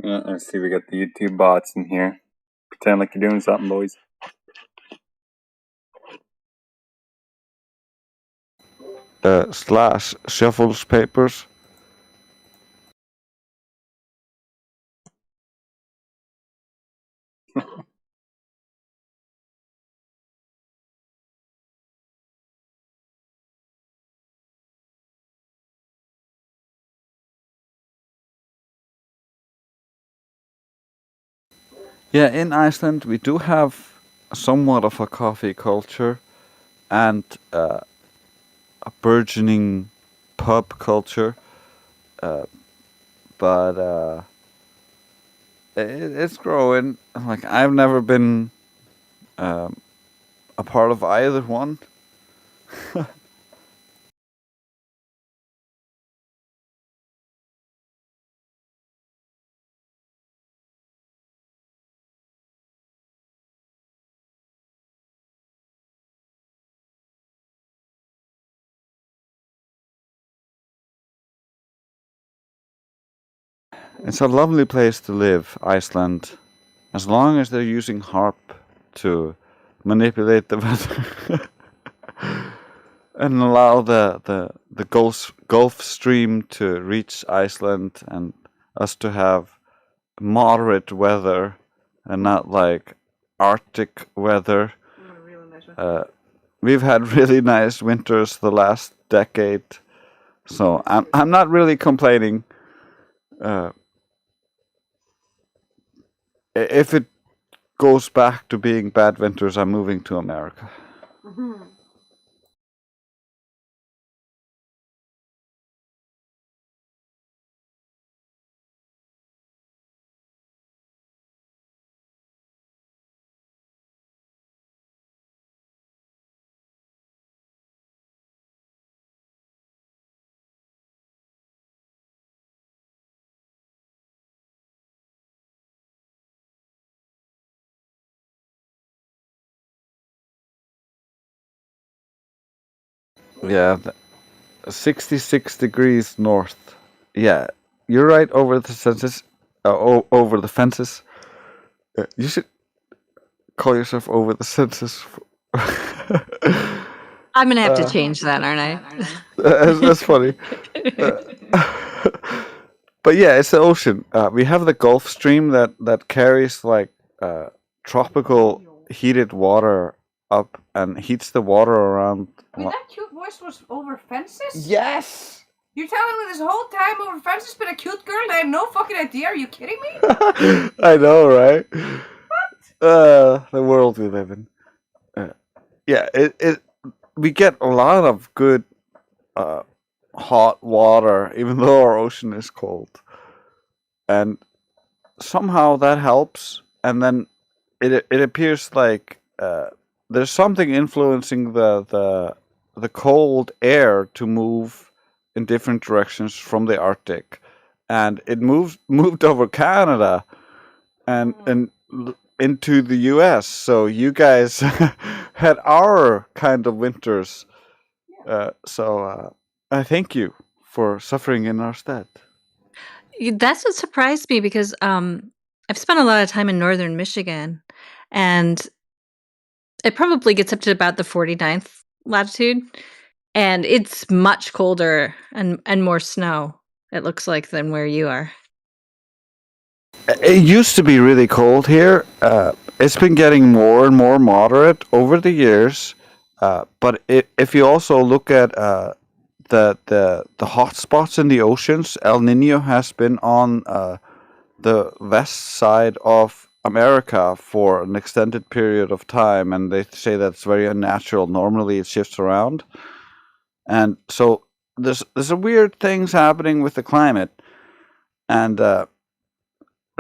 Let's see, we got the YouTube bots in here. Pretend like you're doing something, boys. Slash shuffles papers. Yeah, in Iceland we do have somewhat of a coffee culture and a burgeoning pub culture, but it's growing. Like, I've never been a part of either one. It's a lovely place to live, Iceland, as long as they're using harp to manipulate the weather and allow the Gulf Stream to reach Iceland and us to have moderate weather and not like Arctic weather. We've had really nice winters the last decade, so I'm not really complaining. If it goes back to being bad winters, I'm moving to America. Yeah, 66 degrees north. Yeah, you're right over the census, over the fences. You should call yourself over the census. I'm gonna have to change that, aren't I? That's funny. But yeah, it's the ocean. We have the Gulf Stream that carries like tropical heated water up and heats the water around. Wait, that cute voice was over fences? Yes! You're telling me this whole time over fences been a cute girl and I had no fucking idea? Are you kidding me? I know, right? What? The world we live in. Yeah, we get a lot of good hot water, even though our ocean is cold. And somehow that helps, and then it appears like there's something influencing the cold air to move in different directions from the Arctic, and it moved over Canada and into the US. So you guys had our kind of winters. So I thank you for suffering in our stead. That's what surprised me because I've spent a lot of time in northern Michigan, and it probably gets up to about the 49th latitude, and it's much colder and more snow, it looks like, than where you are. It used to be really cold here. It's been getting more and more moderate over the years. But if you also look at the hot spots in the oceans, El Nino has been on the west side of America for an extended period of time, and they say that's very unnatural. Normally, it shifts around, and so there's a weird things happening with the climate, and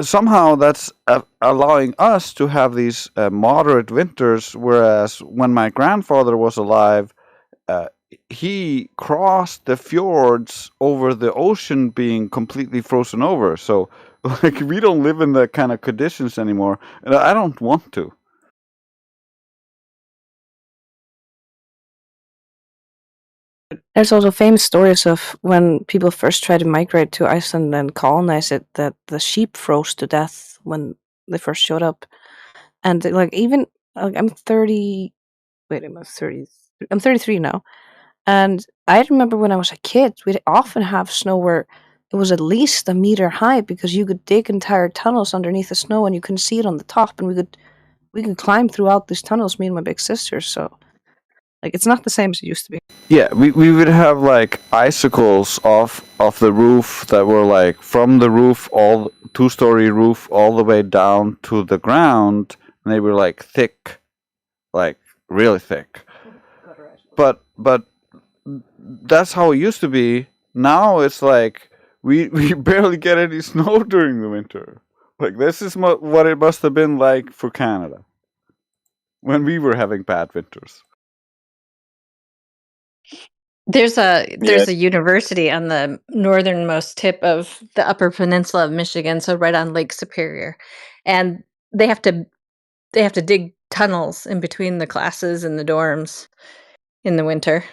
somehow that's allowing us to have these moderate winters, whereas when my grandfather was alive, he crossed the fjords over the ocean being completely frozen over. So, like, we don't live in that kind of conditions anymore, and I don't want to. There's also famous stories of when people first tried to migrate to Iceland and colonize it, that the sheep froze to death when they first showed up. And like even I'm 30. Wait, I'm 30. I'm 33 now, and I remember when I was a kid, we'd often have snow where it was at least a meter high because you could dig entire tunnels underneath the snow and you couldn't see it on the top, and we could climb throughout these tunnels, me and my big sister. So like it's not the same as it used to be. Yeah, we would have like icicles off the roof that were like from the roof, all 2-story roof, all the way down to the ground, and they were like thick, like really thick. But that's how it used to be. Now it's like we barely get any snow during the winter. Like this is what it must have been like for Canada when we were having bad winters. There's a Yeah, university on the northernmost tip of the Upper Peninsula of Michigan, so right on Lake Superior, and they have to dig tunnels in between the classes and the dorms in the winter.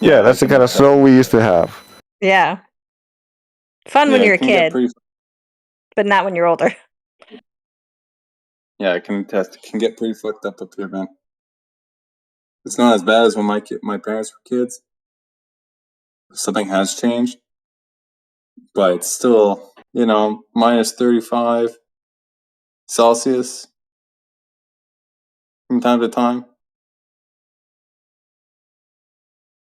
Yeah, that's the kind of snow we used to have. Yeah. Fun when yeah, you're it a can get kid, pretty. but not when you're older. Yeah, I can attest. It can get pretty fucked up here, man. It's not as bad as when my parents were kids. Something has changed, but it's still, minus 35 Celsius from time to time.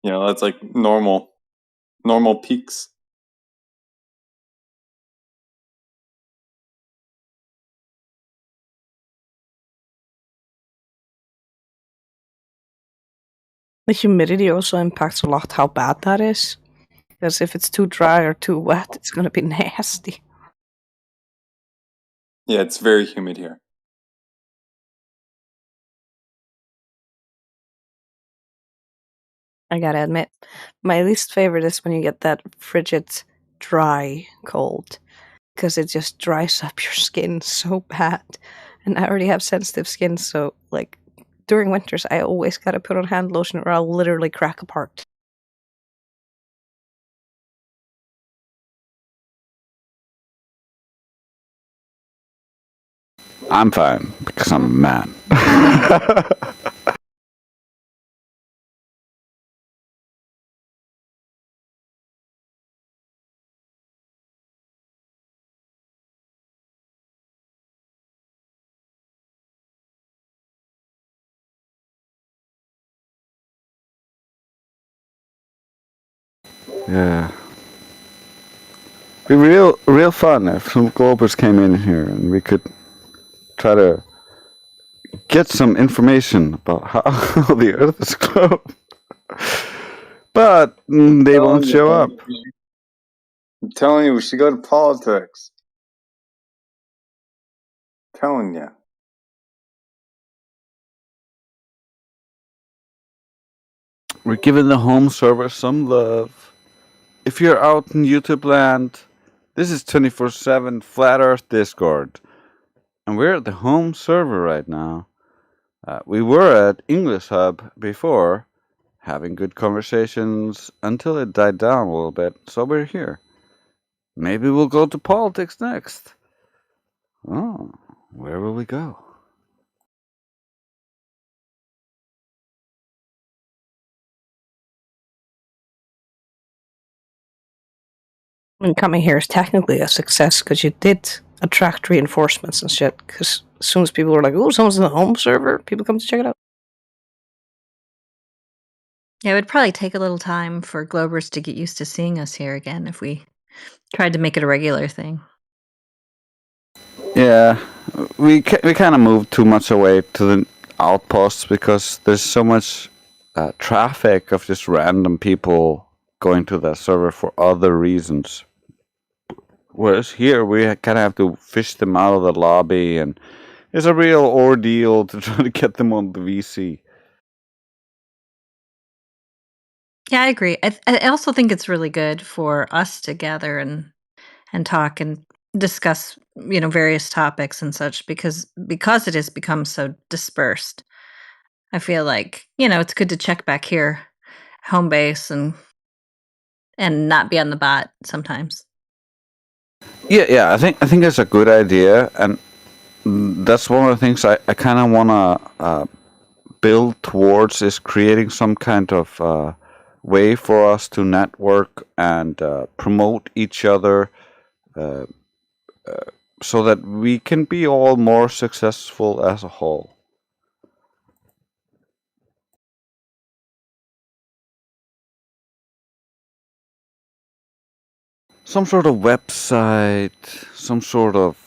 That's like normal peaks. The humidity also impacts a lot how bad that is. Because if it's too dry or too wet, it's gonna be nasty. Yeah, it's very humid here. I gotta admit, my least favorite is when you get that frigid, dry cold, because it just dries up your skin so bad. And I already have sensitive skin, so like during winters, I always gotta put on hand lotion or I'll literally crack apart. I'm fine because I'm a man. Yeah. Be real fun if some Globers came in here and we could try to get some information about how the Earth is globe. But they won't show up. I'm telling you, we should go to politics. I'm telling you. We're giving the home server some love. If you're out in YouTube land, this is 24/7 Flat Earth Discord. And we're at the home server right now. We were at English Hub before, having good conversations until it died down a little bit, so we're here. Maybe we'll go to politics next. Oh, where will we go? And coming here is technically a success because you did attract reinforcements and shit. Because as soon as people were like, "Oh, someone's in the home server," people come to check it out. Yeah, it would probably take a little time for Globers to get used to seeing us here again if we tried to make it a regular thing. Yeah, we kind of moved too much away to the outposts because there's so much traffic of just random people going to that server for other reasons. Whereas here we kind of have to fish them out of the lobby, and it's a real ordeal to try to get them on the VC. Yeah, I agree. I also think it's really good for us to gather and talk and discuss, various topics and such because it has become so dispersed. I feel like, it's good to check back here, home base, and not be on the bot sometimes. Yeah. I think that's a good idea, and that's one of the things I kind of want to build towards, is creating some kind of way for us to network and promote each other, so that we can be all more successful as a whole. Some sort of website, some sort of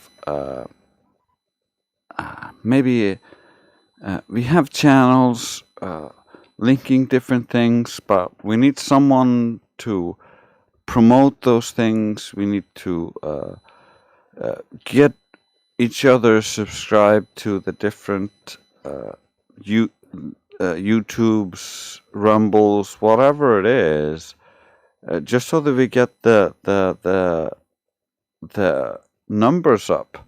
maybe we have channels linking different things, but we need someone to promote those things. We need to get each other subscribed to the different YouTubes, Rumbles, whatever it is, just so that we get the numbers up,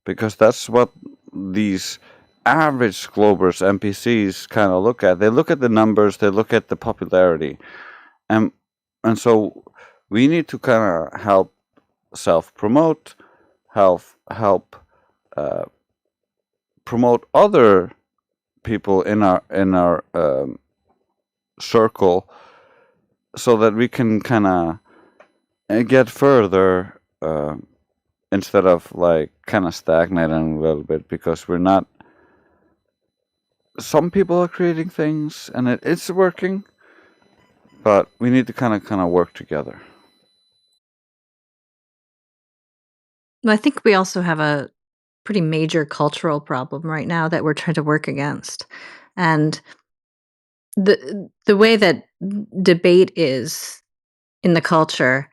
because that's what these average Globers NPCs kind of look at. They look at the numbers, they look at the popularity, and so we need to kind of help self-promote, help promote other people in our circle, so that we can kind of get further, instead of like kind of stagnating a little bit, because we're not. Some people are creating things and it's working, but we need to kind of work together. Well, I think we also have a pretty major cultural problem right now that we're trying to work against. And the way that debate is in the culture,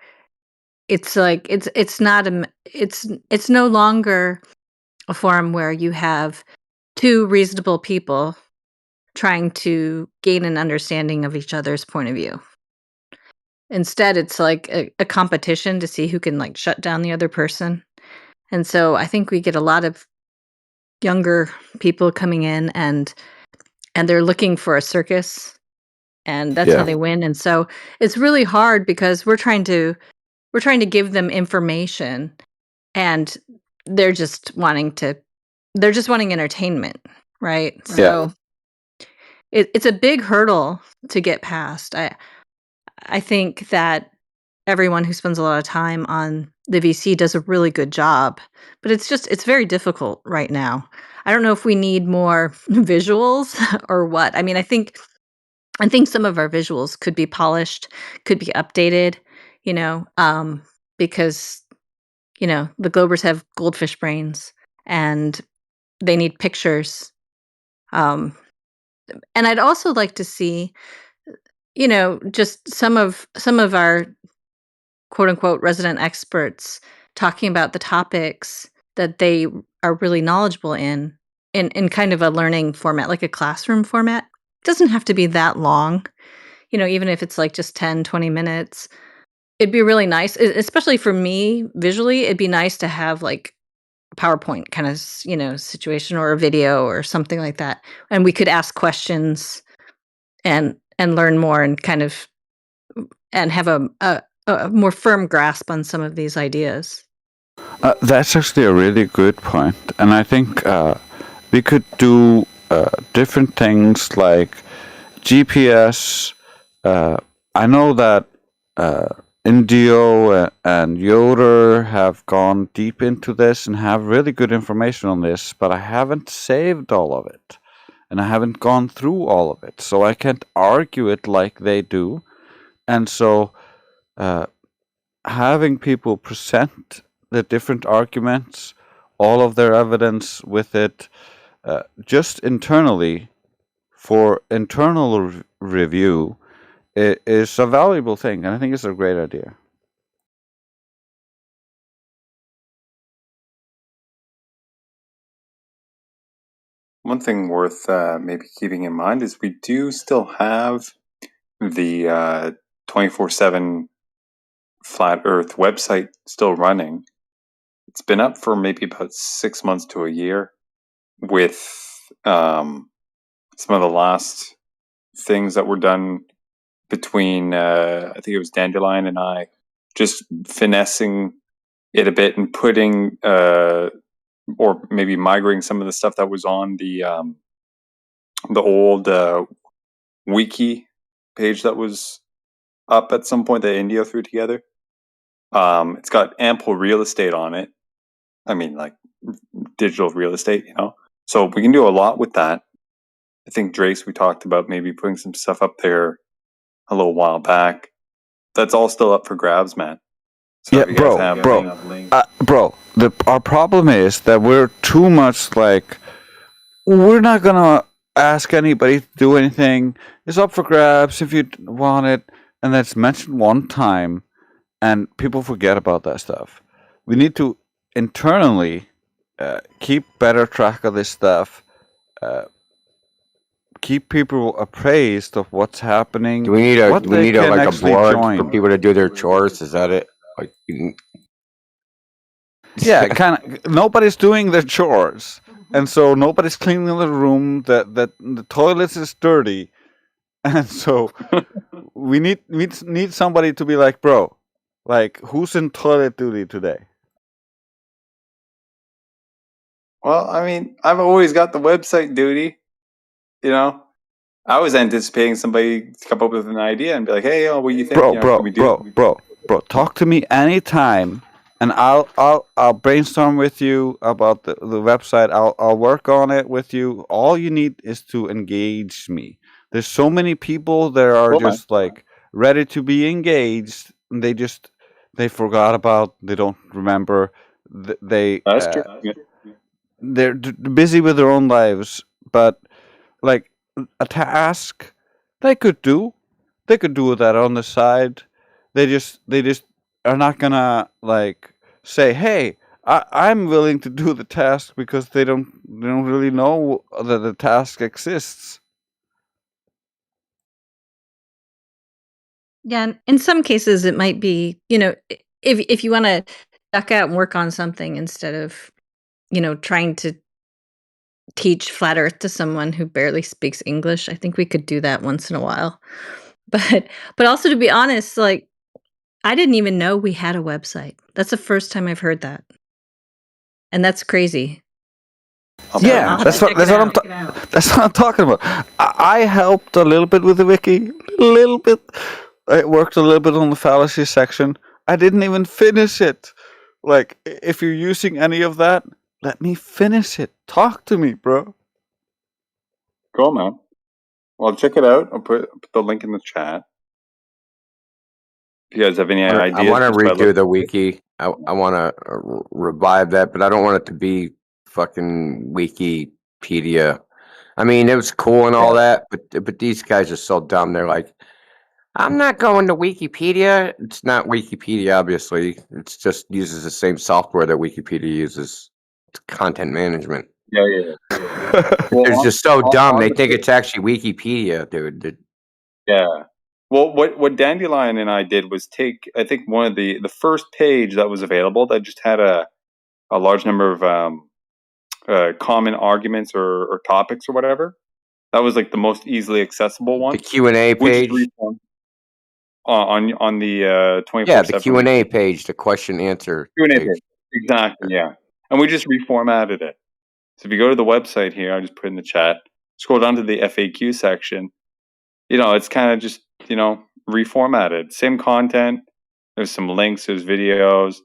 it's like it's not it's no longer a forum where you have two reasonable people trying to gain an understanding of each other's point of view. Instead, it's like a competition to see who can like shut down the other person. And so I think we get a lot of younger people coming in, and they're looking for a circus, and that's how Yeah. they win. And so it's really hard because we're trying to give them information, and they're just wanting entertainment, right? Yeah. So it's a big hurdle to get past. I think that everyone who spends a lot of time on the VC does a really good job, but it's very difficult right now. I don't know if we need more visuals or what. I mean, I think some of our visuals could be polished, could be updated, because the Globers have goldfish brains and they need pictures. And I'd also like to see, just some of our quote unquote resident experts talking about the topics that they are really knowledgeable in kind of a learning format, like a classroom format. It doesn't have to be that long, even if it's like just 10, 20 minutes. It'd be really nice, especially for me visually. It'd be nice to have like a PowerPoint kind of, situation, or a video or something like that. And we could ask questions and learn more, and kind of and have a more firm grasp on some of these ideas. That's actually a really good point, and I think we could do different things like GPS. I know that Indio and Yoder have gone deep into this and have really good information on this, but I haven't saved all of it, and I haven't gone through all of it, so I can't argue it like they do. And so having people present the different arguments, all of their evidence with it, just internally for internal review, is a valuable thing, and I think it's a great idea. One thing worth maybe keeping in mind is we do still have the 24/7 Flat Earth website still running. It's been up for maybe about 6 months to a year, with some of the last things that were done between I think it was Dandelion and I, just finessing it a bit and putting or maybe migrating some of the stuff that was on the old wiki page that was up at some point that India threw together. It's got ample real estate on it. I mean, like digital real estate, So we can do a lot with that. I think Drace, we talked about maybe putting some stuff up there a little while back. That's all still up for grabs, man. So if you guys have our problem is that we're too much like, we're not gonna ask anybody to do anything. It's up for grabs if you want it, and that's mentioned one time, and people forget about that stuff. We need to internally keep better track of this stuff. Keep people appraised of what's happening. Do we need a like a board for people to do their chores? Is that it? Like, yeah, kind of. Nobody's doing their chores, and so nobody's cleaning the room. That the toilets is dirty, and so we need somebody to be like, bro, like, who's in toilet duty today? Well, I mean, I've always got the website duty. I was anticipating somebody to come up with an idea and be like, "Hey, what do you think?" Bro, talk to me anytime, and I'll brainstorm with you about the website. I'll work on it with you. All you need is to engage me. There's so many people that are just like ready to be engaged. And they forgot about. They don't remember. That's true. They're busy with their own lives, but like a task they could do that on the side. They just are not gonna like say, hey, I'm willing to do the task, because they don't really know that the task exists. Yeah, and in some cases it might be, if you want to duck out and work on something instead of, trying to teach flat earth to someone who barely speaks English. I think we could do that once in a while. But also, to be honest, like, I didn't even know we had a website. That's the first time I've heard that. And that's crazy. Yeah, that's what I'm talking about. I helped a little bit with the wiki, a little bit. I worked a little bit on the fallacy section. I didn't even finish it. Like, if you're using any of that, let me finish it. Talk to me, bro. Cool, man. Well, check it out. I'll put the link in the chat. If you guys have any ideas, I want to redo the wiki. I want to revive that, but I don't want it to be fucking Wikipedia. I mean, it was cool and all that, but these guys are so dumb. They're like, I'm not going to Wikipedia. It's not Wikipedia, obviously. It just uses the same software that Wikipedia uses. It's content management. Yeah. Well, they're just so dumb. They think it's actually Wikipedia, dude. Yeah. Well, what Dandelion and I did was take, I think, one of the first page that was available that just had a large number of common arguments or topics or whatever. That was like the most easily accessible one. The Q&A page. On the 24/7. Yeah, the Q&A page, the question answer Q&A page. Exactly, yeah. And we just reformatted it. So if you go to the website here, I just put in the chat, scroll down to the FAQ section. It's kind of just, reformatted. Same content. There's some links, there's videos,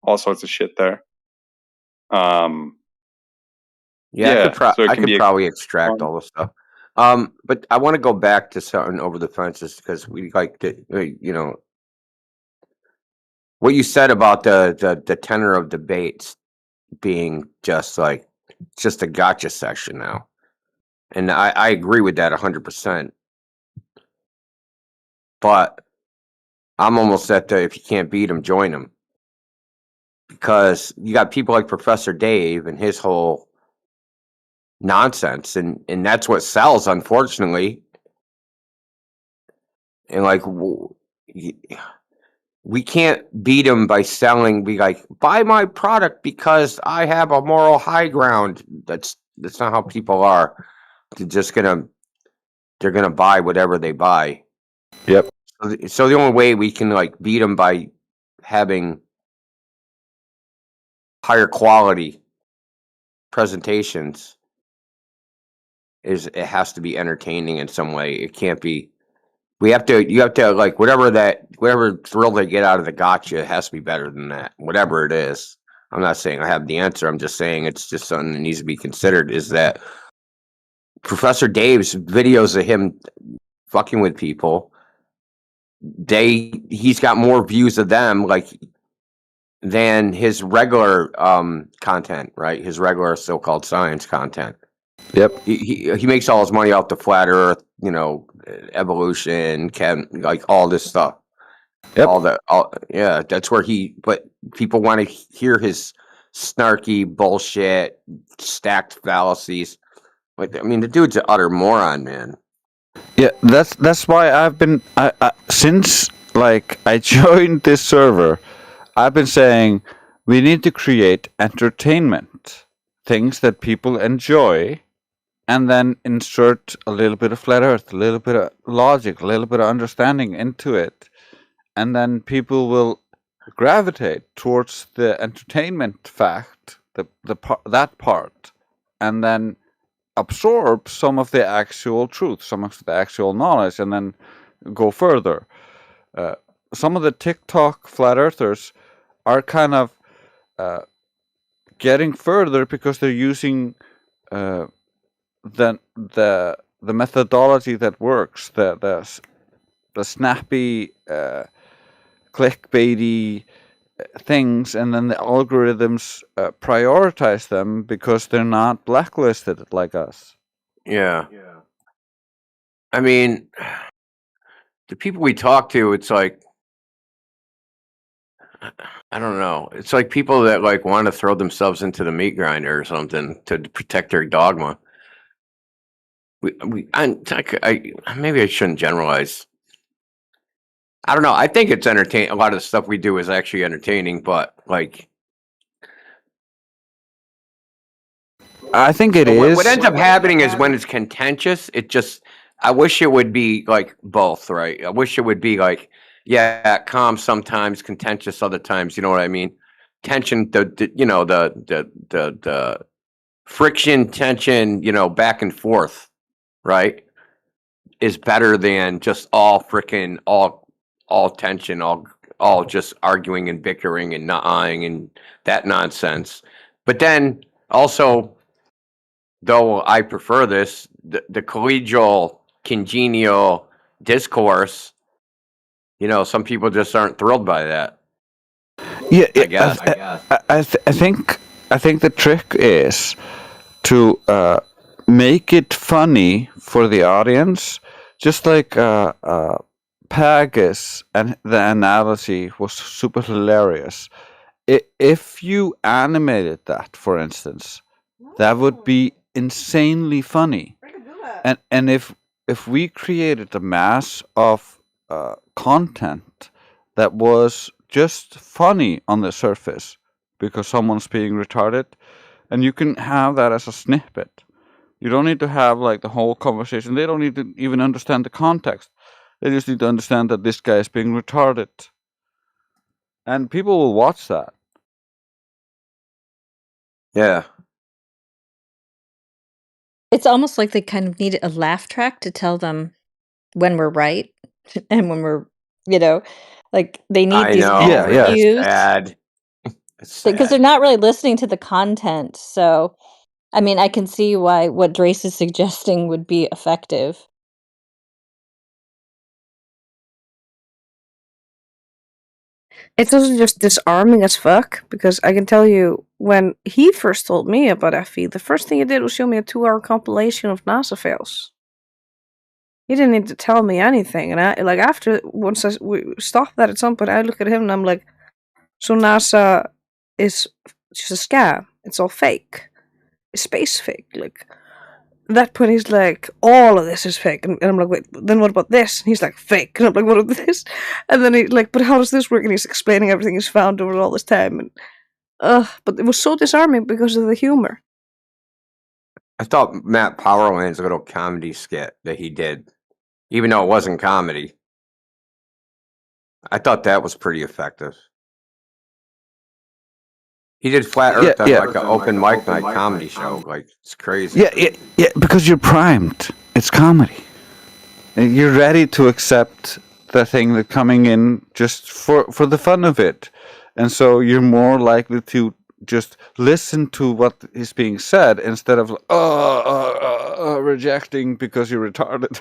all sorts of shit there. I could probably extract all the stuff. But I want to go back to something over the fences, because we like to, what you said about the tenor of debates being just like, it's just a gotcha section now. And I agree with that 100%. But I'm almost at if you can't beat them, join them. Because you got people like Professor Dave and his whole nonsense, and that's what sells, unfortunately. And like, we can't beat them by selling, be like, buy my product because I have a moral high ground. That's not how people are. they're gonna buy whatever they buy. Yep. So the only way we can like beat them by having higher quality presentations is it has to be entertaining in some way. It can't be. You have to like whatever thrill they get out of the gotcha, it has to be better than that. Whatever it is. I'm not saying I have the answer. I'm just saying it's just something that needs to be considered. Is that Professor Dave's videos of him fucking with people? He's got more views of them like than his regular content, right? His regular so-called science content. Yep. He makes all his money off the flat Earth, evolution, like all this stuff. Yep. Yeah, that's where but people want to hear his snarky bullshit, stacked fallacies. Like, I mean, the dude's an utter moron, man. Yeah, that's why I've been since like I joined this server, I've been saying we need to create entertainment, things that people enjoy, and then insert a little bit of flat Earth, a little bit of logic, a little bit of understanding into it, and then people will gravitate towards the entertainment fact, that part, and then absorb some of the actual truth, some of the actual knowledge, and then go further. Some of the TikTok flat earthers are kind of getting further because they're using the methodology that works, the snappy, clickbaity things, and then the algorithms prioritize them because they're not blacklisted like us. Yeah. I mean, the people we talk to, it's like, I don't know. It's like people that like want to throw themselves into the meat grinder or something to protect their dogma. Maybe I shouldn't generalize. I don't know. I think it's entertaining. A lot of the stuff we do is actually entertaining, but like, I think it is. What ends up happening is when it's contentious, I wish it would be like both, right? I wish it would be like, yeah, calm sometimes, contentious other times. You know what I mean? Tension, the friction, tension, back and forth, right? Is better than just all freaking all tension, all just arguing and bickering and not eyeing and that nonsense. But then also, though I prefer this, the collegial, congenial discourse, some people just aren't thrilled by that. Yeah, I guess. I think the trick is to make it funny for the audience, just like Pagus, and the analogy was super hilarious. If you animated that, for instance, that would be insanely funny. And if we created a mass of content that was just funny on the surface because someone's being retarded, and you can have that as a snippet. You don't need to have like the whole conversation. They don't need to even understand the context. They just need to understand that this guy is being retarded. And people will watch that. Yeah. It's almost like they kind of need a laugh track to tell them when we're right and when we're, like they need I these know. kind of Yeah. It's cues sad. It's because they're sad. not really listening to the content. So, I mean, I can see why what Drace is suggesting would be effective. It's also just disarming as fuck, because I can tell you, when he first told me about FE, the first thing he did was show me a 2-hour compilation of NASA fails. He didn't need to tell me anything, and once we stopped that at some point, I look at him and I'm like, so NASA is just a scam. It's all fake. It's space fake. Like, at that point, he's like, all of this is fake. And I'm like, wait, then what about this? And he's like, fake. And I'm like, what about this? And then he's like, but how does this work? And he's explaining everything he's found over all this time. And but it was so disarming because of the humor. I thought Matt Powerland's little comedy skit that he did, even though it wasn't comedy, I thought that was pretty effective. He did Flat Earth on like an open mic night comedy show. Like, it's crazy. Yeah, because you're primed. It's comedy. And you're ready to accept the thing that's coming in just for the fun of it. And so you're more likely to just listen to what is being said instead of rejecting because you're retarded.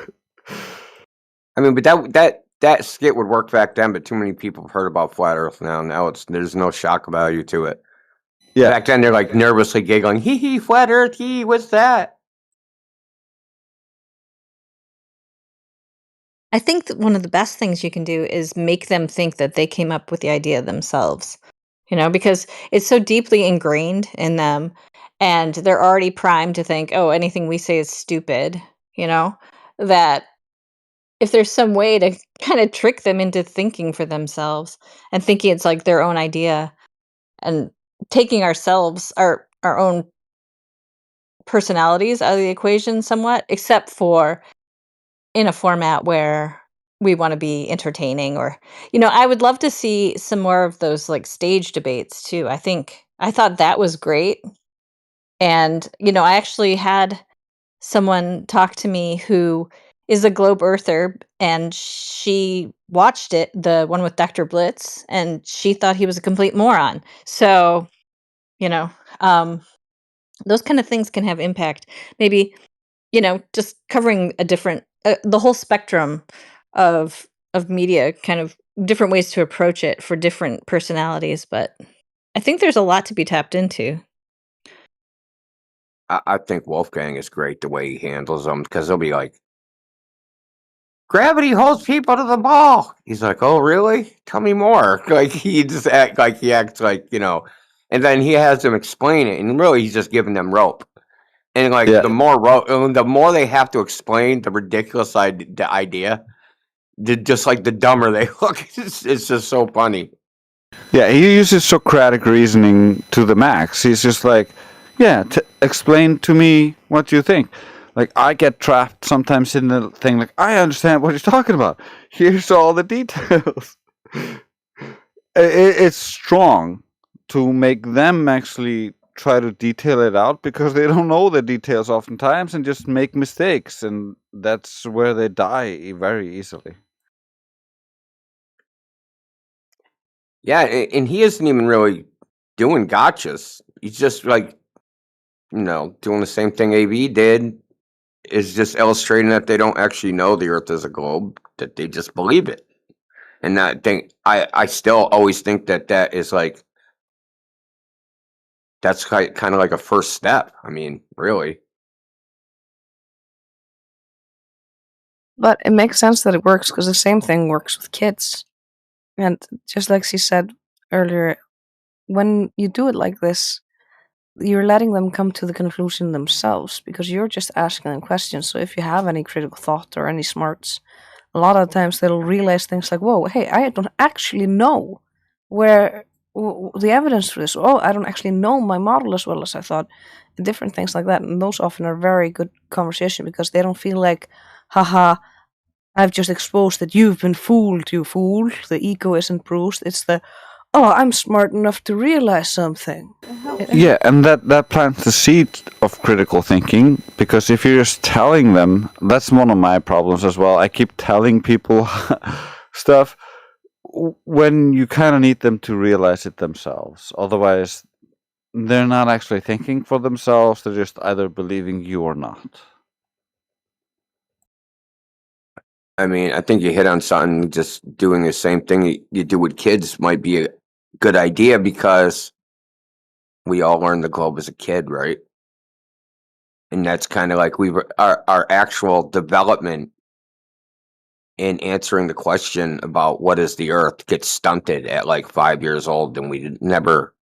I mean, but that skit would work back then, but too many people have heard about Flat Earth now. Now there's no shock value to it. Yeah. Back then, they're like nervously giggling, hee hee, Flat Earth, hee, what's that? I think that one of the best things you can do is make them think that they came up with the idea themselves, because it's so deeply ingrained in them and they're already primed to think, oh, anything we say is stupid, that if there's some way to kind of trick them into thinking for themselves and thinking it's like their own idea and taking our own personalities out of the equation somewhat, except for in a format where we want to be entertaining or I would love to see some more of those like stage debates too. I thought that was great. And I actually had someone talk to me who is a globe earther and she watched it, the one with Dr. Blitz, and she thought he was a complete moron. So, those kind of things can have impact. Maybe just covering a different the whole spectrum of media, kind of different ways to approach it for different personalities, but I think there's a lot to be tapped into. I think Wolfgang is great the way he handles them, because he'll be like, gravity holds people to the ball. He's like, oh, really? Tell me more. Like, he acts like, and then he has them explain it, and really he's just giving them rope. And like Yeah. the more they have to explain the ridiculous idea, just like the dumber they look. It's just so funny. Yeah, he uses Socratic reasoning to the max. He's just like, yeah, explain to me what you think. Like, I get trapped sometimes in the thing, like, I understand what you're talking about. Here's all the details. It's strong to make them actually try to detail it out because they don't know the details oftentimes and just make mistakes. And that's where they die very easily. Yeah, and he isn't even really doing gotchas. He's just like, doing the same thing AV did, is just illustrating that they don't actually know the Earth is a globe, that they just believe it. And that thing, I still always think that is like, that's kind of like a first step. I mean, really. But it makes sense that it works because the same thing works with kids. And just like she said earlier, when you do it like this, you're letting them come to the conclusion themselves because you're just asking them questions. So if you have any critical thought or any smarts, a lot of times they'll realize things like, whoa, hey, I don't actually know where the evidence for this. Oh, I don't actually know my model as well as I thought. And different things like that. And those often are very good conversation because they don't feel like, haha, I've just exposed that you've been fooled, you fool. The ego isn't bruised. It's the, oh, I'm smart enough to realize something. Yeah, and that plants the seed of critical thinking, because if you're just telling them, that's one of my problems as well. I keep telling people stuff when you kind of need them to realize it themselves. Otherwise, they're not actually thinking for themselves. They're just either believing you or not. I mean, I think you hit on something. Just doing the same thing you do with kids might be a good idea, because we all learned the globe as a kid, right? And that's kind of like our actual development in answering the question about what is the Earth gets stunted at like 5 years old, and we never.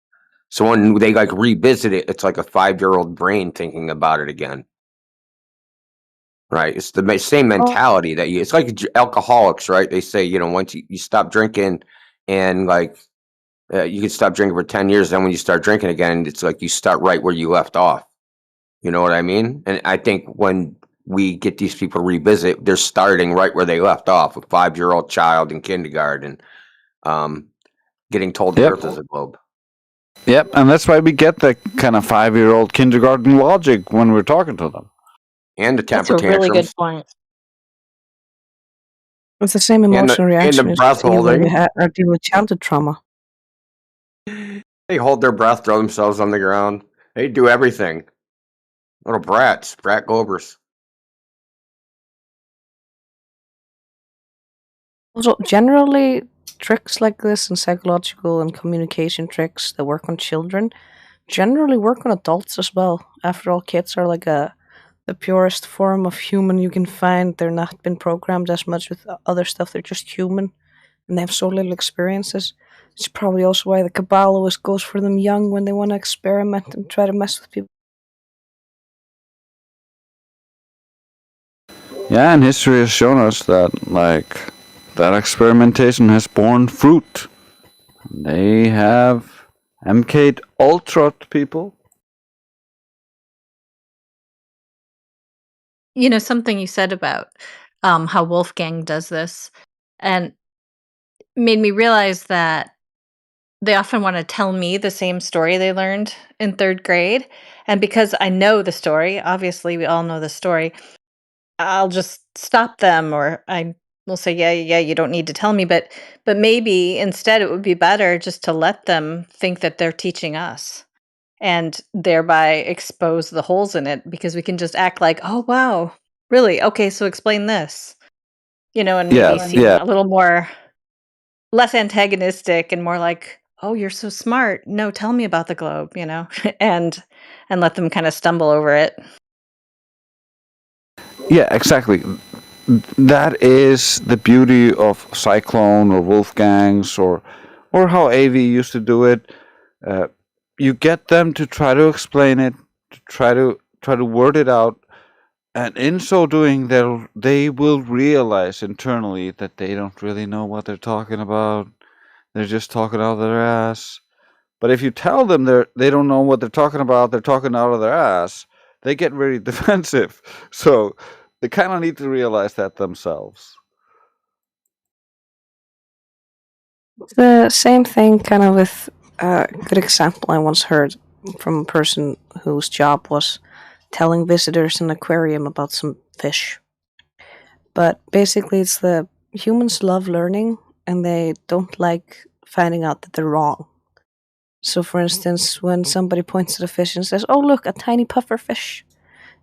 So when they like revisit it, it's like a 5-year-old brain thinking about it again. Right, it's the same mentality that it's like alcoholics, right? They say, once you stop drinking, and like you can stop drinking for 10 years, then when you start drinking again, it's like you start right where you left off. You know what I mean? And I think when we get these people to revisit, they're starting right where they left off, a 5-year-old child in kindergarten, getting told the Yep. Earth is a globe. Yep, and that's why we get the kind of 5-year-old kindergarten logic when we're talking to them. And the That's temper a really good tantrums. point. It's the same And emotional the reaction as we breath feel when we holding. are dealing with childhood trauma. They hold their breath, throw themselves on the ground. They do everything. Little brats, brat goobers. Also, generally, tricks like this and psychological and communication tricks that work on children generally work on adults as well. After all, kids are like the purest form of human you can find. They're not been programmed as much with other stuff. They're just human, and they have so little experiences. It's probably also why the cabal always goes for them young when they want to experiment and try to mess with people. Yeah, and history has shown us that, like, that experimentation has borne fruit. They have MK'd Ultra people. You know, something you said about how Wolfgang does this, and made me realize that they often want to tell me the same story they learned in third grade. And because I know the story, obviously we all know the story, I'll just stop them, or I will say, yeah, yeah, you don't need to tell me. But maybe instead it would be better just to let them think that they're teaching us, and thereby expose the holes in it, because we can just act like, oh, wow, really? Okay, so explain this, and maybe Yeah, seem yeah. a little more less antagonistic and more like, "Oh, you're so smart. No, tell me about the globe," and let them kind of stumble over it. Yeah, exactly. That is the beauty of Cyclone or Wolfgangs or how AV used to do it. Uh, you get them to try to explain it, to try to word it out, and in so doing, they will realize internally that they don't really know what they're talking about. They're just talking out of their ass. But if you tell them they don't know what they're talking about, they're talking out of their ass, they get very defensive. So they kind of need to realize that themselves. The same thing, kind of with a good example I once heard from a person whose job was telling visitors in an aquarium about some fish. But basically, it's the humans love learning and they don't like finding out that they're wrong. So, for instance, when somebody points at a fish and says, "Oh, look, a tiny puffer fish,"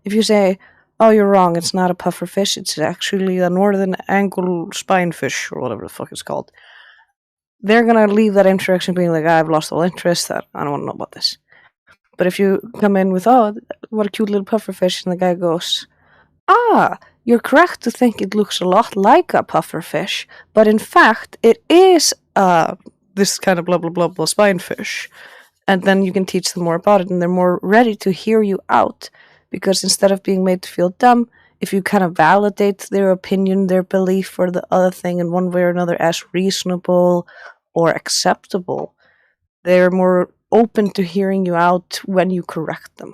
if you say, "Oh, you're wrong, it's not a puffer fish, it's actually a northern angle spinefish," or whatever the fuck it's called, they're gonna leave that interaction being like, "I've lost all interest, I don't want to know about this." But if you come in with, "Oh, what a cute little puffer fish," and the guy goes, "Ah, you're correct to think it looks a lot like a puffer fish, but in fact, it is this kind of blah blah blah blah spinefish," and then you can teach them more about it, and they're more ready to hear you out, because instead of being made to feel dumb, if you kind of validate their opinion, their belief, or the other thing in one way or another as reasonable or acceptable, they're more open to hearing you out when you correct them.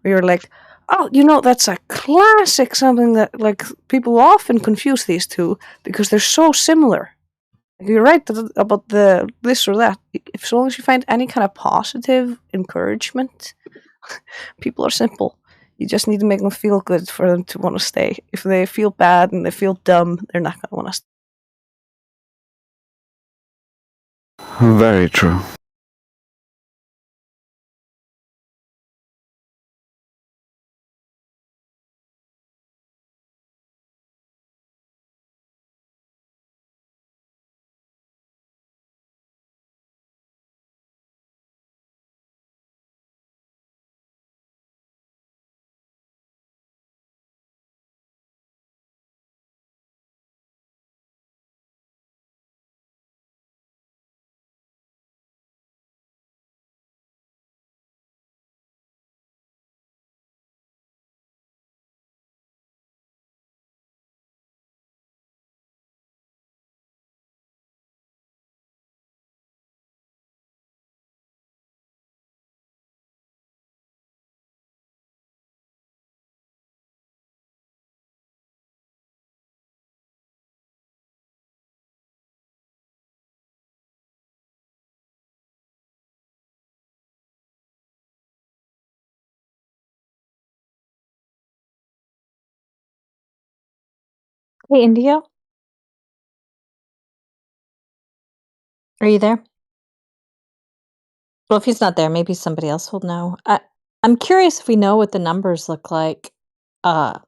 Where you're like, "Oh, that's a classic something that like people often confuse these two because they're so similar. You're right about the this or that. If as long as you find any kind of positive encouragement, people are simple. You just need to make them feel good for them to want to stay. If they feel bad and they feel dumb, they're not going to want to stay." Very true. Hey, Indio, are you there? Well, if he's not there, maybe somebody else will know. I'm curious if we know what the numbers look like uh,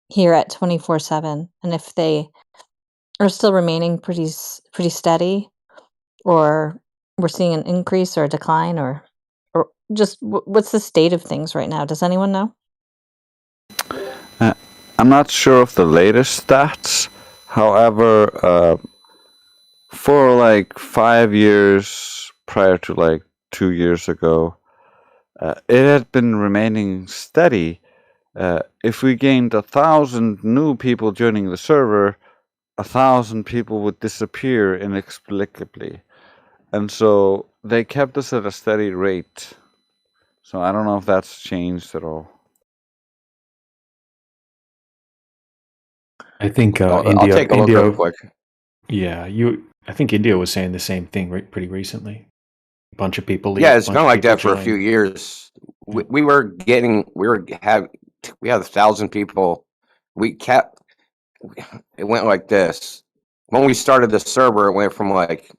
here at 24/7, and if they are still remaining pretty steady, or we're seeing an increase or a decline, or just what's the state of things right now? Does anyone know? Uh, I'm not sure of the latest stats. However, for like 5 years prior to like 2 years ago, it had been remaining steady. If we gained 1,000 new people joining the server, 1,000 people would disappear inexplicably. And so they kept us at a steady rate. So I don't know if that's changed at all. I think I'll take a look real quick. Yeah, I think India was saying the same thing pretty recently. A bunch of people leave. Yeah, it's bunch been of like people that for a join. few years. Yeah. We had 1,000 people. It went like this. When we started the server, it went from like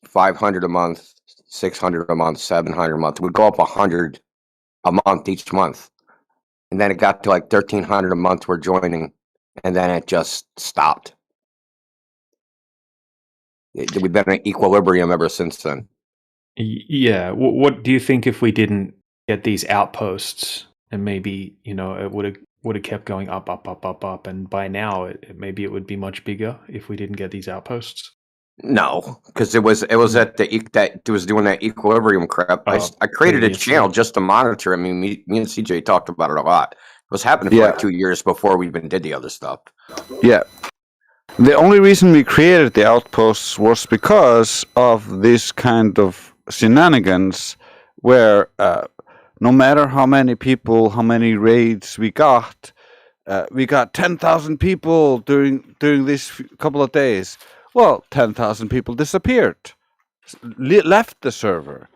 500 a month, 600 a month, 700 a month. We'd go up 100 a month each month. And then it got to like 1,300 a month we're joining. And then it just stopped. We've been in equilibrium ever since then. Yeah. What do you think if we didn't get these outposts, and maybe it would have kept going up, up, up, up, up, and by now maybe it would be much bigger if we didn't get these outposts? No, because it was at that it was doing that equilibrium crap. I created a previously. channel just to monitor. I mean, me and CJ talked about it a lot. It was happening for like 2 years before we even did the other stuff. Yeah. The only reason we created the outposts was because of this kind of shenanigans where no matter how many people, how many raids we got 10,000 people during this couple of days. Well, 10,000 people disappeared, left the server.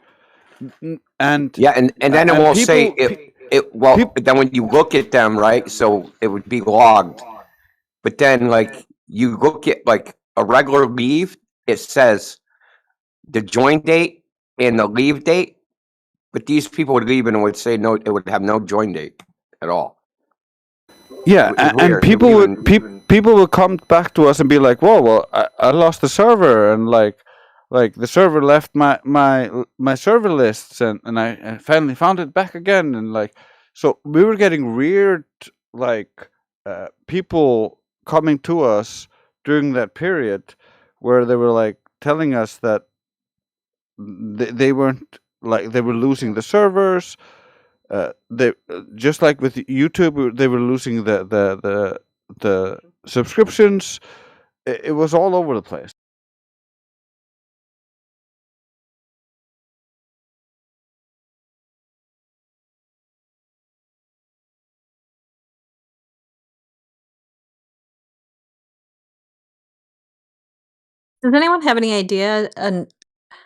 And yeah, and then it will say but then when you look at them, right? So it would be logged. But then like you look at like a regular leave, it says the join date and the leave date. But these people would leave and it would say no, it would have no join date at all. Yeah, and people would come back to us and be like, "Whoa, well, I lost the server," and like the server left my server lists, and I finally found it back again, and like, so we were getting weird like people coming to us during that period where they were like telling us that they weren't like they were losing the servers. They just like with YouTube, they were losing the subscriptions. It was all over the place. Does anyone have any idea on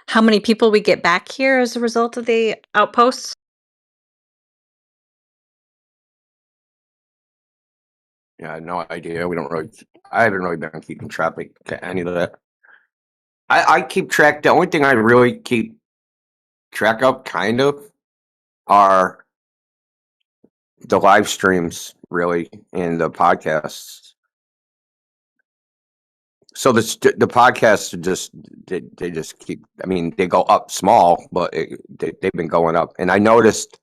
how many people we get back here as a result of the outposts? Yeah, no idea. I haven't really been keeping track of any of that. I keep track. The only thing I really keep track of, kind of, are the live streams, really, and the podcasts. So the podcasts they just keep. I mean, they go up small, but they've been going up. And I noticed.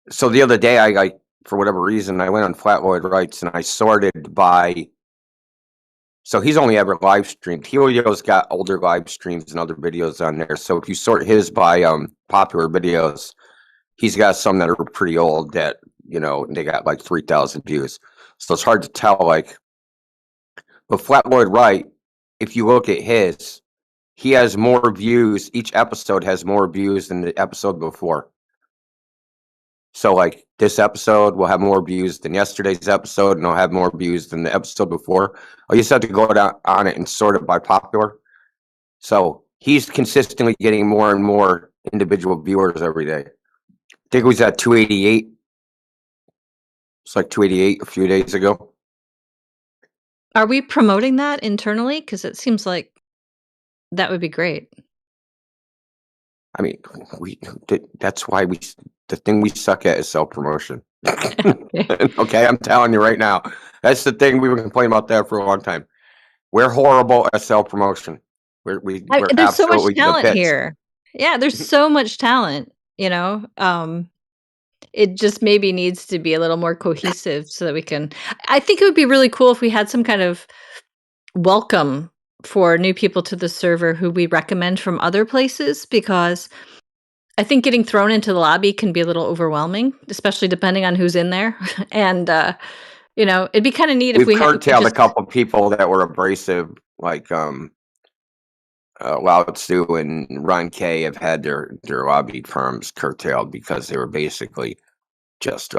So the other day, I for whatever reason, I went on Flat Lloyd Wright's and I sorted by. So he's only ever live streamed. Helio's got older live streams and other videos on there. So if you sort his by popular videos, he's got some that are pretty old that, they got like 3,000 views. So it's hard to tell, like, but Flat Lloyd Wright, if you look at his, he has more views. Each episode has more views than the episode before. So like this episode will have more views than yesterday's episode, and it'll have more views than the episode before. I just have to go down on it and sort it by popular. So he's consistently getting more and more individual viewers every day. I think it was at 288 It's like 288 a few days ago. Are we promoting that internally? Because it seems like that would be great. I mean, that's why the thing we suck at is self-promotion. Okay, I'm telling you right now. That's the thing we've been complaining about that for a long time. We're horrible at self-promotion. We're There's so much absolutely the talent pits. here. Yeah, there's so much talent, you know? It just maybe needs to be a little more cohesive so that we can I think it would be really cool if we had some kind of welcome for new people to the server who we recommend from other places, because I think getting thrown into the lobby can be a little overwhelming, especially depending on who's in there. And, you know, it'd be kinda neat if We've we had curtailed a just couple people that were abrasive, like Lao Tzu and Ron K have had their lobby firms curtailed because they were basically just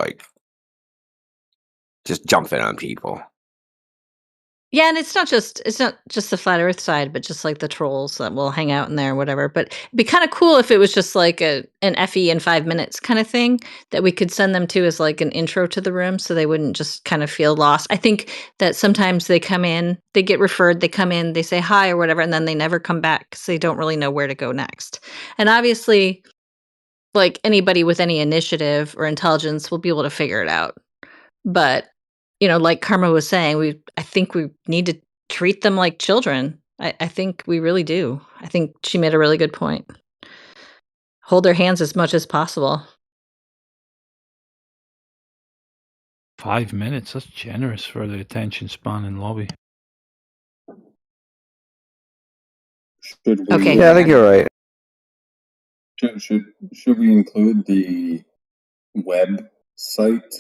jumping on people. Yeah, and it's not just the flat earth side, but just, like, the trolls that will hang out in there or whatever, but it'd be kinda cool if it was just like an FE in 5 minutes kinda thing that we could send them to as, like, an intro to the room so they wouldn't just kind of feel lost. I think that sometimes they come in, they get referred, they come in, they say hi or whatever, and then they never come back 'cause they don't really know where to go next. And obviously, like, anybody with any initiative or intelligence will be able to figure it out. But, you know, like Karma was saying, I think we need to treat them like children. I think we really do. I think she made a really good point. Hold their hands as much as possible. 5 minutes, that's generous for the attention span in lobby. Should we, Okay. Yeah, I think you're right. should we include the website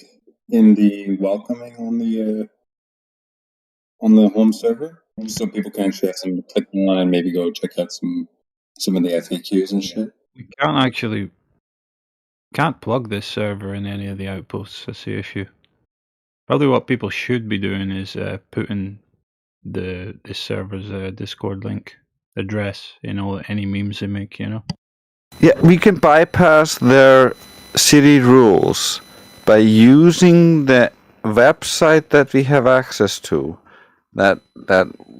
in the welcoming on the home server, so people can actually have some to click on and maybe go check out some of the FAQs and shit? We can't plug this server in any of the outposts. That's the issue. Probably what people should be doing is putting this server's Discord link address in all any memes they make. You know. Yeah, we can bypass their city rules by using the website that we have access to, that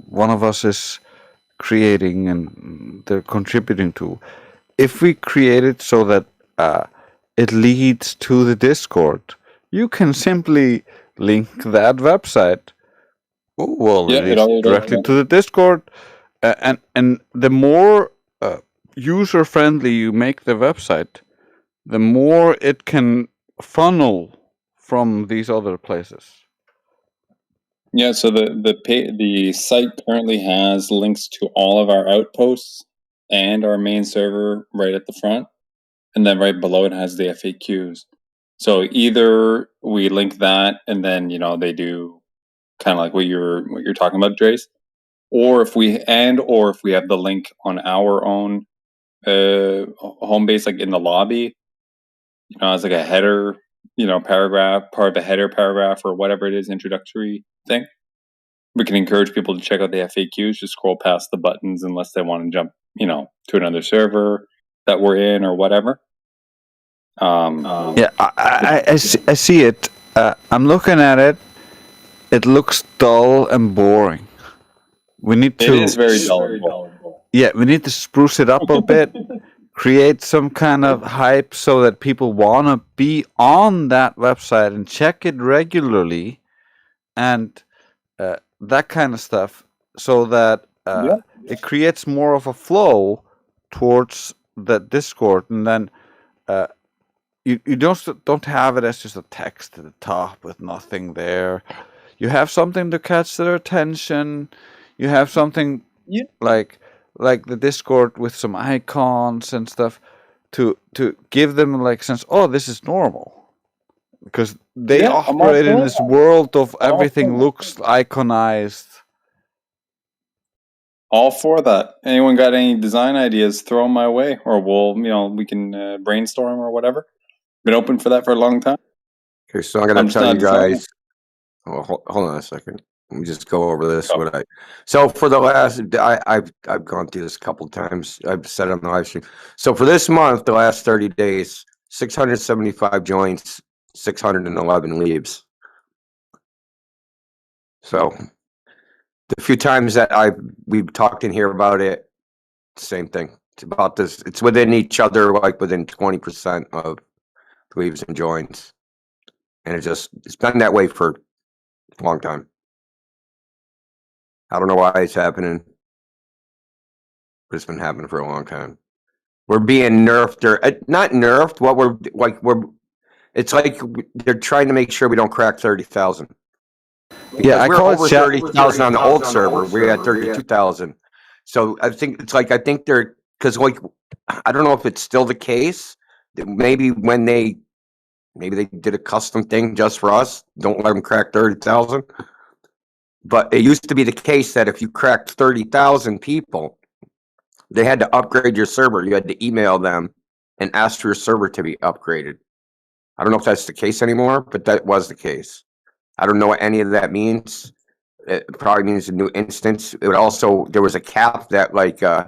one of us is creating and they're contributing to. If we create it so that it leads to the Discord, you can simply link that website. Well, Yeah, it it leads all directly to the Discord, and the more user friendly you make the website, the more it can funnel from these other places. Yeah, so the site currently has links to all of our outposts and our main server right at the front, and then right below it has the FAQs. So either we link that, and then they do kind of like what you're talking about, Drace, or if we have the link on our own home base, like in the lobby, as like a header, paragraph, part of a header paragraph or whatever it is, introductory thing. We can encourage people to check out the FAQs, just scroll past the buttons unless they want to jump, to another server that we're in or whatever. Yeah, I see it. I'm looking at it. It looks dull and boring. We need to. It is very dull. Yeah, we need to spruce it up a bit. Create some kind of hype so that people want to be on that website and check it regularly, and that kind of stuff, so that it creates more of a flow towards the Discord, and then you don't have it as just a text at the top with nothing there. You have something to catch their attention. You have something like the Discord with some icons and stuff to give them like sense. Oh, this is normal, because they operate in this world of everything looks iconized. All for that. Anyone got any design ideas? Throw them my way, or we can brainstorm or whatever. Been open for that for a long time. Okay, so I'm gonna tell you guys. Oh, hold on a second. Let me just go over this. So for the last, I've gone through this a couple times. I've said it on the live stream. So for this month, the last 30 days, 675 joins, 611 leaves. So the few times that we've talked in here about it, same thing. It's about this. It's within each other, like within 20% of leaves and joins, and it's been that way for a long time. I don't know why it's happening, but it's been happening for a long time. We're being nerfed, or not nerfed. It's like they're trying to make sure we don't crack 30,000. Yeah, I we're call it over 30,000 on the old server. We're at 32,000. So I think they're, because like, I don't know if it's still the case. Maybe they did a custom thing just for us. Don't let them crack 30,000. But it used to be the case that if you cracked 30,000 people, they had to upgrade your server. You had to email them and ask for your server to be upgraded. I don't know if that's the case anymore, but that was the case. I don't know what any of that means. It probably means a new instance. It would also, there was a cap that like, you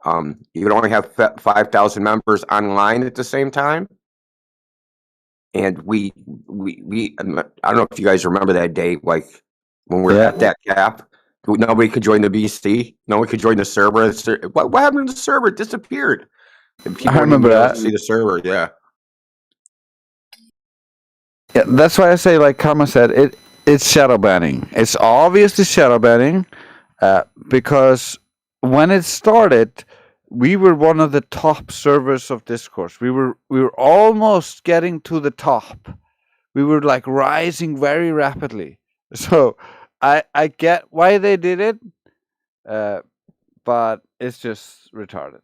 could only have 5,000 members online at the same time. And we I don't know if you guys remember that day, like when we were at that cap, nobody could join the BC. No one could join the server. What happened to the server? It disappeared. And people I remember that. see the server. Yeah. Yeah, that's why I say, like Karma said, it's shadow banning. It's obviously shadow banning because when it started, we were one of the top servers of Discord. We were almost getting to the top. We were like rising very rapidly. So I get why they did it, but it's just retarded.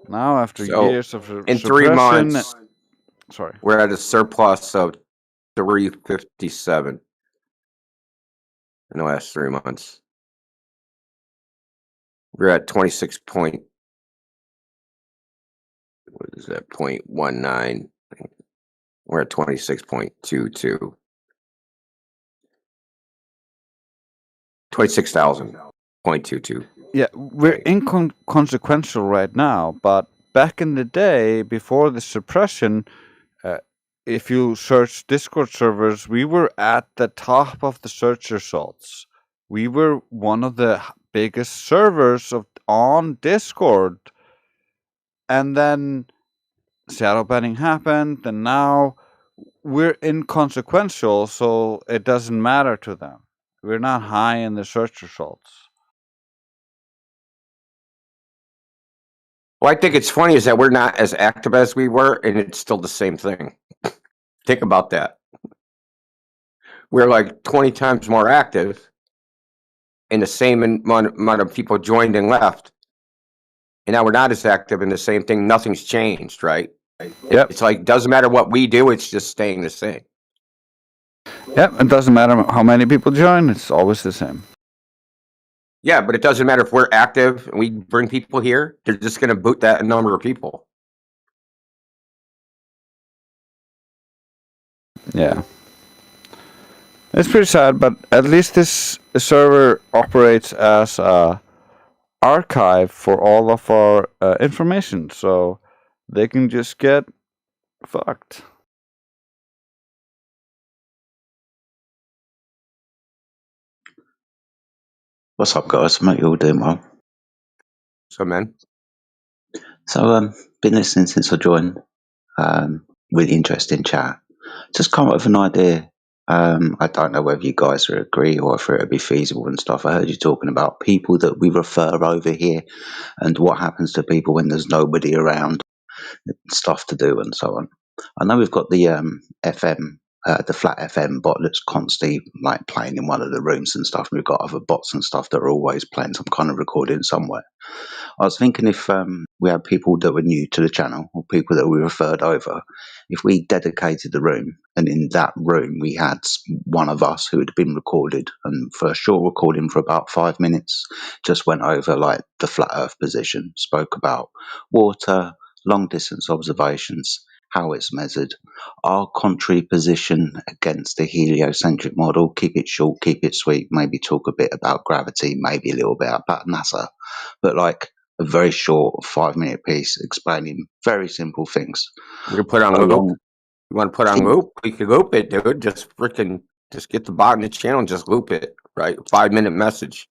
Now, after years of in suppression, 3 months, sorry, we're at a surplus of 357 in the last 3 months. We're at 26 point. What is that? 0.19. We're at 26.22. 26,000.22. Yeah, we're inconsequential right now, but back in the day, before the suppression, if you search Discord servers, we were at the top of the search results. We were one of the biggest servers on Discord. And then shadow banning happened, and now we're inconsequential, so it doesn't matter to them. We're not high in the search results. Well, I think it's funny is that we're not as active as we were, and it's still the same thing. Think about that. We're like 20 times more active, and the same amount of people joined and left. And now we're not as active in the same thing. Nothing's changed, right? Yep. It's like, doesn't matter what we do, it's just staying the same. Yep, it doesn't matter how many people join, it's always the same. Yeah, but it doesn't matter if we're active and we bring people here, they're just going to boot that number of people. Yeah. It's pretty sad, but at least this server operates as a archive for all of our information, so they can just get fucked. What's up, guys? Mate, you all doing well? So, man. So, been listening since I joined. Really interesting chat. Just come up with an idea. I don't know whether you guys would agree or if it would be feasible and stuff. I heard you talking about people that we refer over here and what happens to people when there's nobody around, stuff to do and so on. I know we've got the FM, the flat FM bot that's constantly like playing in one of the rooms and stuff. We've got other bots and stuff that are always playing some kind of recording somewhere. I was thinking if we had people that were new to the channel or people that we referred over, if we dedicated the room and in that room we had one of us who had been recorded and for a short recording for about 5 minutes, just went over like the flat earth position, spoke about water, long distance observations, how it's measured, our contrary position against the heliocentric model. Keep it short, keep it sweet, maybe talk a bit about gravity, maybe a little bit about NASA, but like a very short 5-minute piece explaining very simple things. We can put on loop. Along, You want to put on loop? We could loop it, dude. Just get the bottom of the channel and just loop it, right? 5-minute message.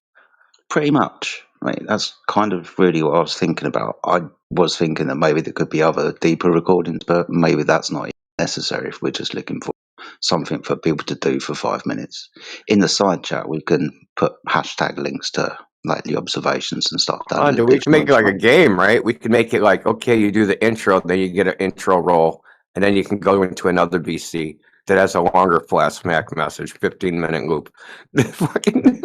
pretty much. I mean, that's kind of really what I was thinking about. I was thinking that maybe there could be other deeper recordings, but maybe that's not necessary if we're just looking for something for people to do for 5 minutes. In the side chat, we can put hashtag links to like the observations and stuff. Oh, dude, we can make it like a game, right? We can make it like, okay, you do the intro, then you get an intro roll, and then you can go into another VC that has a longer flash smack message, 15-minute loop. Fucking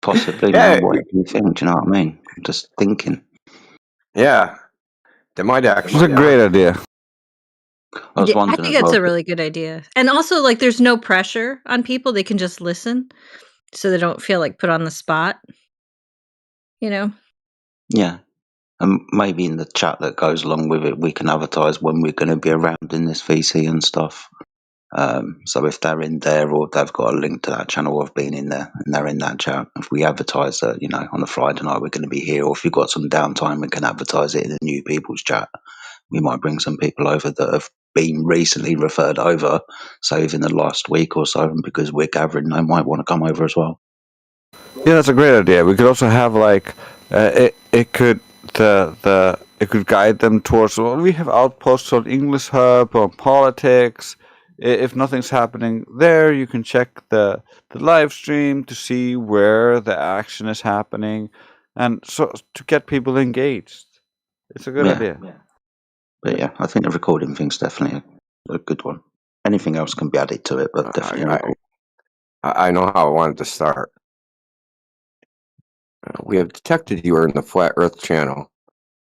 Possibly, Yeah. man. What do you think? Do you know what I mean? I'm just thinking. yeah, that might It's actually. a great idea. I was Yeah, I wondering think as that's well. a really good idea. And also, like, there's no pressure on people. They can just listen so they don't feel like put on the spot. You know? Yeah. And maybe in the chat that goes along with it, we can advertise when we're going to be around in this VC and stuff. So if they're in there or they've got a link to that channel of being in there and they're in that chat, if we advertise that, you know, on a Friday night we're going to be here, or if you've got some downtime, we can advertise it in the new people's chat. We might bring some people over that have been recently referred over, so even the last week or so, and because we're gathering, they might want to come over as well. Yeah, that's a great idea. We could also have like it could it could guide them towards. Well, we have outposts on English Hub on politics. If nothing's happening there, you can check the live stream to see where the action is happening, and so to get people engaged. It's a good Yeah. idea. But yeah, I think the recording thing's definitely a good one. Anything else can be added to it, but definitely record. I know how I wanted to start. We have detected you are in the Flat Earth channel.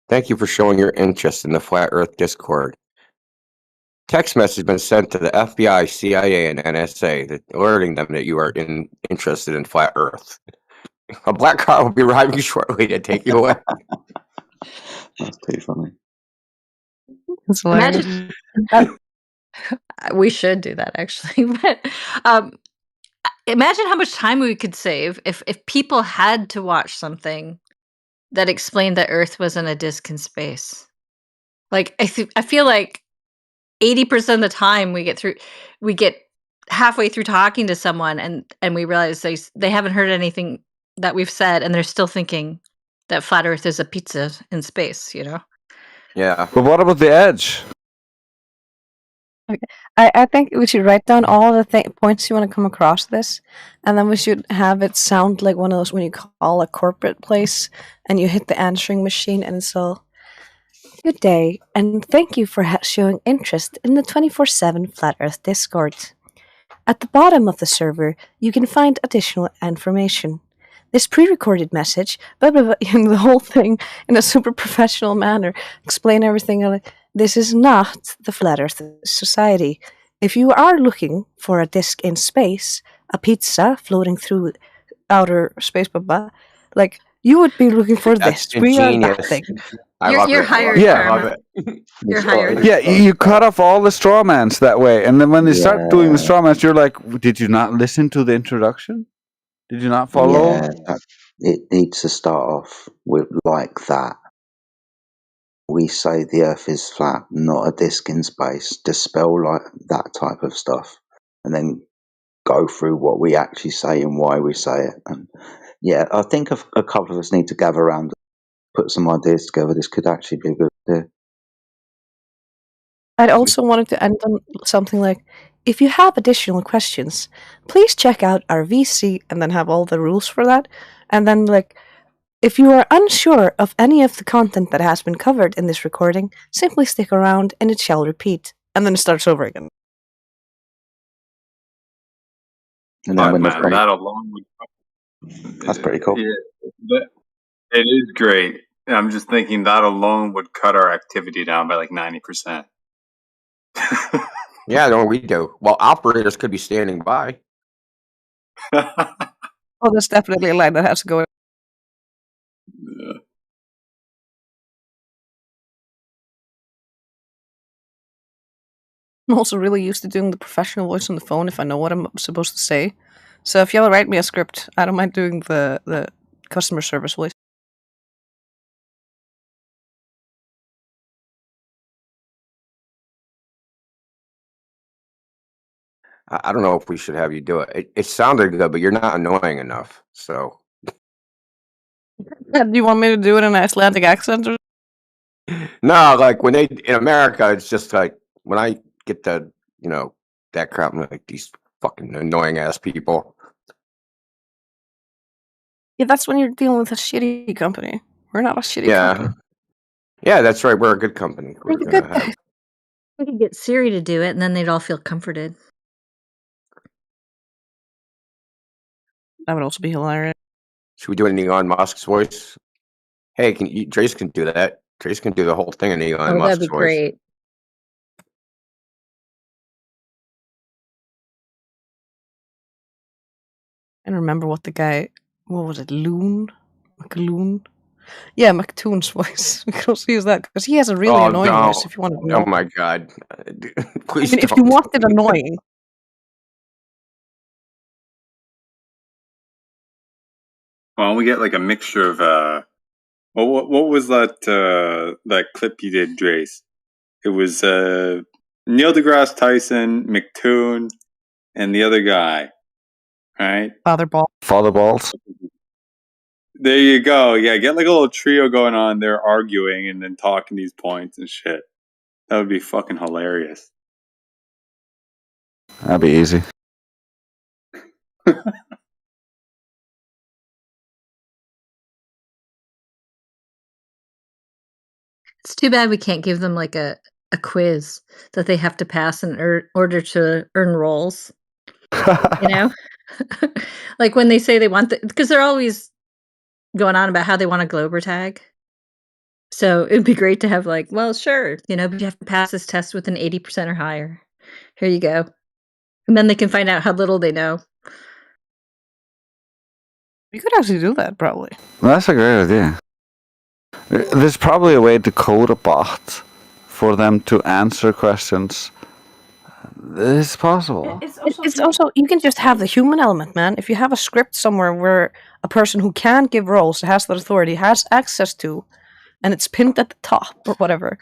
Thank you for showing your interest in the Flat Earth Discord. Text message has been sent to the FBI, CIA, and NSA alerting them that you are interested in Flat Earth. A black car will be arriving shortly to take you away. That's too funny. It's hilarious. Imagine we should do that actually. But imagine how much time we could save if people had to watch something that explained that Earth wasn't a disk in space. Like I feel like 80% of the time we get halfway through talking to someone and we realize they haven't heard anything that we've said and they're still thinking that flat Earth is a pizza in space, you know? Yeah. But what about the edge? I think we should write down all the points you want to come across this, and then we should have it sound like one of those when you call a corporate place and you hit the answering machine and it's all, "Good day, and thank you for showing interest in the 24/7 Flat Earth Discord. At the bottom of the server, you can find additional information. This pre-recorded message, blah, blah, blah," the whole thing in a super professional manner, explain everything. This is not the Flat Earth Society. If you are looking for a disk in space, a pizza floating through outer space, blah, blah, like, you would be looking for That's this. We are that ingenious. thing. You're hired, Yeah. Karma. You're hired. Yeah, you cut off all the strawmans that way, and then when they start doing the strawmans, you're like, "Did you not listen to the introduction? Did you not follow?" Yeah, it needs to start off with like that. We say the Earth is flat, not a disk in space. Dispel like that type of stuff, and then go through what we actually say and why we say it. And yeah, I think a couple of us need to gather around, put some ideas together. This could actually be a good idea. I'd also wanted to end on something like, if you have additional questions, please check out our VC, and then have all the rules for that. And then, like, if you are unsure of any of the content that has been covered in this recording, simply stick around and it shall repeat. And then it starts over again. And then when Man, that alone would. That's pretty cool. Yeah, it is great. I'm just thinking that alone would cut our activity down by like 90%. Yeah, no, we do. Well, operators could be standing by. Oh, there's definitely a line that has to go in. Yeah. I'm also really used to doing the professional voice on the phone if I know what I'm supposed to say. So if y'all write me a script, I don't mind doing the customer service voice. I don't know if we should have you do it. It sounded good, but you're not annoying enough. So Do you want me to do it in an Icelandic accent? Or... no, like when they in America, it's just like when I get to that crap, I'm like these fucking annoying ass people. Yeah, that's when you're dealing with a shitty company. We're not a shitty company. Yeah, that's right. We're a good company. We're the good guys. We could get Siri to do it, and then they'd all feel comforted. That would also be hilarious. Should we do an Elon Musk's voice? Hey, Trace can do that. Trace can do the whole thing in Elon Musk's That'd be voice. great. I remember what the guy, what was it, McLoon? Yeah, McToon's voice. We can also use that because he has a really annoying voice. If you want to know. Oh my god! Please, if you want it annoying. Why don't we get like a mixture of what was that clip you did, Drace? It was Neil deGrasse Tyson, McToon, and the other guy, right? Father Balls. There you go. Yeah, get like a little trio going on. They're arguing and then talking these points and shit. That would be fucking hilarious. That'd be easy. It's too bad we can't give them like a quiz that they have to pass in order to earn roles. You know? Like when they say they want because they're always going on about how they want a Glober tag. So it'd be great to have like, well, sure, but you have to pass this test with an 80% or higher. Here you go. And then they can find out how little they know. We could actually do that, probably. That's a great idea. There's probably a way to code a bot for them to answer questions. It's possible. It's also, you can just have the human element, man. If you have a script somewhere where a person who can give roles, has that authority, has access to, and it's pinned at the top or whatever,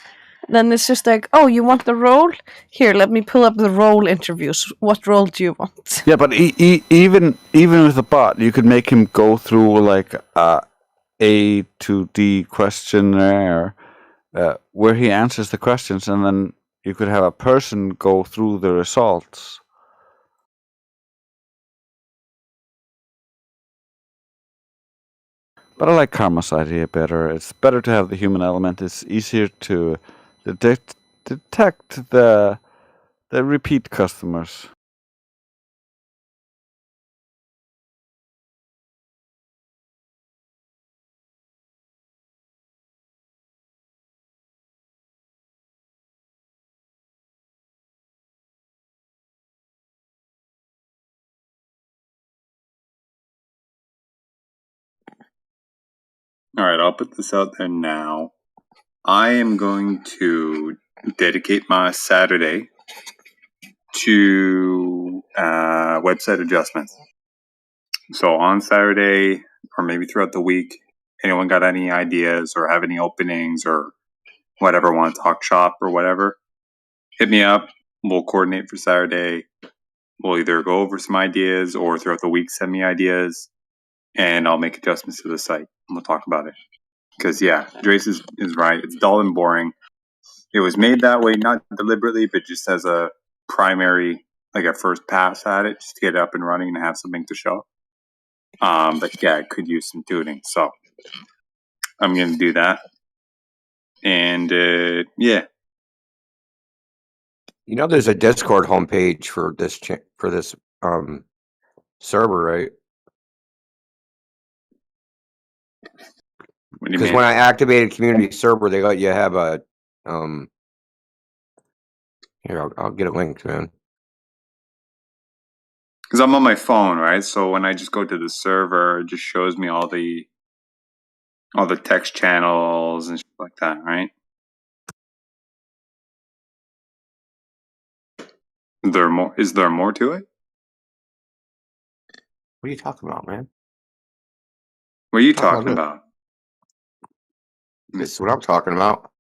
then it's just like, oh, you want the role? Here, let me pull up the role interviews. What role do you want? Yeah, but even with a bot, you could make him go through like A to D questionnaire where he answers the questions, and then you could have a person go through the results. But I like Karma's idea better. It's better to have the human element. It's easier to detect the repeat customers. All right, I'll put this out there now. I am going to dedicate my Saturday to website adjustments. So on Saturday, or maybe throughout the week, anyone got any ideas or have any openings or whatever, want to talk shop or whatever, hit me up. We'll coordinate for Saturday. We'll either go over some ideas or throughout the week send me ideas, and I'll make adjustments to the site and we'll talk about it. Because yeah, Drace is right. It's dull and boring. It was made that way, not deliberately, but just as a primary, like a first pass at it, just to get it up and running and have something to show. But yeah, it could use some tuning. So I'm going to do that. And yeah. There's a Discord homepage for this server, right? Because when I activated community server, they let you have a here, I'll get a link, man. Because I'm on my phone, right? So when I just go to the server, it just shows me all the text channels and shit like that, right? Is there more to it? What are you talking about, man? What are you Talk about talking it. about? This is what I'm talking about.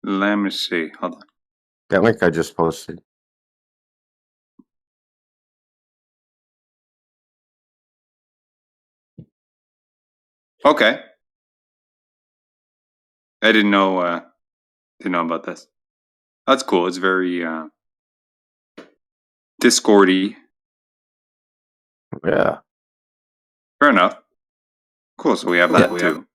Let me see. Hold on. That link I just posted. Okay. I didn't know about this. That's cool. It's very Discordy. Yeah. Fair enough. Cool. So we have that too.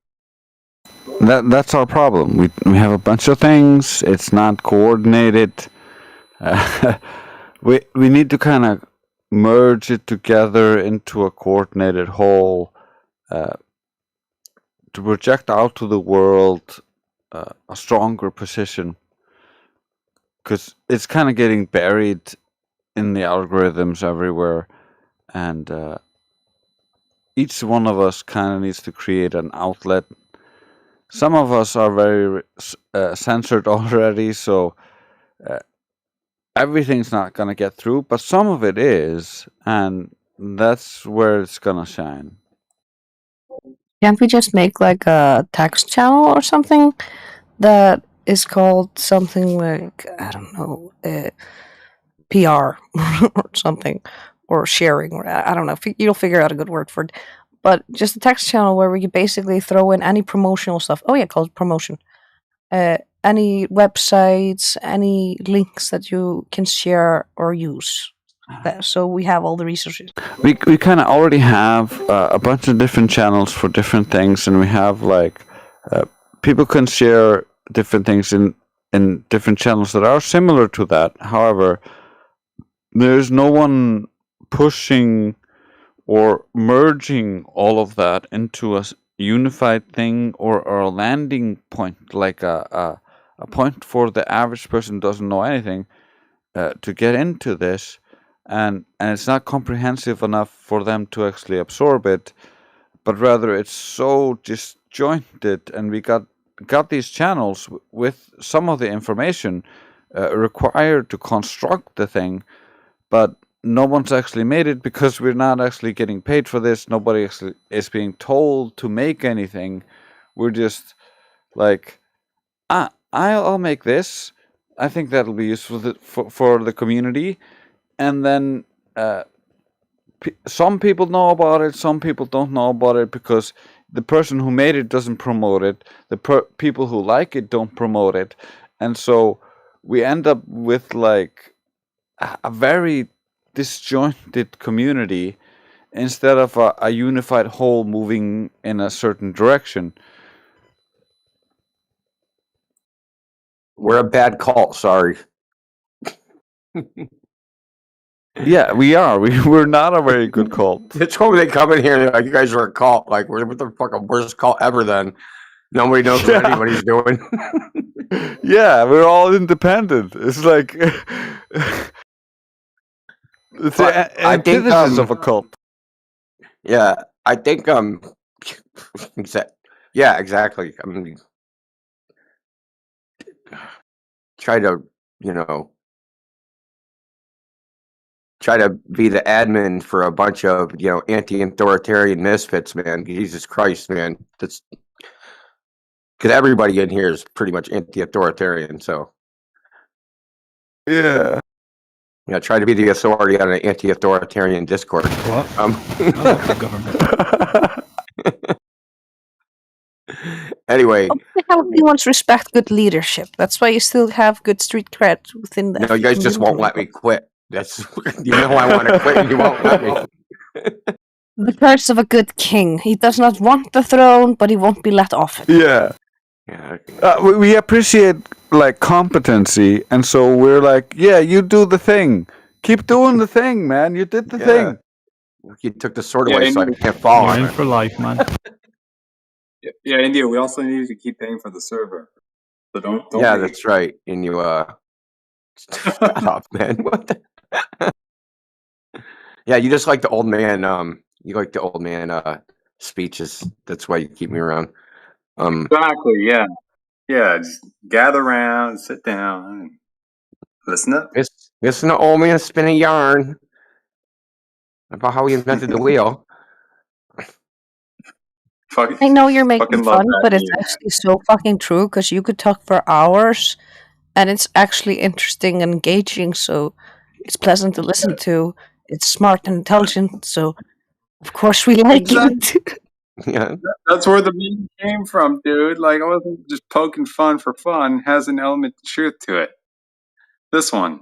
That's our problem. We have a bunch of things. It's not coordinated. We need to kind of merge it together into a coordinated whole to project out to the world a stronger position, because it's kind of getting buried in the algorithms everywhere, and each one of us kind of needs to create an outlet. Some of us are very censored already, so everything's not going to get through, but some of it is, and that's where it's going to shine. Can't we just make like a text channel or something that is called something like, I don't know, PR or something, or sharing, or I don't know. You'll figure out a good word for it. But just a text channel where we could basically throw in any promotional stuff. Oh yeah, called promotion. Any websites, any links that you can share or use. So we have all the resources. We kind of already have a bunch of different channels for different things, and we have like people can share different things in different channels that are similar to that. However, there's no one pushing or merging all of that into a unified thing, or a landing point, like a point for the average person who doesn't know anything to get into this, and it's not comprehensive enough for them to actually absorb it, but rather it's so disjointed, and we got these channels with some of the information required to construct the thing, but no one's actually made it because we're not actually getting paid for this. Nobody actually is being told to make anything. We're just like, I'll make this. I think that'll be useful for the community. And then some people know about it, some people don't know about it, because the person who made it doesn't promote it. The people who like it don't promote it. And so we end up with like a very disjointed community instead of a unified whole moving in a certain direction. We're a bad cult, sorry. Yeah, we are. We're not a very good cult. It's when they come in here and they're like, you guys are a cult. Like, we're the fucking worst cult ever then. Nobody knows what anybody's doing. Yeah, we're all independent. It's like it's the antithesis of a cult. Yeah, I think yeah, exactly. I mean, try to be the admin for a bunch of anti-authoritarian misfits, man. Jesus Christ, man. That's because everybody in here is pretty much anti-authoritarian. So yeah, try to be the authority on an anti-authoritarian Discord. What? I love the government. Anyway, everyone's respect good leadership. That's why you still have good street cred within that. No, you guys just won't let me quit. That's I want to quit and you won't let me. The curse of a good king. He does not want the throne, but he won't be let off it. Yeah. We appreciate like competency, and so we're like, yeah, you do the thing. Keep doing the thing, man. You did the thing. You took the sword away, so I can't fall on You're in it. for life, man. Yeah, India. We also need to keep paying for the server. So don't yeah, that's right. And you shut up, man. What the Yeah, you just like the old man, you like the old man speeches. That's why you keep me around. Exactly, yeah. Yeah, just gather around, sit down, and listen up. Listen to old man spin a yarn about how he invented the wheel. I know you're making Fucking love fun, that but it's meme. actually so fucking true because you could talk for hours and it's actually interesting and engaging, so it's pleasant to listen to. It's smart and intelligent, so of course we like Exactly. it. Yeah. That's where the meme came from, dude. Like, I wasn't just poking fun for fun. It has an element of truth to it. This one.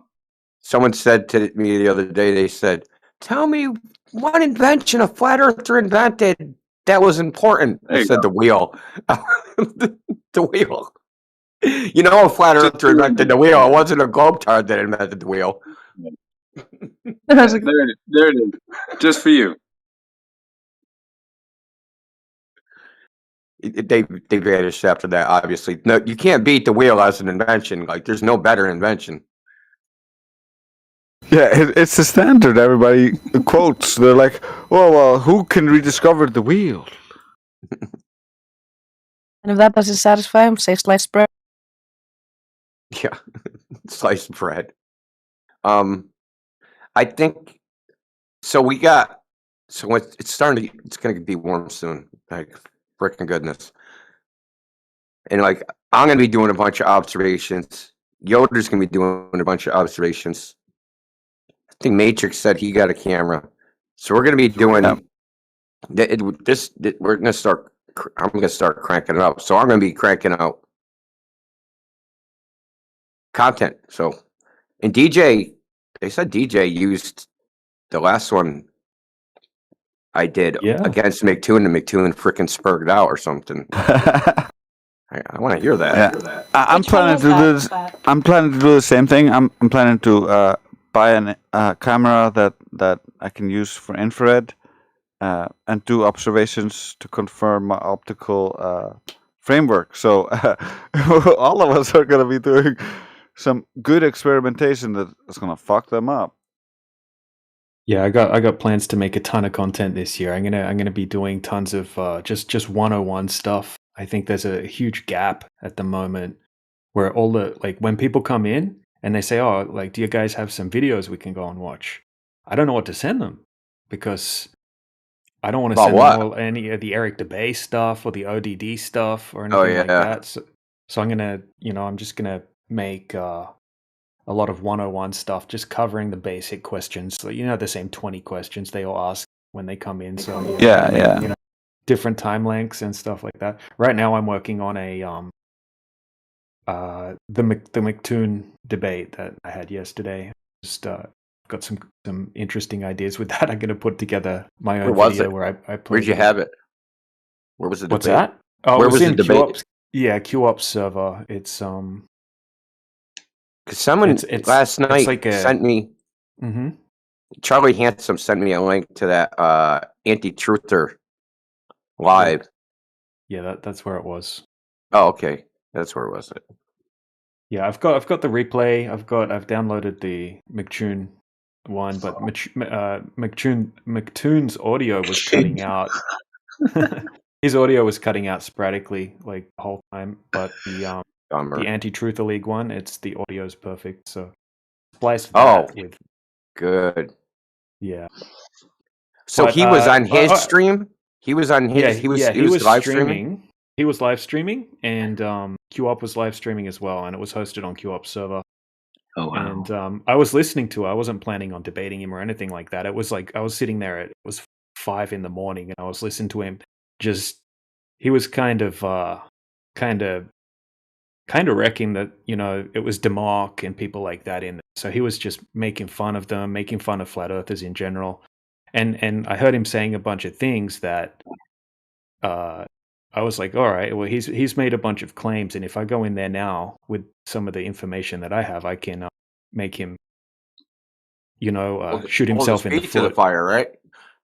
Someone said to me the other day, they said, tell me one invention a flat earther invented that was important. There I you said go. the wheel. The wheel. You know, a flat Just earther invented the wheel. It wasn't a globetrot that invented the wheel. There it is. There it is. Just for you. They vanished after that, obviously. No, you can't beat the wheel as an invention. Like, there's no better invention. Yeah, it's the standard. Everybody quotes. They're like, "Oh well, who can rediscover the wheel?" And if that doesn't satisfy him, say sliced bread. Yeah, sliced bread. I think so. It's starting to. It's going to be warm soon. Like, freaking goodness. And like, I'm going to be doing a bunch of observations. Yoder's going to be doing a bunch of observations. I think Matrix said he got a camera, so we're going to be doing. Yeah. We're going to start. I'm going to start cranking it up. So I'm going to be cranking out content. So, and DJ, they said DJ used the last one I did Yeah. against McToon, and McToon freaking spurred out or something. I want to hear that. Yeah. I'm planning to do this. I'm planning to do the same thing. I'm planning to buy a camera that I can use for infrared and do observations to confirm my optical framework. So all of us are going to be doing some good experimentation that is going to fuck them up. Yeah, I got plans to make a ton of content this year. I'm gonna be doing tons of just 101 stuff. I think there's a huge gap at the moment where all the like when people come in and they say, "Oh, like, do you guys have some videos we can go and watch?" I don't know what to send them because I don't want to About send what? them all any of the Eric DeBay stuff or the ODD stuff or Oh, anything like yeah. that. So I'm gonna, I'm just gonna make a lot of 101 stuff, just covering the basic questions. So, the same 20 questions they all ask when they come in. So Yeah. different time lengths and stuff like that. Right now, I'm working on a the McToon debate that I had yesterday. Just got some interesting ideas with that. I'm going to put together my own Where was video it? where I Where'd you have it? Where was the What's debate? that? Oh, Where it was the in debate? QOps. Yeah, QOps server. It's Because someone it's last night like a sent me. mm-hmm. Charlie Handsome sent me a link to that anti-truther live. Yeah, that's where it was. Oh, okay, that's where it was. Yeah, I've got the replay. I've downloaded the McToon one, but McToon's audio was cutting out. His audio was cutting out sporadically, like the whole time. But the anti-truther league one, the audio is perfect. So spliced that with good. Yeah. So he was on his stream. He was on his. He was live streaming. He was live streaming, and QOP was live streaming as well, and it was hosted on QOP server. Oh wow! And I was listening to it. I wasn't planning on debating him or anything like that. It was like I was sitting there. It was 5 a.m, and I was listening to him. He was kind of wrecking that. It was DeMarc and people like that in there. So he was just making fun of them, making fun of flat earthers in general. And I heard him saying a bunch of things that I was like, all right, well, he's made a bunch of claims, and if I go in there now with some of the information that I have, I can make him, shoot himself in the foot. To the fire, right?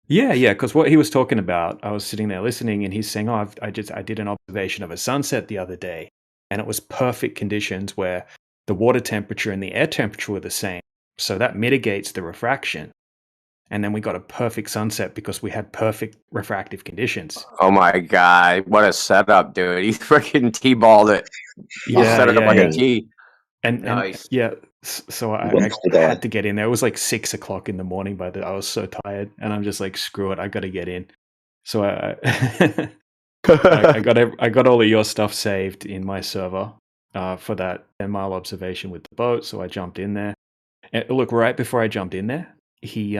Yeah, because what he was talking about, I was sitting there listening, and he's saying, "Oh, I did an observation of a sunset the other day, and it was perfect conditions where the water temperature and the air temperature were the same, so that mitigates the refraction." And then we got a perfect sunset because we had perfect refractive conditions. Oh my god, what a setup, dude. He freaking T-balled it. He set it up like a T. And nice. yeah, So I Wants to die. had to get in there. It was like 6 o'clock in the morning I was so tired, and I'm just like, screw it, I got to get in. So I got all of your stuff saved in my server for that 10-mile observation with the boat. So I jumped in there. And look, right before I jumped in there, he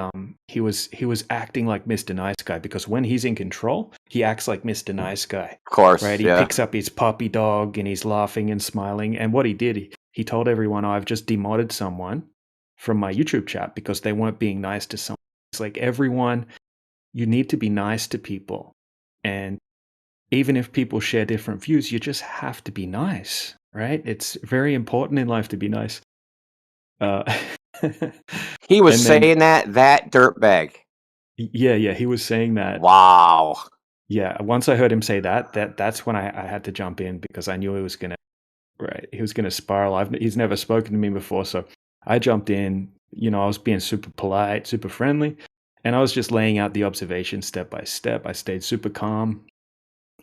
was acting like Mr. Nice Guy, because when he's in control, he acts like Mr. Nice Guy. Of course, Right? He yeah. picks up his puppy dog and he's laughing and smiling. And what he did, he told everyone, I've just demodded someone from my YouTube chat because they weren't being nice to someone. It's like, everyone, you need to be nice to people. And even if people share different views, you just have to be nice, right? It's very important in life to be nice. He was And then- saying that dirtbag. Yeah, he was saying that. Wow. Yeah, once I heard him say that's when I had to jump in, because I knew he was gonna spiral. He's never spoken to me before, so I jumped in. You know, I was being super polite, super friendly, and I was just laying out the observations step by step. I stayed super calm,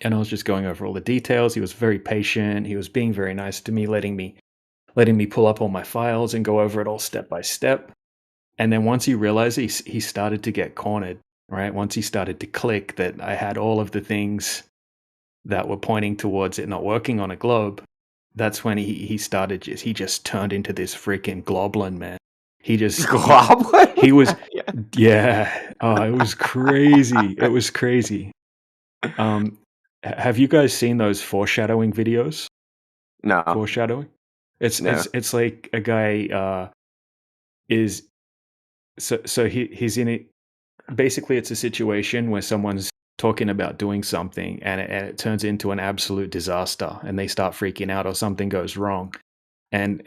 and I was just going over all the details. He was very patient. He was being very nice to me, letting me pull up all my files and go over it all step by step. And then once he realized he started to get cornered, right? Once he started to click that I had all of the things that were pointing towards it not working on a globe, that's when he just turned into this freaking globlin, man. He just Goblin? he was yeah. Oh, it was crazy. It was crazy. Have you guys seen those foreshadowing videos? No. Foreshadowing? It's like a guy is so he's in it. Basically, it's a situation where someone's talking about doing something and it turns into an absolute disaster, and they start freaking out, or something goes wrong, and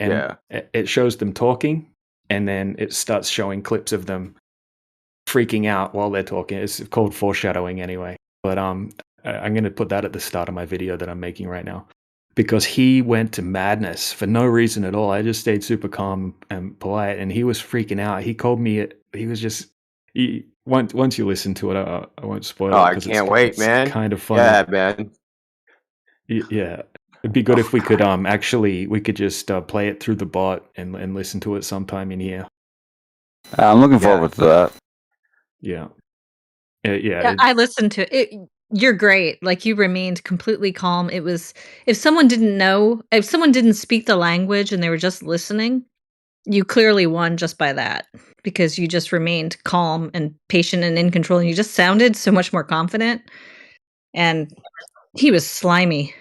it shows them talking, and then it starts showing clips of them freaking out while they're talking. It's called foreshadowing anyway. But I'm going to put that at the start of my video that I'm making right now, because he went to madness for no reason at all. I just stayed super calm and polite, and he was freaking out. He called me. He was just. Once you listen to it, I won't spoil it. I can't wait, it's man. Kind of funny. Yeah, man. Yeah, it'd be good if we could we could just play it through the bot and listen to it sometime in here. I'm looking forward to that. Yeah. I listened to it. You're great. Like, you remained completely calm. It was, if someone didn't speak the language and they were just listening, you clearly won just by that, because you just remained calm and patient and in control, and you just sounded so much more confident. And he was slimy.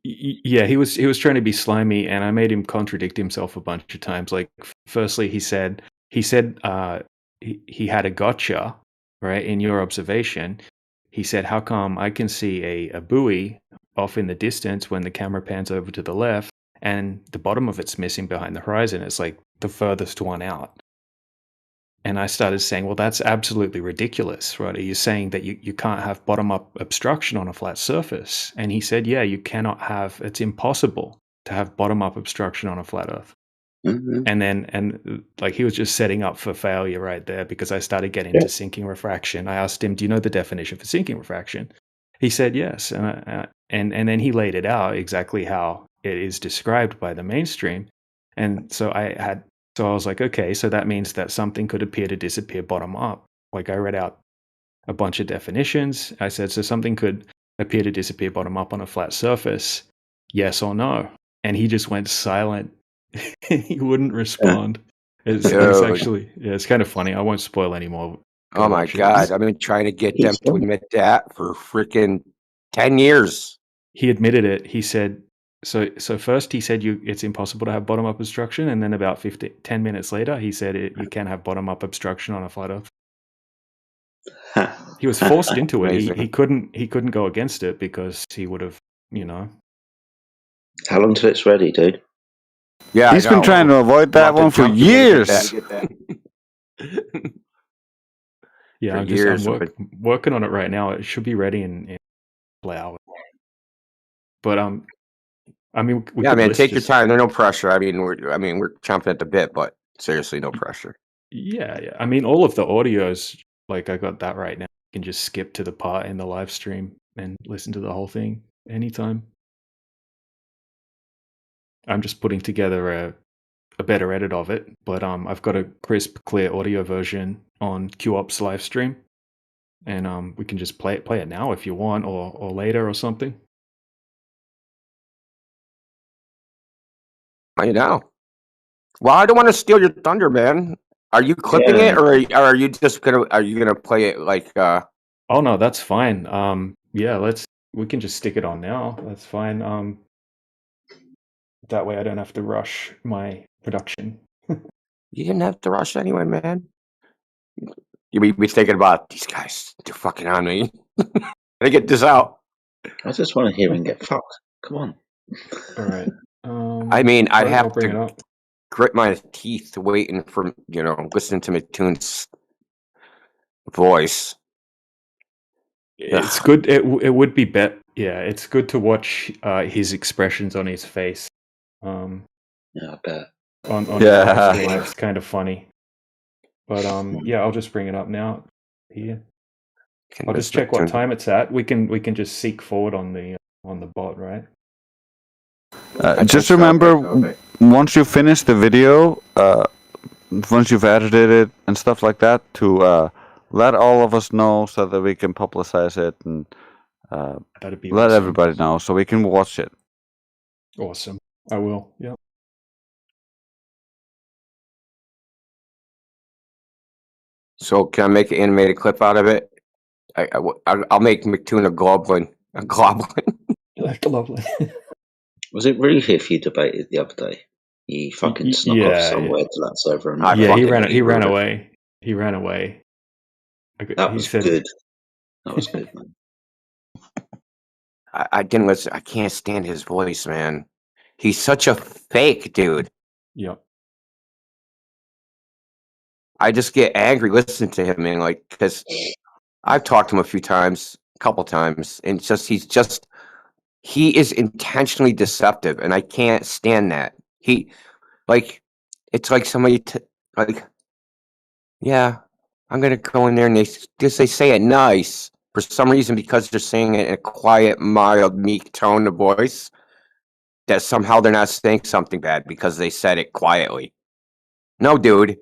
Yeah, he was trying to be slimy, and I made him contradict himself a bunch of times. Like, firstly, he said he had a gotcha, right, in your observation. He said, how come I can see a buoy off in the distance when the camera pans over to the left, and the bottom of it's missing behind the horizon? It's like the furthest one out. And I started saying, well, that's absolutely ridiculous, right? Are you saying that you can't have bottom-up obstruction on a flat surface? And he said, yeah, you cannot have, it's impossible to have bottom-up obstruction on a flat Earth. Mm-hmm. And like, he was just setting up for failure right there, because I started getting into sinking refraction. I asked him, do you know the definition for sinking refraction? He said yes. And then he laid it out exactly how it is described by the mainstream. And so I was like, okay, so that means that something could appear to disappear bottom up. Like, I read out a bunch of definitions. I said, so something could appear to disappear bottom up on a flat surface, yes or no? And he just went silent. He wouldn't respond. It's actually, it's kind of funny. I won't spoil any more. Oh my God. I've been trying to get them to admit that for freaking 10 years. He admitted it. He said, so first he said it's impossible to have bottom-up obstruction, and then about 10 minutes later, he said you can have bottom-up obstruction on a flat Earth. He was forced into it. He couldn't go against it, because he would have, How long till it's ready, dude? Yeah, he's been trying to avoid that one for years. Yeah, I'm working on it right now. It should be ready in a hour. But I mean, take your time. There's no pressure. I mean, we're chomping at the bit, but seriously, no pressure. Yeah. I mean, all of the audios, like, I got that right now. You can just skip to the part in the live stream and listen to the whole thing anytime. I'm just putting together a better edit of it, but I've got a crisp, clear audio version on QOp's Livestream, and we can just play it now if you want, or later or something. I know. Well, I don't want to steal your thunder, man. Are you clipping it, or are you just gonna play it like? Oh no, that's fine. Yeah, we can just stick it on now. That's fine. That way I don't have to rush my production. You didn't have to rush anyway, man. You be thinking about these guys. They're fucking on me. Gotta get this out. I just want to hear him get fucked. Come on. All right. I mean, I'd I'll have bring it to up. grit my teeth waiting for listening to McToon's voice. It's good. It would be yeah, it's good to watch his expressions on his face. Yeah, I bet. On the live stream, it's kind of funny. But yeah, I'll just bring it up now. Here, I'll just check what time it's at. We can just seek forward on the bot, right? Just remember, once you finish the video, once you've edited it and stuff like that, to let all of us know so that we can publicize it and That'd be let awesome. everybody know so we can watch it. Awesome. I will. Yeah. So can I make an animated clip out of it? I'll make McToon a goblin. A goblin. Lovely. Was it Ruhi you debated the other day? He fucking snuck off somewhere to that server. And Yeah, he ran away. He ran away. That was good. That was good, man. I didn't listen. I can't stand his voice, man. He's such a fake dude. Yep. I just get angry listening to him, man. Like, because I've talked to him a couple times, and he is intentionally deceptive, and I can't stand that. It's like somebody yeah, I'm gonna go in there, and they say it nice for some reason because they're saying it in a quiet, mild, meek tone of voice. That somehow they're not saying something bad because they said it quietly. No, dude,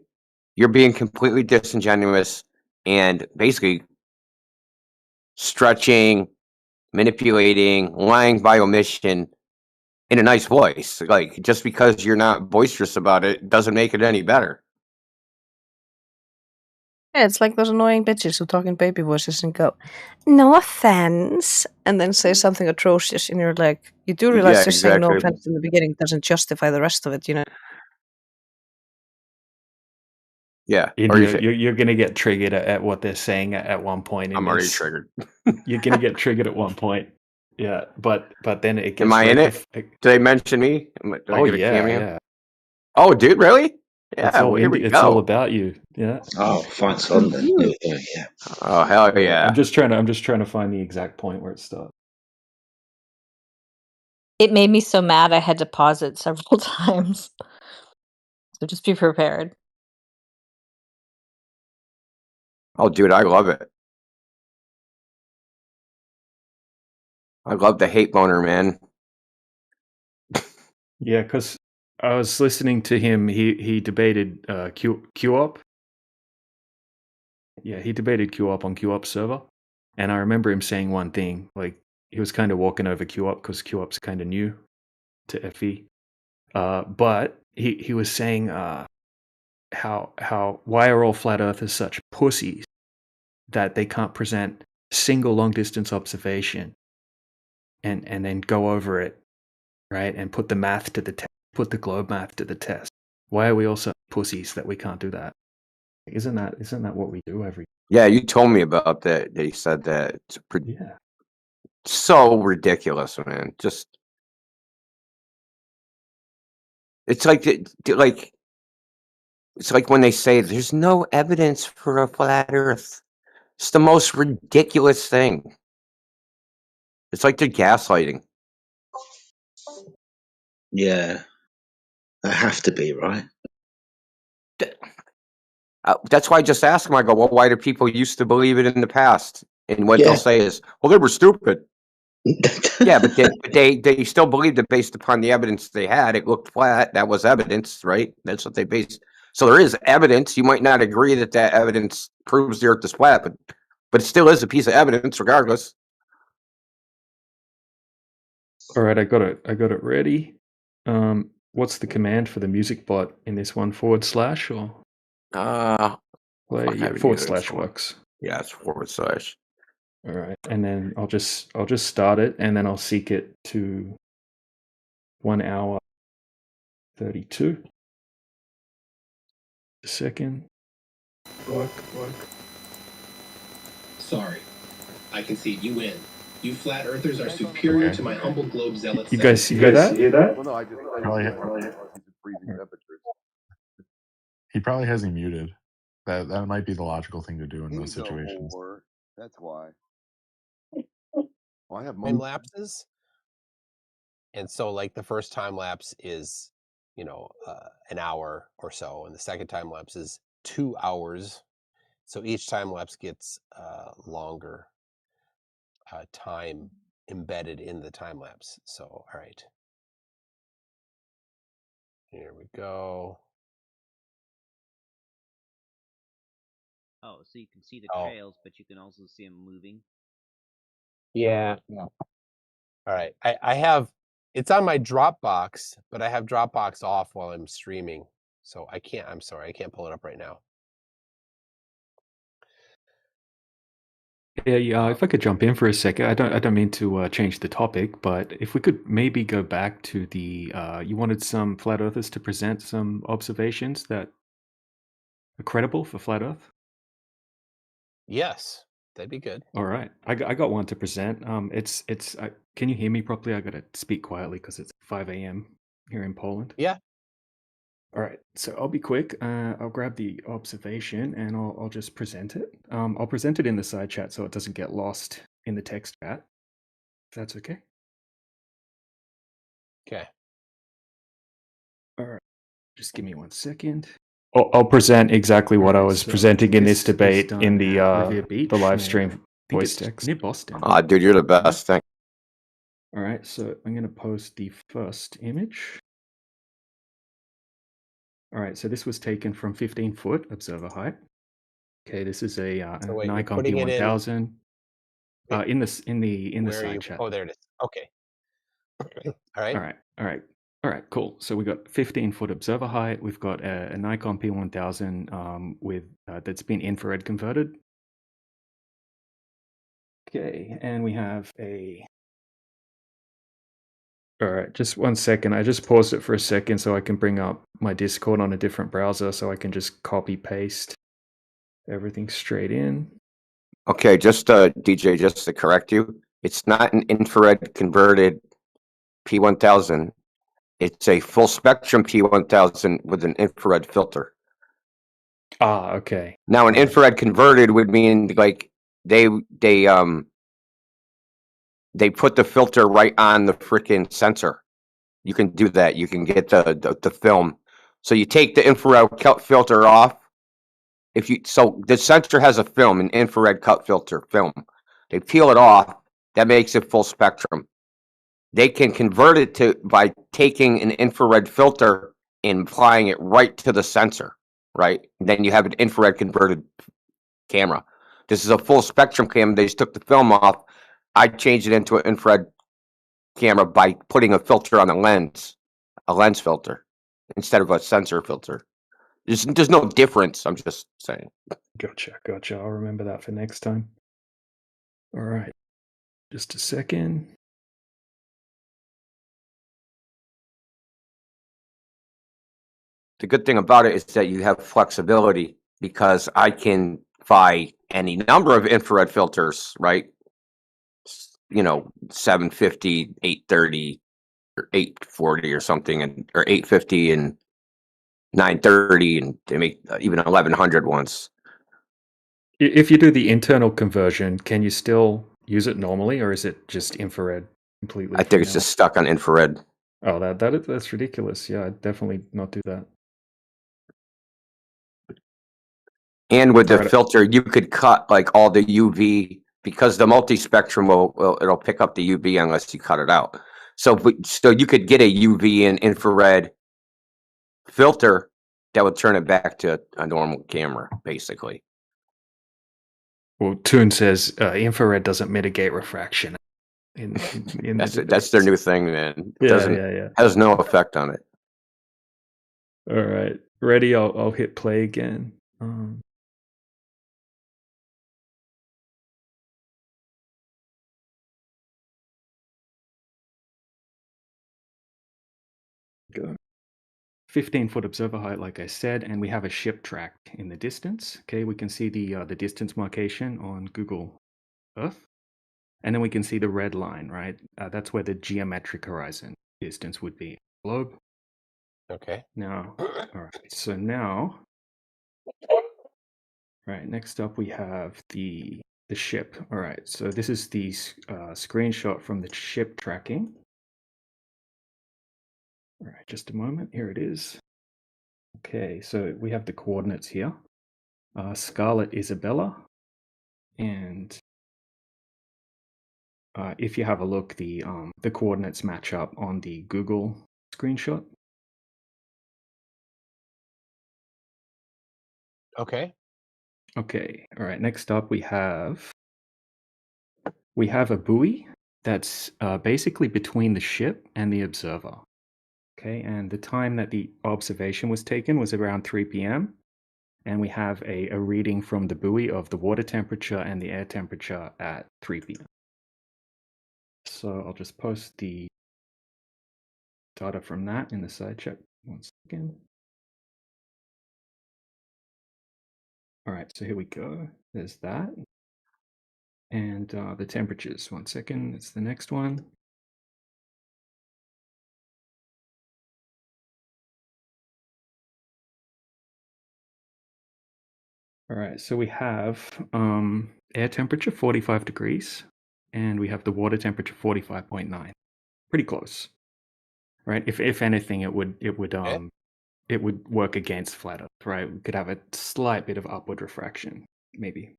you're being completely disingenuous and basically stretching, manipulating, lying by omission in a nice voice. Like, just because you're not boisterous about it doesn't make it any better. Yeah, it's like those annoying bitches who talk in baby voices and go, "No offense," and then say something atrocious, and you're like, you do realize just saying no offense in the beginning doesn't justify the rest of it, you know? Yeah. You're gonna get triggered at what they're saying at one point. I'm already triggered. You're gonna get triggered at one point. Yeah, but then it gets. Am I in it? Did they mention me? Oh yeah. Oh, dude, really? Yeah, it's all about you. Yeah. Oh, fine, son. Then. Yeah. Oh, hell yeah! I'm just trying to find the exact point where it starts. It made me so mad I had to pause it several times. So just be prepared. Oh, dude, I love it. I love the hate boner, man. Yeah, because I was listening to him. He debated QOp. Yeah, he debated QOp on QOp's server, and I remember him saying one thing. Like, he was kind of walking over QOp because QOp's kind of new to FE. But he was saying how why are all flat earthers such pussies that they can't present single long distance observation and then go over it, right, and put the math to the test, put the globe math to the test. Why are we all such pussies that we can't do that? Isn't that what we do every? Yeah, you told me about that. They said that. It's so ridiculous, man. Just it's like when they say there's no evidence for a flat Earth. It's the most ridiculous thing. It's like they're gaslighting. Yeah, they have to be, right? That's why I just asked them. I go, well, why do people used to believe it in the past? And what they'll say is, well, they were stupid. Yeah, but they still believed it based upon the evidence they had. It looked flat. That was evidence, right? That's what they based. So there is evidence. You might not agree that evidence proves the Earth is flat, but it still is a piece of evidence, regardless. All right, I got it ready. What's the command for the music bot in this one? / or play? Yeah, / works. Yeah, it's /. All right, and then I'll just start it, and then I'll seek it to 1 hour 32. A second. Work. Sorry, I concede you win. You flat earthers are superior to my humble globe zealots. You guys hear that? Well, no, I just freezing temperatures. He probably has him muted. That might be the logical thing to do in those situations. That's why. Well, I have time lapses, and so like the first time lapse is, an hour or so, and the second time lapse is 2 hours. So each time lapse gets longer time embedded in the time lapse. So all right, here we go. Oh, so you can see the trails, but you can also see them moving. Yeah. All right. I have, it's on my Dropbox, but I have Dropbox off while I'm streaming. So I'm sorry, I can't pull it up right now. Yeah. If I could jump in for a second, I don't mean to change the topic, but if we could maybe go back to the you wanted some flat earthers to present some observations that are credible for flat Earth. Yes, that'd be good. All right, I got one to present. Can you hear me properly? I gotta speak quietly because it's 5 a.m. here in Poland. Yeah. All right, so I'll be quick. I'll grab the observation and I'll just present it. I'll present it in the side chat so it doesn't get lost in the text chat. If that's okay. Okay. All right, just give me 1 second. I'll present exactly what I was presenting in this debate in the live stream voice text. Near Boston. Dude, you're the best. Thank. All right, so I'm going to post the first image. All right, so this was taken from 15-foot observer height. Okay, this is a Nikon P1000. In the side chat. Oh, there it is. Okay. All right. Cool. So we got 15-foot observer height. We've got a Nikon P1000 with that's been infrared converted. Okay, and we have a. All right, just 1 second. I just paused it for a second so I can bring up my Discord on a different browser so I can just copy paste everything straight in. Okay, just DJ, just to correct you, it's not an infrared converted P1000. It's a full spectrum P1000 with an infrared filter. Ah, okay. Now, an infrared converted would mean like they put the filter right on the freaking sensor. You can do that. You can get the film. So you take the infrared cut filter off. So the sensor has a film, an infrared cut filter film. They peel it off. That makes it full spectrum. They can convert it by taking an infrared filter and applying it right to the sensor, right? And then you have an infrared converted camera. This is a full spectrum camera. They just took the film off. I changed it into an infrared camera by putting a filter on the lens, a lens filter, instead of a sensor filter. There's no difference. I'm just saying. Gotcha. I'll remember that for next time. All right. Just a second. The good thing about it is that you have flexibility because I can buy any number of infrared filters, right? 750, 830, or 840 or something, or 850 and 930, and they make even 1100 ones. If you do the internal conversion, can you still use it normally, or is it just infrared completely? I think it's just stuck on infrared. Oh, that's ridiculous. Yeah, I'd definitely not do that. And with the filter, you could cut like all the UV because the multispectrum it'll pick up the UV unless you cut it out. So you could get a UV and infrared filter that would turn it back to a normal camera, basically. Well, Toon says infrared doesn't mitigate refraction. In That's their new thing, man. Yeah. Has no effect on it. All right, ready? I'll hit play again. Go. 15-foot observer height, like I said, and we have a ship track in the distance. Okay, we can see the distance markation on Google Earth, and then we can see the red line, right? That's where the geometric horizon distance would be. Globe. Okay. Now, all right. So now, right. Next up, we have the ship. All right. So this is the screenshot from the ship tracking. All right. Just a moment. Here it is. Okay. So we have the coordinates here. Scarlet Isabella, and if you have a look, the coordinates match up on the Google screenshot. Okay. Okay. All right. Next up, we have a buoy that's basically between the ship and the observer. Okay, and the time that the observation was taken was around 3 p.m. And we have a reading from the buoy of the water temperature and the air temperature at 3 p.m. So I'll just post the data from that in the side chat. 1 second. All right, so here we go. There's that. And the temperatures. 1 second. It's the next one. All right, so we have air temperature 45 degrees, and we have the water temperature 45.9. Pretty close, right? If anything, it would work against flat Earth, right? We could have a slight bit of upward refraction, maybe.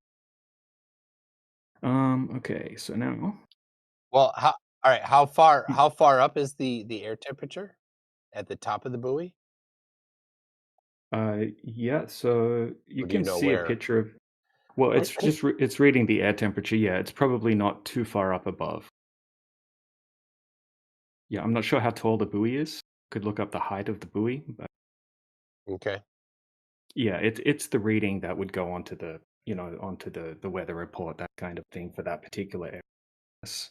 Okay, so now. Well, all right. How far up is the air temperature at the top of the buoy? Yeah, so you Or do you can know see where? a picture of. Well, it's just it's reading the air temperature. Yeah, it's probably not too far up above. Yeah, I'm not sure how tall the buoy is. Could look up the height of the buoy, but Okay. yeah, it's the reading that would go onto the the weather report, that kind of thing for that particular area. Yes.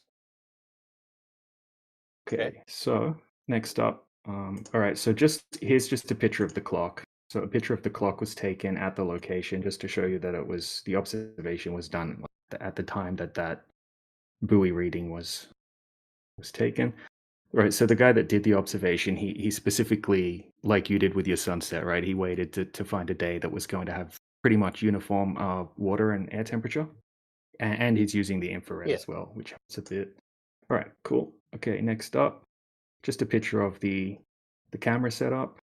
Okay, so next up, all right, so here's just a picture of the clock. So a picture of the clock was taken at the location just to show you that the observation was done at the time that buoy reading was taken. Right, so the guy that did the observation, he specifically, like you did with your sunset, right? He waited to find a day that was going to have pretty much uniform water and air temperature, and he's using the infrared as well, which helps a bit. All right, cool. Okay, next up, just a picture of the camera setup.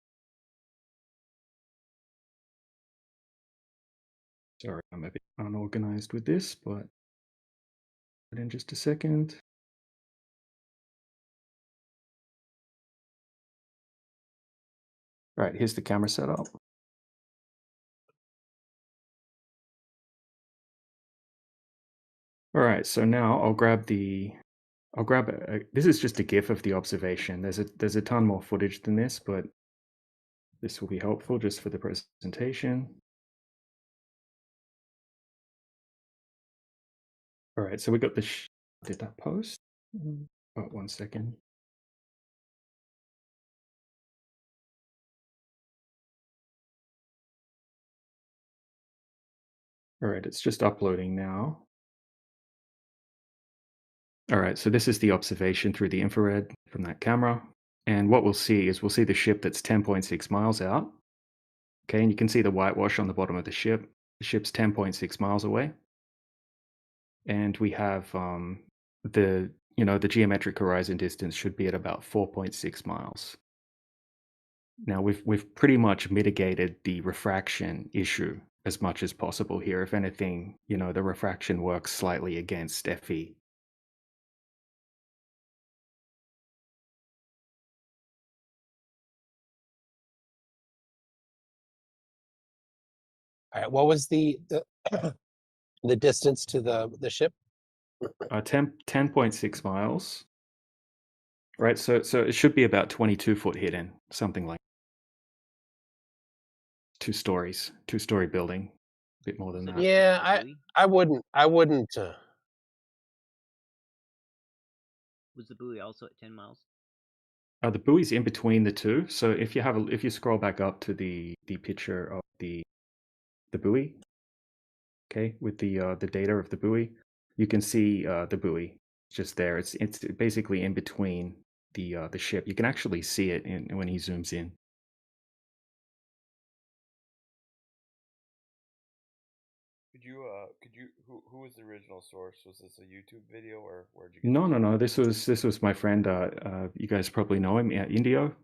Sorry, I'm a bit unorganized with this, but in just a second. All right, here's the camera setup. All right, so now I'll grab this is just a GIF of the observation. There's a ton more footage than this, but this will be helpful just for the presentation. All right, so we got did that post? Oh, 1 second. All right, it's just uploading now. All right, so this is the observation through the infrared from that camera. And what we'll see is the ship that's 10.6 miles out. Okay, and you can see the whitewash on the bottom of the ship. The ship's 10.6 miles away. And we have the geometric horizon distance should be at about 4.6 miles. Now we've pretty much mitigated the refraction issue as much as possible here. If anything, the refraction works slightly against FE. All right. What was the the distance to the ship? 10.6 miles. Right, so it should be about 22 foot hidden, something like 2 stories, 2-story building, a bit more than that. Yeah, I wouldn't. Was the buoy also at 10 miles? The buoy's in between the two. So if you scroll back up to the picture of the buoy, okay, with the data of the buoy, you can see the buoy just there. It's basically in between the ship. You can actually see it when he zooms in. Who was the original source? Was this a YouTube video or where'd you get No. This was my friend. You guys probably know him, Indio.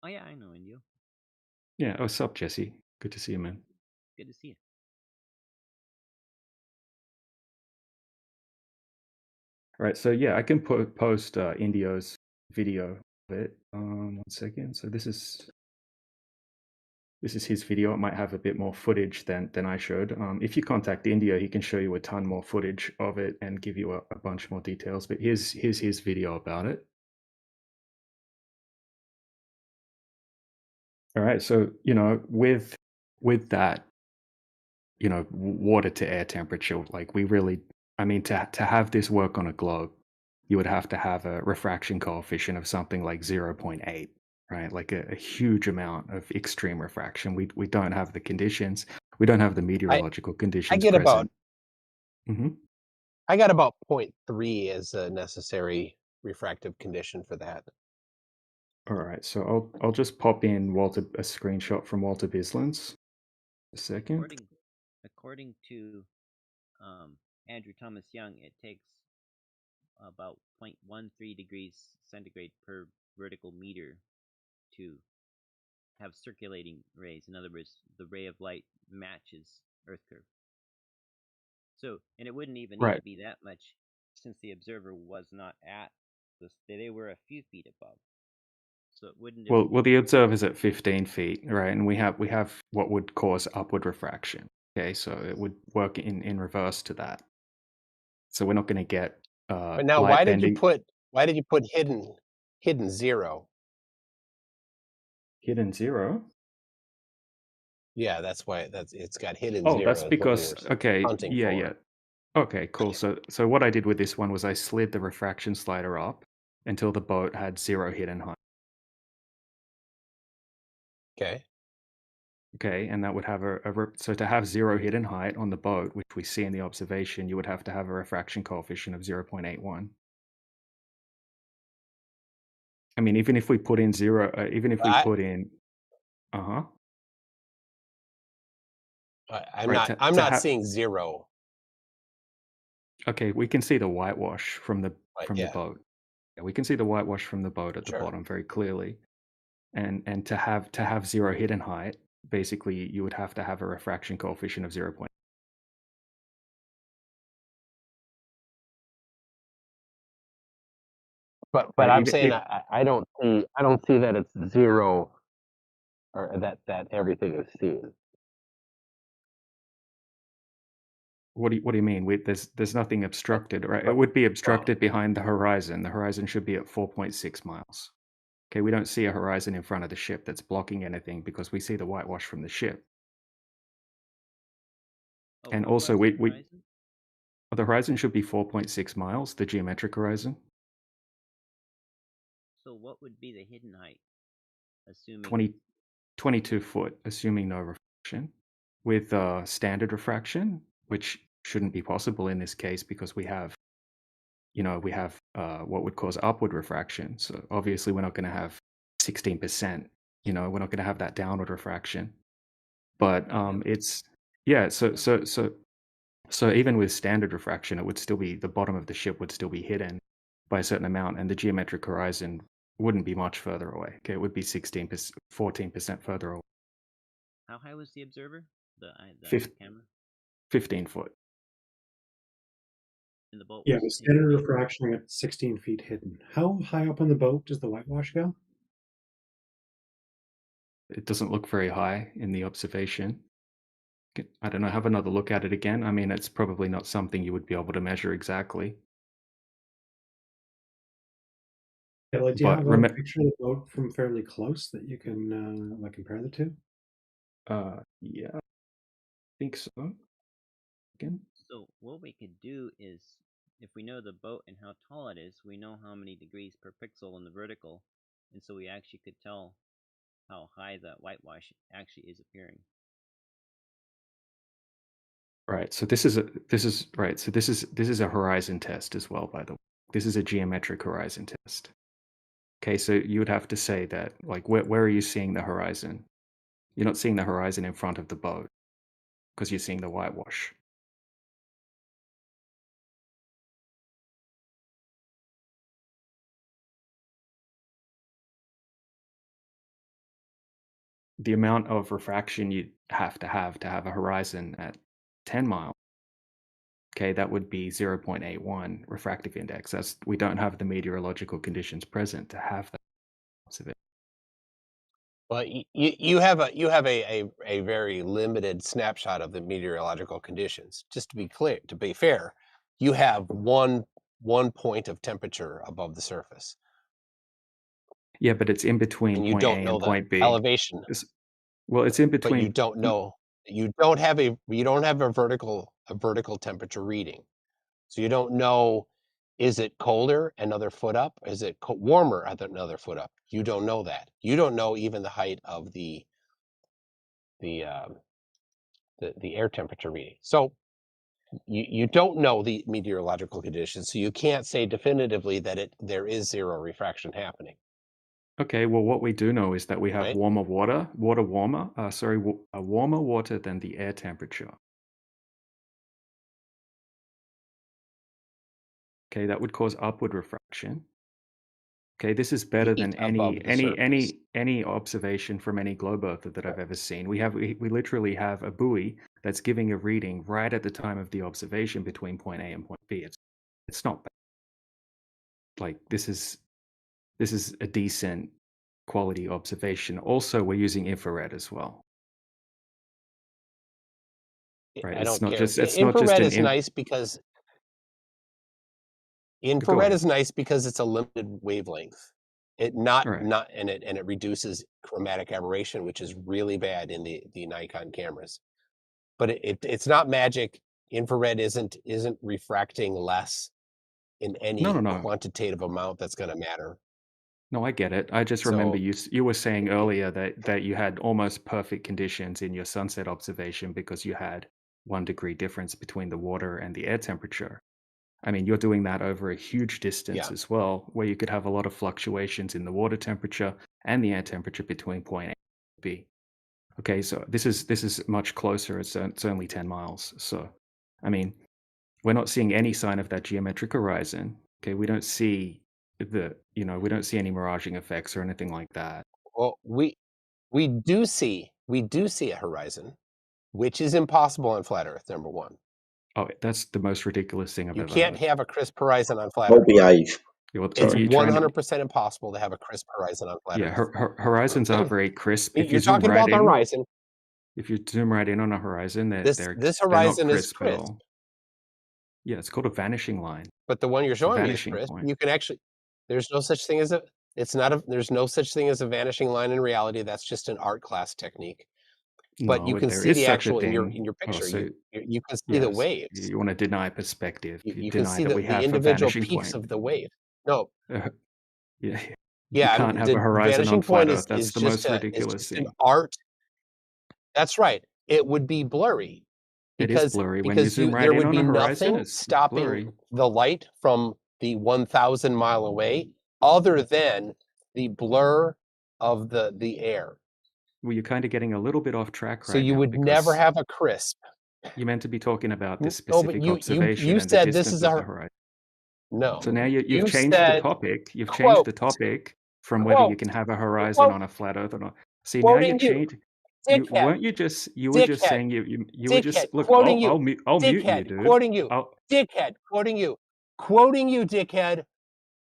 Oh yeah, I know Indio. Yeah. What's up, Jesse? Good to see you, man. Good to see you. All right. So yeah, I can post Indio's video of it. 1 second. So this is his video. It might have a bit more footage than I showed. If you contact Indio, he can show you a ton more footage of it and give you a bunch more details. But here's his video about it. All right. So with that, water to air temperature, like we really, I mean, to have this work on a globe, you would have to have a refraction coefficient of something like 0.8, right? Like a huge amount of extreme refraction. We don't have the conditions. We don't have the meteorological conditions get present. I got about 0.3 as a necessary refractive condition for that. All right, so I'll just pop in a screenshot from Walter Bisland's. A second. According to Andrew Thomas Young, it takes about 0.13 degrees centigrade per vertical meter to have circulating rays. In other words, the ray of light matches Earth curve. So, and it wouldn't even need to be that much, since the observer was not at they were a few feet above. So it wouldn't. Well, the observer's at 15 feet, right? And we have what would cause upward refraction. Okay, so it would work in reverse to that. So we're not going to get. But now, why did you put hidden 0? Hidden 0? Yeah, that's why it's got hidden 0. Oh, that's because yeah. Okay, cool. So what I did with this one was I slid the refraction slider up until the boat had 0 hidden height. Okay, and that would have so to have 0 hidden height on the boat, which we see in the observation, you would have to have a refraction coefficient of 0.81. I mean, even if we put in 0, even if we put in, I'm not seeing 0. Okay, we can see the whitewash from the boat. Yeah, we can see the whitewash from the boat at the bottom very clearly. And to have 0 hidden height, basically you would have to have a refraction coefficient of 0. But I'm saying I don't see that it's 0 or that everything is seen. What do you mean? There's nothing obstructed, right? It would be obstructed behind the horizon. The horizon should be at 4.6 miles. Okay, we don't see a horizon in front of the ship that's blocking anything because we see the whitewash from the ship. And also, the horizon should be 4.6 miles, the geometric horizon. So what would be the hidden height, assuming 22 foot, assuming no refraction, with standard refraction, which shouldn't be possible in this case because we have what would cause upward refraction. So obviously we're not going to have 16%. We're not going to have that downward refraction. But so even with standard refraction, it would still be the bottom of the ship would still be hidden by a certain amount, and the geometric horizon wouldn't be much further away. Okay, it would be 14% further away. How high was the observer? The Fif- camera? 15 foot. And the boat Yeah, was with taken standard away? refraction at 16 feet hidden. How high up on the boat does the whitewash go? It doesn't look very high in the observation. I don't know, have another look at it again. I mean, it's probably not something you would be able to measure exactly. Yeah, like, do you But have a remember, picture of the boat from fairly close that you can like compare the two? yeah, I think so. Again, So what we could do is, if we know the boat and how tall it is, we know how many degrees per pixel in the vertical, and so we actually could tell how high that whitewash actually is appearing. right. So this is a horizon test as well, by the way. This is a geometric horizon test. Okay, so you would have to say that, like, where are you seeing the horizon? You're not seeing the horizon in front of the boat because you're seeing the whitewash. The amount of refraction you have to have a horizon at 10 miles, okay, that would be 0.81 refractive index. We don't have the meteorological conditions present to have that observation. Well, you have a very limited snapshot of the meteorological conditions. Just to be clear, to be fair, you have one point of temperature above the surface, Yeah, but it's in between and you point don't A know and the point B. elevation. Well, it's in But you between. don't know. You don't have a vertical temperature reading, so you don't know. Is it colder another foot up? Is it warmer another foot up? You don't know that. You don't know even the height of the air temperature reading. So you don't know the meteorological conditions, so you can't say definitively that there is zero refraction happening. Okay, well, what we do know is that we have Right? warmer water than the air temperature. Okay, that would cause upward refraction. Okay, this is better than Feet above the surface. any observation from any globe earther that I've ever seen. We literally have a buoy that's giving a reading right at the time of the observation between point A and point B. It's not bad. Like this is a decent quality observation. Also, we're using infrared as well. Right? I don't care. It's not just Infrared an is nice because Go infrared ahead. is nice because it's a limited wavelength. Right. And it reduces chromatic aberration, which is really bad in the Nikon cameras. But it's not magic. Infrared isn't refracting less in any No. quantitative amount that's going to matter. No, I get it. I just remember So you were saying earlier that you had almost perfect conditions in your sunset observation because you had 1 degree difference between the water and the air temperature. I mean, you're doing that over a huge distance yeah, as well, where you could have a lot of fluctuations in the water temperature and the air temperature between point A and B. Okay, so this is much closer. It's only 10 miles. So, I mean, we're not seeing any sign of that geometric horizon. Okay, we don't see any miraging effects or anything like that. well, we do see a horizon, which is impossible on flat Earth. Number one, Oh, that's the most ridiculous thing I've you ever can't heard. have a crisp horizon on flat I'll Earth. behave. It's Are you trying to? 100% impossible to have a crisp horizon on flat Yeah, Earth. horizons aren't very crisp. If you You're zoom talking right about the in, horizon. if you zoom right in on a horizon, This they're not horizon is crisp at crisp, all. Yeah, it's called a vanishing line. but the one you're It's a showing me is vanishing crisp. point. You can actually, there's no such thing as there's no such thing as a vanishing line in reality. That's just an art class technique. But you No, can there see is the such a actual thing. in your Oh, picture. so You can see the yes, waves. you want to deny perspective. You You can deny see that we the have a individual vanishing peaks point. of the wave. No, Yeah, you yeah, can't have the a horizon on vanishing point flat Earth. That's the most is ridiculous just an thing. art. That's right. It would be blurry It is blurry. When you zoom right there in would on be a horizon, nothing it's blurry. stopping the light from the 1,000 mile away other than the blur of the air. Well, you're kind of getting a little bit off track So right you now would never because have a crisp. you meant to be talking about this No, but specific observation you and the said this distance is of the our horizon. no. So now you've You changed the said topic. You've changed quote the topic from whether you quote can have a horizon quote on a flat Earth or not. See, now quoting you're you. changing. weren't you just were just Dickhead. saying you were Dickhead. just look. Quoting you. I'll mute you, Dickhead. dude. Quoting you. I'll, Dickhead. Quoting you. Quoting you, dickhead.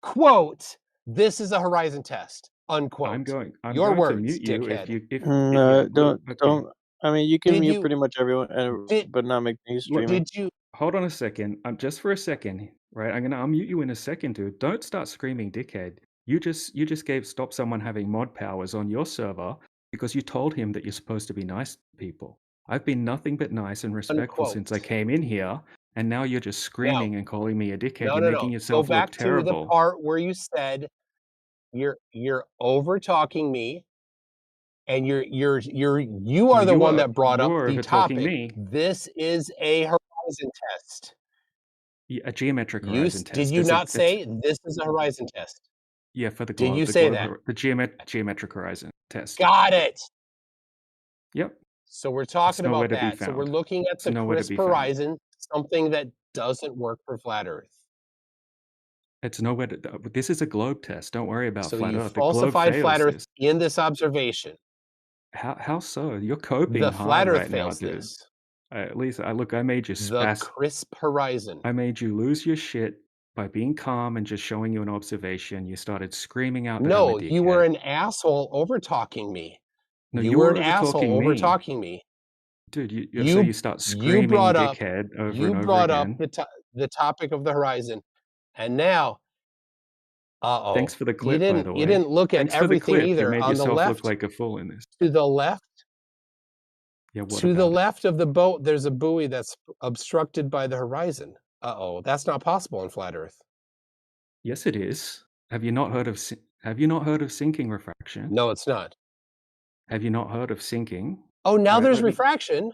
Quote, this is a horizon test. Unquote. I'm going Your words, to mute you dickhead. if No, don't. okay. I mean, you can Did mute you- pretty much everyone, but not make me streaming. Did you? Hold on a second. Just for a second, right? I'm gonna unmute you in a second, dude. Don't start screaming, dickhead. You just stop someone having mod powers on your server because you told him that you're supposed to be nice to people. I've been nothing but nice and respectful since I Unquote. came in here, and now you're just screaming and calling me a dickhead. No, You're no, making no. yourself Go back look to the terrible. part where you said you're over talking me, and you are the one that brought up the topic. Me. This is a horizon test. Yeah, a geometric horizon test. Did you not say this is a horizon test? Yeah, for the Did globe. you the say globe, that? The geometric horizon test. Got it. Yep. So we're talking nowhere about to be that. So we're found. looking at It's the nowhere to crisp be found. horizon, something that doesn't work for flat Earth. It's nowhere to. This is a globe test. Don't worry about So flat you Earth. The globe falsified fails flat Earth this. in this observation. How so? You're coping The hard flat Earth right now, fails dude. this. At least I made you The spaz. crisp horizon. I made you lose your shit by being calm and just showing you an observation. You started screaming out that I'm a No, dickhead. you were an asshole over talking me. No, you were an over-talking asshole over me. talking me. Dude, so you start screaming brought up, dickhead over you and over brought again. up the topic of the horizon, and now, Thanks for the clip, you by the way. You didn't look Thanks at for the everything clip. either. You made On the yourself left, look like a fool in this. to the left, Yeah, what to the about it? left of the boat, there's a buoy that's obstructed by the horizon. That's not possible in flat Earth. Yes, it is. Have you not heard of sinking refraction? No, it's not. Have you not heard of sinking? Oh, now Right, there's let me- refraction.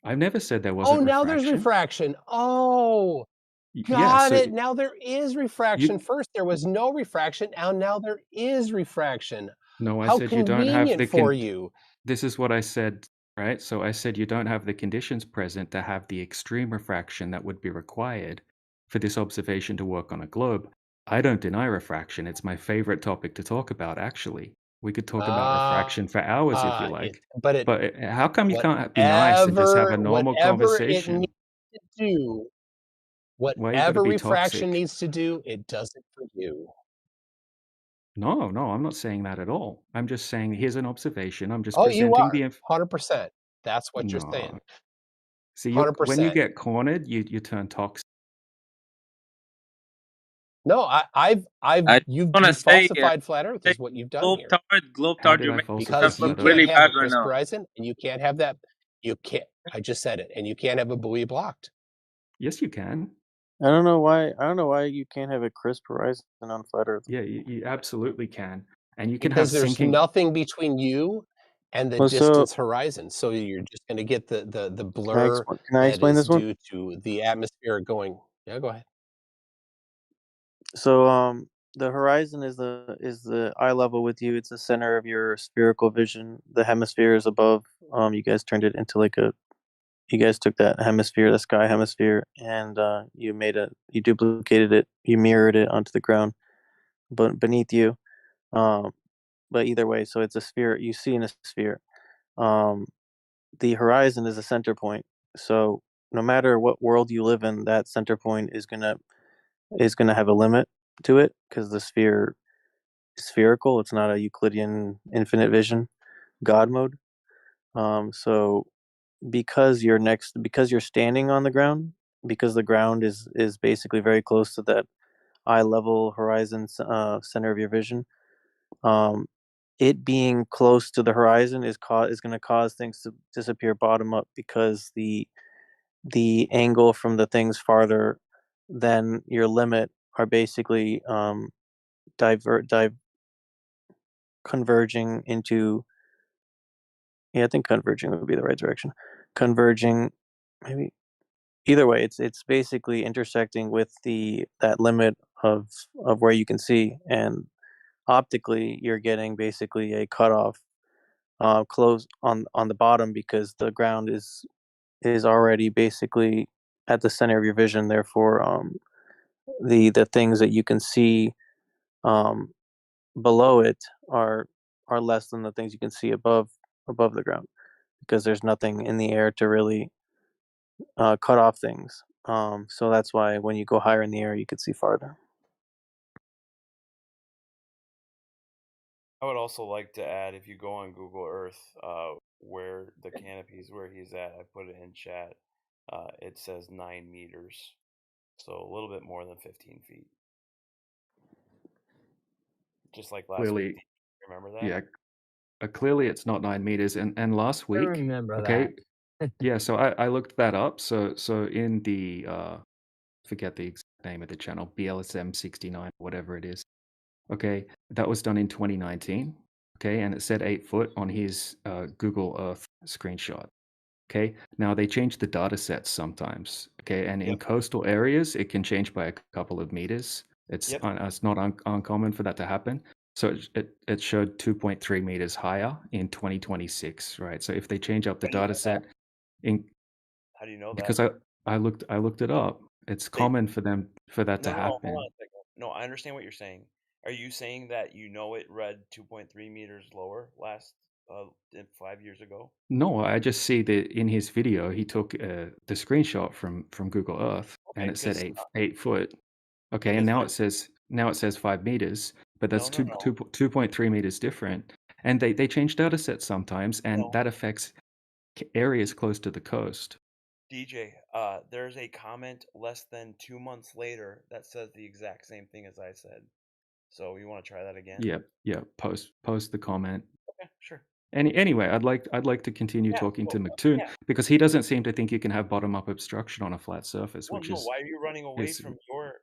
I've never said there wasn't now refraction. there's refraction. Oh, Yeah, got so it. Now there is refraction. First there was no refraction. Now there is refraction. No, I How said you don't have convenient the for you. This is what I said, right? So I said you don't have the conditions present to have the extreme refraction that would be required for this observation to work on a globe. I don't deny refraction. It's my favorite topic to talk about, actually. We could talk about refraction for hours if you like. But how come you can't be nice and just have a normal conversation? It needs to do, Why you gotta whatever be refraction toxic? needs to do, it does it for you. No, I'm not saying that at all. I'm just saying here's an observation. I'm just Oh, you presenting are the 100%. That's what you're saying. See, when you 100%. get cornered, you turn toxic. No, you've falsified flat Earth is what you've done here. How did I falsify Because you flat can't Earth? have a crisp horizon, and you can't have that. You can't. I just said it, and you can't have a buoy blocked. Yes, you can. I don't know why you can't have a crisp horizon on flat Earth. Yeah, you absolutely can, and you can Because have there's sinking. nothing between you and the distance horizon, so you're just going to get the blur Can I explain this one? due to the atmosphere going. Yeah, go ahead. So the horizon is the eye level with you. It's the center of your spherical vision. The hemisphere is above. You guys turned it into you guys took that hemisphere, the sky hemisphere, and you duplicated it, you mirrored it onto the ground, but beneath you. But either way, so it's a sphere. You see in a sphere. The horizon is a center point. So no matter what world you live in, that center point is gonna have a limit to it because the sphere is spherical. It's not a Euclidean infinite vision God mode. So because you're standing on the ground, because the ground is basically very close to that eye level horizon center of your vision. It being close to the horizon is going to cause things to disappear bottom up because the angle from the things farther than your limit are basically converging into. Yeah, I think converging would be the right direction. Converging, maybe. Either way, it's basically intersecting with that limit of where you can see, and optically you're getting basically a cutoff close on the bottom because the ground is already basically at the center of your vision. Therefore, the things that you can see below it are less than the things you can see above the ground. because there's nothing in the air to really cut off things. So that's why when you go higher in the air, you could see farther. I would also like to add, if you go on Google Earth, where the canopies where he's at, I put it in chat. It says 9 meters, so a little bit more than 15 feet. Just like last Clearly, week. Remember that? yeah. Clearly, it's not 9 meters. And last I week, remember okay, that. yeah. So I looked that up. So in the forget the exact name of the channel, BLSM 69, whatever it is. Okay, that was done in 2019. Okay, and it said 8 foot on his Google Earth screenshot. Okay, now they change the data sets sometimes. Okay, and in Yep. coastal areas, it can change by a couple of meters. It's Yep. it's not uncommon for that to happen. So it showed 2.3 meters higher in 2026, right? So if they change up the How do you know data that? set, in How do you know that? because I looked it up. It's They common for that to No, hold on happen. a second. No, I understand what you're saying. Are you saying that you know it read 2.3 meters lower last 5 years ago? No, I just see that in his video he took the screenshot from Google Earth, and Okay, it said because 8 foot. Okay, and because now there's it says 5 meters, but no, that's no, no, 2.3 meters different. And they change data sets sometimes, and no. that affects areas close to the coast. DJ, there's a comment less than 2 months later that says the exact same thing as I said. So you want to try that again? Yeah. Post the comment. Okay, sure. Anyway, I'd like to continue Yeah, talking to cool. McToon Yeah. because he doesn't seem to think you can have bottom-up obstruction on a flat surface, Well, which no. is Why are you running away is from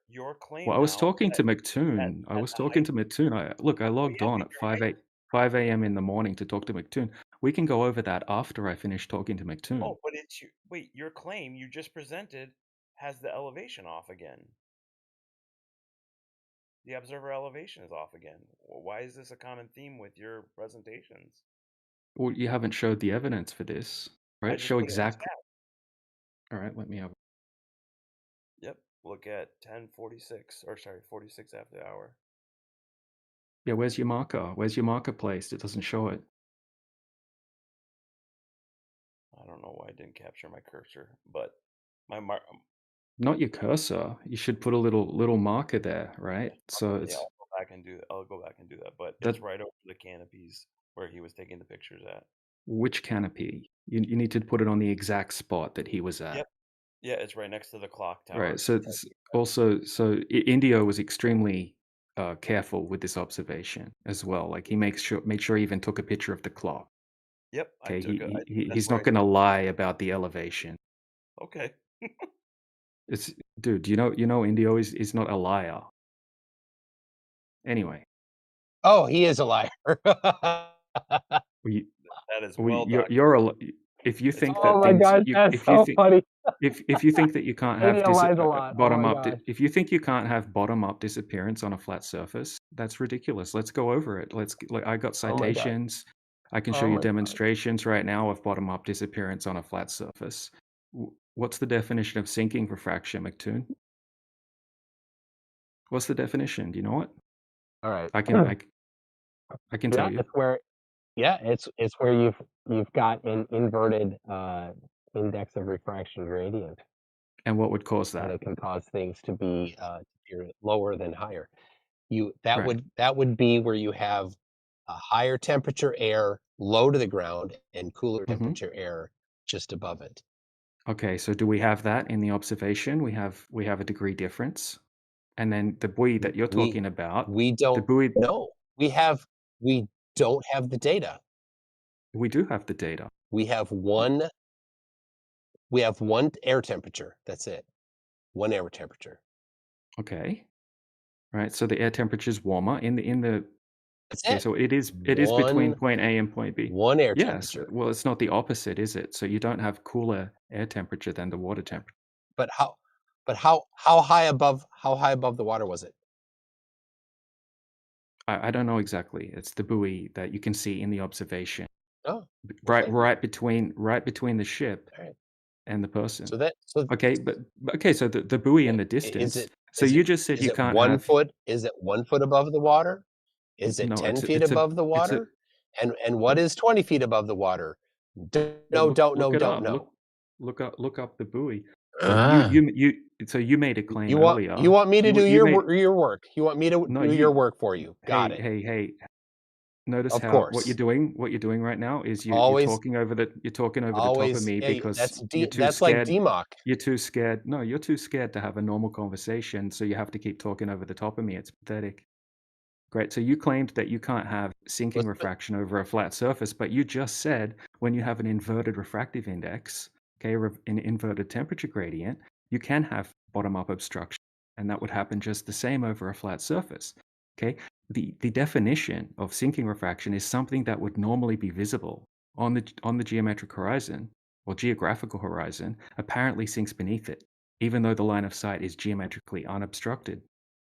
your claim well, I was now talking to at McToon. I was the talking height? to McToon. I Oh logged yeah, on but at you're right. 5 a.m. in the morning to talk to McToon. We can go over that after I finish talking to McToon. Oh, but it's wait, your claim you just presented has the elevation off again. The observer elevation is off again. Why is this a common theme with your presentations? Well, you haven't showed the evidence for this, right? I just Show put it in exact. chat. All right, let me have. Yep. Look at 10:46, or sorry, 46 after the hour. Yeah, where's your marker? Where's your marker placed? It doesn't show it. I don't know why I didn't capture my cursor, but my mark. Not your cursor. You should put a little marker there, right? So Yeah, it's I'll go back and do. I'll go back and do that. But that. it's right over the canopies where he was taking the pictures at. Which canopy? You need to put it on the exact spot that he was at. Yep. Yeah, it's right next to the clock tower. Right. So also, Indio was extremely careful with this observation as well. Like he made sure he even took a picture of the clock. Yep, I Okay, took it. he's not going to lie about the elevation. Okay. It's dude, you know, Indio is not a liar. Anyway, Oh, he is a liar. That is well done. you're a if you think that Oh my things god, you, that's if so you think funny. if you think that you can't have India lies a lot. Oh bottom my up gosh. if you think you can't have bottom up disappearance on a flat surface, that's ridiculous. Let's go over it. I got Oh my god. citations. I can show Oh you my god. demonstrations right now of bottom up disappearance on a flat surface. What's the definition of sinking refraction, McToon? What's the definition? Do you know it? All right. I can tell you. It's where it's where you've got an inverted index of refraction gradient. And what would cause And that? it can cause things to be lower than higher. That Right. would be where you have a higher temperature air low to the ground and cooler temperature air just above it. Okay, so do we have that in the observation? We have a degree difference. And then the buoy that you're talking about, We the don't buoy, know. We don't have the data. we do have the data. We have one air temperature. That's it. One air temperature. Okay. Right. So the air temperature is warmer in the That's okay, it. so it is between One point A and point B. one air Yes. temperature. Well, it's not the opposite, is it? So you don't have cooler air temperature than the water temperature. But how high above the water was it? I don't know exactly. It's the buoy that you can see in the observation. Oh, right between the ship All right. and the person. So okay, but okay, so the buoy in the distance. So you just said you can't have. Is it 1 foot above the water? Is it No, 10 it's feet above the it's water? And what is 20 feet above the water? No, look, don't look know, it don't up. know. Look up the buoy. So Ah. so you made a claim You earlier. want me to do You your made work. You want me to no do your work for you. Got it. hey. Notice Of how what course. you're doing right now is you're Always, talking over the top of me Hey, because you're too that's like scared. DMOC. You're too scared. No, you're too scared to have a normal conversation, so you have to keep talking over the top of me. It's pathetic. Great. So you claimed that you can't have sinking refraction over a flat surface, but you just said when you have an inverted refractive index, okay, an inverted temperature gradient, you can have bottom-up obstruction, and that would happen just the same over a flat surface. Okay. The definition of sinking refraction is something that would normally be visible on the geometric horizon or geographical horizon, apparently sinks beneath it, even though the line of sight is geometrically unobstructed.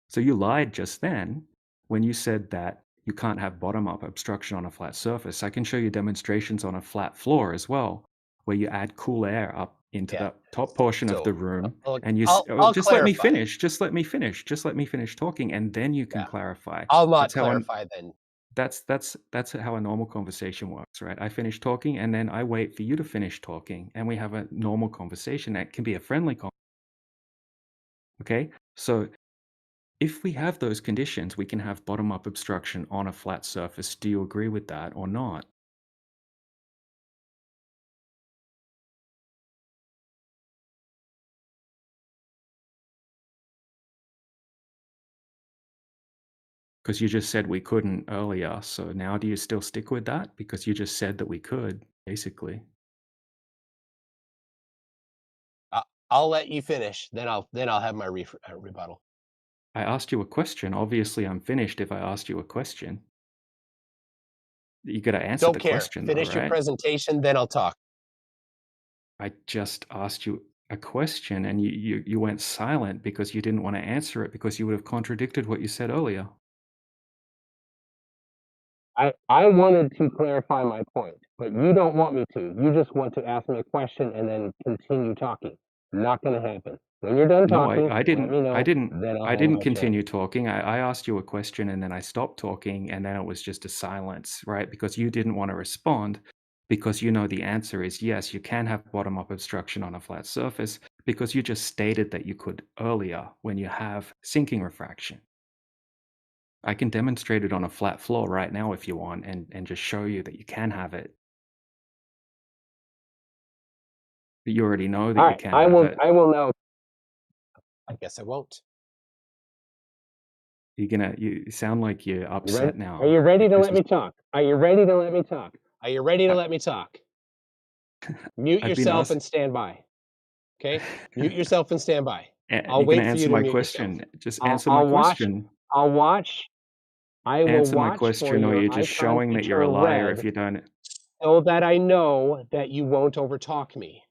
So you lied just then when you said that you can't have bottom-up obstruction on a flat surface. I can show you demonstrations on a flat floor as well, where you add cool air up into the top portion of the room, and I'll just let me clarify. finish. Just let me finish talking, and then you can clarify. I'll not That's how clarify then. that's how a normal conversation works, right? I finish talking, and then I wait for you to finish talking, and we have a normal conversation that can be a friendly conversation. Okay, so if we have those conditions, we can have bottom-up obstruction on a flat surface. Do you agree with that or not? Because you just said we couldn't earlier, so now do you still stick with that? Because you just said that we could, basically. I'll let you finish. Then I'll have my rebuttal. I asked you a question. Obviously, I'm finished if I asked you a question. You got to answer Don't the care. question, Finish though, your right? presentation, then I'll talk. I just asked you a question, and you went silent because you didn't want to answer it because you would have contradicted what you said earlier. I wanted to clarify my point, but you don't want me to. You just want to ask me a question and then continue talking. Not going to happen. When you're done No, talking, I let didn't. me know. I didn't. Then I'll I have didn't my continue talking. I asked you a question and then I stopped talking, and then it was just a silence, right? Because you didn't want to respond, because you know the answer is yes, you can have bottom-up obstruction on a flat surface, because you just stated that you could earlier when you have sinking refraction. I can demonstrate it on a flat floor right now if you want, and just show you that you can have it. But you already know that All you right, can I have will. it. I will know. I guess I won't. You sound like you're upset now. Are you ready to because let me talk? Are you ready to let me talk? Are you ready to let me talk? Mute I've been yourself asked. and stand by. Okay? Mute yourself and stand by. I'll You're going to wait for you answer to my mute question. yourself. Just answer my I'll watch. question. I'll watch. I will Answer my watch for question, or your you're just icon showing to that you're a turn liar red if you don't. So that I know that you won't overtalk me.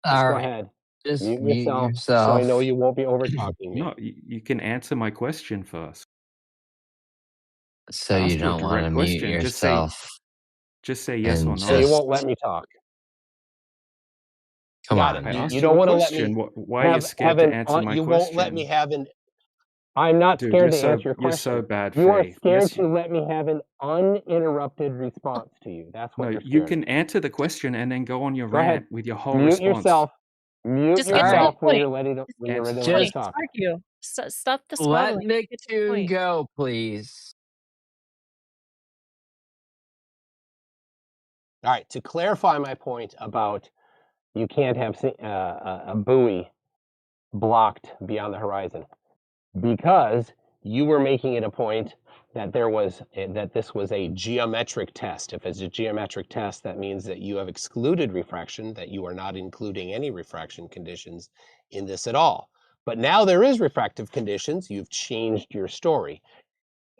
Just All go right. ahead. Just Mute mute yourself so I know yourself. you won't be overtalking me. No, you can answer my question first. So I you asked you a don't want direct to mute question. Just say yes or and So you no. won't let just me talk. come Got it. on, I man. You asked you don't a want to let me question. Why are you scared have to an answer my you won't let me question? have an I'm not Dude, scared to answer your you're question. so bad You are faith. scared Yes, to let me have an uninterrupted response to you. That's what no, you're you scared of. can answer the question and then go on your Go ahead. rant with your whole Mute response. yourself. Mute Just get to yourself the when point. you're ready to Just let me Just talk. argue. Stop the let squabbling. Get to the Nicktoon point. go, please. All right, to clarify my point about you can't have a buoy blocked beyond the horizon, because you were making it a point that this was a geometric test. If it's a geometric test, that means that you have excluded refraction, that you are not including any refraction conditions in this at all. But now there is refractive conditions. You've changed your story.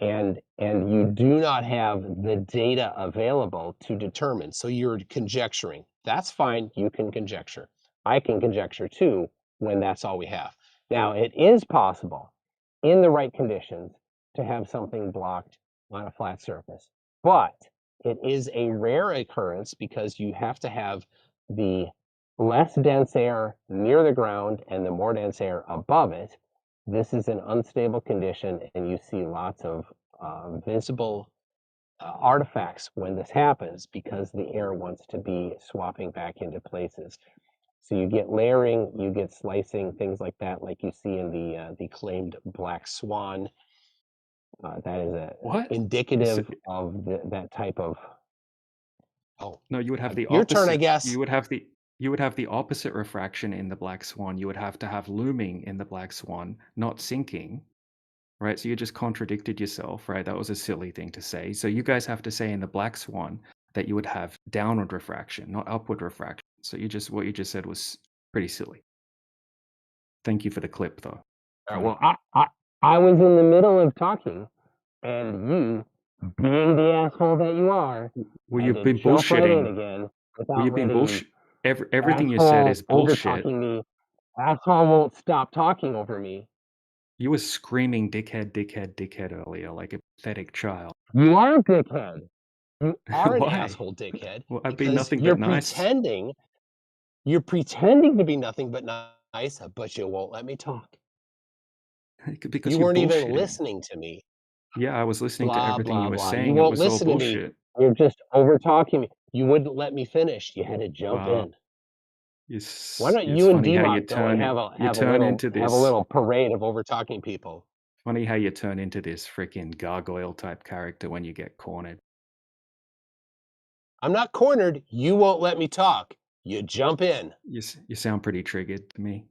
And you do not have the data available to determine. So you're conjecturing. That's fine. You can conjecture. I can conjecture too when that's all we have. Now, it is possible in the right conditions to have something blocked on a flat surface, but it is a rare occurrence because you have to have the less dense air near the ground and the more dense air above it. This is an unstable condition, and you see lots of visible artifacts when this happens because the air wants to be swapping back into places. So you get layering, you get slicing, things like that, like you see in the claimed black swan. That is indicative of that type of. Oh No, you would have the your opposite. turn, I guess. You would have the opposite refraction in the black swan. You would have to have looming in the black swan, not sinking. Right, so you just contradicted yourself, right? That was a silly thing to say. So you guys have to say in the black swan that you would have downward refraction, not upward refraction. So what you just said was pretty silly. Thank you for the clip, though. Well, I was in the middle of talking, and you, being the asshole that you are, Well, had you've to been jump right in bullshitting. again Well, without you've been letting me. bullshit. Everything you said is Over bullshit. talking me. Asshole won't stop talking over me. You were screaming "dickhead, dickhead, dickhead" earlier, like a pathetic child. You are a dickhead. You are an Why? asshole, dickhead. Well, I've been because nothing you're but nice. pretending. You're pretending to be nothing but nice, but you won't let me talk. Because You you're weren't even bullshitting. listening to me. Yeah, I was listening to Blah everything blah you were blah. saying. You It won't was all listen to me. bullshit. You're just over talking me. You wouldn't let me finish. You had to jump Wow. in. It's Why don't it's you and funny how you D-Mock go and turn into have a this. little parade of over talking people? Funny how you turn into this freaking gargoyle type character when you get cornered. I'm not cornered. You won't let me talk. You jump in. You sound pretty triggered to me.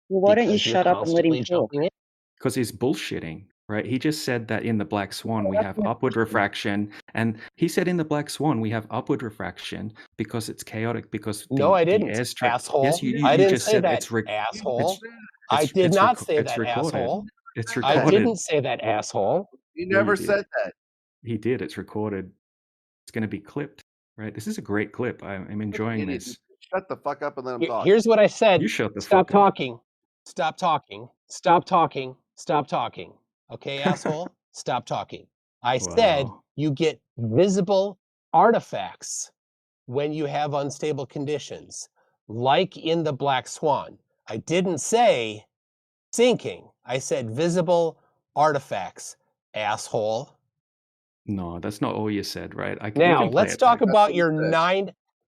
Well, why don't you Because you're shut up and let him constantly talk? jumping in. Because he's bullshitting, right? He just said that in the Black Swan we have upward refraction, and he said in the Black Swan we have upward refraction because it's chaotic because No, I the didn't, airstream. asshole. Yes, you I didn't just say said that, asshole. I it's did not say it's that, recorded. asshole. It's I recorded. didn't say that, asshole. He Yeah, you never did. said that. He did. It's recorded. It's going to be clipped, right? This is a great clip. I'm enjoying Idiot. this. Shut the fuck up and let him talk. Here's what I said. You shut the Stop fuck up. talking. Stop talking. Stop talking. Stop talking. Okay, asshole? Stop talking. I said Wow. you get visible artifacts when you have unstable conditions, like in the Black Swan. I didn't say sinking. I said visible artifacts, asshole. No, that's not all you said, right? We Now, can play let's it talk back. about your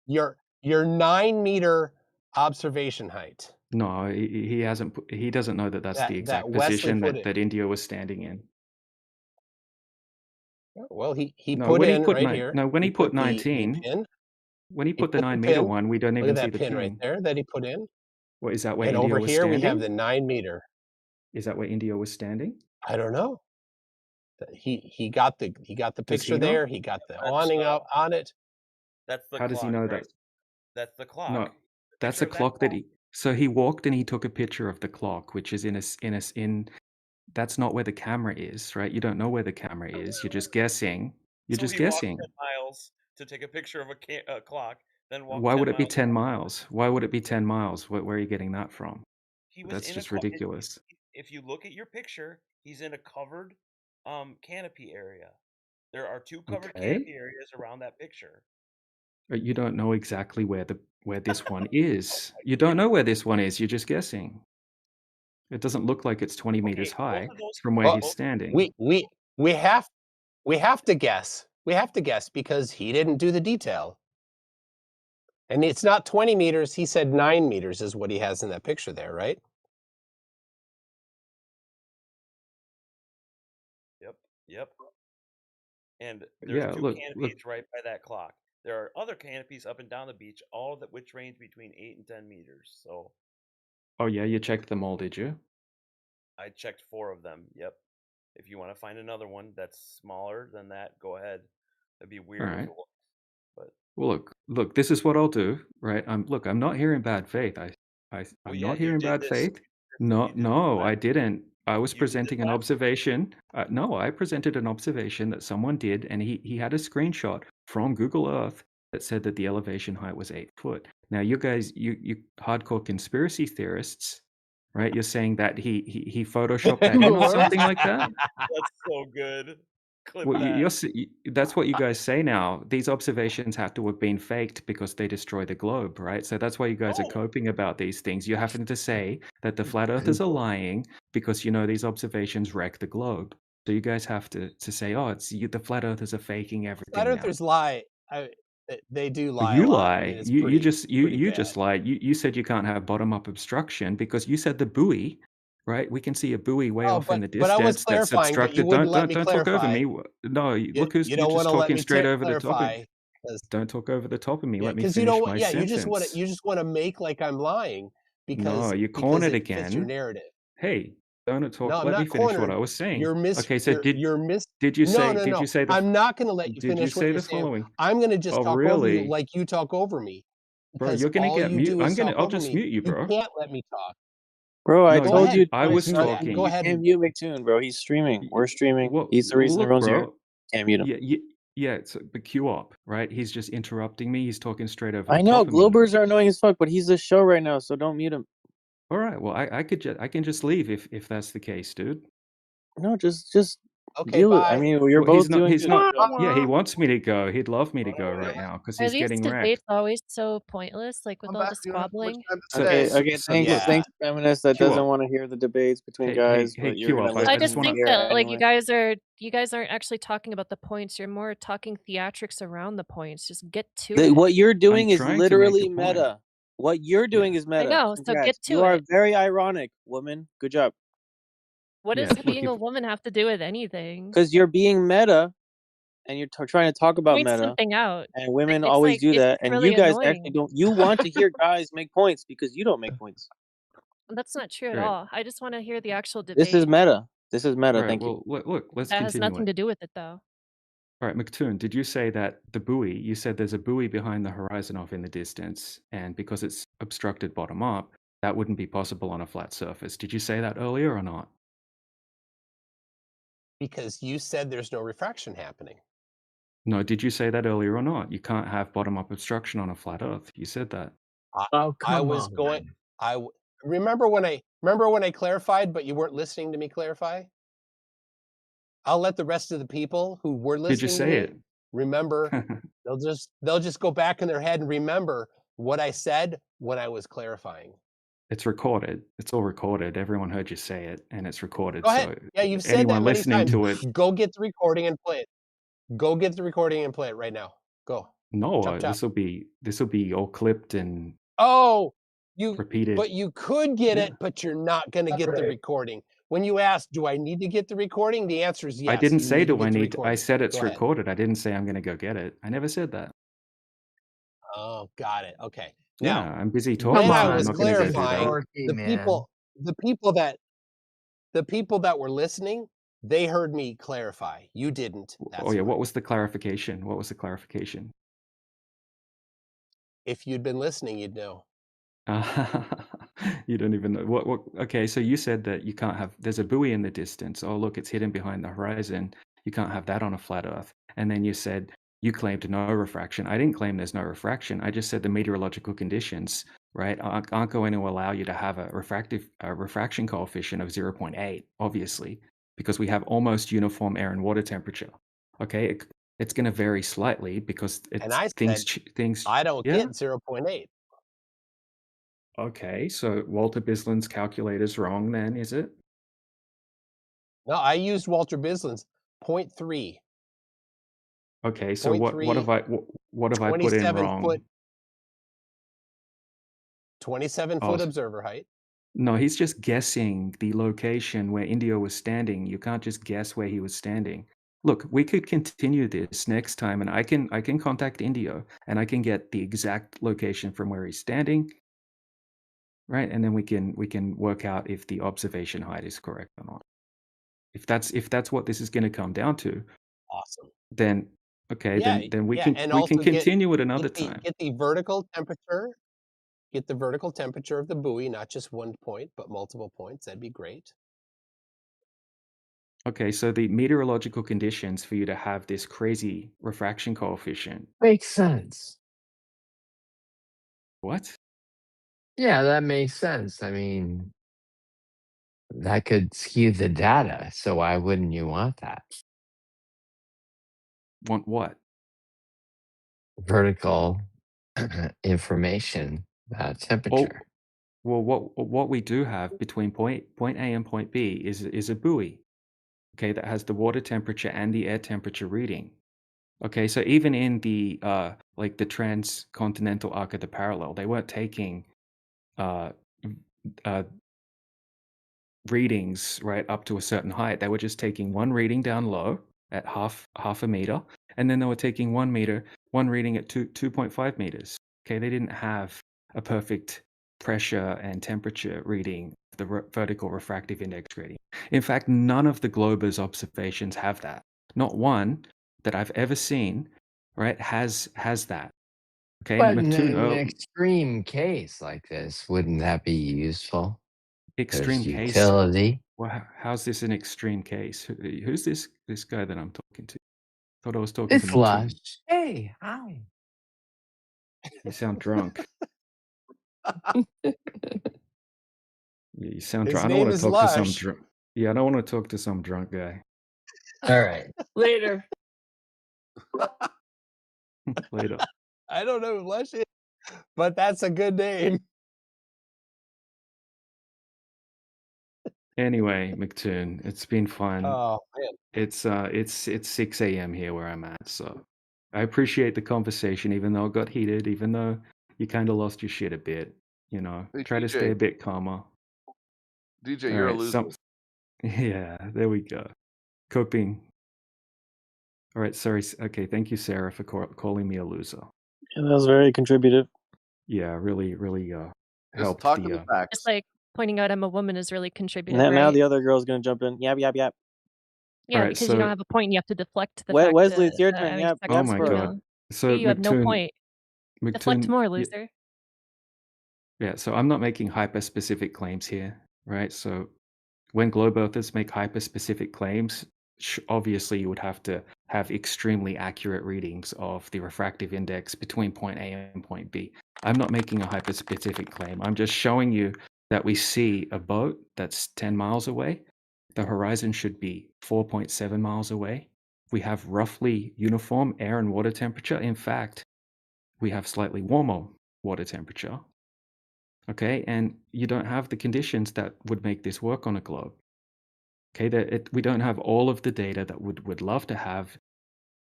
9-meter observation height. No, he hasn't. He doesn't know that that's the exact Wesley position put in. that India was standing in. Well, he No, put when he in put right here. no, when he put the 19, pin. when he He put the put the 9-meter pin. one, we don't Look even at see that the pin right there that he put in. What is that where And India over was here we standing? have the 9-meter. Is that where India was standing? I don't know. He got the picture he know? there. He got the awning out on it. That's the How clock. does he know right? that? That's the clock. No, that's a picture of that clock that he. So he walked and he took a picture of the clock, which is in. That's not where the camera is, right? You don't know where the camera is. You're just guessing. You're So just he guessing. walked 10 miles to take a picture of a clock, then walked Why 10 would it be miles. 10 miles? Why would it be 10 miles? Where are you getting that from? He was That's in just a ridiculous. If you look at your picture, he's in a covered canopy area. There are 2 covered Okay. canopy areas around that picture. But you don't know exactly where this one is. You don't know where this one is. You're just guessing. It doesn't look like it's 20 meters high from where he's standing. We have to guess. We have to guess because he didn't do the detail. And it's not 20 meters. He said 9 meters is what he has in that picture there, right? Yep. And there's Yeah, 2 look. canopies right by that clock. There are other canopies up and down the beach, all of that which range between 8 and 10 meters. So Oh yeah, you checked them all, did you? I checked 4 of them. Yep. If you want to find another one that's smaller than that, go ahead. That'd be weird if Alright. it was. But Well, look. This is what I'll do, right? I'm not here in bad faith. I'm yeah, not you here in did bad this. faith. No, I didn't. I was presenting an observation. No, I presented an observation that someone did, and he had a screenshot from Google Earth that said that the elevation height was 8 foot. Now, you guys, you hardcore conspiracy theorists, right? You're saying that he photoshopped that in or something like that. That's so good. Clip Well, that. that's what you guys say now. These observations have to have been faked because they destroy the globe, right? So that's why you guys are coping about these things. You happen to say that the flat earthers are lying because you know these observations wreck the globe. So you guys have to say, oh, it's the flat earthers are faking Flat everything now. earthers lie. They do lie a You lot. I lie. mean, it's You pretty just bad. lie. You said you can't have bottom up obstruction because you said the buoy, right? We can see a buoy way Oh, off in the but I was distance that's clarifying, but you obstructed. wouldn't let me Don't talk over clarify. me. No, look who's You you're don't just want to let talking me straight over the top of. clarify. Don't talk over the top of me. Yeah, Let me because you finish don't. my Yeah, sentence. you just want to make like I'm lying No, because you're cornered it fits your again. narrative. Hey, don't No, talk. I'm Let me not finish what cornered. I was saying. You're Okay, so did you No, say no, no. the I'm not going to let you did you finish what say you're the saying. following? I'm going to just Oh, talk over you really? like you talk over me Bro, because you're gonna all get you mute. do is talk I'll over just me. mute you, You bro. can't let me talk. Bro, I No, Go told ahead. you I twice. was Do that. talking. Go You ahead. can't mute McToon, bro. He's streaming. We're streaming. Well, He's the reason look, everyone's here. bro. Can't mute him. Yeah. It's but queue up, right? He's just interrupting me. He's talking straight over I the know top of me. Globers are annoying as fuck, but he's the show right now, so don't mute him. All right. Well, I can just leave if that's the case, dude. No, just Okay, deal with. I bye. mean, you're Well, both doing he's good. not. Good job. Yeah, he wants me to go. He'd love me to go right now because Are he's these getting wrecked. debates always so pointless, like with all the squabbling? Okay, So, thanks, Yeah. thanks, feminist that queue doesn't up. want to hear the debates between Hey, guys, but you're queue gonna up. listen I I just just want think to. that like anyway. you guys aren't actually talking about the points. You're more talking theatrics around the points. Just get to it. What you're doing is trying to make literally a point. meta. What you're doing is I meta. know, so Congrats. get to You are it. very ironic, woman. Good job. What Yeah, does look, being a if woman have to do with anything? Because you're being meta, and you're trying to talk about Point meta, something out. and women It's always like do it's that, just and really you guys actually annoying. don't. You want to hear guys make points because you don't make points. That's not true at right. all. I just want to hear the actual This is debate. meta. This is meta. All right. Thank you. Well, look. Let's That has continue nothing it. to do with it, though. All right, McToon, did you say that the buoy, you said there's a buoy behind the horizon off in the distance, and because it's obstructed bottom up, that wouldn't be possible on a flat surface. Did you say that earlier or not? Because you said there's no refraction happening. No, did you say that earlier or not? You can't have bottom up obstruction on a flat earth. You said that. I was going. Remember when I clarified, but you weren't listening to me clarify. I'll let the rest of the people who were Did you listening to say me it? remember. They'll just go back in their head and remember what I said when I was clarifying. It's recorded. It's all recorded. Everyone heard you say it, and it's recorded. Go ahead. So Yeah, you've said that anyone many listening times. to it, Go get the recording and play it. Go get the recording and play it right now. Go. no, Chop chop. this will be all clipped and Oh, repeated. but you could get it, but you're not going to get the recording. When you ask, do I need to get the recording? The answer is yes. I didn't you say need to do I get the need to, I recording. said it's Go ahead. recorded. I didn't say I'm going to go get it. I never said that. Oh, got it. Okay. Yeah, Now, I'm busy when talking, so I I'm was not going to go do clarifying, that. the people that were listening, they heard me clarify. You didn't. That's Oh yeah, why. what was the clarification? What was the clarification? If you'd been listening, you'd know. You don't even know what okay, so you said that you can't have there's a buoy in the distance. Oh look, it's hidden behind the horizon. You can't have that on a flat earth. And then you said you claimed no refraction. I didn't claim there's no refraction. I just said the meteorological conditions, right, aren't going to allow you to have a refraction coefficient of 0.8, obviously, because we have almost uniform air and water temperature. Okay, it's going to vary slightly because And it's I said, things. I don't Yeah. get 0.8. Okay, so Walter Bislin's calculator's wrong then, is it? No, I used Walter Bislin's 0.3. Okay, so what 0.3, have I put in 27 wrong? foot 27 Oh, foot observer height. no, he's just guessing the location where Indio was standing. You can't just guess where he was standing. Look, we could continue this next time, and I can contact Indio, and I can get the exact location from where he's standing, right? And then we can work out if the observation height is correct or not. If that's what this is going to come down to, Awesome. then okay, Yeah, then we yeah, can and we also can continue it another get the time. get the vertical temperature. Get the vertical temperature of the buoy, not just one point, but multiple points. That'd be great. Okay, so the meteorological conditions for you to have this crazy refraction coefficient. Makes sense. What? Yeah, that makes sense. I mean, that could skew the data, so why wouldn't you want that? Want what? Vertical information about temperature. Well, what we do have between point A and point B is a buoy. okay, that has the water temperature and the air temperature reading. Okay, so even in the like the transcontinental arc of the parallel, they weren't taking uh, uh, readings right up to a certain height. They were just taking one reading down low at half a meter, and then they were taking one reading at 2.5 meters. Okay, they didn't have a perfect pressure and temperature reading, the vertical refractive index reading. In fact, none of the Glober's observations have that. Not one that I've ever seen, right, has that. Okay, But in McToon, an extreme case like this, wouldn't that be useful? extreme There's case. utility. Well, how's this an extreme case? Who's this guy that I'm talking to? Thought I was talking to It's Lush. McToon. Hey, hi. You sound drunk. You sound His drunk. I don't name want to is talk to some Lush. drunk. Yeah, I don't want to talk to some drunk guy. All right. Later. Later. I don't know who Lush is, but that's a good name. Anyway, McToon, it's been fun. Oh man. It's 6 a.m. here where I'm at, so I appreciate the conversation, even though it got heated, even though you kind of lost your shit a bit. You know, Hey, try to stay DJ. a bit calmer. DJ, All you're a right, loser. yeah, there we go. Coping. All right, sorry. Okay, thank you, Sarah, for calling me a loser. Yeah, that was very contributive. Yeah, really Just helped talking the. the facts. Just like pointing out I'm a woman is really contributive, Now right? the other girl's gonna jump in. Yap yap yap. Yeah, All right, because you don't so have a point, and you have to deflect the fact Wesley, it's your that turn. having Yap sex oh yap with a my bro. god. female. So You have no point. Deflect more, McToon, loser. yeah. So I'm not making hyper-specific claims here, right? So when globe earthers make hyper-specific claims, obviously you would have to have extremely accurate readings of the refractive index between point A and point B. I'm not making a hyper-specific claim. I'm just showing you that we see a boat that's 10 miles away. The horizon should be 4.7 miles away. We have roughly uniform air and water temperature. In fact, we have slightly warmer water temperature. Okay, and you don't have the conditions that would make this work on a globe. Okay, we don't have all of the data that would love to have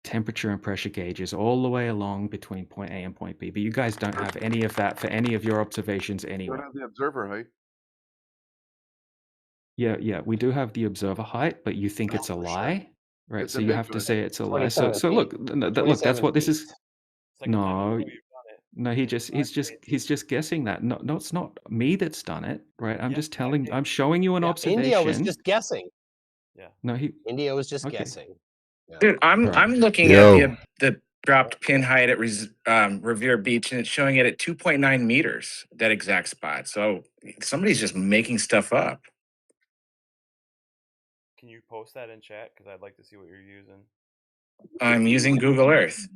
temperature and pressure gauges all the way along between point A and point B, but you guys don't have any of that for any of your observations You anyway. don't have the observer height. Yeah, we do have the observer height, but you think it's a lie, right? It's So you have to ambiguous. say it's a lie. So 27 look, feet. look, that's 27 what this feet. is. No, no, It's not he's just guessing that. No, it's not me that's done it, right? I'm Yeah, just I'm showing you an India was observation. just guessing. Yeah. No, India was just okay. guessing. Dude, I'm Right. I'm looking at the dropped pin height at Revere Beach, and it's showing it at 2.9 meters. That exact spot. So somebody's just making stuff up. Can you post that in chat? Because I'd like to see what you're using. I'm using Google Earth.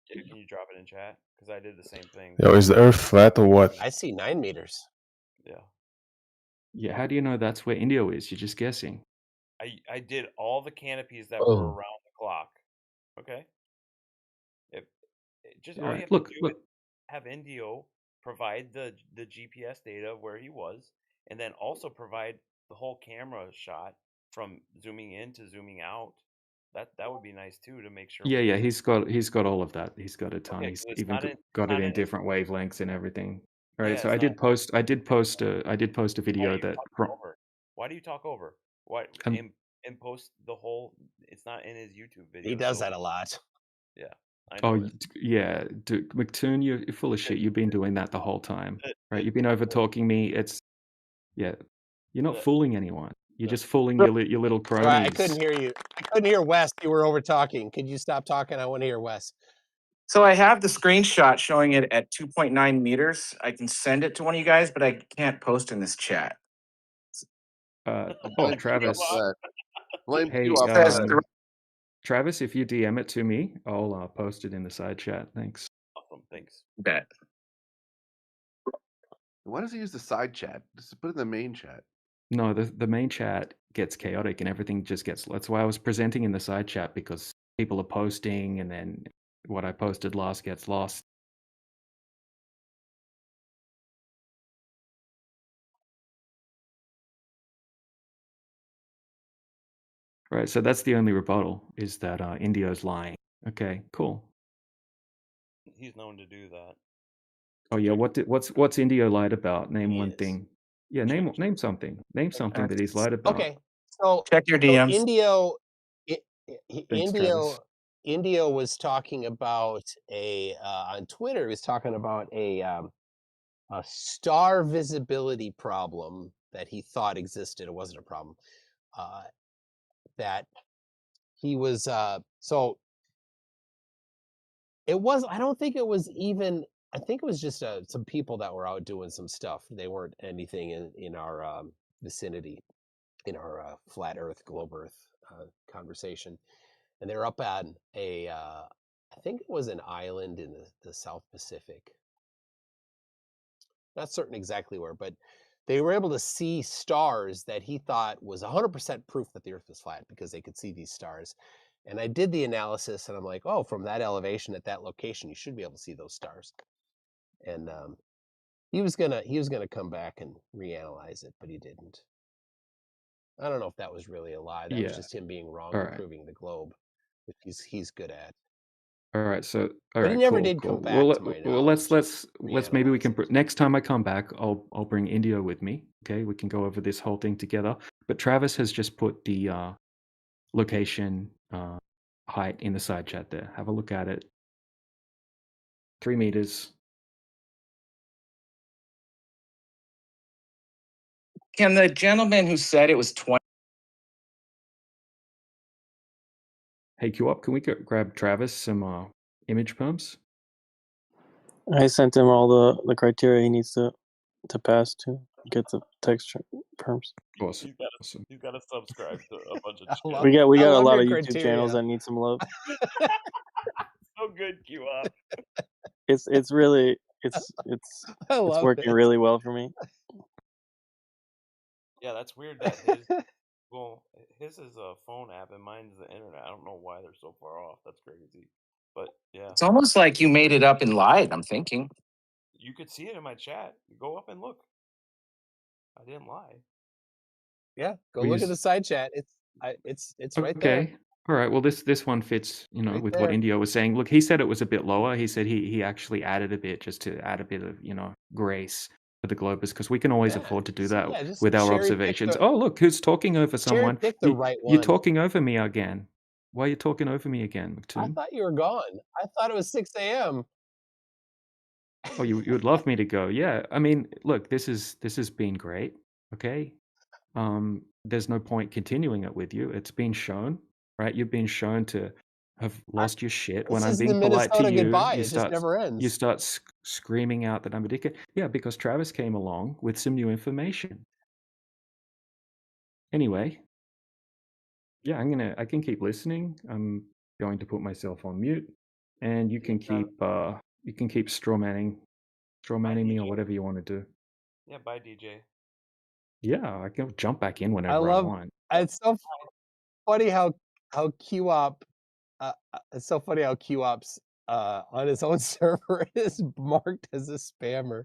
Yeah, can you drop it in chat? Because I did the same thing. Yo, is the Earth flat or what? I see 9 meters. Yeah. Yeah, how do you know that's where India is? You're just guessing. I did all the canopies that Oh. were around the clock. Okay. If just all you Alright, have look, to do look. is have Indio provide the GPS data of where he was, and then also provide the whole camera shot from zooming in to zooming out. That would be nice too to make sure. Yeah, he's got all of that. He's got a ton. Okay, He's 'cause it's even not in got it not in in his. different wavelengths and everything. All right, Yeah, so it's I not. did post a Why video do you that talk over? Why do you talk over? Why Um, and post the whole? It's not in his YouTube video. He does so- that a lot. Yeah, I Oh, noticed. yeah, dude, McToon, you're full of shit. You've been doing that the whole time, right? You've been over talking me. Yeah, you're not fooling anyone. You're just fooling your little cronies. Sorry, I couldn't hear you. I couldn't hear Wes. You were over talking. Could you stop talking? I want to hear Wes. So I have the screenshot showing it at 2.9 meters. I can send it to one of you guys, but I can't post in this chat. Oh, Travis. Blame Hey, you off that. Travis, if you DM it to me, I'll post it in the side chat. Thanks. Awesome, thanks. Bet. Why does he use the side chat? Just put it in the main chat. No, the main chat gets chaotic and everything just gets. That's why I was presenting in the side chat, because people are posting and then what I posted last gets lost. Right. So that's the only rebuttal is that Indio's lying. Okay. Cool. He's known to do that. Oh yeah. What's Indio lied about? Name He one is. thing. Yeah. Name something. Name something that he's lied about. Okay, so Check your DMs. Thanks, Travis. Indio was talking about on Twitter. He was talking about a star visibility problem that he thought existed. It wasn't a problem. That he was so it was. I don't think it was even. I think it was just some people that were out doing some stuff. They weren't anything in our vicinity, in our flat Earth, globe Earth conversation. And they were up on I think it was an island in the South Pacific. Not certain exactly where, but they were able to see stars that he thought was 100% proof that the Earth was flat because they could see these stars. And I did the analysis, and I'm like, oh, from that elevation at that location, you should be able to see those stars. And he was gonna come back and reanalyze it, but he didn't. I don't know if that was really a lie. That was Yeah. just him being wrong All and right. proving the globe, which he's good at. All right. So all But he right. never Cool. did Cool. come back, to my Well, let's knowledge, maybe we reanalyze can it. next time I come back, I'll bring Indio with me. Okay. We can go over this whole thing together. But Travis has just put the location height in the side chat there. Have a look at it. 3 meters. Can the gentleman who said it was 20? Hey, Q-Up, can we grab Travis some image perms? I sent him all the criteria he needs to pass to get the texture perms. Awesome. You gotta subscribe to a bunch of shit. We got I a love lot your of YouTube criteria. channels that need some love. So good, Q up. It's really it's I love working it. really well for me. Yeah, that's weird that his his is a phone app and mine's the internet. I don't know why they're so far off. That's crazy. But yeah. It's almost like you made it up and lied, I'm thinking. You could see it in my chat. Go up and look. I didn't lie. Yeah, go We look use- at the side chat. It's right there. Okay. All right. Well, this one fits, Right with there. what Indio was saying. Look, he said it was a bit lower. He said he actually added a bit just to add a bit of, grace for the Globers because we can always Yeah, afford to do just- that yeah, just with our cherry pick observations. the- Oh, look, who's talking over someone? pick the right You're one. talking over me again. Why are you talking over me again, I McToon? thought you were gone. I thought it was 6 a.m. Oh, you would love me to go. Yeah. I mean, look, this has been great. Okay. There's no point continuing it with you. It's been shown, right? You've been shown to have lost your shit. When This I'm is the being polite to Minnesota you, goodbye. you It just start never ends. screaming out that I'm a dickhead. Yeah, because Travis came along with some new information. Anyway, yeah, I can keep listening. I'm going to put myself on mute, and you can keep strawmanning me or whatever you want to do. Yeah, bye DJ. Yeah, I can jump back in I whenever I love. want. It's so funny how QOP. It's so funny how QOP's on his own server is marked as a spammer.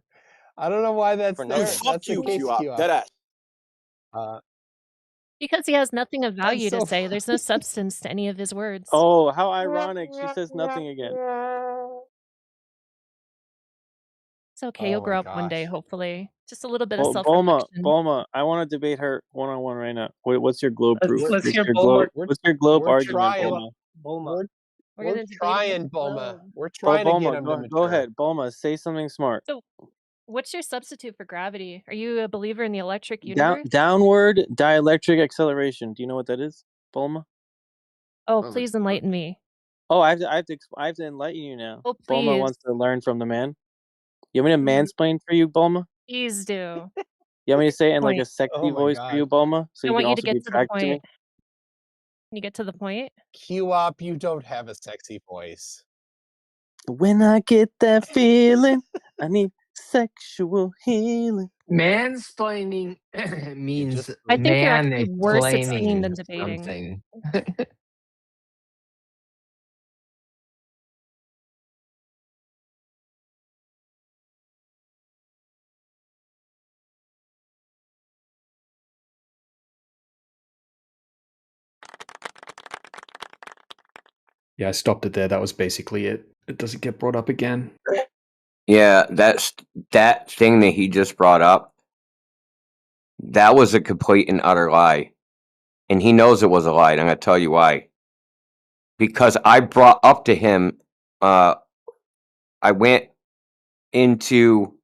I don't know why that's For there. nothing. That's Fuck the you, case, QOP. QOP. Deadass. Because he has nothing of value to so say. There's no substance to any of his words. Oh, how ironic. She says nothing again. It's okay. You'll Oh my grow up one day, gosh. hopefully. Just a little bit of Bulma, self-reflection. Bulma, I want to debate her one-on-one right now. What's your globe proof? Let's What's hear your Bulma. What's your globe We're argument, trying. Bulma? We're We're gonna debate about trying, the Bulma. globe. We're trying to get Bulma, him to go mature. ahead. Bulma, say something smart. So, what's your substitute for gravity? Are you a believer in the electric universe? Downward dielectric acceleration. Do you know what that is, Bulma? Oh, please enlighten me. Oh, I have to enlighten you now. Oh, Bulma please. wants to learn from the man. You want me to mansplain for you, Bulma? Please do. You want me to say it in like a Point. sexy Oh my voice for you, gosh. Bulma, so I you want can you to also be get to the attracted to me? point. Can you get to the point? QOP, you don't have a sexy voice. When I get that feeling, I need sexual healing. Mansplaining means I think you're man actually worse at explaining singing than debating. something. Yeah, I stopped it there. That was basically it. It doesn't get brought up again. Yeah, that thing that he just brought up. That was a complete and utter lie, and he knows it was a lie. And I'm gonna tell you why. Because I brought up to him. I went into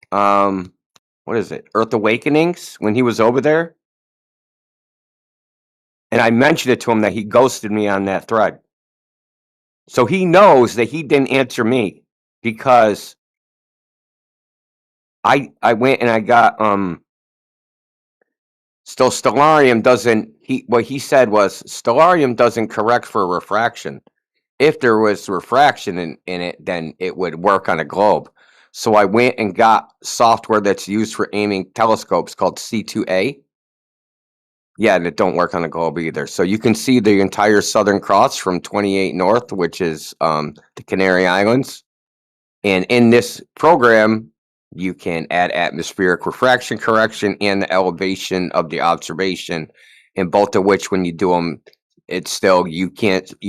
what is it? Earth Awakenings when he was over there, and I mentioned it to him that he ghosted me on that thread. So he knows that he didn't answer me because I went and I got still Stellarium doesn't what he said was Stellarium doesn't correct for refraction. If there was refraction in it, then it would work on a globe. So I went and got software that's used for aiming telescopes called C2A. Yeah, and it don't work on a globe either. So you can see the entire Southern Cross from 28 North, which is the Canary Islands. And in this program, you can add atmospheric refraction correction and the elevation of the observation. And both of which, when you do them, it's still you're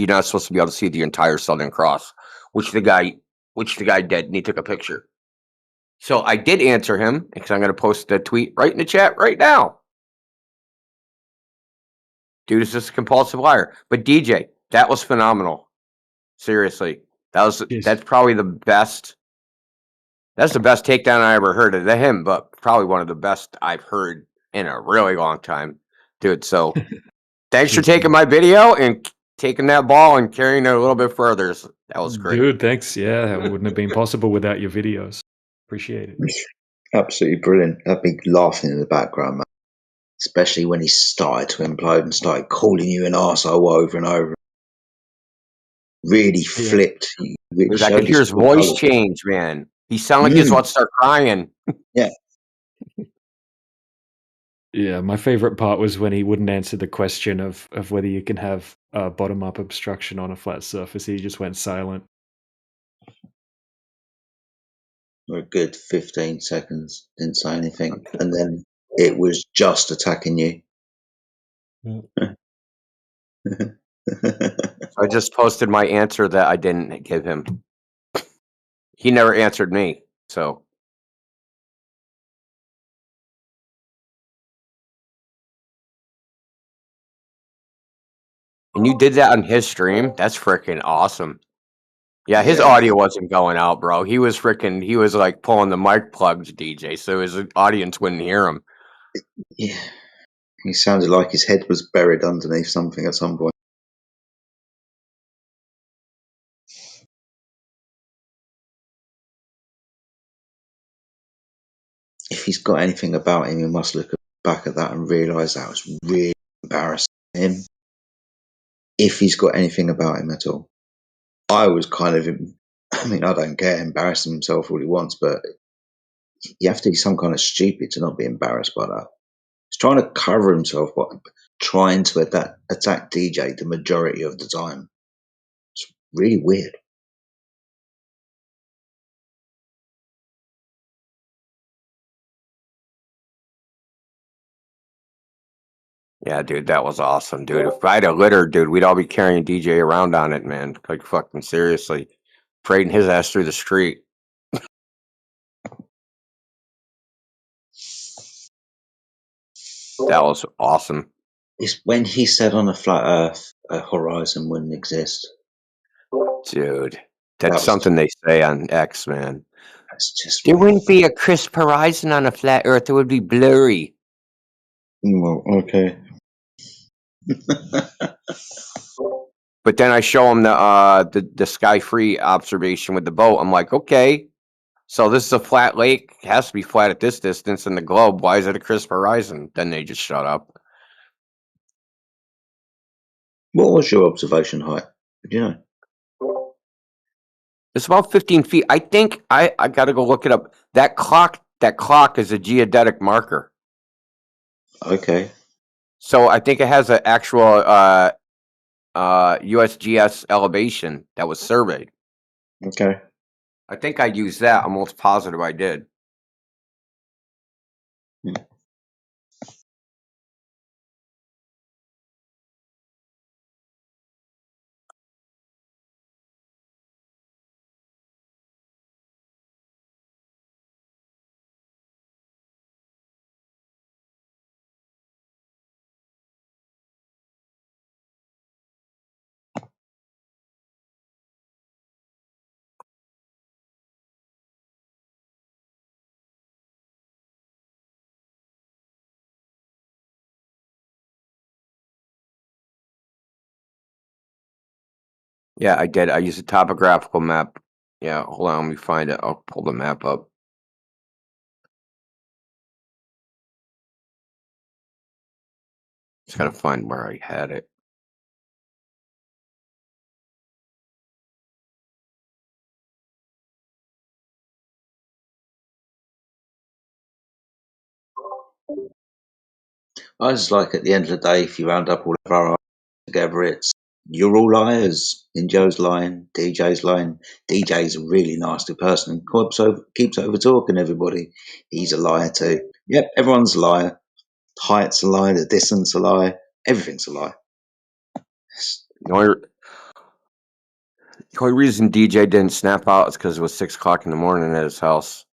not supposed to be able to see the entire Southern Cross, which the guy did, and he took a picture. So I did answer him because I'm going to post the tweet right in the chat right now. Dude is just a compulsive liar. But DJ, that was phenomenal. Seriously, that's probably the best. That's the best takedown I ever heard of him, but probably one of the best I've heard in a really long time, dude. So thanks for taking my video and taking that ball and carrying it a little bit further. That was great. Dude, thanks. Yeah, it wouldn't have been possible without your videos. Appreciate it. Absolutely brilliant. I've been laughing in the background, man. Especially when he started to implode and started calling you an arsehole over and over. Really flipped. Because I could hear his voice change, man. He sounded like he's about to start crying. Yeah. Yeah, my favorite part was when he wouldn't answer the question of whether you can have bottom-up obstruction on a flat surface. He just went silent. For a good 15 seconds, didn't say anything, and then it was just attacking you. I just posted my answer that I didn't give him. He never answered me, so. And you did that on his stream? That's freaking awesome. Yeah, his audio wasn't going out, bro. He was like pulling the mic plugs, DJ, so his audience wouldn't hear him. Yeah. He sounded like his head was buried underneath something at some point. If he's got anything about him, he must look back at that and realise that was really embarrassing for him. If he's got anything about him at all. I was kind of, I mean, I don't care, embarrassing himself all he wants, but you have to be some kind of stupid to not be embarrassed by that. He's trying to cover himself by trying to attack DJ the majority of the time. It's really weird. Yeah, dude, that was awesome, dude. If I had a litter, dude, we'd all be carrying DJ around on it, man. Like, fucking seriously. Parading his ass through the street. That was awesome. It's when he said on a flat Earth, a horizon wouldn't exist. Dude, that's something they say on X, man. That's just there wouldn't be a crisp horizon on a flat Earth. It would be blurry. Well, okay. But then I show him the sky free observation with the boat. I'm like, okay, so this is a flat lake. It has to be flat at this distance in the globe. Why is it a crisp horizon? Then they just shut up. What was your observation height? Do you know? It's about 15 feet. I think I got to go look it up. That clock is a geodetic marker. Okay. So I think it has an actual USGS elevation that was surveyed. Okay. I think I used that. I'm almost positive I did. Yeah, I did. I used a topographical map. Yeah, hold on, let me find it. I'll pull the map up. Just gotta find where I had it. I just like at the end of the day, if you round up all of our arguments together, it's you're all liars. Ninjo's lying, DJ's lying. DJ's a really nasty person and keeps over talking everybody. He's a liar too. Yep, everyone's a liar. Height's a lie, the distance a lie, everything's a lie. The only reason DJ didn't snap out is because it was 6 o'clock in the morning at his house.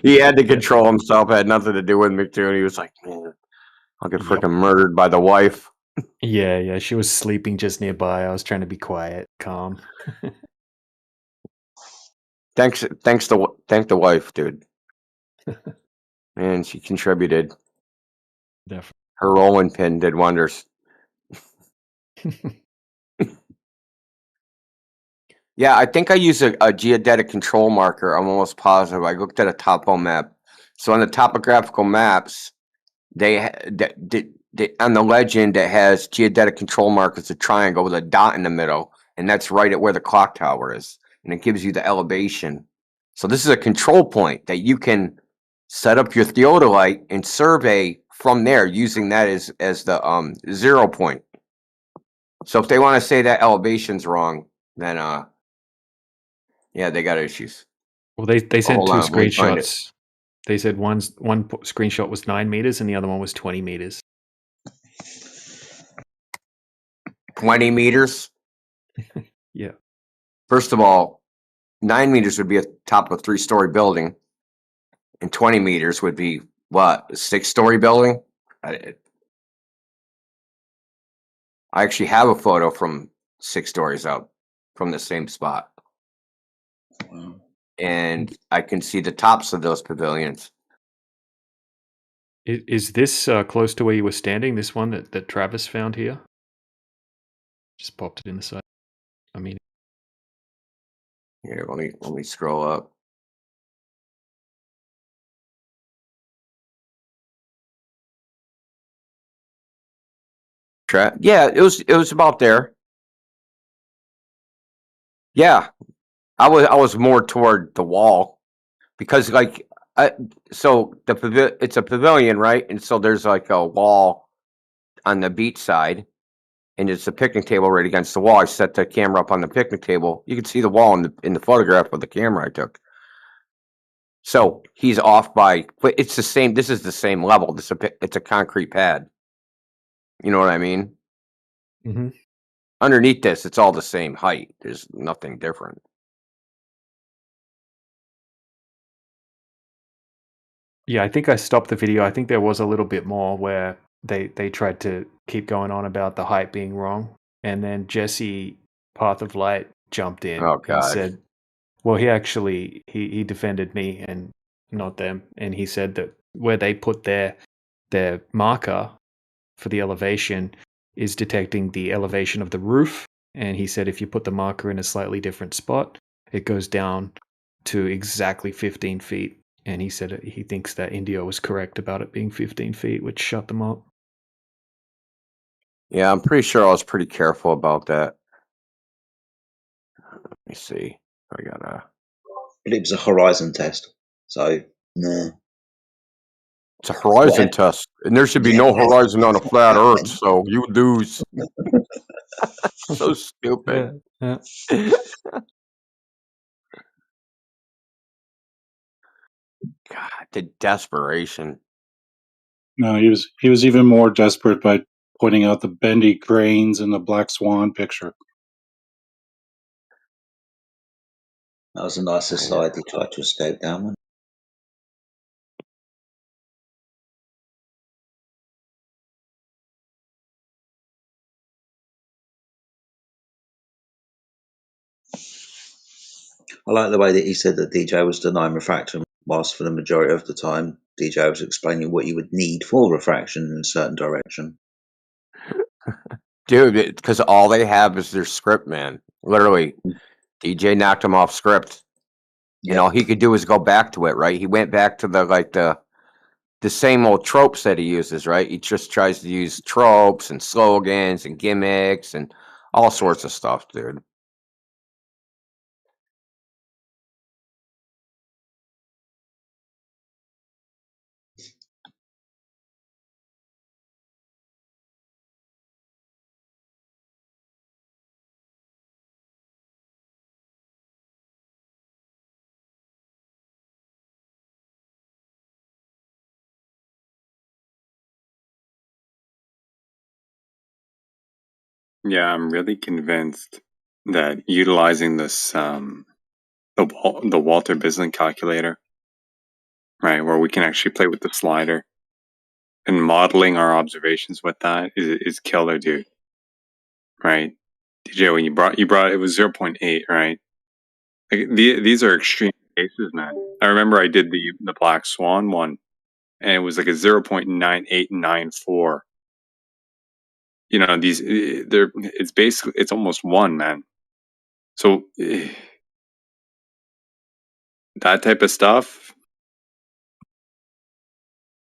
He had to control himself. It had nothing to do with me too. And he was like, "Man, I'll get freaking murdered by the wife." Yeah. She was sleeping just nearby. I was trying to be quiet, calm. Thank the wife, dude. Man, she contributed. Definitely. Her rolling pin did wonders. Yeah, I think I use a geodetic control marker. I'm almost positive. I looked at a topo map. So on the topographical maps, on the legend it has geodetic control markers, a triangle with a dot in the middle, and that's right at where the clock tower is, and it gives you the elevation. So this is a control point that you can set up your theodolite and survey from there, using that as the 0 point. So if they want to say that elevation's wrong, then yeah, they got issues. Well, they sent hold two on, let me find it. screenshots. They said one screenshot was 9 meters and the other one was 20 meters. 20 meters. Yeah. First of all, 9 meters would be at the top of a 3-story building, and 20 meters would be what, a 6-story building? I actually have a photo from 6 stories up from the same spot. And I can see the tops of those pavilions. Is this close to where you were standing? This one that Travis found here? Just popped it in the side. I mean, Here, let me scroll up. Yeah, it was about there. Yeah, I was more toward the wall, because like so it's a pavilion, right? And so there's like a wall on the beach side, and it's a picnic table right against the wall. I set the camera up on the picnic table. You can see the wall in the photograph of the camera I took. So he's off by, but it's the same. This is the same level. It's a concrete pad. You know what I mean? mm-hmm. Underneath this, it's all the same height. There's nothing different. Yeah, I think I stopped the video. I think there was a little bit more where they tried to keep going on about the height being wrong, and then Jesse Path of Light jumped in and said, well, he defended me and not them, and he said that where they put their marker for the elevation is detecting the elevation of the roof, and he said if you put the marker in a slightly different spot, it goes down to exactly 15 feet. And he said he thinks that Indio was correct about it being 15 feet, which shut them up. Yeah, I'm pretty sure I was pretty careful about that. Let me see. I gotta. But it was a horizon test, so nah. It's a horizon test, and there should be no horizon on a flat Earth. So you lose. So stupid. Yeah. God, the desperation. No, he was even more desperate by pointing out the bendy cranes in the Black Swan picture. That was a nicer slide he tried to escape down one. I like the way that he said that DJ was denying refraction, whilst for the majority of the time, DJ was explaining what you would need for refraction in a certain direction. Dude, because all they have is their script, man. Literally, DJ knocked him off script, and all he could do is go back to it. Right? He went back to the same old tropes that he uses. Right? He just tries to use tropes and slogans and gimmicks and all sorts of stuff, dude. Yeah, I'm really convinced that utilizing this the Walter Bislin calculator, right, where we can actually play with the slider and modeling our observations with that is killer, dude. Right, DJ, when you brought it was 0.8, right? Like these are extreme cases, man. I remember I did the Black Swan one, and it was like a 0.9894. You know, it's basically, it's almost one, man. So that type of stuff,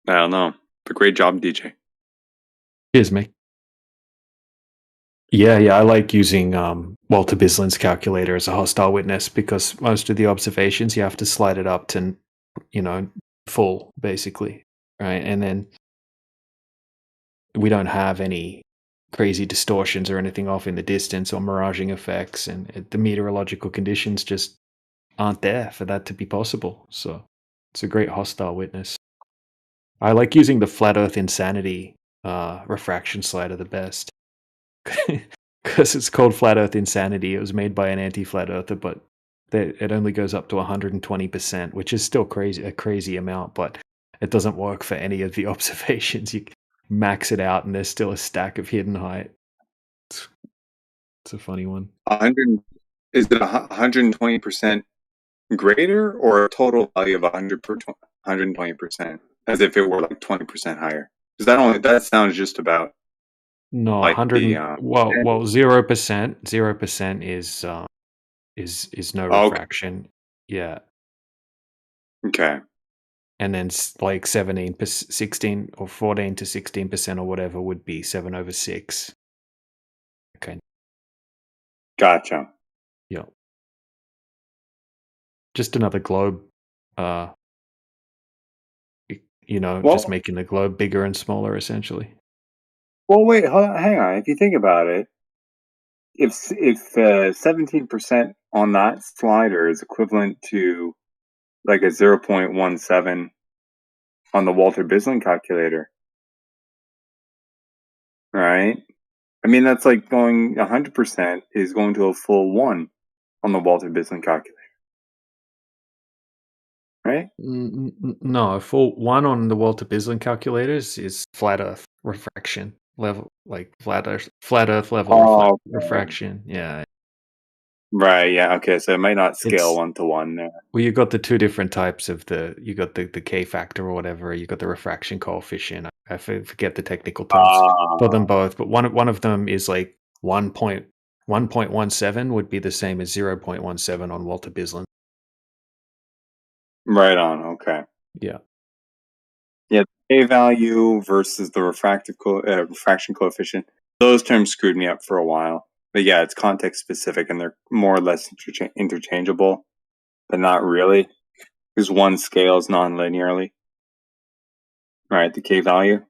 I don't know. But great job, DJ. Cheers, mate. Yeah, I like using Walter Bislin's calculator as a hostile witness because most of the observations you have to slide it up to, full, basically, right? And then we don't have any crazy distortions or anything off in the distance or miraging effects, and the meteorological conditions just aren't there for that to be possible. So it's a great hostile witness. I like using the Flat Earth Insanity refraction slider the best. Because it's called Flat Earth Insanity. It was made by an anti-flat earther, but it only goes up to 120%, which is still a crazy amount, but it doesn't work for any of the observations. You max it out and there's still a stack of hidden height. It's a funny one. 100, is it 120% greater or a total value of 120%, as if it were like 20% higher? Because that sounds just about No, like 100. the 0%. 0% is no okay. refraction. Yeah. Okay. And then like 16 or 14 to 16% or whatever would be 7/6. Okay. Gotcha. Yeah. Just another globe. Just making the globe bigger and smaller, essentially. Well, wait, hang on. If you think about it, if 17% on that slider is equivalent to like a 0.17 on the Walter Bislin calculator, right? I mean, that's like going 100% is going to a full 1 on the Walter Bislin calculator, right? No, full 1 on the Walter Bislin calculators is flat Earth refraction level, like flat Earth level refraction. Yeah. Right. Yeah. Okay. So it might not scale 1-to-1 there. Well, you got the two different types of you got the K factor or whatever. You got the refraction coefficient. I forget the technical terms for them both, but one of them is like 1.17 would be the same as 0.17 on Walter Bislin. Right on. Okay. Yeah. Yeah. The K value versus the refraction coefficient. Those terms screwed me up for a while. But yeah, it's context specific and they're more or less interchangeable, but not really. Because one scales non-linearly. Right, the K value.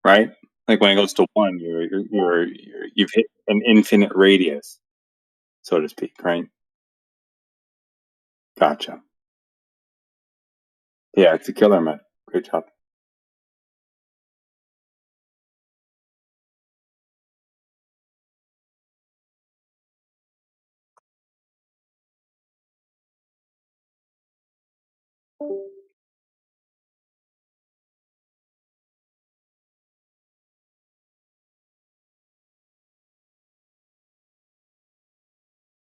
Right? Like when it goes to 1, you've hit an infinite radius, so to speak, right? Gotcha. Yeah, it's a killer, man. Great job.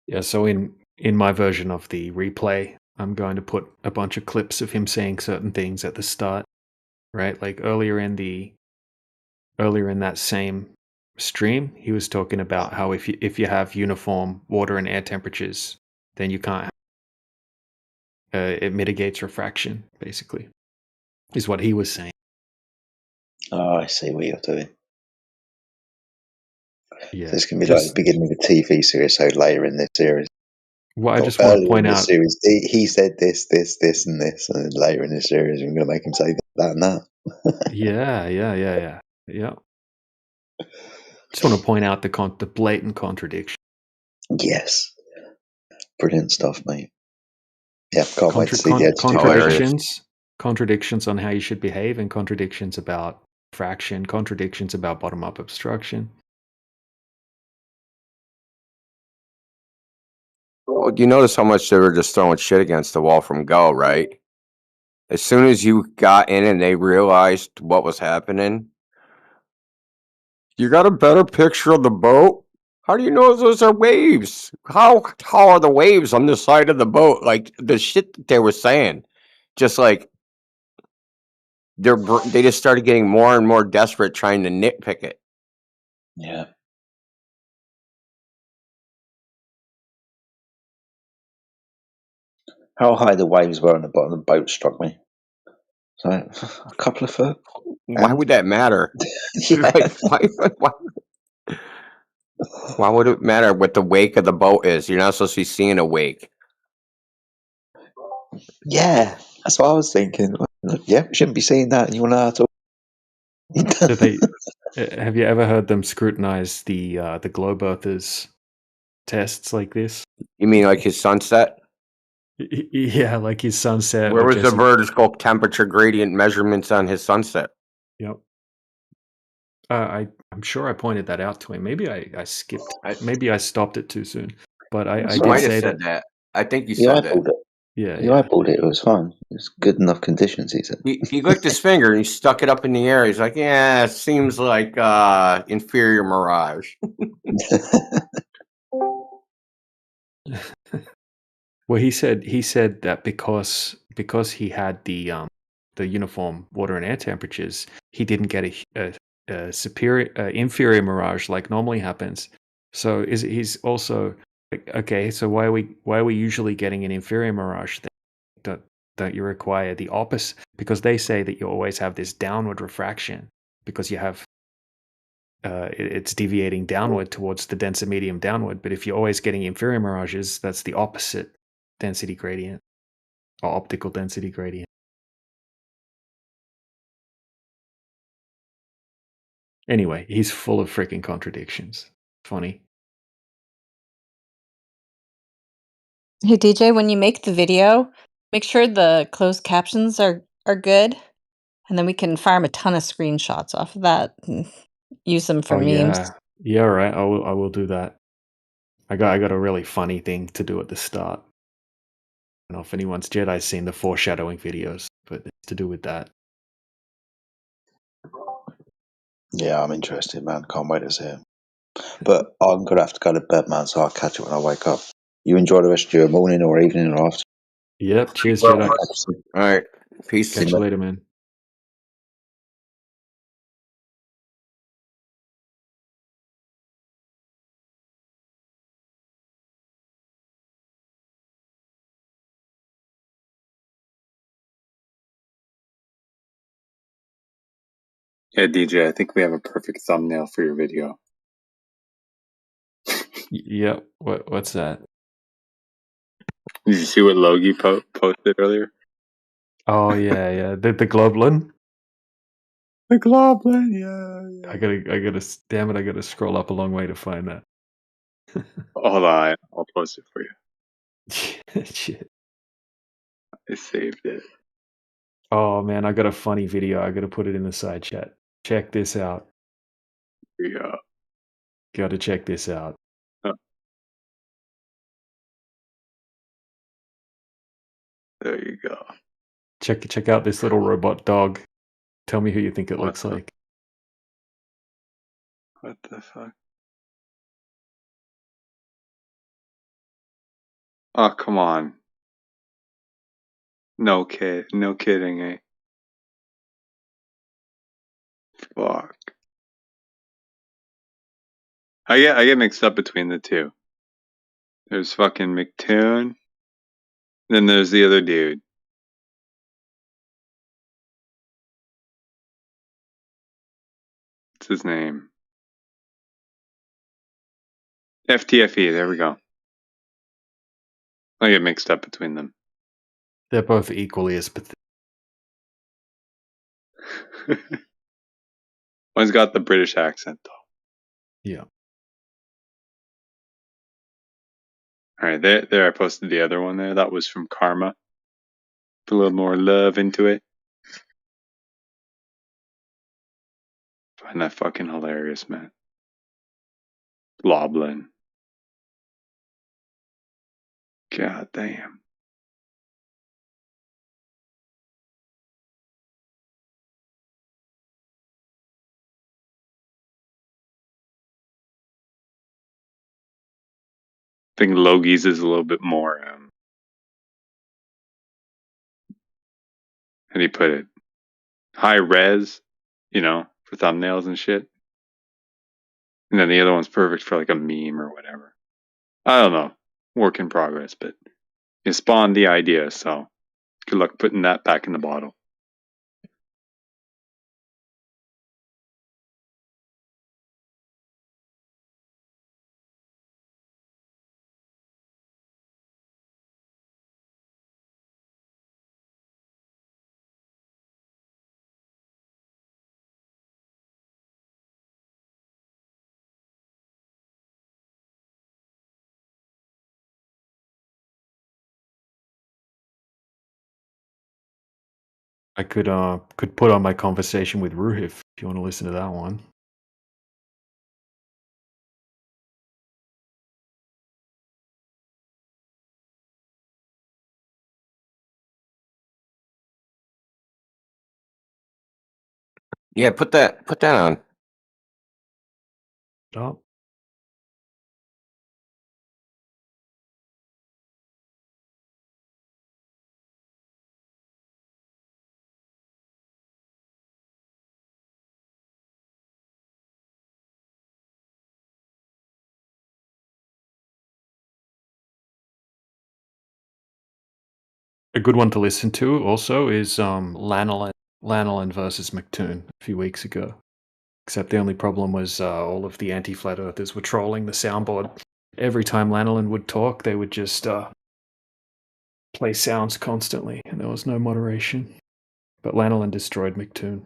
Yeah, so in my version of the replay, I'm going to put a bunch of clips of him saying certain things at the start, right? Like earlier in that same stream, he was talking about how if you have uniform water and air temperatures, then you can't. It mitigates refraction, basically, is what he was saying. Oh, I see what you're doing. Yeah, So it's going to be like the beginning of a TV series, so later in this series. Well, I just want to point out. Series, he said this, and this, and then later in the series, we're going to make him say that and that. Yeah. Just want to point out the blatant contradiction. Yes. Brilliant stuff, mate. Yeah, can't wait to see the Contradictions on how you should behave, and contradictions about fraction, contradictions about bottom-up obstruction. Well, you notice how much they were just throwing shit against the wall from Go, right? As soon as you got in and they realized what was happening, you got a better picture of the boat? How do you know those are waves? How tall are the waves on the side of the boat? Like, the shit that they were saying, just like they just started getting more and more desperate trying to nitpick it. Yeah. How high the waves were on the bottom of the boat struck me. So, a couple of foot. Why would that matter? Like, why would it matter what the wake of the boat is? You're not supposed to be seeing a wake. Yeah, that's what I was thinking. Yeah, we shouldn't be seeing that. And you want to know how to. Have you ever heard them scrutinize the globe earthers tests like this? You mean like his sunset? Yeah, like his sunset. Where was the vertical temperature gradient measurements on his sunset? Yep. I'm sure I pointed that out to him. Maybe I skipped. Maybe I stopped it too soon. But I did say that. I think you You said that. eyeballed it. Yeah, you eyeballed it. It was fine. It was good enough conditions. He said. He licked his finger and he stuck it up in the air. He's like, "Yeah, it seems like inferior mirage." Well, he said that because he had the uniform water and air temperatures, he didn't get a superior inferior mirage like normally happens. So he's also okay. So why are we usually getting an inferior mirage then? Don't you require the opposite? Because they say that you always have this downward refraction because you have it's deviating downward towards the denser medium downward. But if you're always getting inferior mirages, that's the opposite density gradient or optical density gradient. Anyway, he's full of freaking contradictions. Funny. Hey DJ, when you make the video, make sure the closed captions are good, and then we can farm a ton of screenshots off of that and use them for memes. Yeah, right. I will do that. I got a really funny thing to do at the start. I don't know if anyone's Jedi's seen the foreshadowing videos, but it's to do with that. Yeah, I'm interested, man. Can't wait to see it. But I'm gonna have to go to bed, man. So I'll catch it when I wake up. You enjoy the rest of your morning or evening or afternoon. Yep. Cheers, Jedi. All right. Peace. Catch you later, man. Yeah, DJ, I think we have a perfect thumbnail for your video. Yep. What's that? Did you see what Logie posted earlier? Oh yeah. The Globlin. The Globlin, yeah. I gotta. Damn it! I gotta scroll up a long way to find that. Hold on, I'll post it for you. Shit. I saved it. Oh man, I got a funny video. I gotta put it in the side chat. Check this out. Yeah. Gotta check this out. There you go. Check out this little robot dog. Tell me who you think it looks like. What the fuck? Oh, come on. No kidding, eh? Fuck. I get mixed up between the two. There's fucking McToon. Then there's the other dude. What's his name? FTFE. There we go. I get mixed up between them. They're both equally as pathetic. One's got the British accent though. Yeah. All right, there. I posted the other one there. That was from Karma. Put a little more love into it. Find that fucking hilarious, man. Loblin. God damn. I think Logie's is a little bit more. How do you put it? High res, for thumbnails and shit. And then the other one's perfect for like a meme or whatever. I don't know. Work in progress, but you spawned the idea, so good luck putting that back in the bottle. I could put on my conversation with Ruhif if you want to listen to that one. Yeah, put that on. Stop. A good one to listen to also is Lanolin versus McToon a few weeks ago. Except the only problem was all of the anti-flat earthers were trolling the soundboard. Every time Lanolin would talk, they would just play sounds constantly, and there was no moderation. But Lanolin destroyed McToon.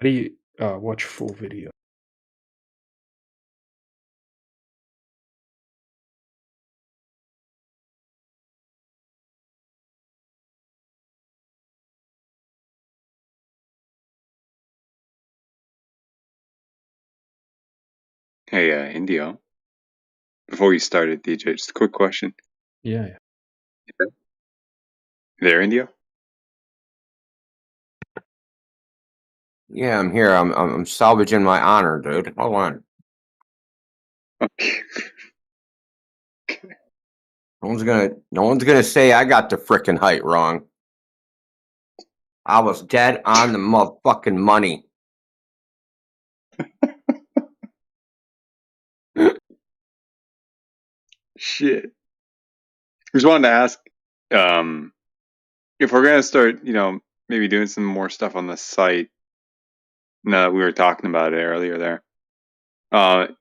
How do you watch full video? Hey, Indio. Before you started, DJ, just a quick question. Yeah. You there, Indio? Yeah, I'm here. I'm salvaging my honor, dude. Hold on. Okay. No one's gonna say I got the frickin' height wrong. I was dead on the motherfucking money. Shit. Just wanted to ask, if we're gonna start, maybe doing some more stuff on the site. Now that we were talking about it earlier there, and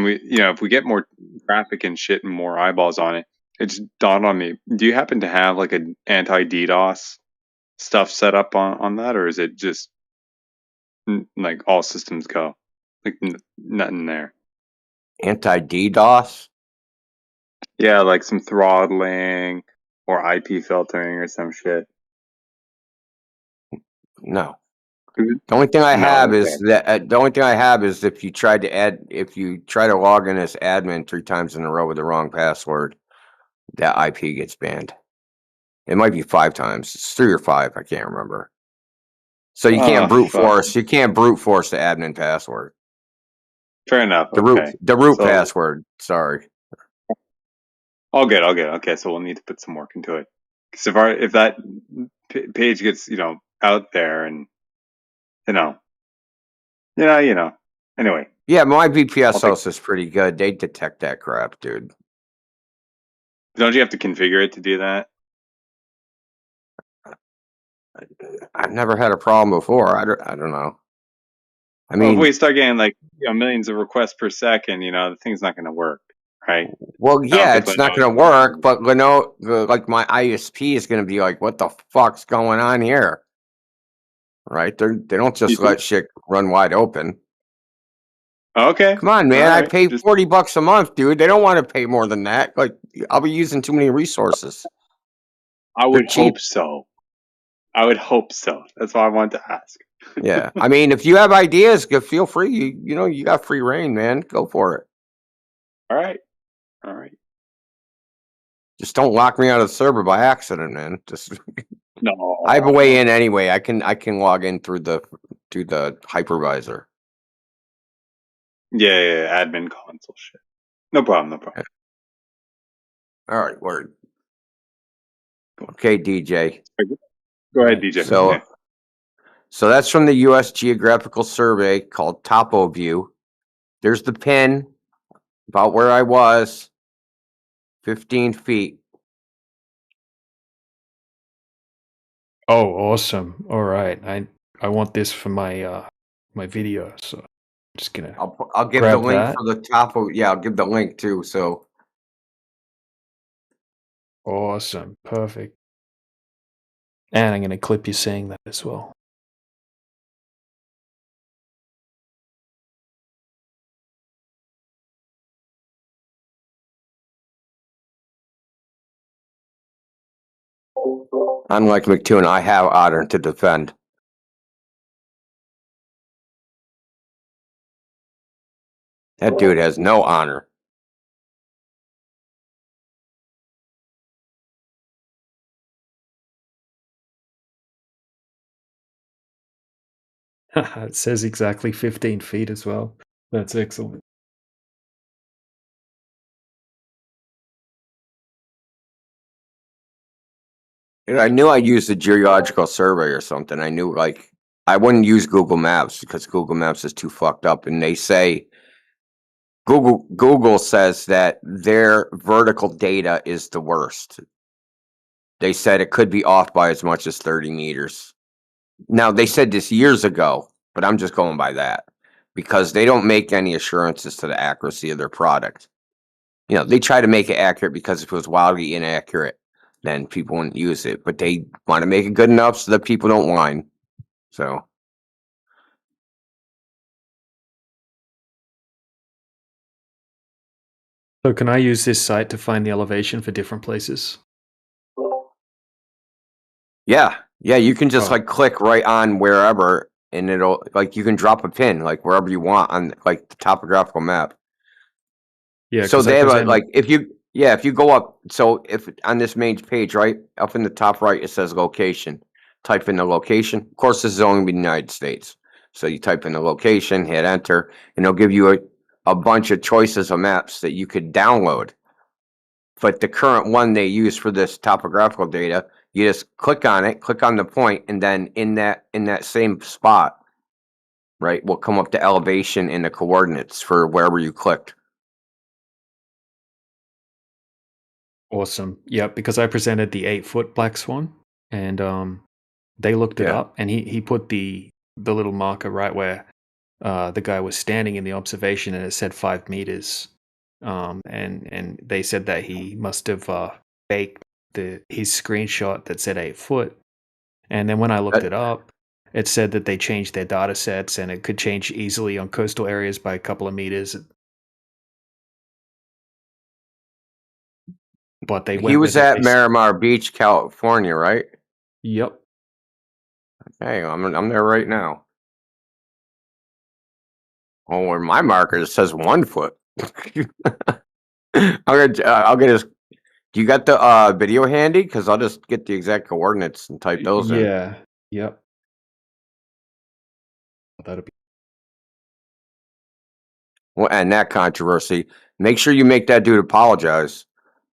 we, if we get more traffic and shit and more eyeballs on it, it just dawned on me. Do you happen to have like an anti-DDoS stuff set up on that, or is it just like all systems go, like nothing there? Anti-DDoS? Yeah, like some throttling or IP filtering or some shit. No. The only thing I No, have is okay. that the only thing I have is if you try to log in as admin 3 times in a row with the wrong password, that IP gets banned. It might be 5 times. It's 3 or 5. I can't remember. So you can't brute fuck. force. You can't brute force the admin password. Fair enough. The Okay. root So- password. Sorry. All good. Okay, so we'll need to put some work into it. Because if that page gets out there and anyway. Yeah, my VPSOS is pretty good. They detect that crap, dude. Don't you have to configure it to do that? I've never had a problem before. I don't know. I Well, mean, if we start getting like millions of requests per second, the thing's not going to work, right? well, I don't yeah, think it's not Lenovo- going to work. But like my ISP is going to be like, "What the fuck's going on here?" Right? They don't just let shit run wide open. Okay. Come on, man! All I right. pay $40 a month, dude. They don't want to pay more than that. Like, I'll be using too many resources. I would cheap. hope so. That's why I wanted to ask. Yeah, I mean, if you have ideas, feel free. You got free reign, man. Go for it. All right. Just don't lock me out of the server by accident, man. Just No. I have a way in anyway. I can log in through the hypervisor. Yeah, admin console shit. No problem. All right, word. Okay, DJ. Go ahead, DJ. So that's from the U.S. Geographical Survey called Topo View. There's the pin about where I was, 15 feet. Oh, awesome! All right, I want this for my my video, so I'm just gonna. I'll give the link for the topo. Yeah, I'll give the link too. So awesome, perfect. And I'm gonna clip you saying that as well. unlike McToon, I have honor to defend. That dude has no honor. It says exactly 15 feet as well. That's excellent. I knew I'd use the Geological Survey or something. I knew I wouldn't use Google Maps because Google Maps is too fucked up. And they say Google says that their vertical data is the worst. They said it could be off by as much as 30 meters. Now, they said this years ago, but I'm just going by that because they don't make any assurances to the accuracy of their product. They try to make it accurate because if it was wildly inaccurate, then people wouldn't use it. But they want to make it good enough so that people don't whine. So. So can I use this site to find the elevation for different places? Yeah, you can just click right on wherever, and it'll you can drop a pin wherever you want on the topographical map. Yeah. So they have if you go up, so if on this main page, right up in the top right, it says location. Type in the location. Of course, this is only in the United States. So you type in the location, hit enter, and it'll give you a bunch of choices of maps that you could download. But the current one they use for this topographical data You just click on it, click on the point, and then in that same spot, right, will come up the elevation and the coordinates for wherever you clicked. Awesome. Yeah, because I presented the 8-foot black swan, and they looked it Yeah. up, and he put the little marker right where the guy was standing in the observation, and it said 5 meters. And they said that he must have faked his screenshot that said 8 foot. And then when I looked it up, it said that they changed their data sets, and it could change easily on coastal areas by a couple of meters. But they He went was with it. at Miramar Beach, California, right? Yep. Hey, I'm there right now. Oh, where my marker says 1 foot. I'll get his. Do you got the video handy? Because I'll just get the exact coordinates and type those in. Yeah. Yep. That'd be. Well, and that controversy. Make sure you make that dude apologize,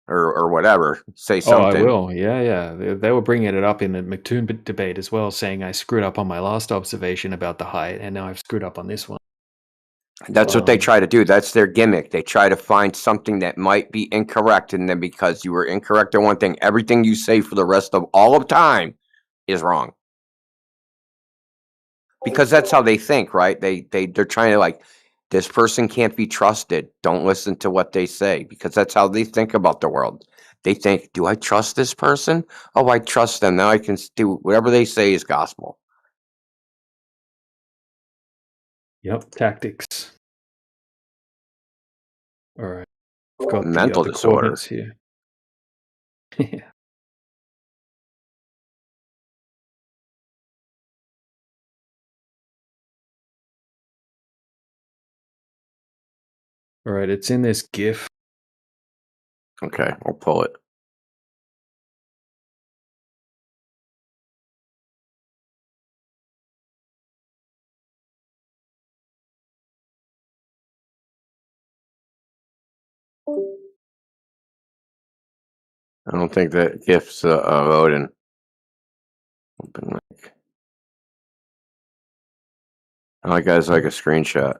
or whatever. Say Oh, I something. will. Yeah. They were bringing it up in the McToon debate as well, saying I screwed up on my last observation about the height, and now I've screwed up on this one. That's what they try to do. That's their gimmick. They try to find something that might be incorrect, and then because you were incorrect on one thing, everything you say for the rest of all of time is wrong. Because that's how they think, right? They're trying to, like, this person can't be trusted. Don't listen to what they say, because that's how they think about the world. They think, do I trust this person? Oh, I trust them. Now I can do whatever they say is gospel. Yep. Tactics. All right. I've got Mental the disorder. coordinates here. All right. It's in this GIF. Okay, I'll pull it. I don't think that GIF's loading. Open mic. I guys like a screenshot.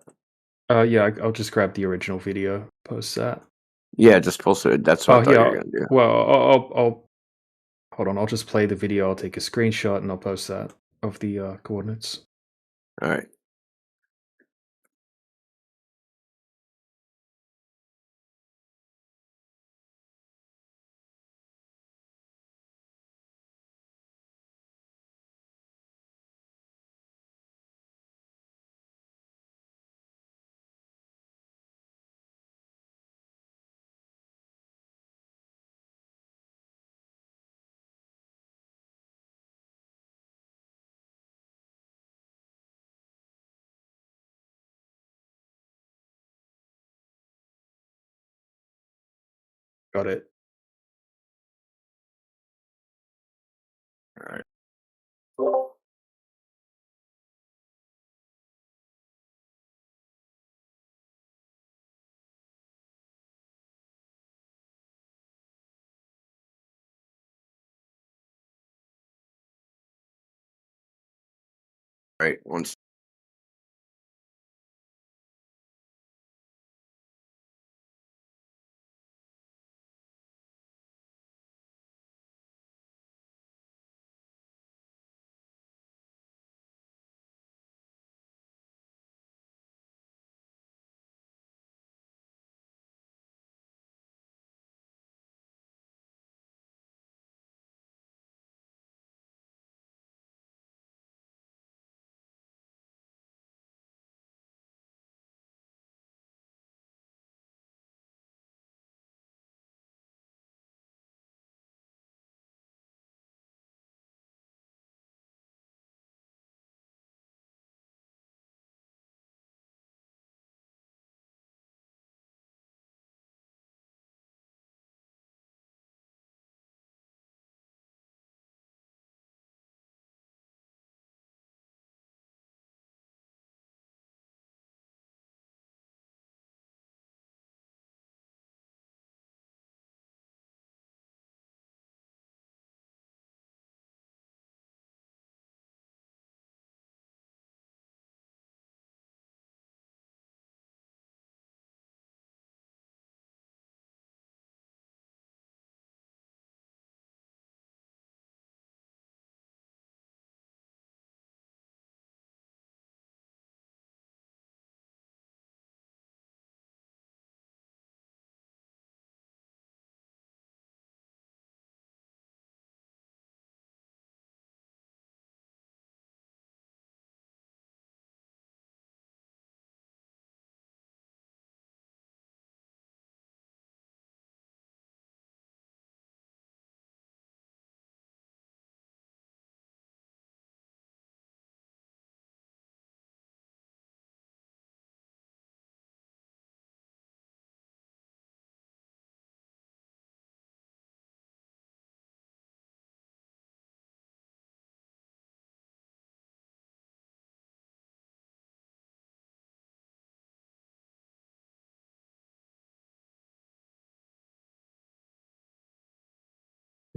Yeah. I'll just grab the original video, post that. Yeah, just post it. That's what I thought you were gonna do. Well, I'll hold on. I'll just play the video. I'll take a screenshot and I'll post that of the coordinates. All right. Got it. All right. Right. Once.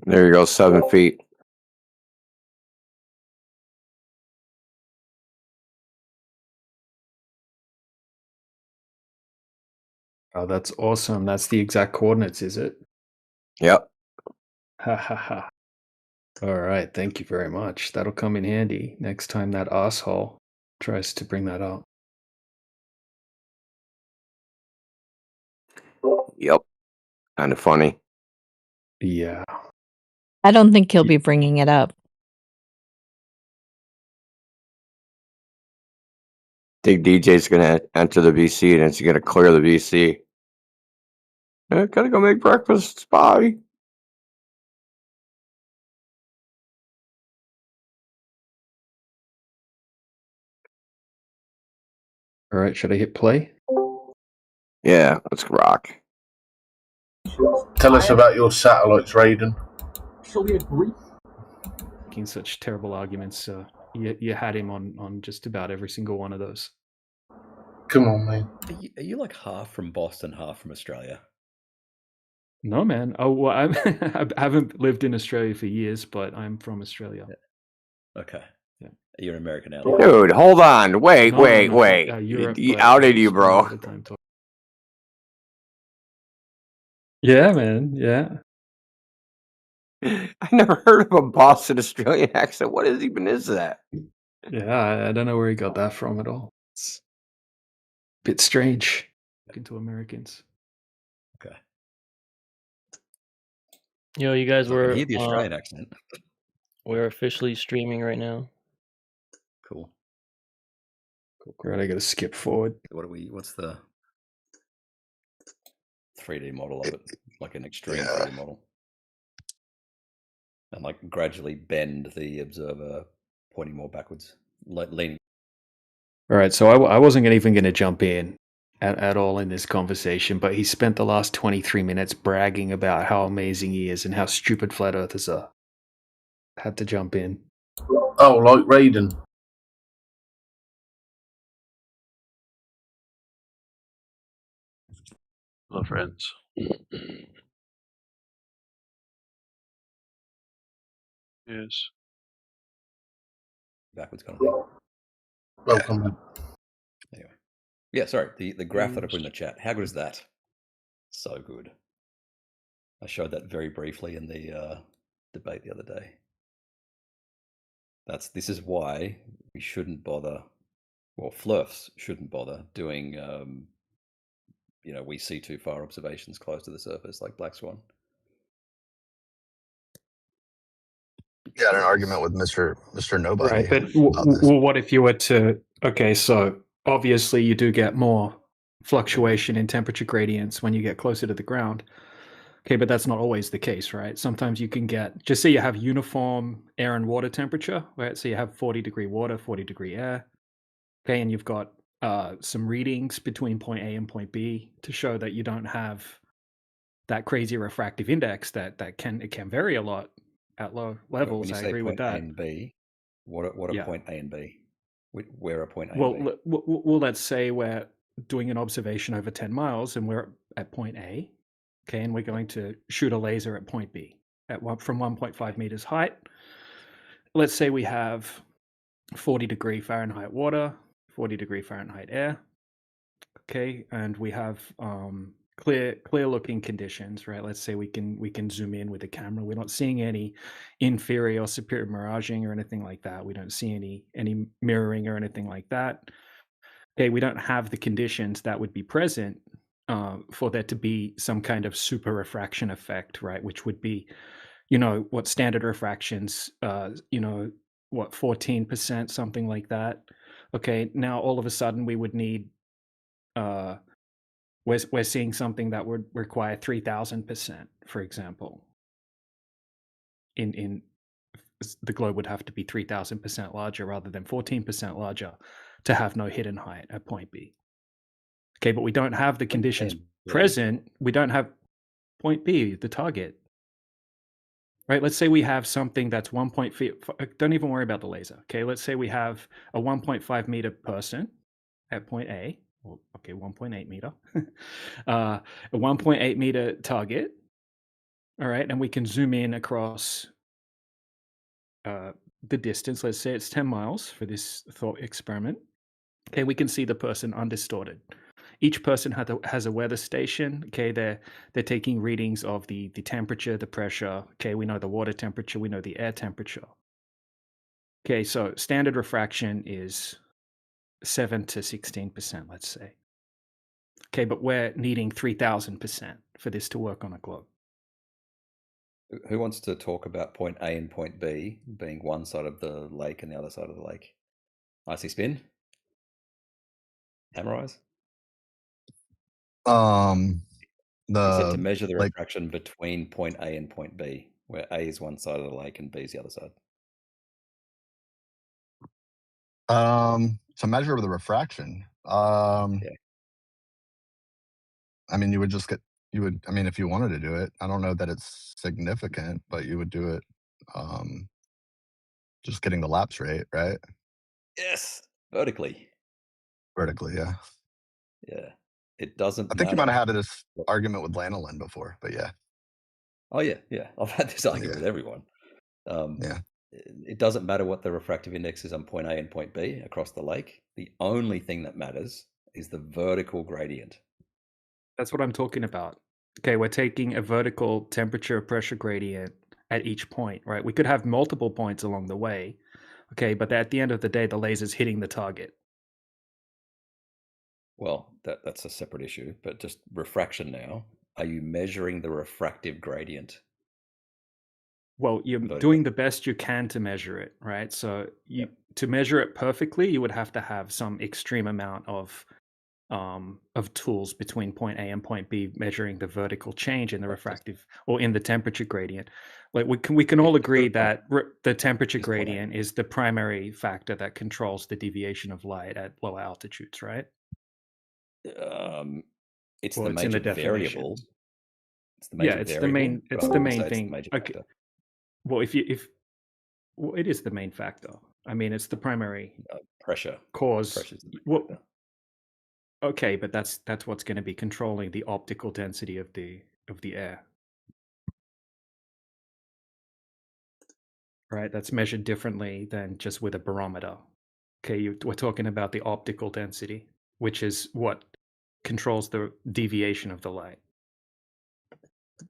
There you go, 7 feet. Oh, that's awesome. That's the exact coordinates, is it? Yep. Ha ha ha. All right, thank you very much. That'll come in handy next time that asshole tries to bring that up. Yep. Kind of funny. Yeah. I don't think he'll be bringing it up. Think DJ's gonna enter the BC and it's gonna clear the BC. Gotta go make breakfast. Bye. All right, should I hit play? Yeah, let's rock. Tell us about your satellites, Raiden. Shall we agree? Making such terrible arguments. You had him on just about every single one of those. Come on, man. Are you like half from Boston, half from Australia? No, man. Oh, well, I haven't lived in Australia for years, but I'm from Australia. Okay. Yeah. You're an American ally. Dude, hold on. Wait, No, wait, no, wait. Europe, He but outed I you, spend a bro. lot of time talking. Yeah, man. Yeah. I never heard of a Boston Australian accent. What even is that? Yeah, I don't know where he got that from at all. It's a bit strange talking to Americans. Okay. Yo, you guys So I can were hear the Australian accent. we're officially streaming right now. Cool. Right, I gotta skip forward. What's the 3D model of it? Like an extreme 3D model. And like gradually bend the observer pointing more backwards, leaning. All right, so I wasn't even going to jump in at all in this conversation, but he spent the last 23 minutes bragging about how amazing he is and how stupid flat earthers are. Had to jump in. Oh, like Raiden. Hello, friends. Yes. Backwards kind of thing. Welcome. Anyway. Yeah, sorry. The graph that I put in the chat. How good is that? So good. I showed that very briefly in the debate the other day. This is why we shouldn't bother, well, flirfs shouldn't bother doing, we see too far observations close to the surface like Black Swan. You had an argument with Mr. Nobody. Right, but what if you were to... Okay, so obviously you do get more fluctuation in temperature gradients when you get closer to the ground. Okay, but that's not always the case, right? Sometimes you can get... Just say you have uniform air and water temperature, right? So you have 40-degree water, 40-degree air. Okay, and you've got some readings between point A and point B to show that you don't have that crazy refractive index that can vary a lot at low levels. When you I say agree with point A that. and B, what are Yeah. point A and B? Where are point A Well, and B? well, let's say we're doing an observation over 10 miles and we're at point A, okay, and we're going to shoot a laser at point B from 1.5 meters height. Let's say we have 40-degree Fahrenheit water, 40-degree Fahrenheit air, okay, and we have clear looking conditions, right? Let's say we can zoom in with the camera. We're not seeing any inferior or superior miraging or anything like that. We don't see any mirroring or anything like that. Okay, we don't have the conditions that would be present for there to be some kind of super refraction effect, right? Which would be, what standard refractions, what 14%, something like that. Okay, now all of a sudden we would need we're seeing something that would require 3,000%, for example. In the globe would have to be 3,000% larger rather than 14% larger to have no hidden height at point B. Okay, but we don't have the conditions present. We don't have point B, the target. Right, let's say we have something that's 1.5, don't even worry about the laser. Okay, let's say we have a 1.5 meter person at point A. Well, okay, 1.8 meter. A 1.8 meter target. All right, and we can zoom in across the distance. Let's say it's 10 miles for this thought experiment. Okay, we can see the person undistorted. Each person has a weather station. Okay, they're taking readings of the temperature, the pressure. Okay, we know the water temperature, we know the air temperature. Okay, so standard refraction is 7 to 16%, let's say. Okay, but we're needing 3,000% for this to work on a globe. Who wants to talk about point A and point B being one side of the lake and the other side of the lake? Icy spin? Hammerize? You said to measure the Like refraction between point A and point B, where A is one side of the lake and B is the other side. to measure the refraction. Yeah. I mean, you would just get I mean, if you wanted to do it, I don't know that it's significant, but you would do it just getting the lapse rate, right? Yes, vertically. Vertically, yeah. Yeah, it doesn't I think you might matter. have had this argument with lanolin before, but yeah. Oh yeah, yeah. I've had this argument Yeah. with everyone. Yeah. It doesn't matter what the refractive index is on point A and point B across the lake. The only thing that matters is the vertical gradient. That's what I'm talking about. Okay, we're taking a vertical temperature pressure gradient at each point, right? We could have multiple points along the way. Okay, but at the end of the day, the laser's hitting the target. Well, that's a separate issue, but just refraction now. Are you measuring the refractive gradient? Well, you're doing the best you can to measure it, right? So to measure it perfectly, you would have to have some extreme amount of tools between point A and point B, measuring the vertical change in the refractive or in the temperature gradient. Like we can all agree that the temperature gradient is the primary factor that controls the deviation of light at low altitudes, right? It's Well, the it's in major the definition. variable. It's the major variable. It's the main It's the thing. major Okay. factor. Well, well, it is the main factor. I mean, it's the primary pressure cause. Pressure's the main Well, factor. okay, but that's what's going to be controlling the optical density of the air. Right, that's measured differently than just with a barometer. Okay, we're talking about the optical density, which is what controls the deviation of the light.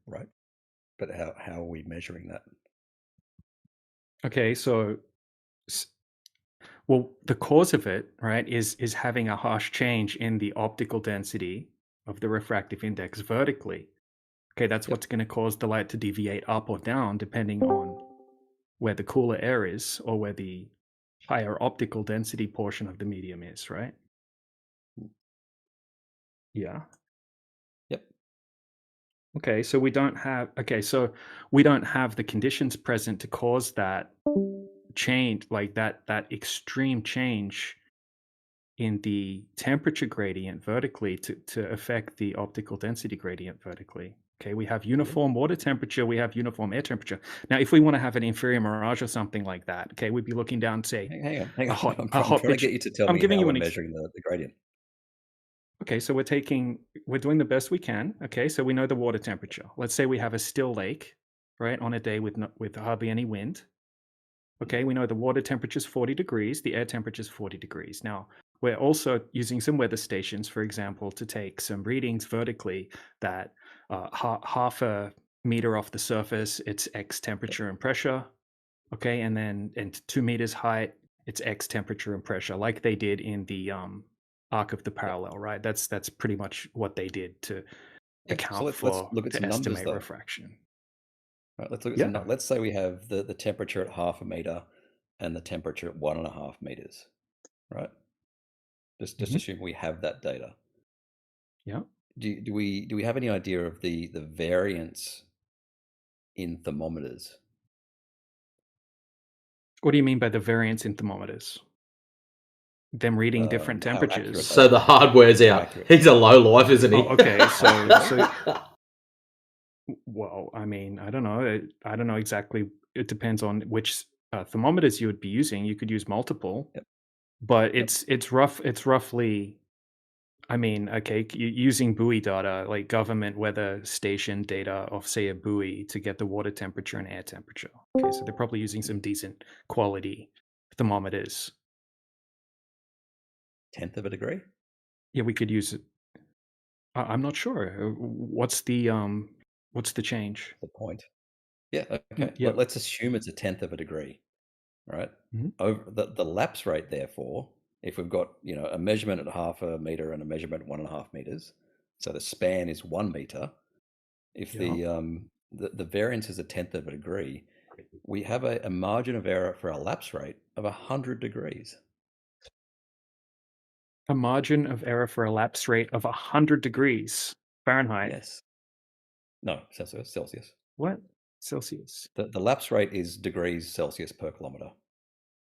Right, but how are we measuring that? Okay, so well, the cause of it, right, is having a harsh change in the optical density of the refractive index vertically. Okay, that's what's going to cause the light to deviate up or down depending on where the cooler air is or where the higher optical density portion of the medium is, right? Yeah. Yep. Okay, so we don't have the conditions present to cause that change, like that extreme change in the temperature gradient vertically to affect the optical density gradient vertically. Okay, we have uniform water temperature, we have uniform air temperature. Now, if we want to have an inferior mirage or something like that, okay, we'd be looking down, say, hang on. a hot I'm trying to get you to tell I'm me giving how you we're an measuring the gradient. Okay, so we're doing the best we can. Okay, so we know the water temperature. Let's say we have a still lake, right, on a day with hardly any wind. Okay, we know the water temperature is 40 degrees, the air temperature is 40 degrees. Now, we're also using some weather stations, for example, to take some readings vertically that half a meter off the surface, it's X temperature and pressure. Okay, and then 2 meters height, it's X temperature and pressure, like they did in the arc of the parallel, right? That's pretty much what they did to account let's for look at to some numbers, estimate though. refraction. Right, let's look at some. Let's say we have the temperature at 0.5 meter and the temperature at 1.5 meters, right? Just assume we have that data. Yeah. Do we have any idea of the variance in thermometers? What do you mean by the variance in thermometers? Them reading different How accurate temperatures. So the hardware's out. He's a low life, isn't he? Oh, okay. So well, I mean, I don't know. I don't know exactly. It depends on which thermometers you would be using. You could use multiple, but it's roughly. I mean, okay, using buoy data, like government weather station data of, say, a buoy to get the water temperature and air temperature. Okay, so they're probably using some decent quality thermometers. Tenth of a degree? Yeah, we could use it. I'm not sure. What's the change? The point. Yeah, okay. Yeah. Let's assume it's a tenth of a degree, right? Mhm. Over the lapse rate, therefore, if we've got a measurement at 0.5 meter and a measurement at 1.5 meters, so the span is 1 meter. If Yeah. the variance is a tenth of a degree, we have a margin of error for our lapse rate of 100 degrees. A margin of error for a lapse rate of 100 degrees Fahrenheit. Yes. No, Celsius. What? Celsius. The lapse rate is degrees Celsius per kilometer.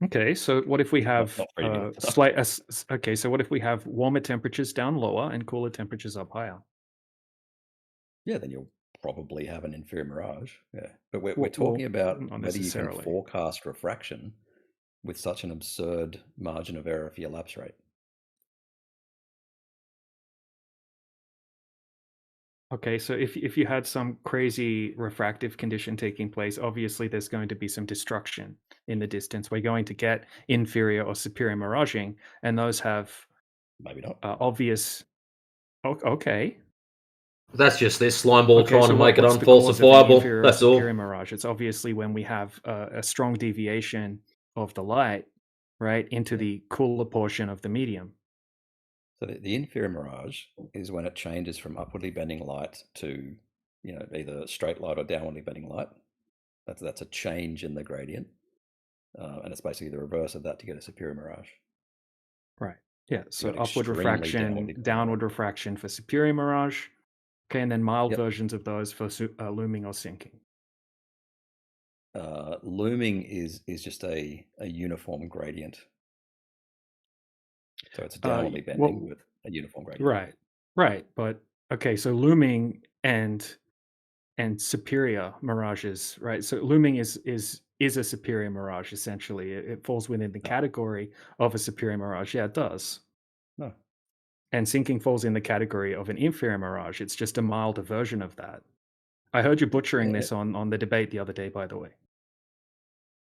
Okay, so what if we have not reading it. okay, so what if we have warmer temperatures down lower and cooler temperatures up higher? Yeah, then you'll probably have an inferior mirage. Yeah, but we're Well, talking about not whether you can necessarily. forecast refraction with such an absurd margin of error for your lapse rate. Okay, so if you had some crazy refractive condition taking place, obviously there's going to be some destruction in the distance. We're going to get inferior or superior miraging, and those have maybe not obvious. Okay. That's just this slimeball Okay, trying so to make it what's the cause of an unfalsifiable. inferior or That's superior all. mirage? It's obviously when we have a strong deviation of the light, right, into the cooler portion of the medium. So the inferior mirage is when it changes from upwardly bending light to either straight light or downwardly bending light. That's a change in the gradient, and it's basically the reverse of that to get a superior mirage. Right. Yeah. So got upward extremely refraction, downward refraction for superior mirage. Okay, and then mild Yep. versions of those for looming or sinking. Looming is just a uniform gradient. So it's downwardly bending with a uniform gradient. Right. But okay, so looming and superior mirages, right? So looming is a superior mirage essentially. It falls within the category of a superior mirage. Yeah, it does. No. And sinking falls in the category of an inferior mirage. It's just a milder version of that. I heard you butchering this on the debate the other day, by the way.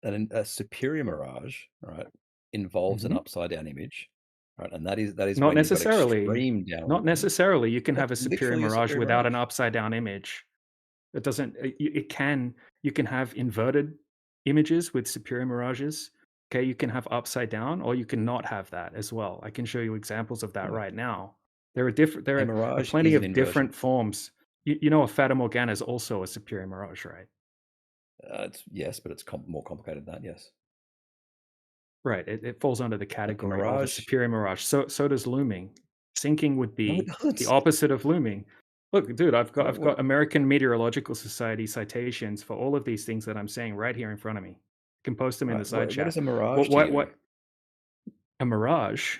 And a superior mirage, right, involves an upside down image, right, and that is Not when necessarily. you've got extreme downward. Not necessarily. You can have a That's superior literally a mirage superior without an mirage. upside down image. It doesn't. You can have inverted images with superior mirages. Okay, you can have upside down, or you can not have that as well. I can show you examples of that right now. There are different. There A are mirage plenty is an of inversion. different forms. You know, a Fata Morgana is also a superior mirage, right? Yes, but it's more complicated than that. Yes. Right. It falls under the category of a mirage- superior mirage. So does looming. Sinking would No, it be doesn't. the opposite of looming. Look, dude, I've What- got American Meteorological Society citations for all of these things that I'm saying right here in front of me. You can post them in the Right, side what chat. is a mirage to you? What? A mirage?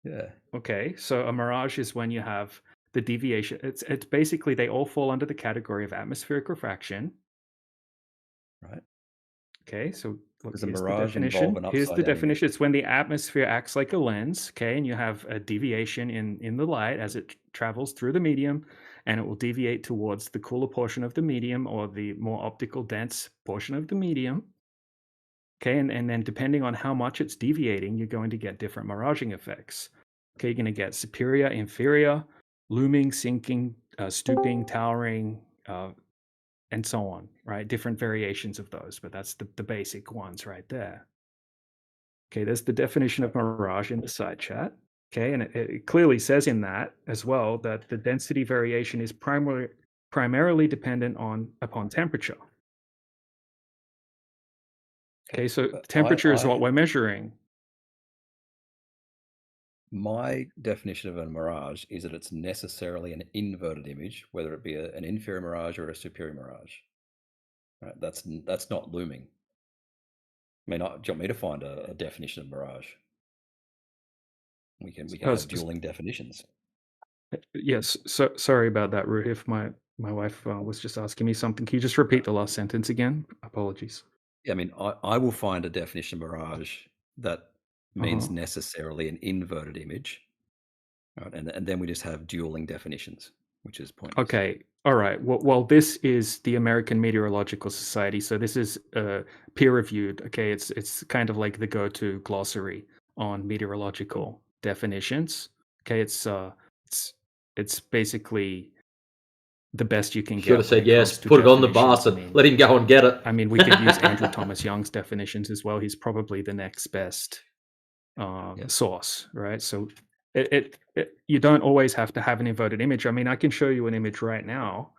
Yeah. Okay, so a mirage is when you have the deviation. It's basically they all fall under the category of atmospheric refraction. Right. Okay, so look, Does a here's the mirage definition. involve an Here's the upside down definition. It's when the atmosphere acts like a lens, okay, and you have a deviation in the light as it travels through the medium, and it will deviate towards the cooler portion of the medium or the more optical dense portion of the medium. Okay, and then depending on how much it's deviating, you're going to get different miraging effects. Okay, you're going to get superior, inferior, looming, sinking, stooping, towering, and so on, right? Different variations of those, but that's the basic ones right there. Okay, there's the definition of mirage in the side chat. Okay, and it clearly says in that as well that the density variation is primarily dependent upon temperature. Okay, so temperature is what we're measuring. My definition of a mirage is that it's necessarily an inverted image, whether it be an inferior mirage or a superior mirage. Right? That's not looming. I mean, do you want me to find a definition of mirage? We can have dueling definitions. Yes, so sorry about that, Ruhif. My wife was just asking me something. Can you just repeat the last sentence again? Apologies. Yeah, I mean, I will find a definition of mirage that means necessarily an inverted image, Right, and then we just have dueling definitions, which is pointless. Okay. All right. Well, this is the American Meteorological Society, so this is peer-reviewed. Okay, it's kind of like the go-to glossary on meteorological definitions. Okay, it's basically the best you can Should get. have said when it yes. comes to Put it on the definitions. bastard. Let him go and get it. I mean, we could use Andrew Thomas Young's definitions as well. He's probably the next best source, right? So you don't always have to have an inverted image. I mean, I can show you an image right now,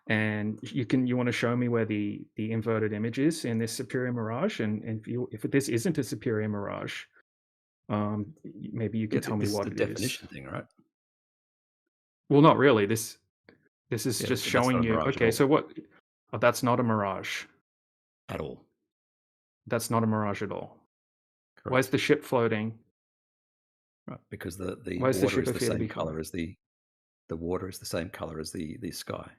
and you want to show me where the inverted image is in this superior mirage, and if this isn't a superior mirage, maybe you could tell me this what is it the is. definition thing, right? Well, not really. This is Yeah, just that's showing not a you. mirage at Okay, all. so what? Oh, that's not a mirage. At all. That's not a mirage at all. Why is Correct. the ship floating? Right, because the Why does the water ship is the appear to same be color floating? as the water is the same color as the sky.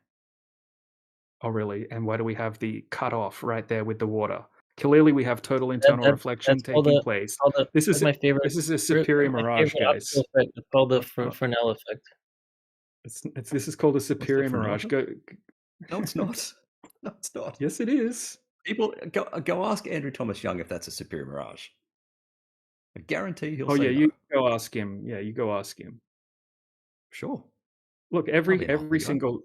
Oh, really? And why do we have the cutoff right there with the water? Clearly, we have total internal reflection That's called taking place. This is my favorite. this is a superior My mirage, favorite guys. optical effect. It's called the No, it's not. Fresnel effect. This is called a superior Fresnel mirage. effect? No, it's not. No, it's not. Yes, it is. People go ask Andrew Thomas Young if that's a superior mirage. I guarantee he'll Oh say yeah, no. you go ask him. Yeah, you go ask him. Sure. Look, Can't be every nothing, single.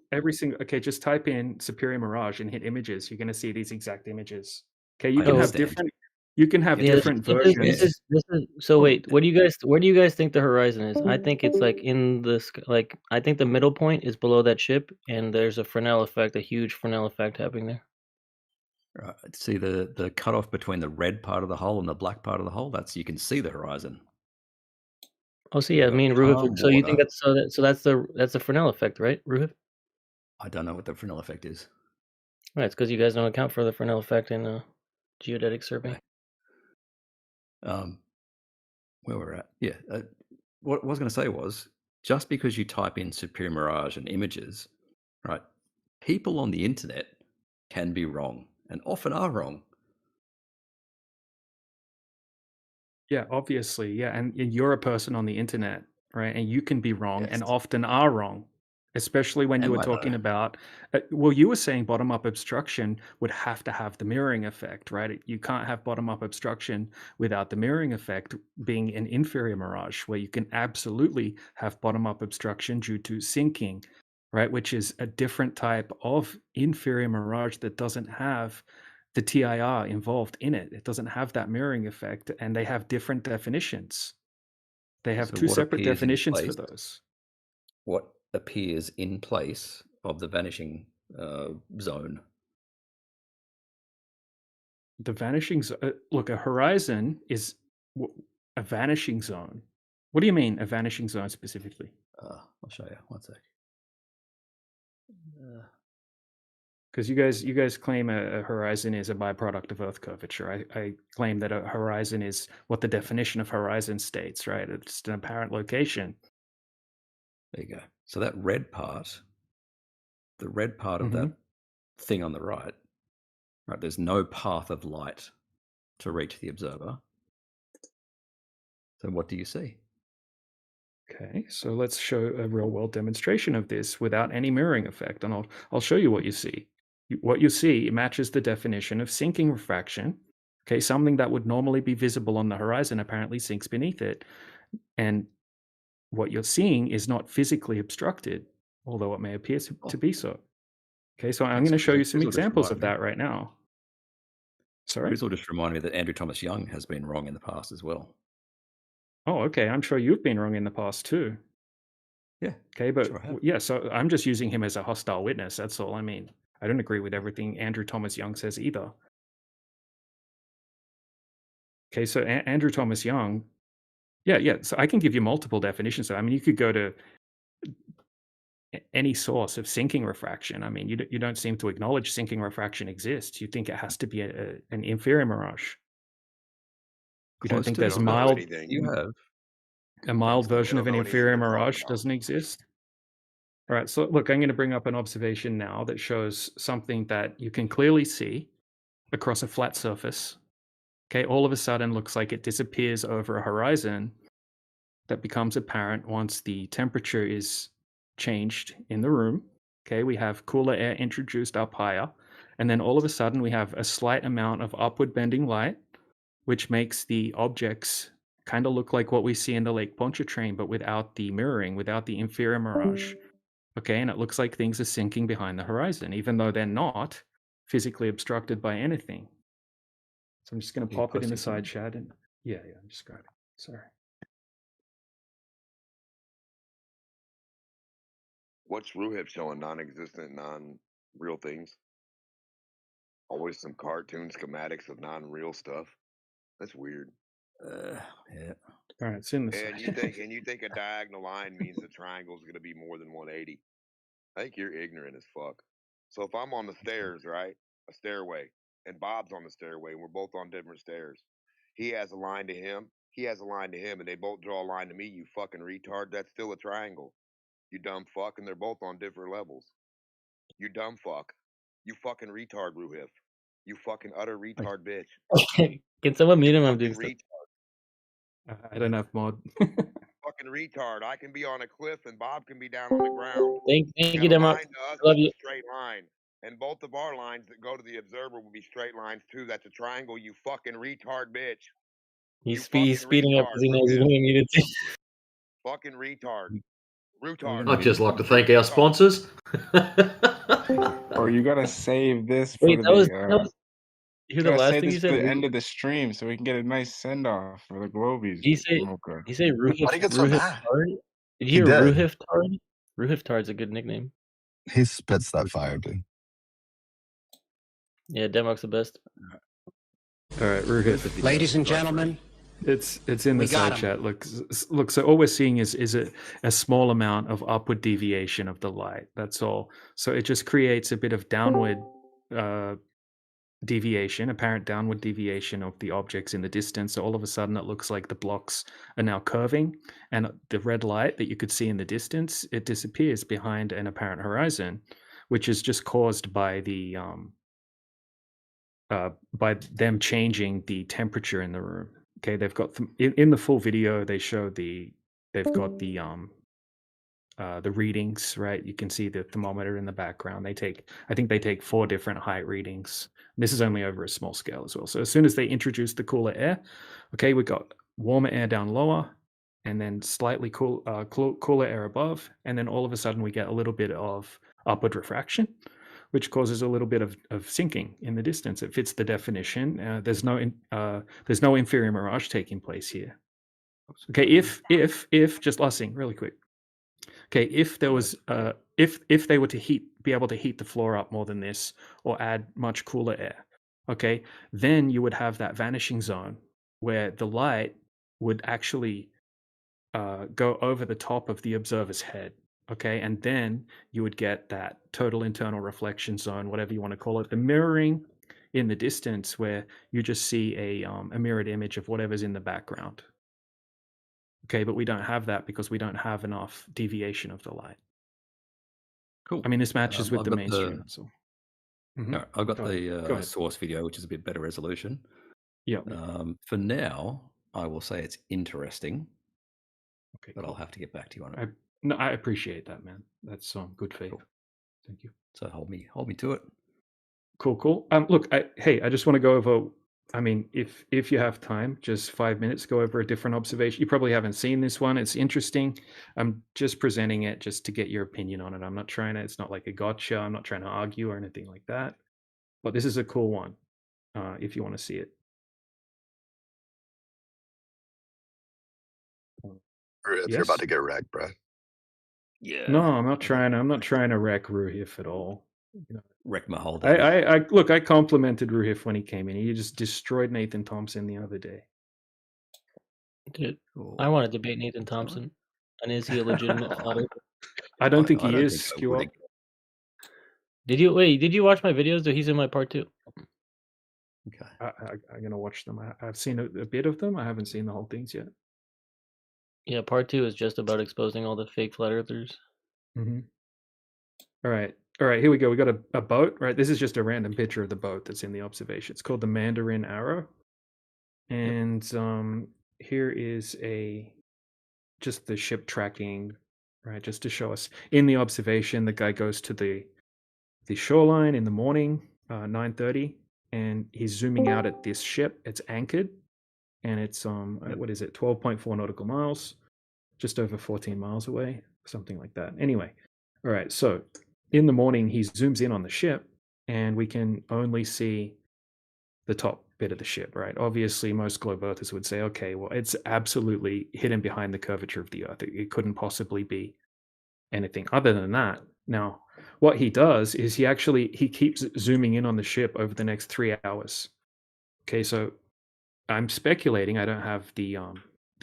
Okay, just type in superior mirage and hit images. You're going to see these exact images. Okay, you I can have understand. different. You can have Yeah, different this versions. is so. Wait, what do you guys? Where do you guys think the horizon is? I think it's like in the like. I think the middle point is below that ship, and there's a Fresnel effect, a huge Fresnel effect happening there. Right. See the cutoff between the red part of the hole and the black part of the hole. That's you can see the horizon. Oh, so yeah, You've got me and Ruhiv. calm So you think water. that's the Fresnel effect, right, Ruhiv? I don't know what the Fresnel effect is. Right, it's because you guys don't account for the Fresnel effect in geodetic survey. Where we're at, yeah. What I was going to say was just because you type in superior mirage and images, right? People on the internet can be wrong and often are wrong. Yeah, obviously. Yeah, and you're a person on the internet, right? And you can be wrong and Yes. often are wrong, especially when you Am were I talking though? about. Well, you were saying bottom up obstruction would have to have the mirroring effect, right? You can't have bottom up obstruction without the mirroring effect being an inferior mirage, where you can absolutely have bottom up obstruction due to sinking, right? Which is a different type of inferior mirage that doesn't have the TIR involved in it. It doesn't have that mirroring effect, and they have different definitions. They have So two what separate appears in definitions for place? those. What appears in place of the vanishing zone? The vanishing look, a horizon is a vanishing zone. What do you mean, a vanishing zone specifically? I'll show you. One sec. Because you guys claim a horizon is a byproduct of Earth curvature. I claim that a horizon is what the definition of horizon states, right? It's an apparent location. There you go. So that red part, the red part of that thing on the right, there's no path of light to reach the observer. So what do you see? Okay, so let's show a real world demonstration of this without any mirroring effect, and I'll show you what you see. What you see matches the definition of sinking refraction. Okay, something that would normally be visible on the horizon apparently sinks beneath it, and what you're seeing is not physically obstructed, although it may appear to be so. Okay, so I'm going to show you some examples of that right now. Sorry? Grizzle just reminded me that Andrew Thomas Young has been wrong in the past as well. Oh, okay. I'm sure you've been wrong in the past too. Yeah. Okay, but sure have. yeah, so I'm just using him as a hostile witness. That's all. I mean, I don't agree with everything Andrew Thomas Young says either. Okay, so Andrew Thomas Young, yeah. So I can give you multiple definitions. I mean, you could go to any source of sinking refraction. I mean, you don't seem to acknowledge sinking refraction exists. You think it has to be an inferior mirage. You don't think there's mild. You have a mild version of an inferior mirage doesn't exist? All right, so look, I'm going to bring up an observation now that shows something that you can clearly see across a flat surface. Okay, all of a sudden looks like it disappears over a horizon, that becomes apparent once the temperature is changed in the room. Okay, we have cooler air introduced up higher, and then all of a sudden we have a slight amount of upward bending light, which makes the objects kind of look like what we see in the Lake Pontchartrain, but without the mirroring, without the inferior mirage. Okay, and it looks like things are sinking behind the horizon, even though they're not physically obstructed by anything. So I'm just going to Are you pop it in the posting side something? chat. And yeah, I'm just grabbing. Sorry. What's Ruhip showing? Non-existent, non-real things. Always some cartoon schematics of non-real stuff. That's weird. Yeah. All right, it's in the And you think a diagonal line means the triangle is going to be more than 180? I think you're ignorant as fuck. So if I'm on the stairs, right, a stairway, and Bob's on the stairway, and we're both on different stairs, he has a line to him, he has a line to him, and they both draw a line to me. You fucking retard. That's still a triangle. You dumb fuck, and they're both on different levels. You dumb fuck. You fucking retard, Ruhif. You fucking utter retard bitch. Can someone mute him? I'm Fucking doing stuff. retard. I don't have mod. Fucking retard. I can be on a cliff and Bob can be down on the ground. Thank And you, a Demo. line to us I love is you. a straight line. And both of our lines that go to the observer will be straight lines too. That's a triangle, you fucking retard bitch. He's fucking speeding up retard, because he knows he's Ruhif. being muted. Fucking retard. I'd Retard. just like to thank our sponsors. Or you gotta save this Wait, for that was the you hear the gotta last save thing this you for said? the end of the stream so we can get a nice send off for the Globies. Did you say Ruhif Tard? Did you He hear did. Ruhif Tard? Ruhif Tard's a good nickname. He spits that fire, dude. Yeah, Demok's the best. All right, Ruhif. Ladies and gentlemen, It's in we the got side 'em. chat. Look. So all we're seeing is a small amount of upward deviation of the light. That's all. So it just creates a bit of downward deviation, apparent downward deviation of the objects in the distance. So all of a sudden, it looks like the blocks are now curving, and the red light that you could see in the distance, it disappears behind an apparent horizon, which is just caused by the by them changing the temperature in the room. Okay, they've got in the full video. They show they've got the readings, right? You can see the thermometer in the background. I think they take 4 different height readings. This is only over a small scale as well. So as soon as they introduce the cooler air, okay, we got warmer air down lower, and then slightly cooler air above, and then all of a sudden we get a little bit of upward refraction, which causes a little bit of sinking in the distance. It fits the definition. There's no inferior mirage taking place here. Okay, if just last thing, really quick. Okay, if there was if they were to be able to heat the floor up more than this, or add much cooler air, okay, then you would have that vanishing zone where the light would actually go over the top of the observer's head. Okay, and then you would get that total internal reflection zone, whatever you want to call it, the mirroring in the distance, where you just see a mirrored image of whatever's in the background. Okay, but we don't have that because we don't have enough deviation of the light. Cool. I mean, this matches with I've the got mainstream. So No, I've got Go ahead. Go the ahead. source video, which is a bit better resolution. Yeah. For now, I will say it's interesting. Okay, but cool. I'll have to get back to you on it. I appreciate that, man. That's good faith. Cool. Thank you. So hold me to it. Cool. Look, I just want to go over. I mean, if you have time, just 5 minutes, go over a different observation. You probably haven't seen this one. It's interesting. I'm just presenting it just to get your opinion on it. I'm not trying to. It's not like a gotcha. I'm not trying to argue or anything like that. But this is a cool one. If you want to see it. If you're about to get wrecked, bro. Yeah. No, I'm not trying. I'm not trying to wreck Ruhif at all. You know, wreck my whole day. I complimented Ruhif when he came in. He just destroyed Nathan Thompson the other day. Dude, I want to debate Nathan Thompson. And is he a legitimate fodder? I don't think he is. Skew up. Did you watch my videos? He's in my part 2. Okay. I'm gonna watch them. I've seen a bit of them. I haven't seen the whole things yet. Yeah, part 2 is just about exposing all the fake flat earthers. Mm-hmm. All right. Here we go. We got a boat. Right. This is just a random picture of the boat that's in the observation. It's called the Mandarin Arrow, and here is just the ship tracking, right? Just to show us in the observation, the guy goes to the shoreline in the morning, 9:30, and he's zooming out at this ship. It's anchored, and it's what is it, 12.4 nautical miles, just over 14 miles away, something like that. Anyway, all right. So in the morning, he zooms in on the ship, and we can only see the top bit of the ship, right? Obviously, most globe earthers would say, okay, well, it's absolutely hidden behind the curvature of the Earth. It couldn't possibly be anything other than that. Now, what he does is he keeps zooming in on the ship over the next 3 hours. Okay, so I'm speculating. I don't have the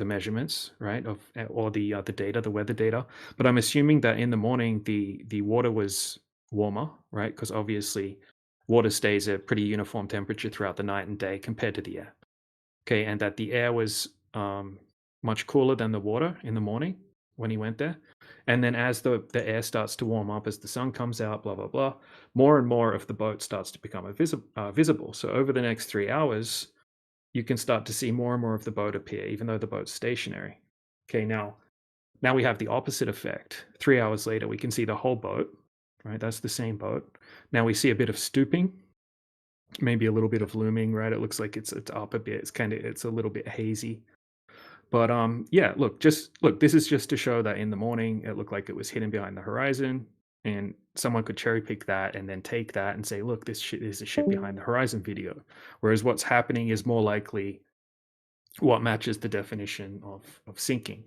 measurements, right, of or the data, the weather data, but I'm assuming that in the morning the water was warmer, right? Because obviously water stays a pretty uniform temperature throughout the night and day compared to the air. Okay, and that the air was much cooler than the water in the morning when he went there. And then as the air starts to warm up, as the sun comes out, blah, blah, blah, more and more of the boat starts to become visible. So over the next 3 hours, you can start to see more and more of the boat appear, even though the boat's stationary. Okay, now we have the opposite effect. 3 hours later, we can see the whole boat, right? That's the same boat. Now we see a bit of stooping, maybe a little bit of looming, right? It looks like it's up a bit. It's a little bit hazy. But yeah, look, this is just to show that in the morning it looked like it was hidden behind the horizon, and someone could cherry pick that and then take that and say, look, this is a ship behind the horizon video. Whereas what's happening is more likely what matches the definition of sinking.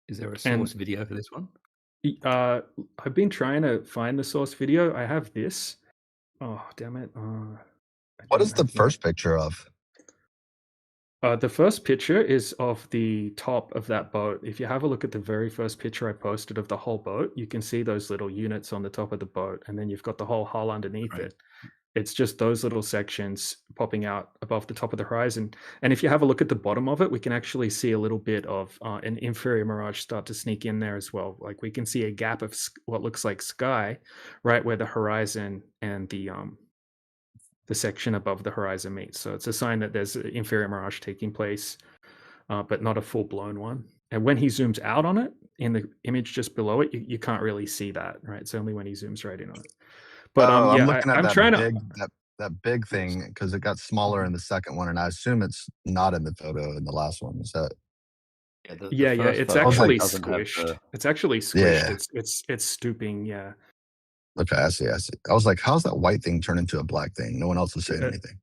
Is there a source video for this one? I've been trying to find the source video. I have this. Oh, damn it. What is the first picture of? The first picture is of the top of that boat. If you have a look at the very first picture I posted of the whole boat, you can see those little units on the top of the boat, and then you've got the whole hull underneath it. It's just those little sections popping out above the top of the horizon. And if you have a look at the bottom of it, we can actually see a little bit of an inferior mirage start to sneak in there as well. Like we can see a gap of what looks like sky right where the horizon and the section above the horizon meets. So it's a sign that there's an inferior mirage taking place, but not a full-blown one. And when he zooms out on it, in the image just below it, you can't really see that, right? It's only when he zooms right in on it. But I'm yeah, looking at I'm that trying big, to. that big thing because it got smaller in the second one, and I assume it's not in the photo in the last one. Is that? Yeah, it's actually squished. It's actually squished. Yeah. It's stooping. Yeah. Okay, I see. I was like, how's that white thing turn into a black thing? No one else is saying anything.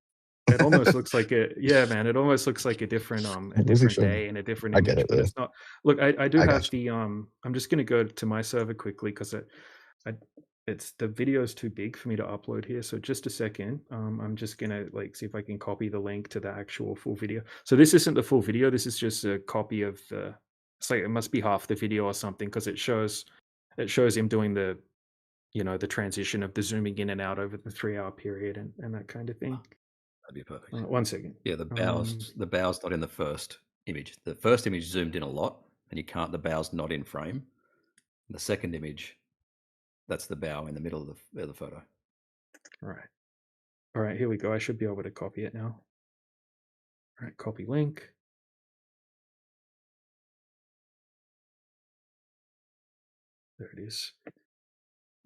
It almost looks like man. It almost looks like a different day and a different I image, get it, but yeah. it's not. Look, I do I have got the I'm just gonna go to my server quickly because it's the video is too big for me to upload here. So just a second. I'm just gonna see if I can copy the link to the actual full video. So this isn't the full video. This is just a copy of the. It's like it must be half the video or something because it shows him doing the the transition of the zooming in and out over the 3-hour period and that kind of thing. That'd be perfect. 1 second. Yeah, the bow's not in the first image. The first image zoomed in a lot, and the bow's not in frame. And the second image, that's the bow in the middle of the photo. All right, here we go. I should be able to copy it now. All right, copy link. There it is.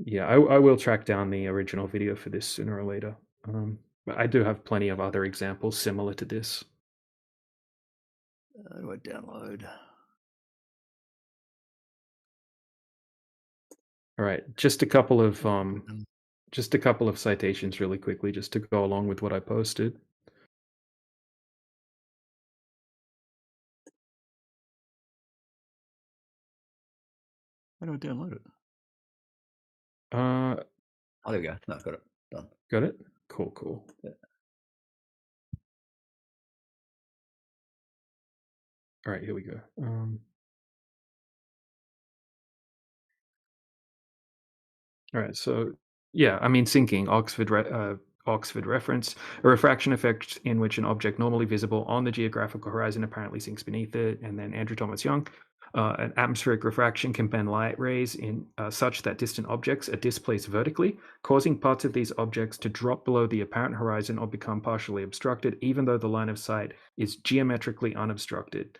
Yeah, I will track down the original video for this sooner or later. But I do have plenty of other examples similar to this. How do I download? All right, just a couple of citations really quickly, just to go along with what I posted. How do I download it? Oh, there we go. No, I've got it. Done. Got it? Cool. Yeah. All right, here we go. All right, so yeah, I mean sinking, Oxford reference, a refraction effect in which an object normally visible on the geographical horizon apparently sinks beneath it. And then Andrew Thomas Young, an atmospheric refraction can bend light rays in such that distant objects are displaced vertically, causing parts of these objects to drop below the apparent horizon or become partially obstructed, even though the line of sight is geometrically unobstructed.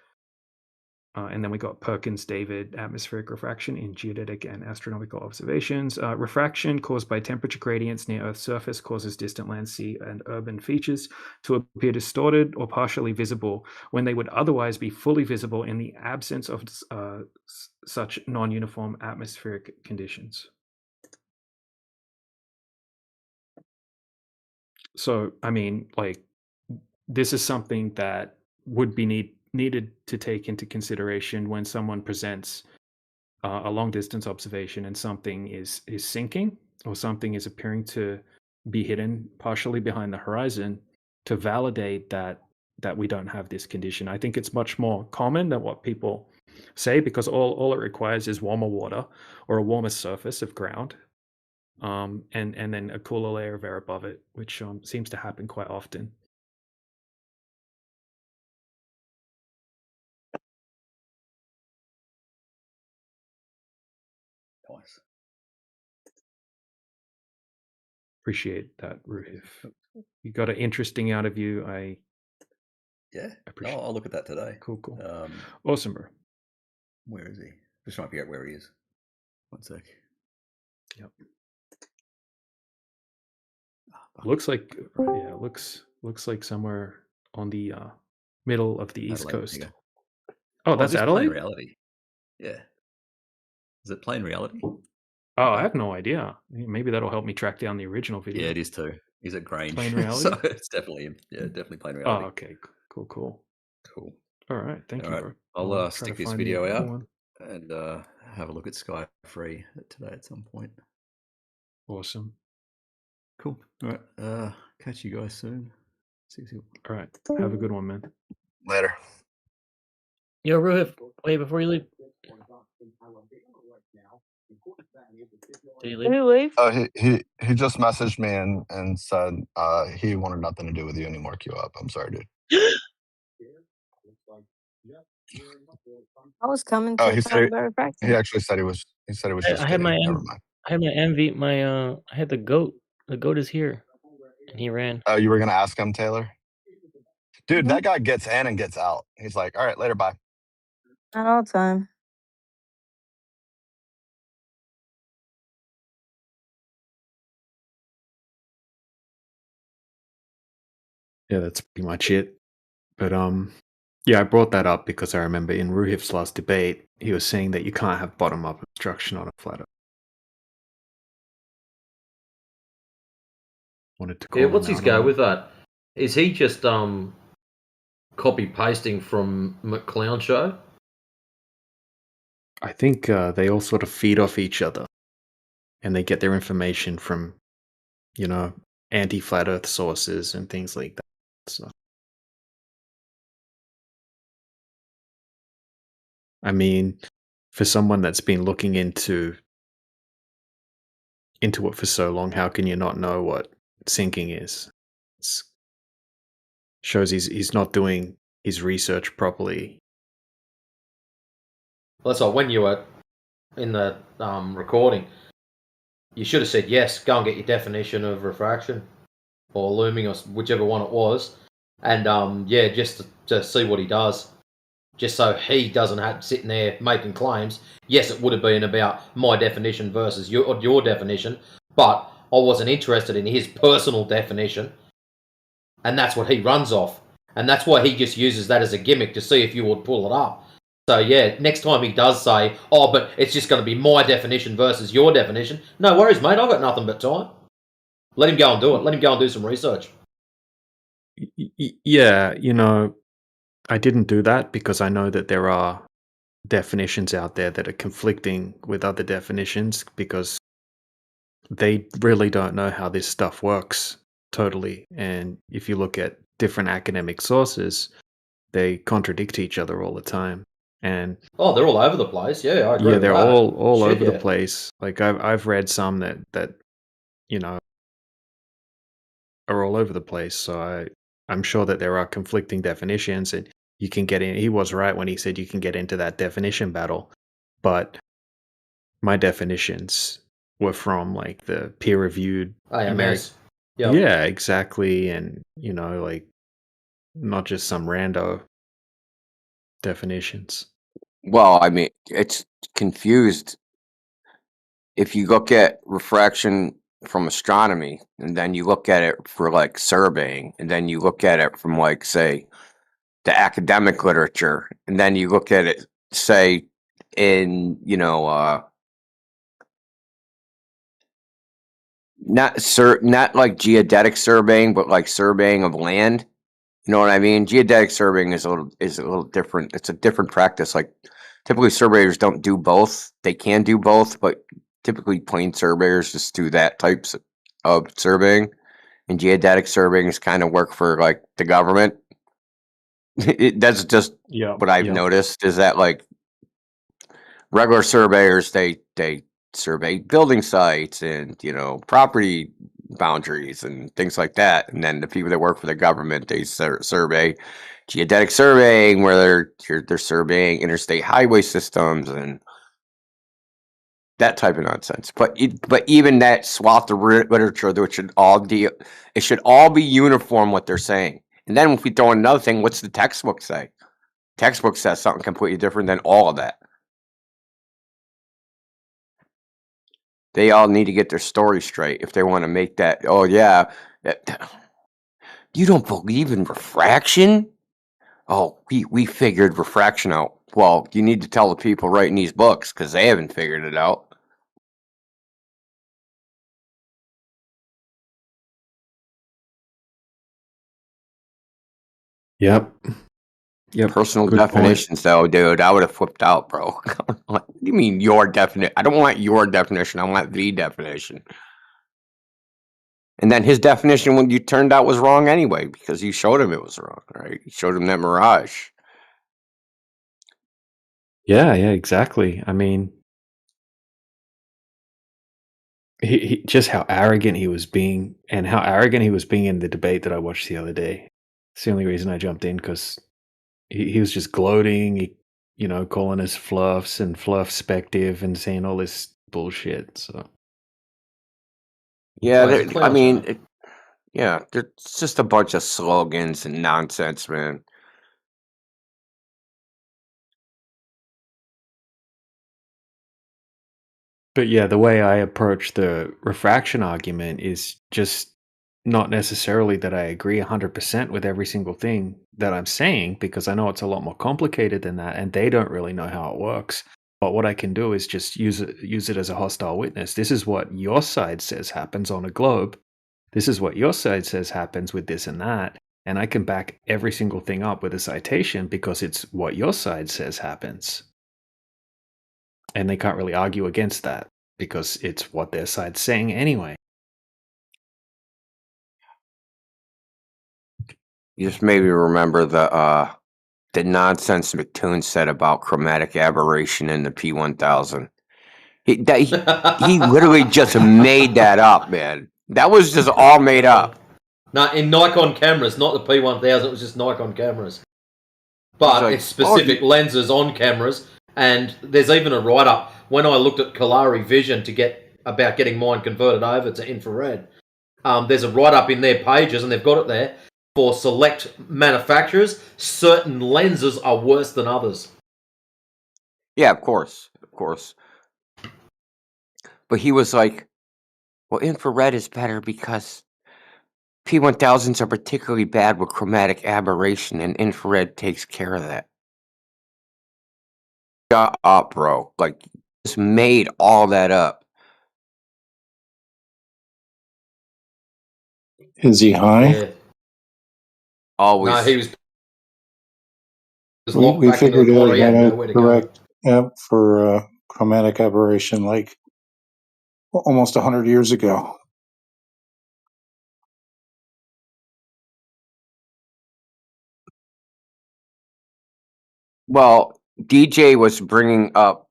And then we got Perkins David atmospheric refraction in geodetic and astronomical observations. Refraction caused by temperature gradients near Earth's surface causes distant land, sea, and urban features to appear distorted or partially visible when they would otherwise be fully visible in the absence of such non-uniform atmospheric conditions. So, I mean, like, this is something that would be needed to take into consideration when someone presents a long distance observation and something is sinking or something is appearing to be hidden partially behind the horizon, to validate that we don't have this condition. I think it's much more common than what people say, because all it requires is warmer water or a warmer surface of ground, and then a cooler layer of air above it, which seems to happen quite often. Nice. Appreciate that, Ruhif. You got an interesting out of you. Yeah. appreciate I'll look at that today. Cool. Um, Awesome, bro. Where is he? Just trying to figure out where he is. One sec. Yep. Looks like looks like somewhere on the middle of the East Adelaide, there Coast. you go. Oh, that's just Adelaide? Plain reality. Yeah. Is it plain reality? Oh, I have no idea. Maybe that'll help me track down the original video. Yeah, it is too. He's at Grange. Plain reality? So it's definitely him. Yeah, definitely plain Oh, reality. okay. Cool. Cool. All right. Thank you, All right. bro. I'll try stick to this find the video cool out one. and have a look at Sky Free today at some point. Awesome. Cool. All right. Catch you guys soon. See you. All right. Have a good one, man. Later. Yo, Ruhif, wait before you leave. Did you leave? Oh, he just messaged me and said he wanted nothing to do with you anymore. Queue up. I'm sorry, dude. I was coming Oh, to he talk said about refraction. he actually said he was just I had my kidding. Never mind. I had my envy. I had the goat. The goat is here, and he ran. Oh, you were gonna ask him, Taylor? Dude, Mhm. that guy gets in and gets out. He's like, all right, later, bye. Not all the time. Yeah, that's pretty much it. But yeah, I brought that up because I remember in Ruhif's last debate, he was saying that you can't have bottom-up obstruction on a flat Earth. Wanted to call Yeah, him what's his out go on with that? Is he just copy pasting from McClown Show? I think they all sort of feed off each other, and they get their information from, anti-flat Earth sources and things like that. So, I mean, for someone that's been looking into it for so long, how can you not know what sinking is? It shows he's not doing his research properly. Well, that's like when you were in the recording, you should have said yes, go and get your definition of refraction or looming or whichever one it was, and just to see what he does, just so he doesn't have sitting there making claims. Yes, it would have been about my definition versus your definition, but I wasn't interested in his personal definition, and that's what he runs off, and that's why he just uses that as a gimmick to see if you would pull it up. So yeah, next time he does say, "Oh, but it's just going to be my definition versus your definition," no worries, mate. I've got nothing but time. Let him go and do it. Let him go and do some research. Yeah, I didn't do that because I know that there are definitions out there that are conflicting with other definitions, because they really don't know how this stuff works totally. And if you look at different academic sources, they contradict each other all the time. And oh, they're all over the place. Yeah, I agree. Yeah, they're with that. all Shit, over yeah. the place. Like I've read some that are all over the place. So I'm sure that there are conflicting definitions, and you can get in. He was right when he said you can get into that definition battle, but my definitions were from like the peer-reviewed AMS. Yep. Yeah, exactly, and like not just some rando definitions. Well, I mean, it's confused. If you look at refraction from astronomy, and then you look at it for like surveying, and then you look at it from like, say, the academic literature, and then you look at it, say, in not like geodetic surveying, but like surveying of land. You know what I mean? Geodetic surveying is a little different. It's a different practice. Like typically surveyors don't do both. They can do both, but typically plain surveyors just do that types of surveying. And geodetic surveying is kind of work for like the government. That's just what I've noticed is that like regular surveyors they survey building sites and property boundaries and things like that, and then the people that work for the government they survey geodetic surveying where they're surveying interstate highway systems and that type of nonsense. But even that swath of literature, it should all be uniform what they're saying. And then if we throw in another thing, what's the textbook say? Textbook says something completely different than all of that. They all need to get their story straight if they want to make that. Oh yeah, you don't believe in refraction? Oh, we figured refraction out. Well, you need to tell the people writing these books because they haven't figured it out. Yep. Personal Good point. definitions, though, dude. I would have flipped out, bro. What do you mean your definition? I don't want your definition. I want the definition. And then his definition, when you turned out, was wrong anyway because you showed him it was wrong, right? You showed him that mirage. Yeah, exactly. I mean, he just how arrogant he was being, and how arrogant he was being in the debate that I watched the other day. It's the only reason I jumped in because he was just gloating, calling us fluffs and fluffspective and saying all this bullshit. So Yeah, Oh, he's a I clown, mean, it's just a bunch of slogans and nonsense, man. But yeah, the way I approach the refraction argument is just not necessarily that I agree 100% with every single thing that I'm saying, because I know it's a lot more complicated than that, and they don't really know how it works. But what I can do is just use it as a hostile witness. This is what your side says happens on a globe. This is what your side says happens with this and that. And I can back every single thing up with a citation because it's what your side says happens. And they can't really argue against that because it's what their side's saying anyway. You just made me remember the nonsense McToon said about chromatic aberration in the P1000. He literally just made that up, man. That was just all made up. No, in Nikon cameras, not the P1000. It was just Nikon cameras. But like, it's specific lenses on cameras, and there's even a write-up when I looked at Kalari Vision to get about getting mine converted over to infrared. There's a write-up in their pages, and they've got it there for select manufacturers. Certain lenses are worse than others. Yeah, of course. But he was like, well, infrared is better because P1000s are particularly bad with chromatic aberration, and infrared takes care of that. Shut up, bro. Like, just made all that up. Is he high? Yeah. Always. No, he was We back into figured the pod. out He had how to nowhere to go. correct for chromatic aberration like almost 100 years ago. Well, DJ was bringing up,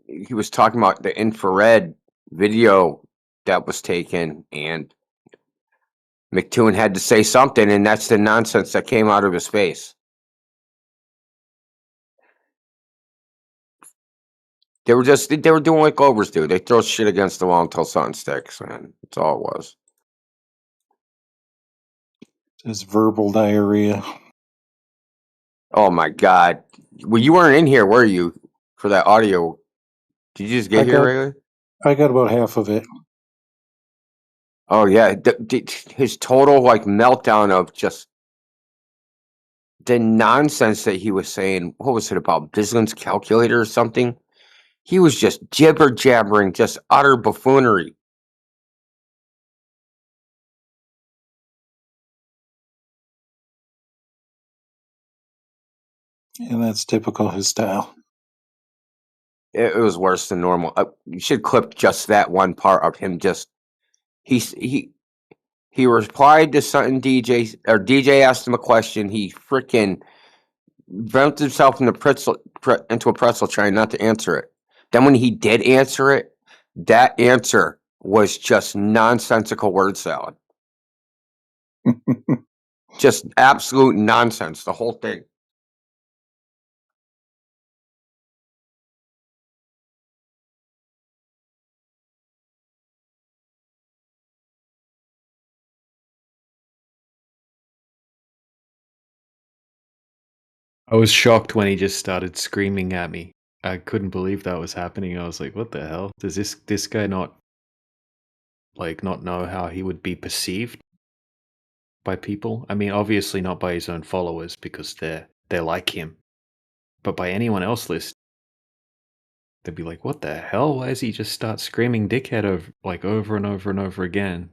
he was talking about the infrared video that was taken, and McToon had to say something, and that's the nonsense that came out of his face. They were doing like Glovers do. They throw shit against the wall until something sticks, and that's all it was. It's verbal diarrhea. Oh my god. Well, you weren't in here, were you? For that audio. Did you just get here, Ray? I got about half of it. Oh yeah, his total like meltdown of just the nonsense that he was saying. What was it about Bislin's calculator or something? He was just jibber jabbering, just utter buffoonery. And that's typical his style. It was worse than normal. You should clip just that one part of him. Just he replied to something DJ asked him a question. He freaking bent himself into a pretzel trying not to answer it. Then when he did answer it, that answer was just nonsensical word salad. Just absolute nonsense, the whole thing. I was shocked when he just started screaming at me. I couldn't believe that was happening. I was like, what the hell? Does this guy not know how he would be perceived by people? I mean, obviously not by his own followers because they're like him. But by anyone else listening, they'd be like, what the hell? Why does he just start screaming dickhead over and over and over again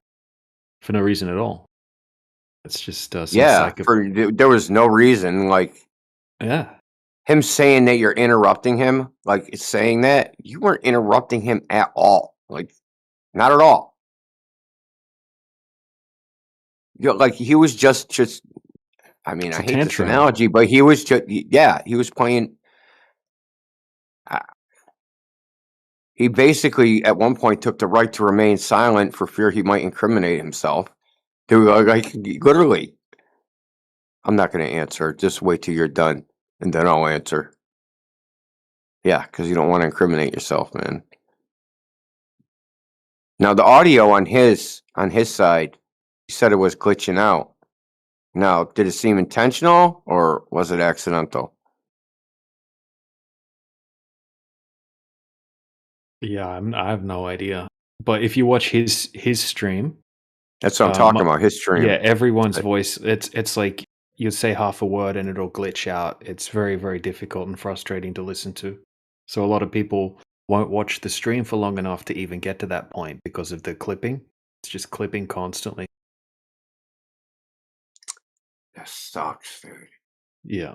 for no reason at all? It's just some there was no reason. Like, yeah, him saying that you're interrupting him, like saying that you weren't interrupting him at all, like not at all. You know, like he was just. I mean, I hate this analogy, but he was just he was playing. He basically, at one point, took the right to remain silent for fear he might incriminate himself. Like literally, I'm not going to answer. Just wait till you're done, and then I'll answer. Yeah, because you don't want to incriminate yourself, man. Now the audio on his side, he said it was glitching out. Now, did it seem intentional or was it accidental? Yeah, I have no idea. But if you watch his stream, that's what I'm talking about. His stream. Yeah, everyone's voice. It's like you say half a word and it'll glitch out. It's very, very difficult and frustrating to listen to. So a lot of people won't watch the stream for long enough to even get to that point because of the clipping. It's just clipping constantly. That sucks, dude. Yeah.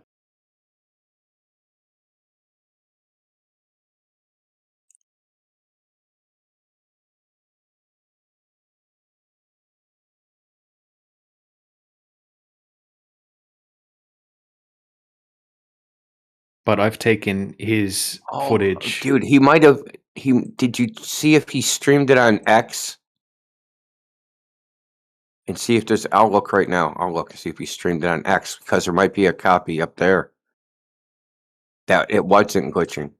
But I've taken his footage. Dude, he might have. Did you see if he streamed it on X? And see if there's. I'll look right now. I'll look and see if he streamed it on X because there might be a copy up there that it wasn't glitching.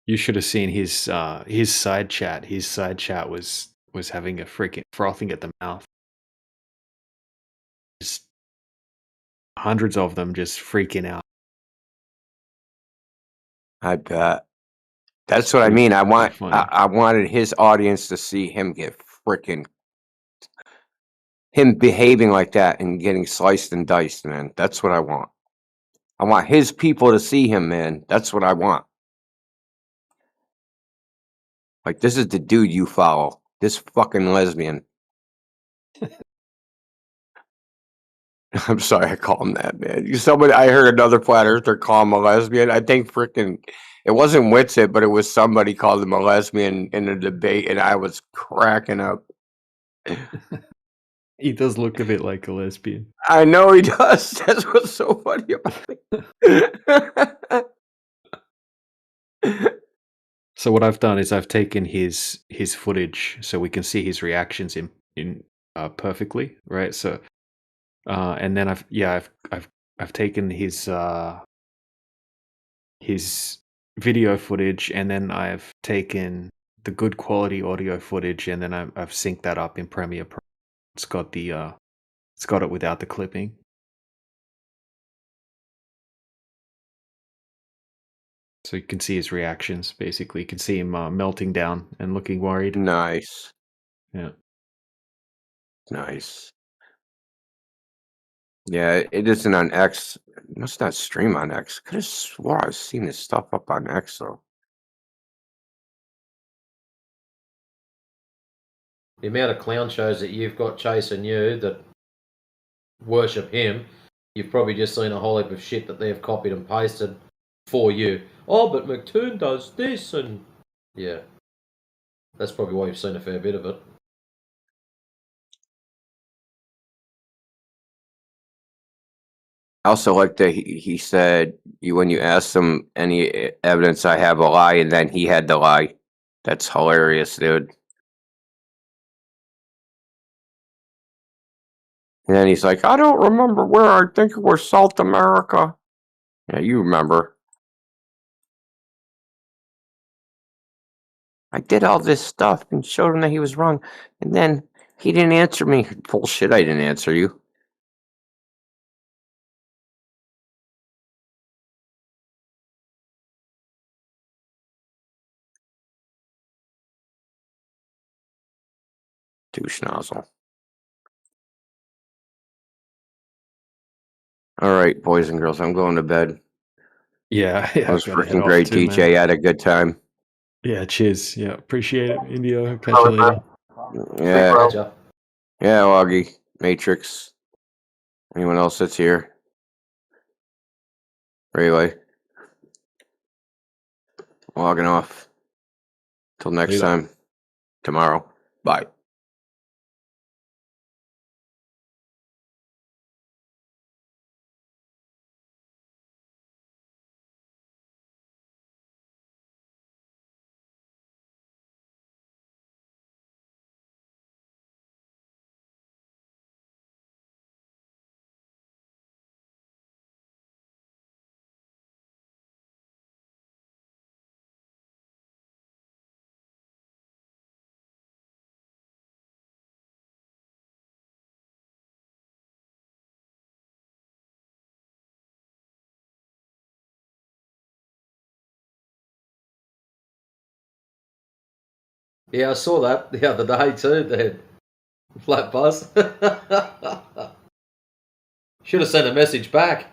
You should have seen his side chat. His side chat was having a freaking frothing at the mouth. Just hundreds of them just freaking out. I bet. That's what I mean. I wanted his audience to see him get freaking him behaving like that and getting sliced and diced, man. That's what I want. I want his people to see him, man. That's what I want. Like, this is the dude you follow. This fucking lesbian. I'm sorry I call him that, man. I heard another flat earther call him a lesbian. I think freaking, it wasn't Witsit, but it was somebody called him a lesbian in a debate, and I was cracking up. He does look a bit like a lesbian. I know he does. That's what's so funny about it. So what I've done is I've taken his footage so we can see his reactions in perfectly, right? So and then I've taken his video footage and then I've taken the good quality audio footage, and then I've synced that up in Premiere Pro. It's got it without the clipping. So you can see his reactions. Basically, you can see him melting down and looking worried. Nice. Yeah. Nice. Yeah, it isn't on X. It must not stream on X. Could have swore I've seen this stuff up on X though. The amount of clown shows that you've got chasing you that worship him, you've probably just seen a whole heap of shit that they've copied and pasted for you. Oh, but McToon does this, and yeah, that's probably why you've seen a fair bit of it. I also like that he said when you asked him any evidence I have a lie, and then he had the lie. That's hilarious, dude. And then he's like, I don't remember where. I think it was South America. Yeah, you remember. I did all this stuff and showed him that he was wrong, and then he didn't answer me. Bullshit, I didn't answer you. Douche nozzle. All right, boys and girls, I'm going to bed. Yeah, That was I've got to head freaking off great, too, DJ. man. I had a good time. Yeah, cheers. Yeah, appreciate it, Indio. Catch you later. Yeah. Yeah, Augie. Matrix. Anyone else that's here? Relay. Logging off. Till next Later. time. Tomorrow. Bye. Yeah, I saw that the other day too, the Flat Buzz. Should have sent a message back.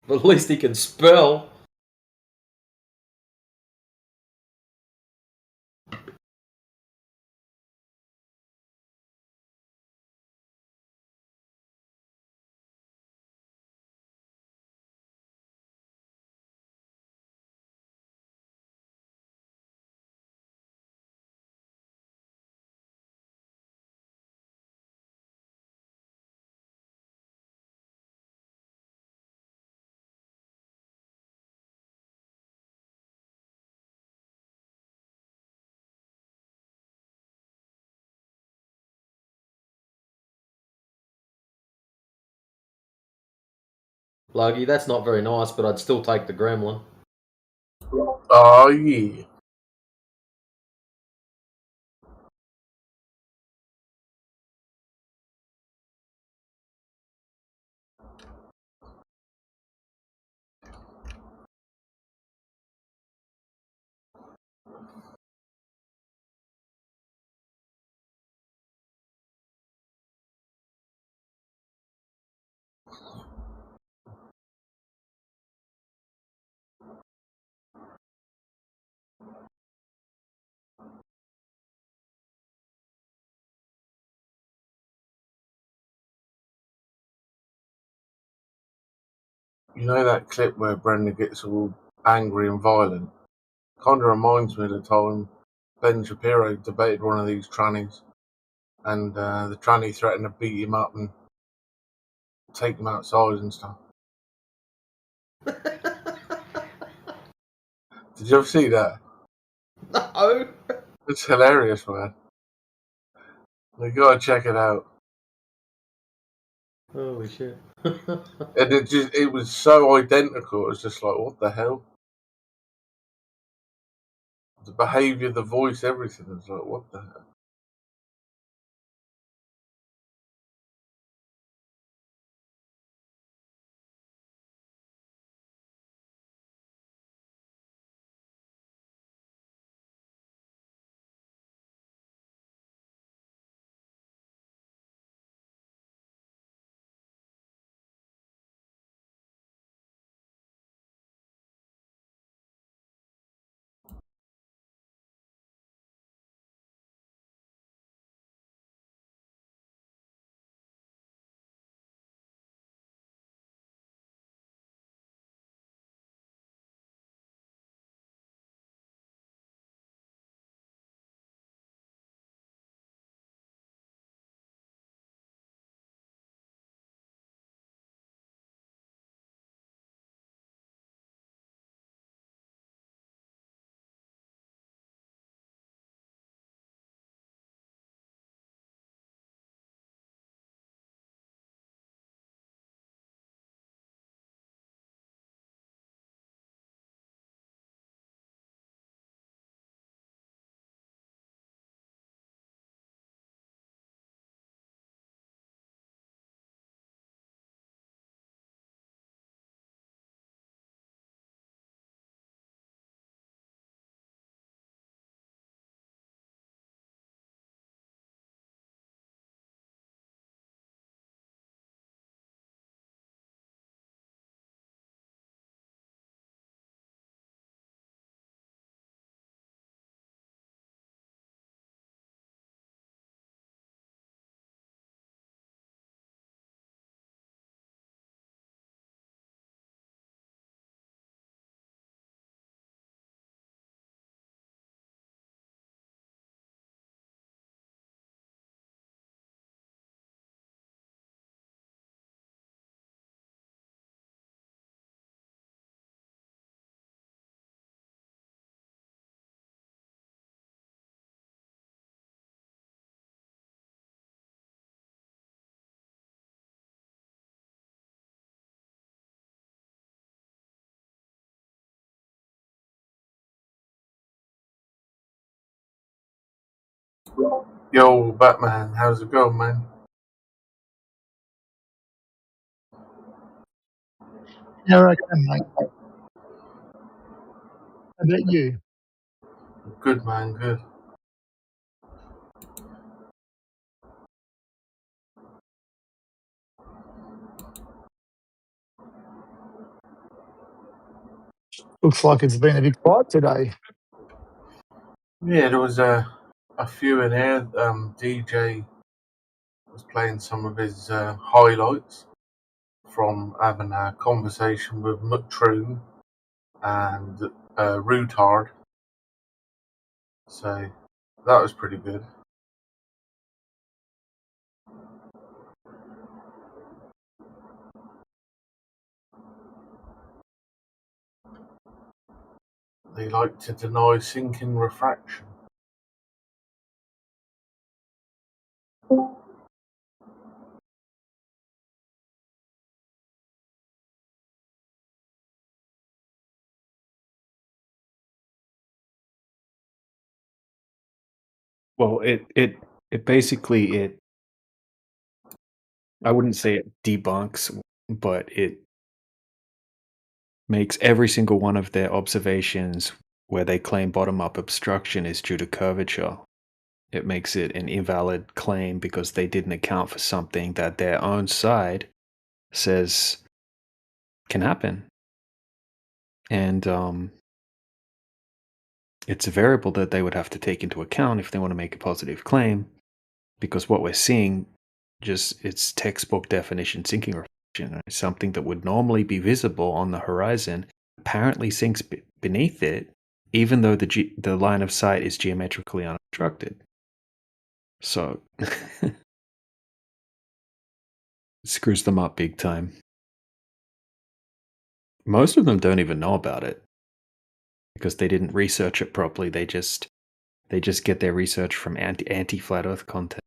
But at least he can spell. Logie, that's not very nice, but I'd still take the gremlin. Oh, yeah. You know that clip where Brenda gets all angry and violent? Kind of reminds me of the time Ben Shapiro debated one of these trannies, and the tranny threatened to beat him up and take him outside and stuff. Did you ever see that? No. It's hilarious, man. You gotta check it out. Holy shit. And it was so identical. It was just like, what the hell? The behaviour, the voice, everything. It's like, what the hell? Yo, Batman, how's it going, man? Yeah, I can, mate. How about you? Good, man, good. Looks like it's been a bit quiet today. Yeah, there was a few in here. DJ was playing some of his highlights from having a conversation with Mutroon and Rutard. So that was pretty good. They like to deny sinking refraction. Well, it basically it I wouldn't say it debunks, but it makes every single one of their observations where they claim bottom-up obstruction is due to curvature. It makes it an invalid claim because they didn't account for something that their own side says can happen. And it's a variable that they would have to take into account if they want to make a positive claim, because what we're seeing just it's textbook definition sinking reflection. Something that would normally be visible on the horizon apparently sinks beneath it, even though the line of sight is geometrically unobstructed. So it screws them up big time. Most of them don't even know about it because they didn't research it properly. They just get their research from anti flat Earth content.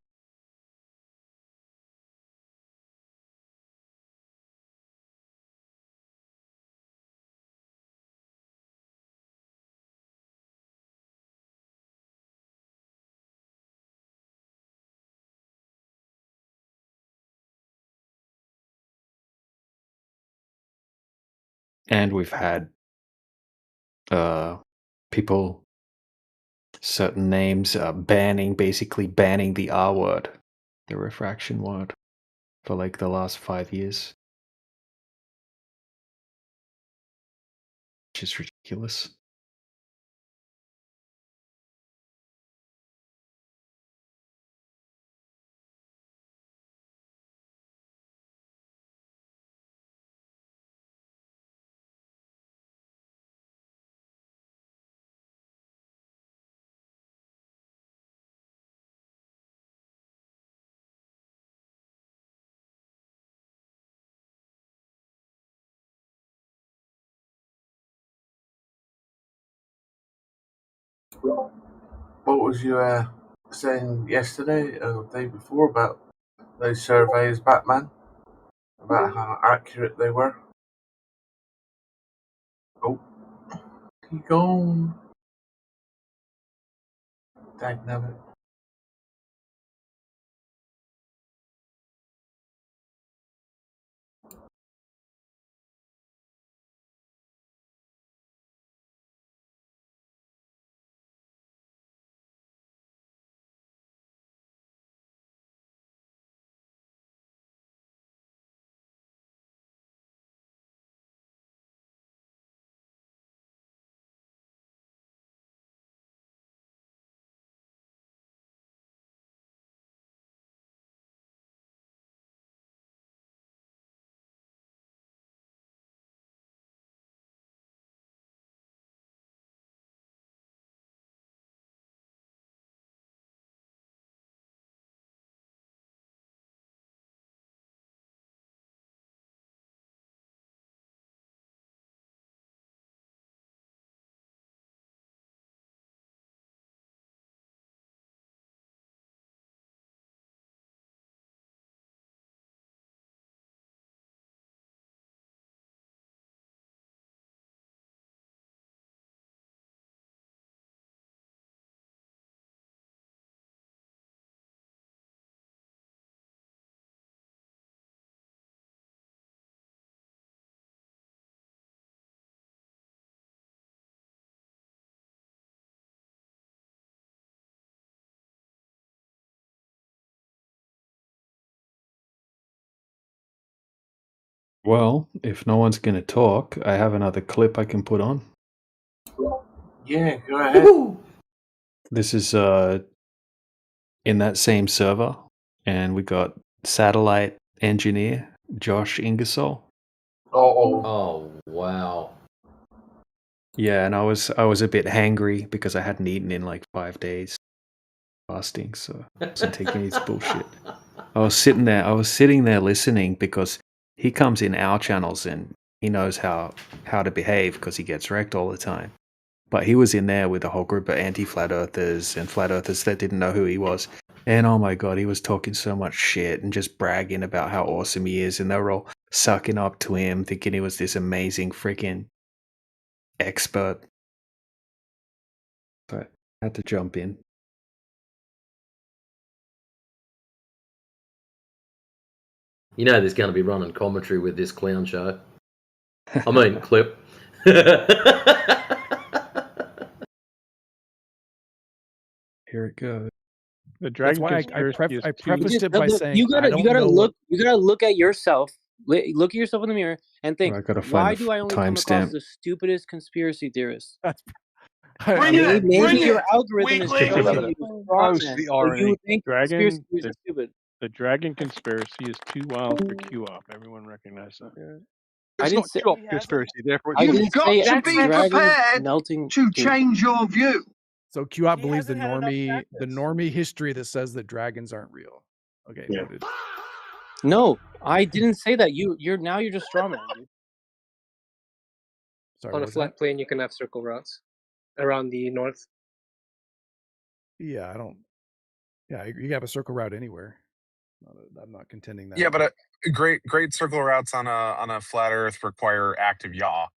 And we've had people, certain names, basically banning the R word, the refraction word, for like the last 5 years, which is ridiculous. What was you saying yesterday or the day before about those surveys, Batman? About how accurate they were? Oh, he gone. Dagnabbit. Well, if no one's going to talk, I have another clip I can put on. Yeah, go ahead. This is in that same server, and we got satellite engineer Josh Ingersoll. Oh wow. Yeah, and I was a bit hangry because I hadn't eaten in like 5 days fasting, so I wasn't taking his bullshit. I was sitting there listening because he comes in our channels and he knows how to behave because he gets wrecked all the time. But he was in there with a whole group of anti-flat earthers and flat earthers that didn't know who he was. And oh my god, he was talking so much shit and just bragging about how awesome he is, and they were all sucking up to him, thinking he was this amazing freaking expert. So I had to jump in. You know there's going to be running commentary with this clown show. I mean, clip. Here it goes. The That's dragon why conspiracy is I too. prefaced it by saying you I gotta don't know look what. you gotta look at yourself. Look at yourself in the mirror and think, I gotta find why the do I only come across timestamp. the stupidest conspiracy theorists? I Maybe mean, your algorithm is Because showing of you the strong post, men, so you think conspiracy dragon, theories are stupid. the dragon conspiracy is too wild for Q-op. Everyone recognizes that. I It's didn't not say Q-op conspiracy, therefore it's I not didn't You've got say to be dragons prepared melting to dude. change your view. So Q-op believes the normie history that says that dragons aren't real. Okay, noted. No, I didn't say that. You're just strawman, dude. Sorry, On what a was flat that? plane, you can have circle routes around the north. Yeah, I don't. Yeah, you can have a circle route anywhere. I'm not contending that. Yeah, but great circle routes on a flat Earth require active yaw,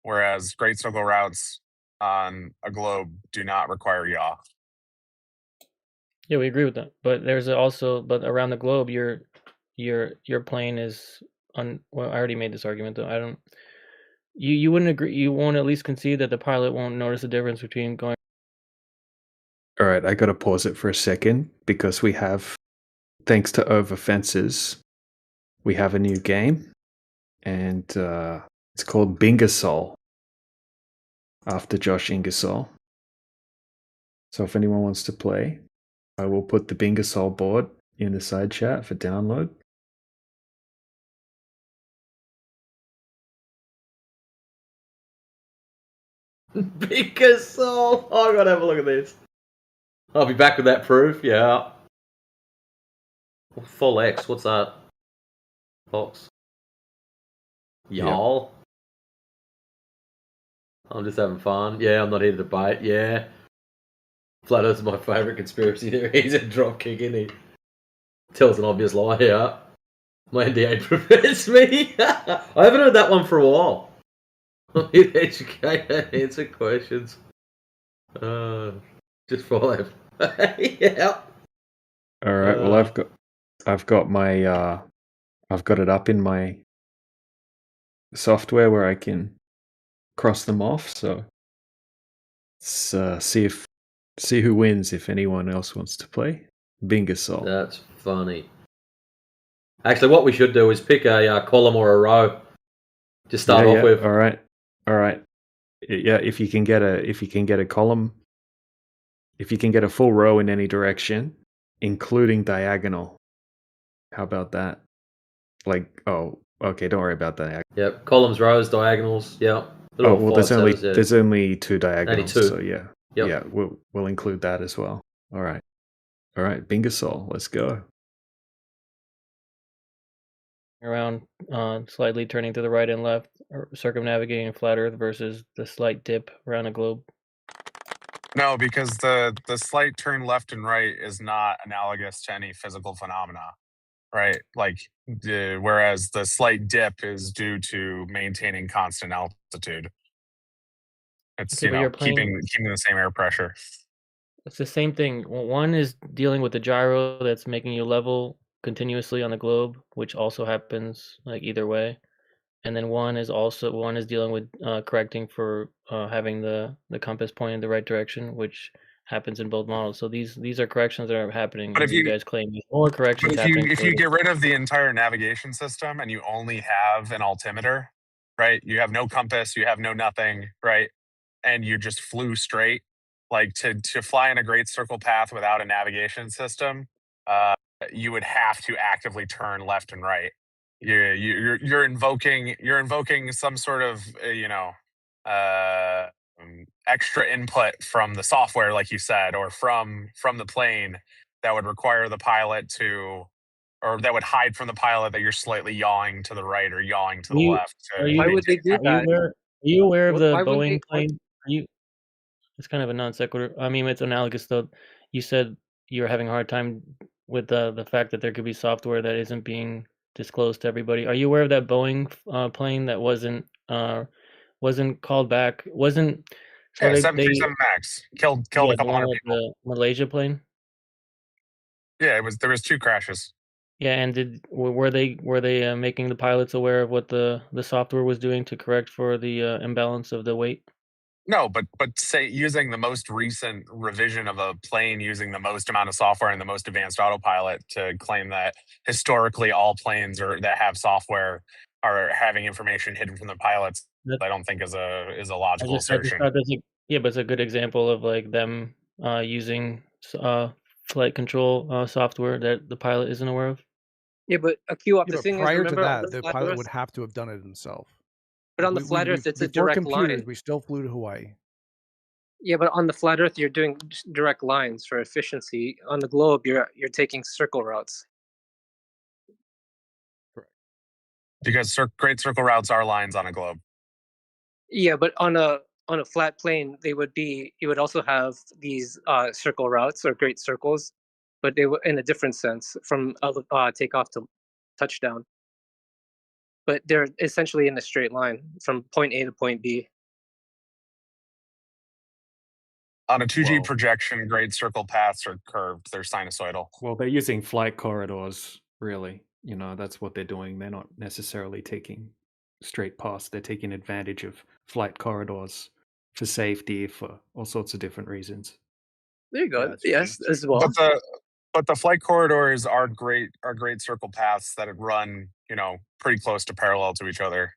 whereas great circle routes on a globe do not require yaw. Yeah, we agree with that. But there's also but around the globe, your plane is Well, I already made this argument though. I don't. You wouldn't agree. You won't at least concede that the pilot won't notice the difference between going. All right, I gotta pause it for a second because we have, thanks to Over Fences, we have a new game, and it's called Bingasol, after Josh Ingersoll. So if anyone wants to play, I will put the Bingasol board in the side chat for download. Bingasol. Oh, I gotta have a look at this. I'll be back with that proof. Yeah. Full X. What's that? Fox. Y'all. I'm just having fun. Yeah, I'm not here to debate. Yeah. Flat Earth's my favourite conspiracy theory. He's a dropkick, isn't he? Tells an obvious lie here. My NDA prevents me. I haven't heard that one for a while. I'm here to educate and answer questions. Just follow. Yeah. All right. Well, I've got it up in my software where I can cross them off. So let's see who wins if anyone else wants to play Bingasol. That's funny. Actually, what we should do is pick a column or a row. Just start off with. All right. Yeah, if you can get a column, if you can get a full row in any direction, including diagonal. How about that? Like, oh, okay, don't worry about that. Yep, columns, rows, diagonals. Yep. Oh well, there's only 2 diagonals. Only 2. So yeah, Yep. yeah, we'll include that as well. All right, Bingasol, let's go. Around, slightly turning to the right and left, or circumnavigating a flat Earth versus the slight dip around a globe. No, because the slight turn left and right is not analogous to any physical phenomena, right? Like, whereas the slight dip is due to maintaining constant altitude. It's Okay, but keeping the same air pressure. It's the same thing. One is dealing with the gyro that's making you level continuously on the globe, which also happens like either way. And then one is dealing with correcting for having the compass pointing in the right direction, which happens in both models. So these are corrections that are happening. But if you guys claim there's more corrections happening. If you get rid of the entire navigation system and you only have an altimeter, right? You have no compass, you have no nothing, right? And you just flew straight. Like to fly in a great circle path without a navigation system, you would have to actively turn left and right. You're invoking some sort of extra input from the software, like you said, or from the plane that would require the pilot to, or that would hide from the pilot that you're slightly yawing to the right or yawing to the left. Why would they do that? Are you aware of the Why wouldn't Boeing they? plane? It's kind of a non sequitur. I mean, it's analogous though. You said you're having a hard time with the fact that there could be software that isn't being disclosed to everybody. Are you aware of that Boeing plane that wasn't called back? Wasn't so Yeah, they 737 Max killed a the couple one hundred with people. the Malaysia plane? Yeah, there was 2 crashes. Yeah, and were they making the pilots aware of what the software was doing to correct for the imbalance of the weight? No, but say using the most recent revision of a plane using the most amount of software and the most advanced autopilot to claim that historically all planes that have software are having information hidden from the pilots, I don't think is a logical assertion. But it's a good example of like them using flight control software that the pilot isn't aware of. Yeah, but a Q-op. Yeah, The but thing is, prior to remember, on that, the the flat pilot Earth, would have to have done it himself. but on the flat Earth, it's a before direct computers, line. we still flew to Hawaii. Yeah, but on the flat Earth, you're doing direct lines for efficiency. On the globe, you're taking circle routes. Because great circle routes are lines on a globe. Yeah, but on a flat plane, you would also have these circle routes or great circles, but they were in a different sense from takeoff to touchdown. But they're essentially in a straight line from point A to point B. On a 2G projection, great circle paths are curved. They're sinusoidal. Well, they're using flight corridors, really. You know, that's what they're doing. They're not necessarily taking straight paths. They're taking advantage of flight corridors for safety, for all sorts of different reasons. There you go. Yeah, it's true. Yes, as well. But the flight corridors are great circle paths that run, pretty close to parallel to each other.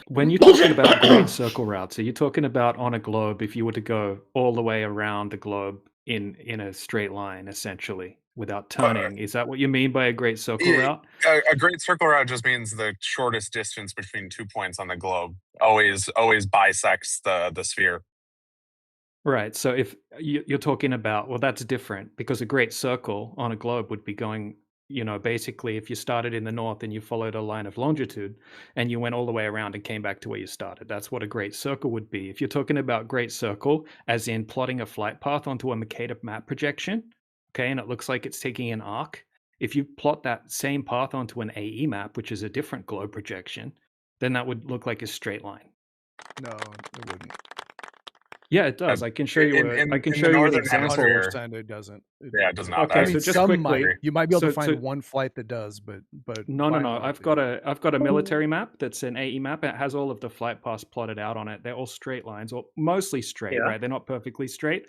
When you're talking about great circle routes, are you talking about on a globe, if you were to go all the way around the globe in a straight line, essentially, without turning? Is that what you mean by a great circle route? A great circle route just means the shortest distance between 2 points on the globe always bisects the sphere. Right. So if you're talking about, well, that's different because a great circle on a globe would be going, basically if you started in the north and you followed a line of longitude and you went all the way around and came back to where you started. That's what a great circle would be. If you're talking about great circle, as in plotting a flight path onto a Mercator map projection, okay, and it looks like it's taking an arc. If you plot that same path onto an AE map, which is a different globe projection, then that would look like a straight line. No, it wouldn't. Yeah, it does. I can show you. I can show you an example. 100% it doesn't. Yeah, it does not. Okay, I mean, so just some quickly, might. You might be able to find one flight that does, but no. by and large, I've got a military map that's an AE map. It has all of the flight paths plotted out on it. They're all straight lines, or mostly straight, Yeah. right? They're not perfectly straight,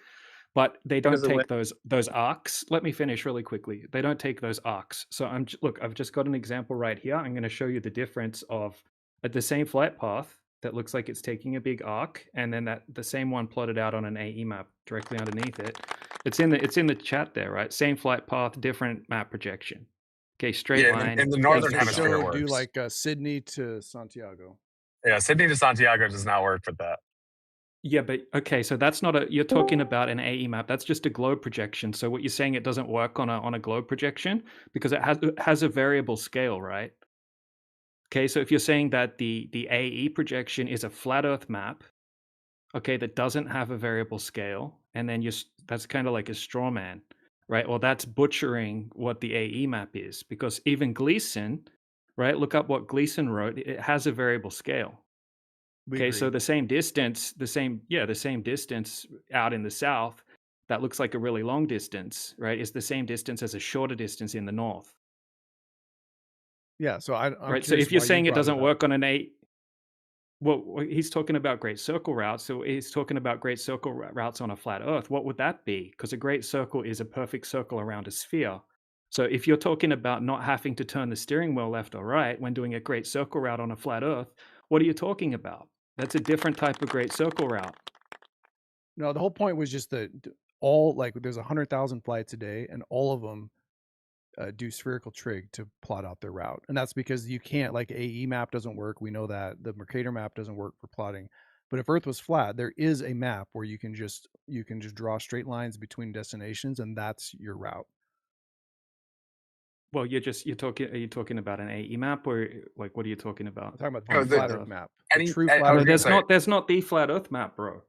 but they don't take those arcs. Let me finish really quickly. They don't take those arcs. So I've just got an example right here. I'm going to show you the difference of the same flight path that looks like it's taking a big arc, and then the same one plotted out on an AE map directly underneath it. It's in the chat there, right? Same flight path, different map projection. Okay, straight line. In the northern hemisphere it works. Do like Sydney to Santiago. Yeah, Sydney to Santiago does not work with that. Yeah, but okay, so that's not you're talking about an AE map. That's just a globe projection. So what you're saying, it doesn't work on a globe projection because it has a variable scale, right? Okay, so if you're saying that the AE projection is a flat Earth map, okay, that doesn't have a variable scale, and then that's kind of like a straw man, right? Well, that's butchering what the AE map is, because even Gleason, right? Look up what Gleason wrote. It has a variable scale. Okay, so the same distance out in the south, that looks like a really long distance, right? Is the same distance as a shorter distance in the north. Yeah, so I'm right. So if you're saying it doesn't work on an well, he's talking about great circle routes. So he's talking about great circle routes on a flat Earth. What would that be? Because a great circle is a perfect circle around a sphere. So if you're talking about not having to turn the steering wheel left or right when doing a great circle route on a flat Earth, what are you talking about? That's a different type of great circle route. No, the whole point was just that there's 100,000 flights a day, and all of them do spherical trig to plot out their route, and that's because you can't, like, AE map doesn't work. We know that the Mercator map doesn't work for plotting. But if Earth was flat, there is a map where you can just draw straight lines between destinations, and that's your route. Well, are you talking about an AE map, or like what are you talking about? I'm talking about the flat Earth map. True flat Earth. There's not the flat Earth map, bro.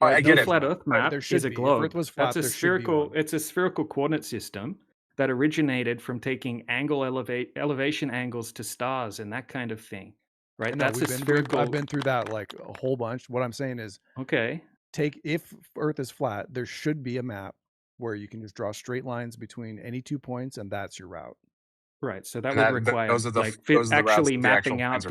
I get the it. Flat Earth map is a globe. If Earth was flat, That's a spherical. It's a spherical coordinate system that originated from taking elevation angles to stars and that kind of thing, right? That's a spherical. I've been through that like a whole bunch. What I'm saying is, okay, if Earth is flat, there should be a map where you can just draw straight lines between any 2 points, and that's your route. Right. So that would require actually mapping out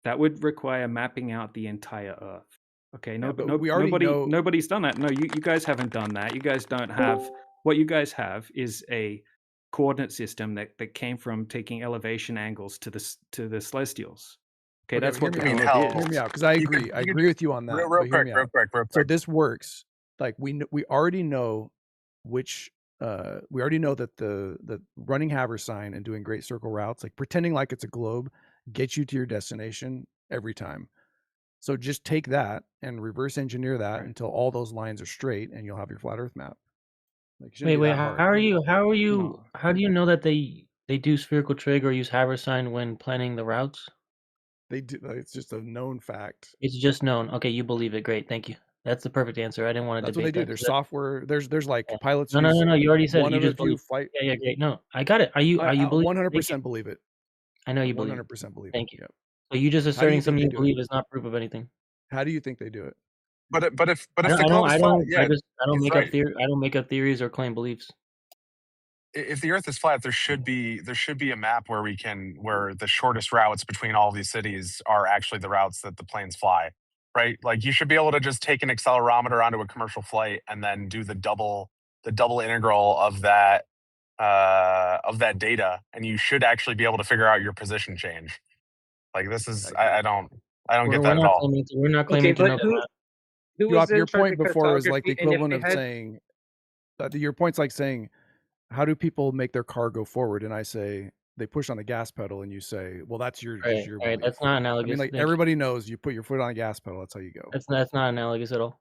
that would require mapping out the entire Earth. Okay, nobody's done that. No, you guys haven't done that. You guys don't have. What you guys have is a coordinate system that came from taking elevation angles to the celestials. Okay, that's what the globe is. Hear me out, because I agree with you on that. Real quick. So this works. Like we already know which. We already know that the running haversign and doing great circle routes, like pretending like it's a globe, gets you to your destination every time. So just take that and reverse engineer that until all those lines are straight, and you'll have your flat Earth map. Like, wait, how do you know that they do spherical trig or use haversign when planning the routes? They do. It's just a known fact. It's just known. Okay, you believe it. Great, thank you. That's the perfect answer. I didn't want to That's debate what they do. that. There's software. There's like pilots. No. You already said it. You just believe. Flight. Yeah, great. No, I got it. Are you believe? 100% believe it. I know you believe. 100% believe. Thank you. Yep. So you just asserting something you believe is not proof of anything. How do you think they do it? But if the I globe is flat, don't make up theories or claim beliefs. if the Earth is flat, there should be a map where the shortest routes between all of these cities are actually the routes that the planes fly, right? Like you should be able to just take an accelerometer onto a commercial flight and then do the double integral of that data, and you should actually be able to figure out your position change. Like this is I don't get that at all. We're not Okay, claiming to but know that. who was Your in charge point of before was like the cartography? And if equivalent they of had, saying your point's like saying, how do people make their car go forward? And I say they push on the gas pedal, and you say, well, that's just Right, your right. belief. That's not I analogous. mean, like Thank you. everybody knows you put your foot on the gas pedal, that's how you go. That's not analogous at all.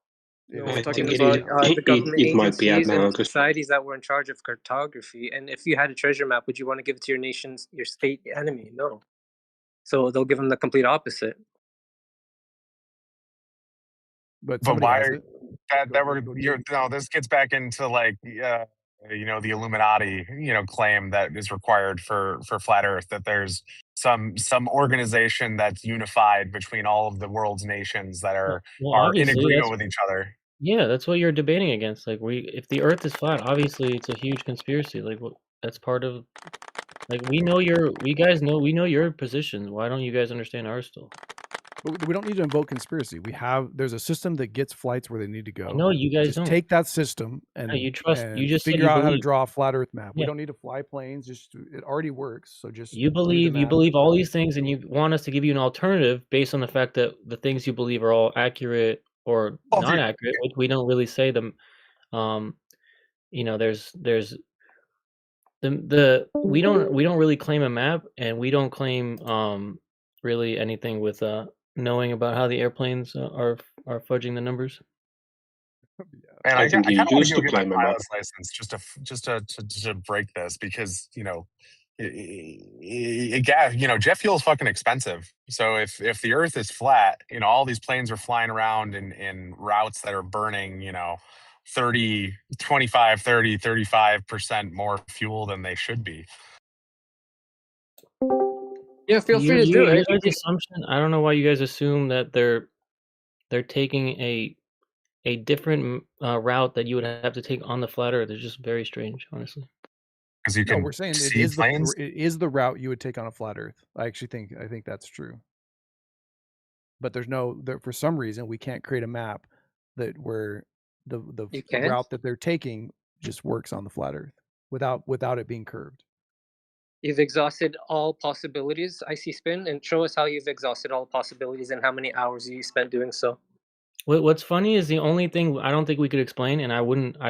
no, It we're is talking part of about it. the government it might be agencies and analogous. societies that were in charge of cartography. And if you had a treasure map, would you want to give it to your state enemy? No. So they'll give them the complete opposite. But But somebody why has it. this gets back into like the Illuminati claim that is required for flat Earth, that there's some organization that's unified between all of the world's nations that are in obviously, agreement with each other. Yeah, that's what you're debating against. Like if the Earth is flat, obviously it's a huge conspiracy. Like that's part of. Like we know your positions. Why don't you guys understand ours still? But we don't need to invoke conspiracy. There's a system that gets flights where they need to go. No, you guys just don't. take that system and you trust. and You just said figure you out how to believe. draw a flat Earth map. We Yeah. don't need to fly planes. Just it already works. So just You do the believe math. all these things, and you want us to give you an alternative based on the fact that the things you believe are all accurate or not accurate, which we don't really say them. There's we don't really claim a map, and we don't claim really anything with knowing about how the airplanes are fudging the numbers. And I I think kind you of want used to to go get my claim a map. pilot's license just to break this, because jet fuel is fucking expensive. So if the Earth is flat, all these planes are flying around in routes that are burning 35% more fuel than they should be. Yeah, feel free to do Your it. guys' assumption. I don't know why you guys assume that they're taking a different route that you would have to take on the flat Earth. It's just very strange, honestly. Because you No, we're saying it is the route you would take on a flat Earth. I think that's true. But for some reason we can't create a map where the route that they're taking just works on the flat Earth without it being curved. You've exhausted all possibilities, IC Spin, and show us how you've exhausted all possibilities and how many hours you spent doing so. What's funny is the only thing I don't think we could explain, and I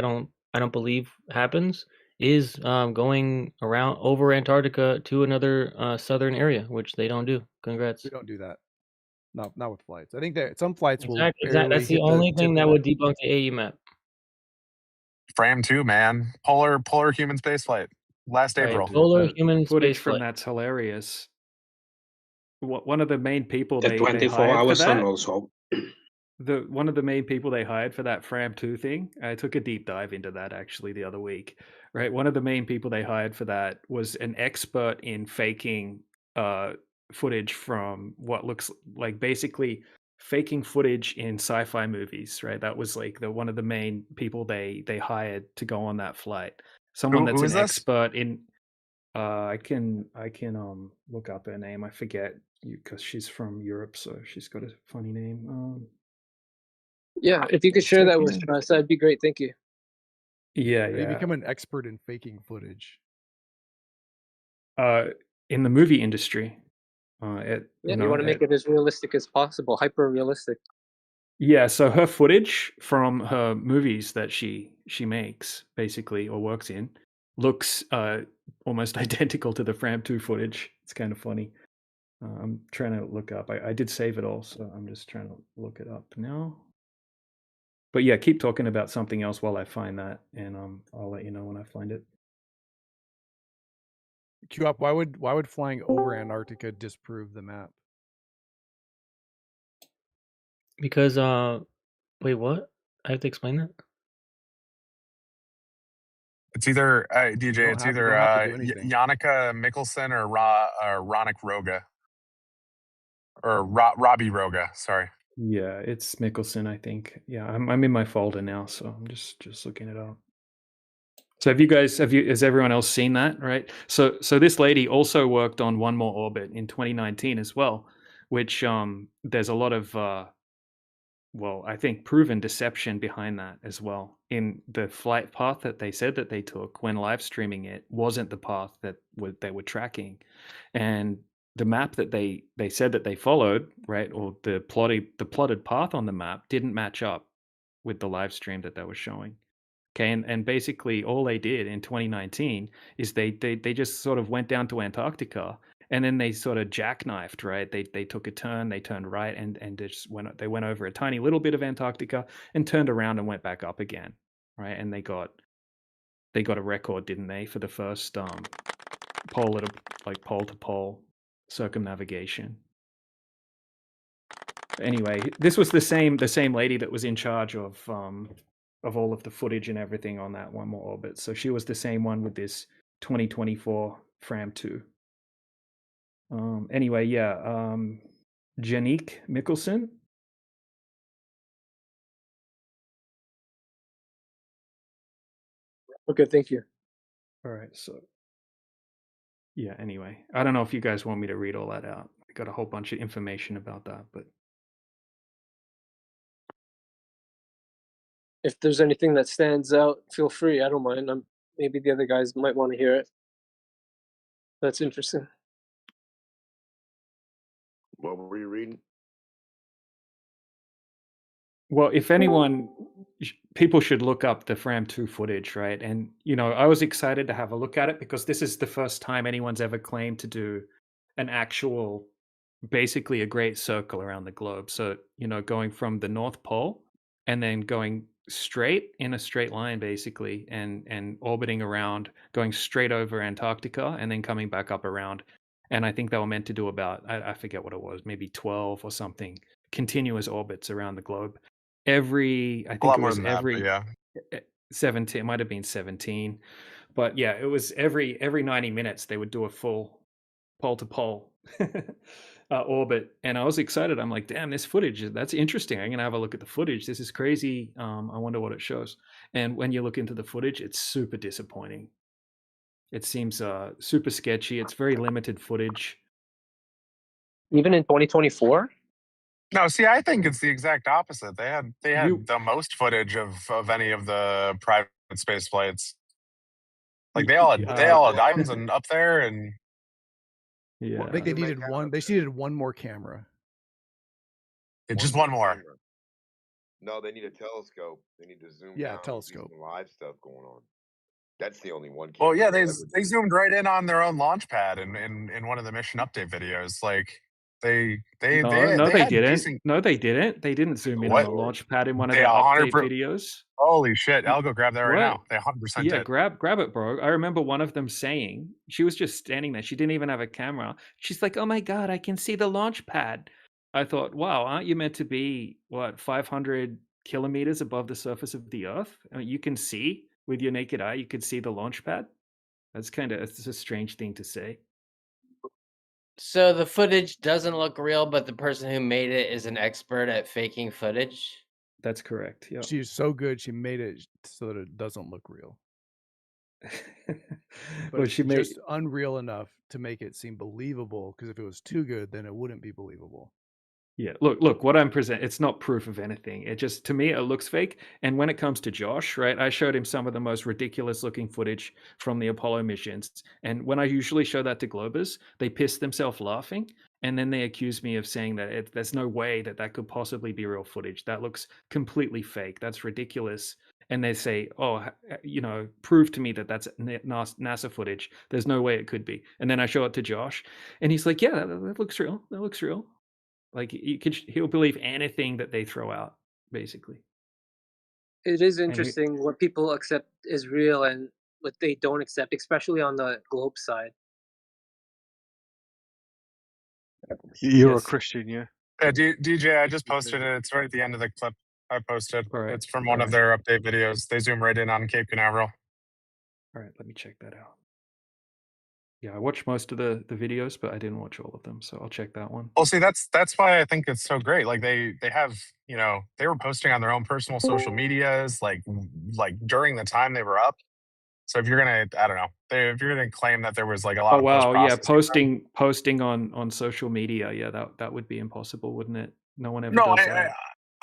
don't believe happens, is going around over Antarctica to another southern area, which they don't do. Congrats. We don't do that. Not with flights. I think that some flights will Exactly. barely That's the hit only tip thing of that the- would debunk the AE map. Fram 2, man. Polar human spaceflight. Last Right. April. Polar human footage spaceflight. from that's hilarious. One of the main people The they 24 hired for hours that. on also. One of the main people they hired for that Fram 2 thing, I took a deep dive into that actually the other week. Right, one of the main people they hired for that was an expert in faking footage from what looks like basically faking footage in sci-fi movies. Right, that was like one of the main people they hired to go on that flight. Someone that's an expert in. I can look up her name. I forget because she's from Europe, so she's got a funny name. Yeah, if you could share that with us, that'd be great. Thank you. Yeah. You become an expert in faking footage. In the movie industry. You want to make it as realistic as possible, hyper realistic. Yeah, so her footage from her movies that she makes basically or works in looks almost identical to the Fram 2 footage. It's kind of funny. I'm trying to look up. I did save it all, so I'm just trying to look it up now. But yeah, keep talking about something else while I find that, and I'll let you know when I find it. Q up. Why would flying over Antarctica disprove the map? Because wait, what? I have to explain that? It's either DJ. It's either Yannicka Mikkelsen or Ronick Roga, or Robbie Roga. Sorry. Yeah, it's Mikkelsen, I think. Yeah, I'm in my folder now, so I'm just looking it up. So has everyone else seen that, right? So this lady also worked on One More Orbit in 2019 as well, which there's a lot of well, I think proven deception behind that as well. In the flight path that they said that they took when live streaming it wasn't the path that they were tracking, and the map that they said that they followed, right, or the plotted path on the map didn't match up with the live stream that they were showing. Okay, and basically all they did in 2019 is they just sort of went down to Antarctica, and then they sort of jackknifed, right? They took a turn, they turned right, and they went over a tiny little bit of Antarctica and turned around and went back up again, right? And they got a record, didn't they, for the first pole to pole circumnavigation. Anyway, this was the same lady that was in charge of all of the footage and everything on that One More Orbit. So she was the same one with this 2024 Fram 2. Anyway, yeah, Janique Mickelson. Okay, thank you. All right, so yeah, anyway, I don't know if you guys want me to read all that out. I got a whole bunch of information about that, but If there's anything that stands out, feel free. I don't mind. Maybe the other guys might want to hear it. That's interesting. What were you reading? well, if anyone, people should look up the Fram 2 footage, right? And, I was excited to have a look at it because this is the first time anyone's ever claimed to do an actual, basically a great circle around the globe. So, going from the North Pole and then going straight in a straight line, basically, and orbiting around, going straight over Antarctica and then coming back up around. And I think they were meant to do about, I forget what it was, maybe 12 or something, continuous orbits around the globe. I think it was every 17, it might have been 17, but yeah, it was every 90 minutes they would do a full pole to pole orbit, and I was excited. I'm like, damn, this footage, that's interesting. I'm gonna have a look at the footage. This is crazy. I wonder what it shows. And when you look into the footage, it's super disappointing. It seems super sketchy. It's very limited footage. Even in 2024? No, see, I think it's the exact opposite. They had the most footage of any of the private space flights. Like they all had items and up there, and yeah, I think they needed one. They needed one more camera. Just one more. No, they need a telescope. They need to zoom Yeah, down. telescope. Some live stuff going on. That's the only one. Well, yeah, they zoomed right in on their own launch pad in one of the mission update videos. Like they didn't. decent... No, they didn't. They didn't zoom in on the launch pad in one of They their update 100%... videos. Holy shit! I'll go grab that right now. They 100% Yeah, did. grab it, bro. I remember one of them saying, she was just standing there. She didn't even have a camera. She's like, "Oh my god, I can see the launch pad." I thought, wow, aren't you meant to be 500 kilometers above the surface of the Earth? I mean, you can see with your naked eye. You could see the launch pad. It's a strange thing to say. So the footage doesn't look real, but the person who made it is an expert at faking footage. That's correct. Yeah. She's so good, she made it so that it doesn't look real. But it's just unreal enough to make it seem believable. Because if it was too good, then it wouldn't be believable. Yeah, look, what I'm presenting, it's not proof of anything. It just, to me, it looks fake. And when it comes to Josh, right, I showed him some of the most ridiculous looking footage from the Apollo missions. And when I usually show that to Globers, they piss themselves laughing. And then they accuse me of saying that there's no way that could possibly be real footage. That looks completely fake. That's ridiculous. And they say, oh, prove to me that that's NASA footage. There's no way it could be. And then I show it to Josh, and he's like, yeah, that looks real. That looks real. Like he'll believe anything that they throw out, basically. It is interesting what people accept is real and what they don't accept, especially on the globe side. You're a Christian, yeah? Yeah, DJ, I just posted it. It's right at the end of the clip I posted. Right. It's from one of their update videos. They zoom right in on Cape Canaveral. All right, let me check that out. Yeah, I watched most of the videos, but I didn't watch all of them, so I'll check that one. Well, see, that's why I think it's so great. Like they have, they were posting on their own personal social medias, like during the time they were up. So if you're gonna, I don't know, if you're gonna claim that there was like a lot Oh of wow, yeah, post-processing, posting on social media, yeah, that would be impossible, wouldn't it? No one ever no, does that.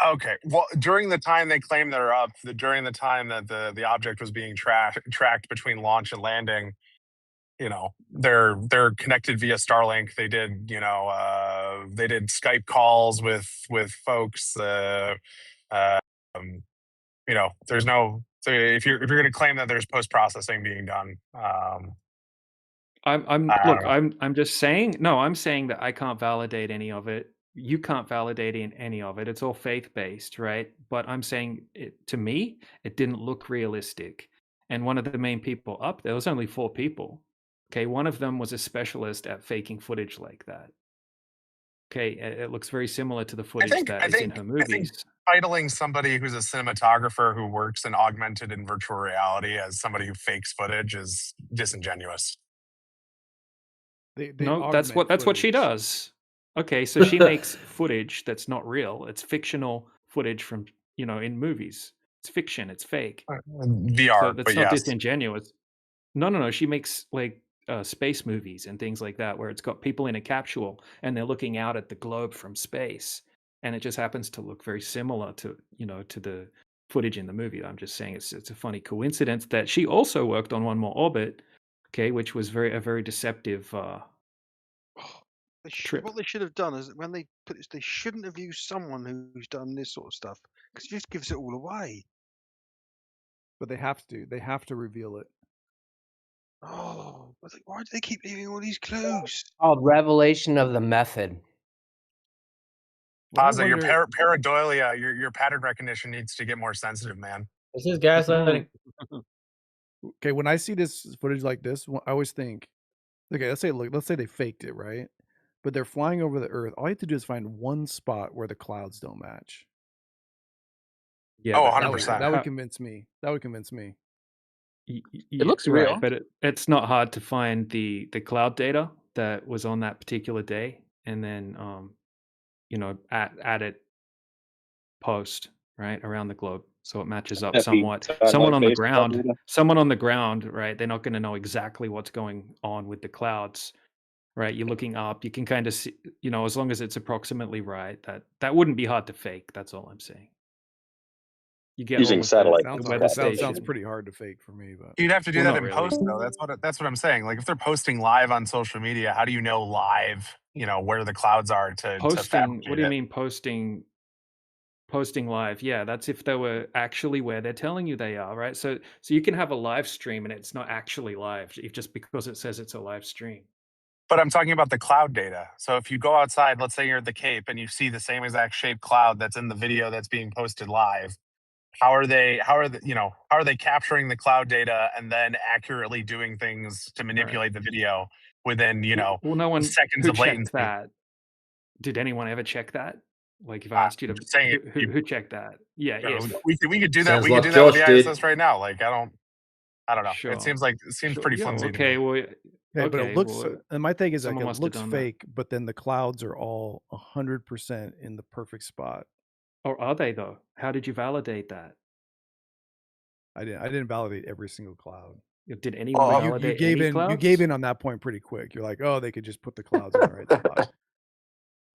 okay. Well, during the time they claim they're up, during the time that the object was being tracked between launch and landing, you know, they're connected via Starlink. They did, they did Skype calls with folks. You know, there's no. So if you're going to claim that there's post processing being done, I'm I look, don't know. I'm just saying, no, I'm saying that I can't validate any of it. You can't validate any of it. It's all faith-based, right? But I'm saying to me, it didn't look realistic. And one of the main people up there was only 4 people. Okay, one of them was a specialist at faking footage like that. Okay, it looks very similar to the footage that is in her I think movies. titling somebody who's a cinematographer who works in augmented and virtual reality as somebody who fakes footage is disingenuous. No, that's what she does. Okay, so she makes footage that's not real. It's fictional footage from, in movies. It's fiction, it's fake. VR, So that's but not yes. disingenuous. No. She makes like space movies and things like that where it's got people in a capsule and they're looking out at the globe from space. And it just happens to look very similar to, to the footage in the movie. I'm just saying it's a funny coincidence that she also worked on One More Orbit, okay, which was a very deceptive trip. What they should have done is when they put this, they shouldn't have used someone who's done this sort of stuff because it just gives it all away. But they have to. They have to reveal it. Oh, why do they keep leaving all these clues? Called revelation of the method. Pazza, your pareidolia, your pattern recognition needs to get more sensitive, man. This is gaslighting. Okay, when I see this footage like this, I always think, okay, let's say they faked it, right? But they're flying over the Earth. All you have to do is find one spot where the clouds don't match. Yeah, Oh, but 100%. That would convince me. That would convince me. It looks right, real. but it's not hard to find the cloud data that was on that particular day, and then add it post right around the globe so it matches up somewhat. Someone on the ground, right? They're not going to know exactly what's going on with the clouds, right? You're looking up, you can kind of see, as long as it's approximately right, that wouldn't be hard to fake. That's all I'm saying. You get Using all of satellite. the weather weather station. sounds pretty hard to fake for me, but You'd have to do Well, that not in really. post, though. That's what I'm saying. Like if they're posting live on social media, how do you know live, where the clouds are to Posting, what fabricate do you it? mean posting live? Yeah, that's if they were actually where they're telling you they are, right? So you can have a live stream and it's not actually live just because it says it's a live stream. But I'm talking about the cloud data. So if you go outside, let's say you're at the Cape and you see the same exact shaped cloud that's in the video that's being posted live, how are they capturing the cloud data and then accurately doing things to manipulate the video within, Well, no one seconds who of checked latency? that. Did anyone ever check that? Like if I asked you I'm to, just saying who checked that? Yeah, yes. we could do that. Sounds We could like do that with Josh the did. ISS right now. Like I don't know. Sure. It seems pretty Yeah, flimsy to okay, me. well, yeah, but it looks. well, And my thing is like someone it must have looks done that. fake, but then the clouds are all 100% in the perfect spot. Or are they though? How did you validate that? I didn't validate every single cloud. Did anyone But validate you gave any in. clouds? You gave in on that point pretty quick. You're like, oh, they could just put the clouds in the right spot.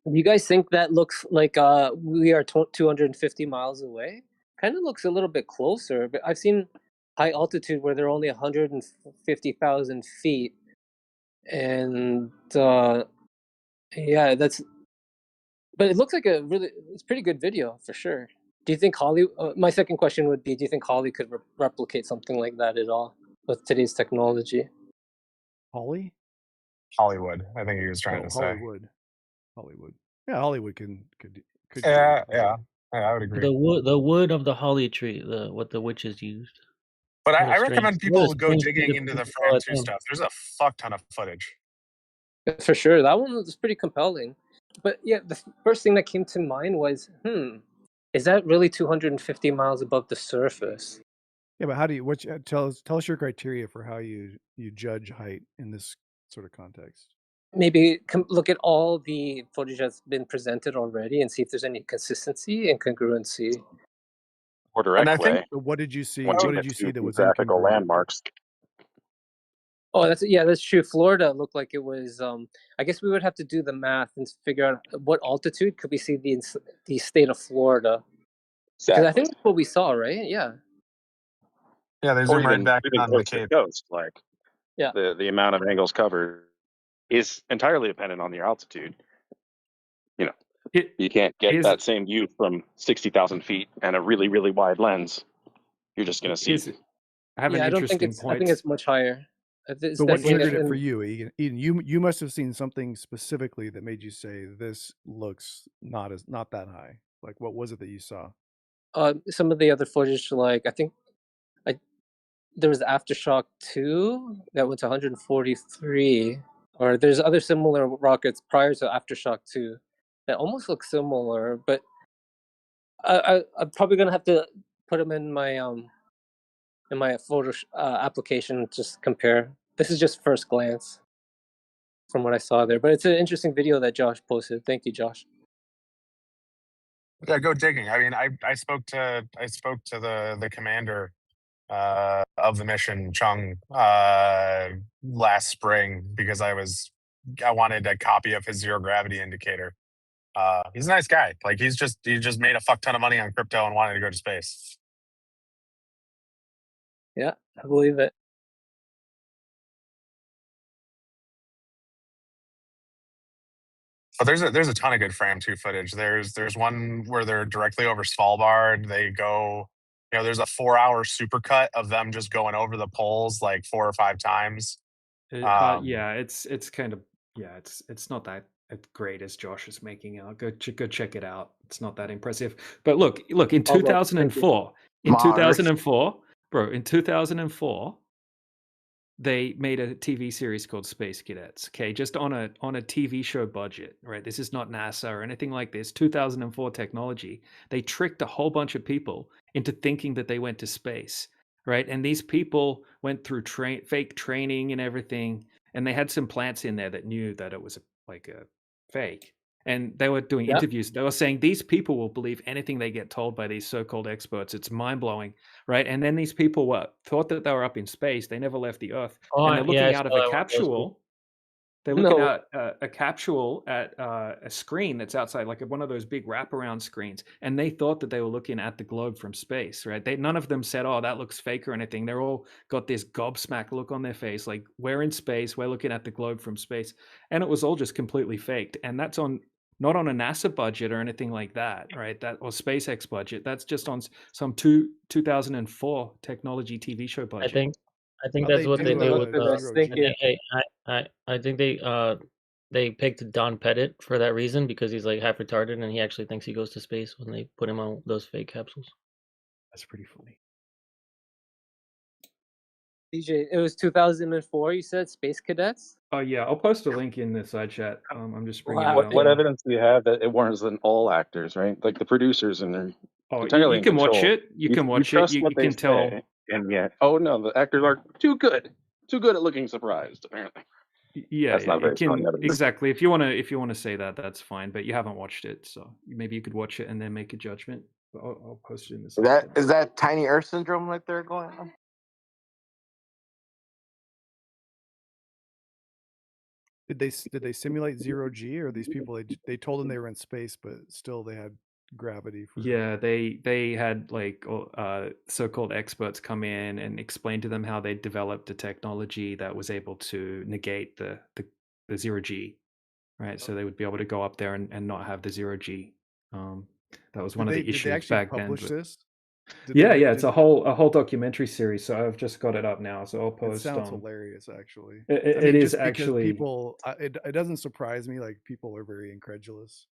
Do you guys think that looks like we are 250 miles away? Kind of looks a little bit closer, but I've seen high altitude where they're only 150,000 feet, and yeah, that's. But it looks like it's pretty good video for sure. Do you think Holly? My second question would be: do you think Holly could replicate something like that at all with today's technology? Holly? Hollywood, I think he was trying to say. Hollywood. Yeah, Hollywood could. Yeah, I would agree. The wood of the holly tree, what the witches used. But What a I strange- recommend what a people go strange digging bit of into the all Fram that 2 time. stuff. There's a fuck ton of footage. For sure, that one was pretty compelling. But yeah, the first thing that came to mind was, is that really 250 miles above the surface? Yeah, but how do you? Tell us your criteria for how you judge height in this sort of context. Maybe look at all the footage that's been presented already and see if there's any consistency and congruency. More direct And I think way. What did you see? Once What you did get you to see that was geographical incongruent? landmarks. Oh, that's true. Florida looked like it was. I guess we would have to do the math and figure out what altitude could we see the state of Florida. Because I think that's what we saw, right? Yeah. Yeah, they Or zoom right even back even on the coast to Cape. coast, like Yeah. the amount of angles covered is entirely dependent on your altitude. You know, you can't get that same view from 60,000 feet and a really, really wide lens. You're just going to see. I have an I don't think interesting it's. I point. think it's much higher. It's So what definitely triggered it for you, Eden? You must have seen something specifically that made you say this looks not that high. Like what was it that you saw? Some of the other footage, like I think, there was Aftershock 2 that went to 143, or there's other similar rockets prior to Aftershock 2 that almost look similar, but I'm probably gonna have to put them in my photo application, just compare. This is just first glance from what I saw there, but it's an interesting video that Josh posted. Thank you, Josh. Yeah, go digging. I mean, I spoke to the commander of the mission, Chung, last spring because I wanted a copy of his zero gravity indicator. He's a nice guy. Like he just made a fuck ton of money on crypto and wanted to go to space. Yeah, I believe it. But there's a ton of good Fram 2 footage. There's one where they're directly over Svalbard. They go, there's a 4-hour supercut of them just going over the poles like 4 or 5 times. Yeah, it's kind of it's not that great as Josh is making out. Go check it out. It's not that impressive. But look in 2004, in 2004, bro, in 2004, they made a TV series called Space Cadets. Okay, just on a TV show budget, right? This is not NASA or anything like this. 2004 technology. They tricked a whole bunch of people into thinking that they went to space, right? And these people went through fake training and everything, and they had some plants in there that knew that it was a fake. And they were doing interviews. They were saying these people will believe anything they get told by these so-called experts. It's mind-blowing, right? And then these people thought that they were up in space. They never left the Earth, and they're looking out of a capsule. They're looking out a capsule at a screen that's outside, like one of those big wraparound screens, and they thought that they were looking at the globe from space, right? None of them said, "Oh, that looks fake" or anything. They're all got this gobsmacked look on their face, like we're in space, we're looking at the globe from space, and it was all just completely faked. And that's not on a NASA budget or anything like that, right? Or SpaceX budget. That's just on some 2004 technology TV show budget. I think that's what they do with. Thank you. I think they picked Don Pettit for that reason because he's like half retarded and he actually thinks he goes to space when they put him on those fake capsules. That's pretty funny. DJ, it was 2004. You said Space Cadets. Oh yeah, I'll post a link in the side chat. I'm just bringing it up. What evidence do you have that it wasn't all actors, right? Like the producers and they're entirely you can in watch control. it. You can watch trust it. what You they can tell. say, and yet, oh no, the actors are too good at looking surprised. Apparently, Yeah, that's not very strong evidence. exactly. If you want to say that, that's fine. But you haven't watched it, so maybe you could watch it and then make a judgment. But I'll post it in the side chat. Is that tiny Earth syndrome right there going on? Did they simulate zero G, or these people they told them they were in space, but still they had gravity? Yeah, they had like so-called experts come in and explain to them how they developed a technology that was able to negate the zero G, right? So they would be able to go up there and not have the zero G. That was one of the issues did they actually back then. publish this? It's a whole documentary series. So I've just got it up now. So I'll post. It sounds hilarious, actually. It is actually. People, it doesn't surprise me. Like people are very incredulous.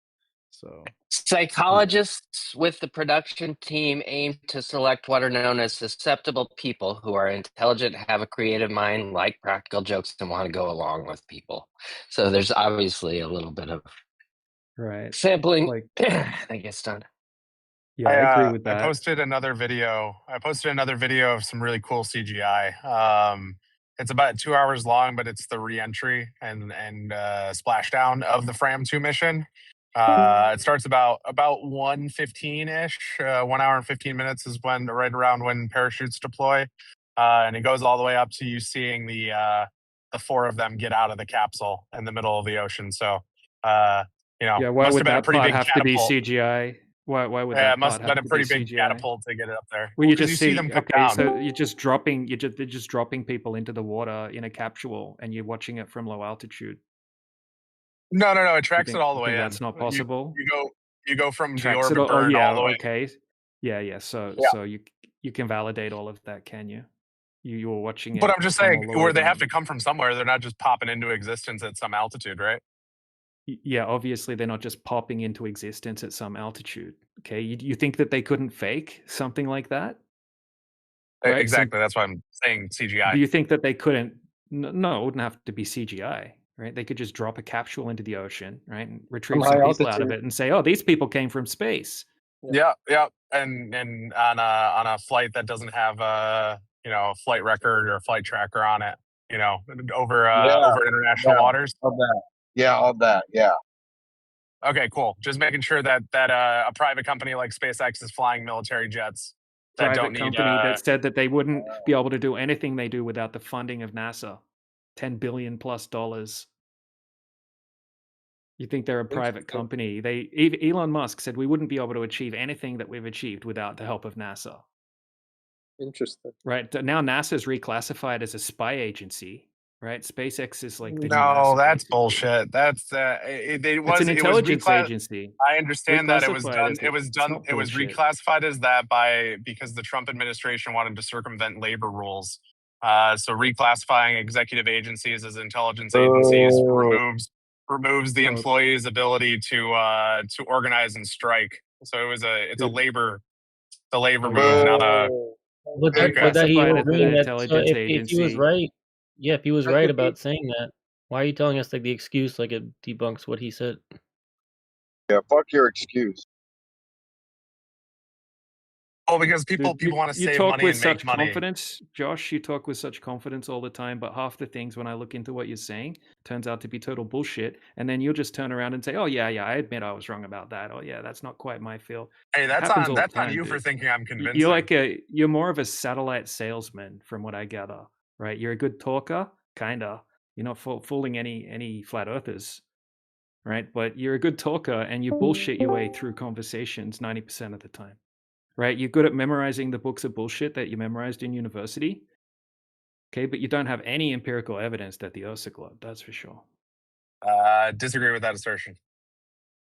So psychologists with the production team aim to select what are known as susceptible people who are intelligent, have a creative mind, like practical jokes, and want to go along with people. So there's obviously a little bit of sampling that gets done. Yeah, I agree with that. I posted another video of some really cool CGI. It's about 2 hours long, but it's the re-entry and splashdown of the Fram 2 mission. It starts about 1:15-ish. 1 hour and 15 minutes is right around when parachutes deploy, and it goes all the way up to you seeing the the four of them get out of the capsule in the middle of the ocean. So, you know, Yeah, why must would have been a that pretty part big have to be catapult. CGI? Why would Yeah, that it must part have been have a to be pretty big CGI? catapult to get it up there. Well, Well, you 'cause just you see see, them come okay, down. so they're just dropping people into the water in a capsule, and you're watching it from low altitude. No, it You tracks it all the think way in. that's not possible? You go from the Tracks it orbit all. Oh burn yeah, all the way. okay, yeah. So Yeah. you can validate all of that, can you? You were watching But it I'm just from saying, all the way where they have down. to come from somewhere. They're not just popping into existence at some altitude, right? Yeah, obviously they're not just popping into existence at some altitude. Okay, you think that they couldn't fake something like that? Right. Exactly. That's why I'm saying CGI. Do you think that they couldn't? No, it wouldn't have to be CGI, right? They could just drop a capsule into the ocean, right, and retrieve some people out of it, and say, "Oh, these people came from space." Yeah. And on a flight that doesn't have a flight record or a flight tracker on it, over international waters. All that. Yeah, all that. Yeah. Okay, cool. Just making sure that a private company like SpaceX is flying military jets that Private don't need. company that said that they wouldn't be able to do anything they do without the funding of NASA, $10 billion plus. You think they're a private company? Elon Musk said we wouldn't be able to achieve anything that we've achieved without the help of NASA. Interesting. Right. Now NASA's reclassified as a spy agency. Right. SpaceX is like the new No, NASA. that's Basically. bullshit. That's it's an intelligence agency. I understand that it was done. It was bullshit. reclassified as that because the Trump administration wanted to circumvent labor rules. So reclassifying executive agencies as intelligence agencies removes the employee's ability to organize and strike. So it's a labor move, not a. But that he was doing that. So if he was right, if he was right about saying that, why are you telling us like the excuse like it debunks what he said? Yeah, fuck your excuse. Oh, because people want to you save talk money with and make such money. confidence, Josh. You talk with such confidence all the time, but half the things when I look into what you're saying turns out to be total bullshit. And then you'll just turn around and say, "Oh yeah, I admit I was wrong about that." Oh yeah, that's not quite my field. Hey, that's happens all the on time, you dude. for thinking I'm convincing. You're more of a satellite salesman, from what I gather. Right? You're a good talker, kinda. You're not fooling any flat earthers. Right? But you're a good talker, and you bullshit your way through conversations 90% of the time. Right? You're good at memorizing the books of bullshit that you memorized in university. Okay, but you don't have any empirical evidence that the Earth's a globe. That's for sure. Disagree with that assertion.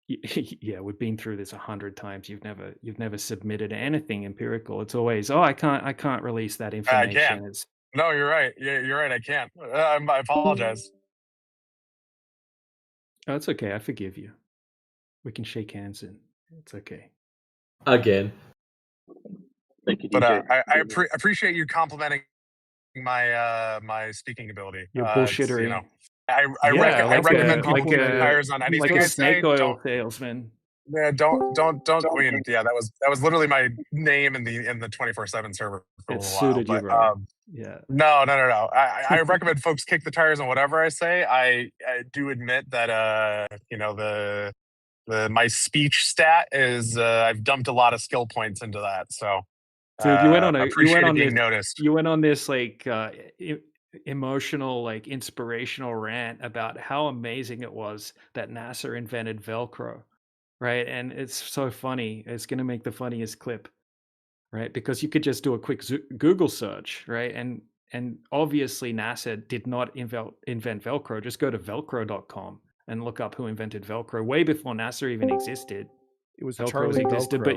Yeah, we've been through this 100 times. You've never submitted anything empirical. It's always, I can't release that information. I can't. No, you're right. Yeah, you're right. I can't. I apologize. Oh, it's okay. I forgive you. We can shake hands and it's okay. Again. Thank you, DJ. But I appreciate you complimenting my my speaking ability. Your bullshittery. You know, I recommend people keep the tires on anything like I a snake say. oil salesman. Yeah, don't. I mean, yeah, that was literally my name in the 24/7 server for a little while. Suited you, bro. Yeah. No. I recommend folks kick the tires on whatever I say. I do admit that my speech stat is I've dumped a lot of skill points into that. So dude, you went on noticed. You went on this like emotional, like inspirational rant about how amazing it was that NASA invented Velcro, right? And it's so funny. It's going to make the funniest clip, right? Because you could just do a quick Google search, right? And obviously NASA did not invent Velcro. Just go to velcro.com and look up who invented Velcro way before NASA even existed. It was Velcro Charlie existed, Velcro. But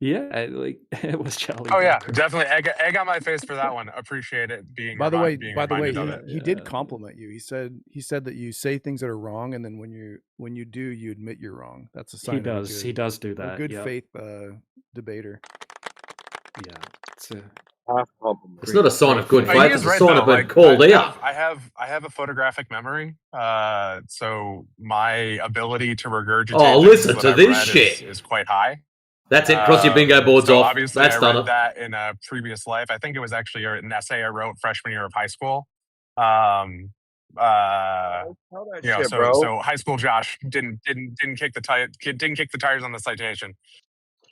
it was Charlie. Oh yeah, Velcro. definitely egg on my face for that one. Appreciate it being. By the way, he did compliment you. He said that you say things that are wrong, and then when you do, you admit you're wrong. That's a sign. He does do that. A good faith debater. Yeah, it's not a sign of good faith. It's a sign of being called out. I have a photographic memory, so my ability to regurgitate. Oh, listen to this shit. Is quite high. That's it. Cross your bingo boards off. Obviously, That's I done read that in a previous life. I think it was actually an essay I wrote freshman year of high school. So high school Josh didn't kick the tires on the citation.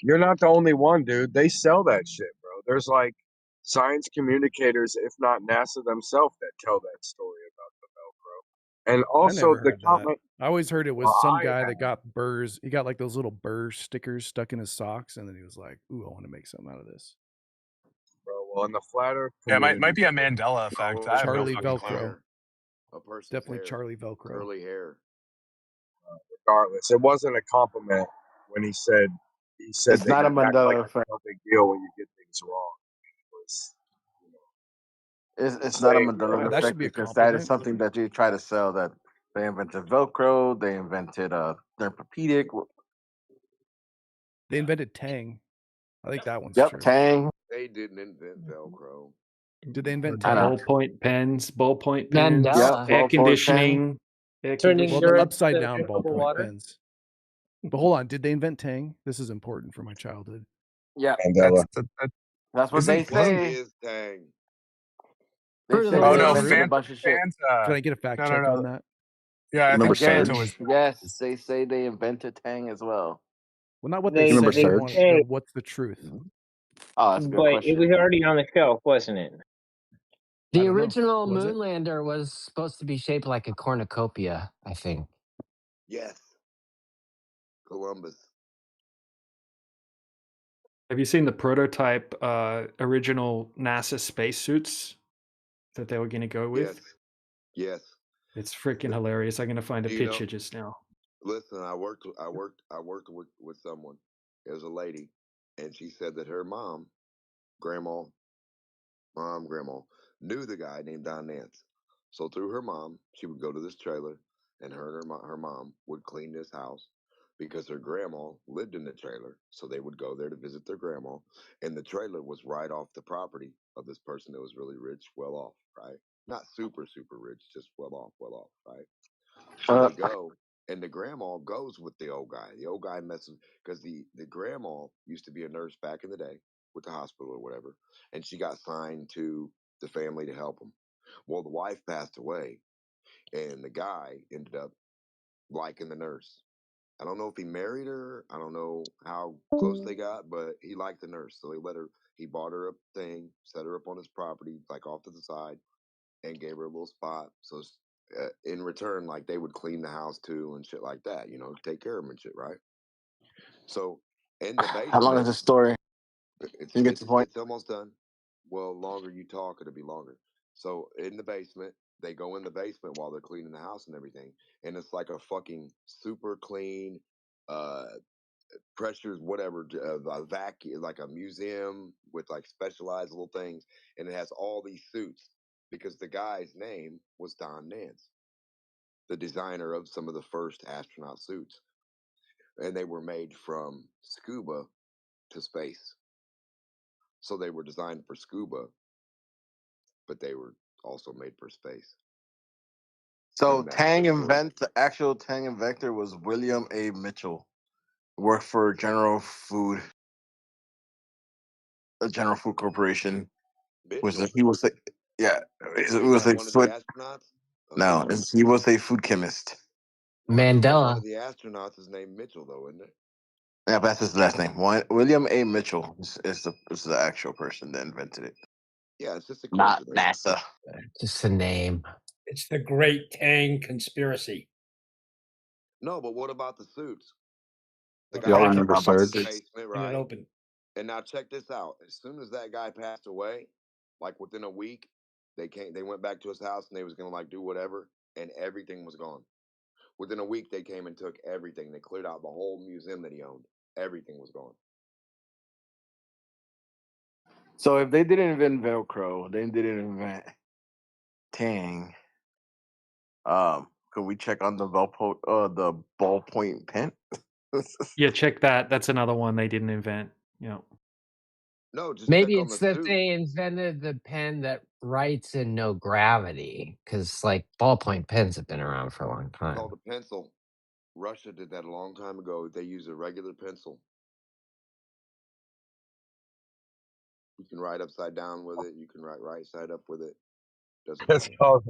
You're not the only one, dude. They sell that shit, bro. There's like science communicators, if not NASA themselves, that tell that story about And I also never the heard that. comment. I always heard it Well, was some I guy that had. got burrs. He got like those little burr stickers stuck in his socks, and then he was like, "Ooh, I want to make something out of this." Bro, well, in the flat Earth Yeah, it might community, be a Mandela effect. I have no Charlie fucking clue. Velcro. A person's Definitely hair, Charlie Velcro. curly hair. regardless, it wasn't a compliment when he said It's that not a you act like Mandela it's effect. no big deal when you get things wrong. It was, you know, It's not a saying, Mandela That should effect be a because that is compliment. something that you try to sell. That they invented Velcro, they invented Thermopedic. They invented Tang. I think that one's Yep, true. Tang. They didn't invent Velcro. Did they invent I know. Tang? Ballpoint pens, Yep, Mandela air ballpoint pen. conditioning, air Turning Well, the urine conditioning. upside to down drinkable ballpoint water. pens. But hold on, did they invent Tang? This is important for my childhood. Yeah, Mandela. that's what they Isn't What say. is Tang? They Fruit of say the oh they no, Loops. invented a Fanta bunch of shit. Can Fanta. I get a fact No, no, check on no. that? Yeah, I Remember think Fanta Surge? Yes, was yes, they say they invented Tang as well. Well, not what they You remember say. I Surge? want to know what's the truth. Oh, that's a good But it was question. already on the shelf, wasn't it? I The don't know. original Was it? Moonlander was supposed to be shaped like a cornucopia, I think. Yes, Columbus. Have you seen the prototype original NASA spacesuits that they were going to go with? Yes. It's freaking hilarious. I'm going to find a Do you know? picture just now. Listen, I worked with someone. It was a lady, and she said that her grandma, grandma, knew the guy named Don Nance. So through her mom, she would go to this trailer, and her mom would clean this house because her grandma lived in the trailer. So they would go there to visit their grandma, and the trailer was right off the property of this person that was really rich, well off, right? Not super super rich, just well off, right? So they go, and the grandma goes with the old guy. The old guy messes because the grandma used to be a nurse back in the day with the hospital or whatever, and she got signed to the family to help them. Well, the wife passed away, and the guy ended up liking the nurse. I don't know if he married her. I don't know how close they got, but he liked the nurse, so he let her. He bought her a thing, set her up on his property, like off to the side, and gave her a little spot. So in return, like they would clean the house too and shit like that, take care of them and shit, right? So in the How long is basement, the story? it's You get it's the point. it's almost done. Well, longer you talk, it'll be longer. So in the basement, they go in the basement while they're cleaning the house and everything, and it's like a fucking super clean, uh, pressures, whatever, a vacuum, like a museum with like specialized little things, and it has all these suits because the guy's name was Don Nance, the designer of some of the first astronaut suits, and they were made from scuba to space. So they were designed for scuba, but they were also made for space. So And that's the story. The actual Tang inventor was William A. Mitchell. Worked for the General Food Corporation. Mitchell, He was yeah, it ain't was that a one of the food. astronauts? No, Okay. he was a food chemist. I know, but one Mandela. of the astronauts is named Mitchell, though, isn't it? Yeah, but that's his last name. William A. Mitchell is the actual person that invented it, Yeah, it's just a not coincidence. NASA. Just a name. It's the Great Tang Conspiracy. No, but what about the suits? The Y'all guy remember was in the Surge? basement, And it right? opened. And now check this out. As soon as that guy passed away, like within a week, they went back to his house and they was gonna like do whatever, and everything was gone. Within a week, they came and took everything. They cleared out the whole museum that he owned. Everything was gone. So if they didn't invent Velcro, they didn't invent Tang. Could we check on the ballpoint pen? Yeah, check that. That's another one they didn't invent. Yeah. No, just Maybe check on it's the that suit. they invented the pen that writes in no gravity, because like ballpoint pens have been around for a long time. Called a pencil. Russia did that a long time ago. They use a regular pencil. You can write upside down with it. You can write right side up with it. Doesn't It's matter. called.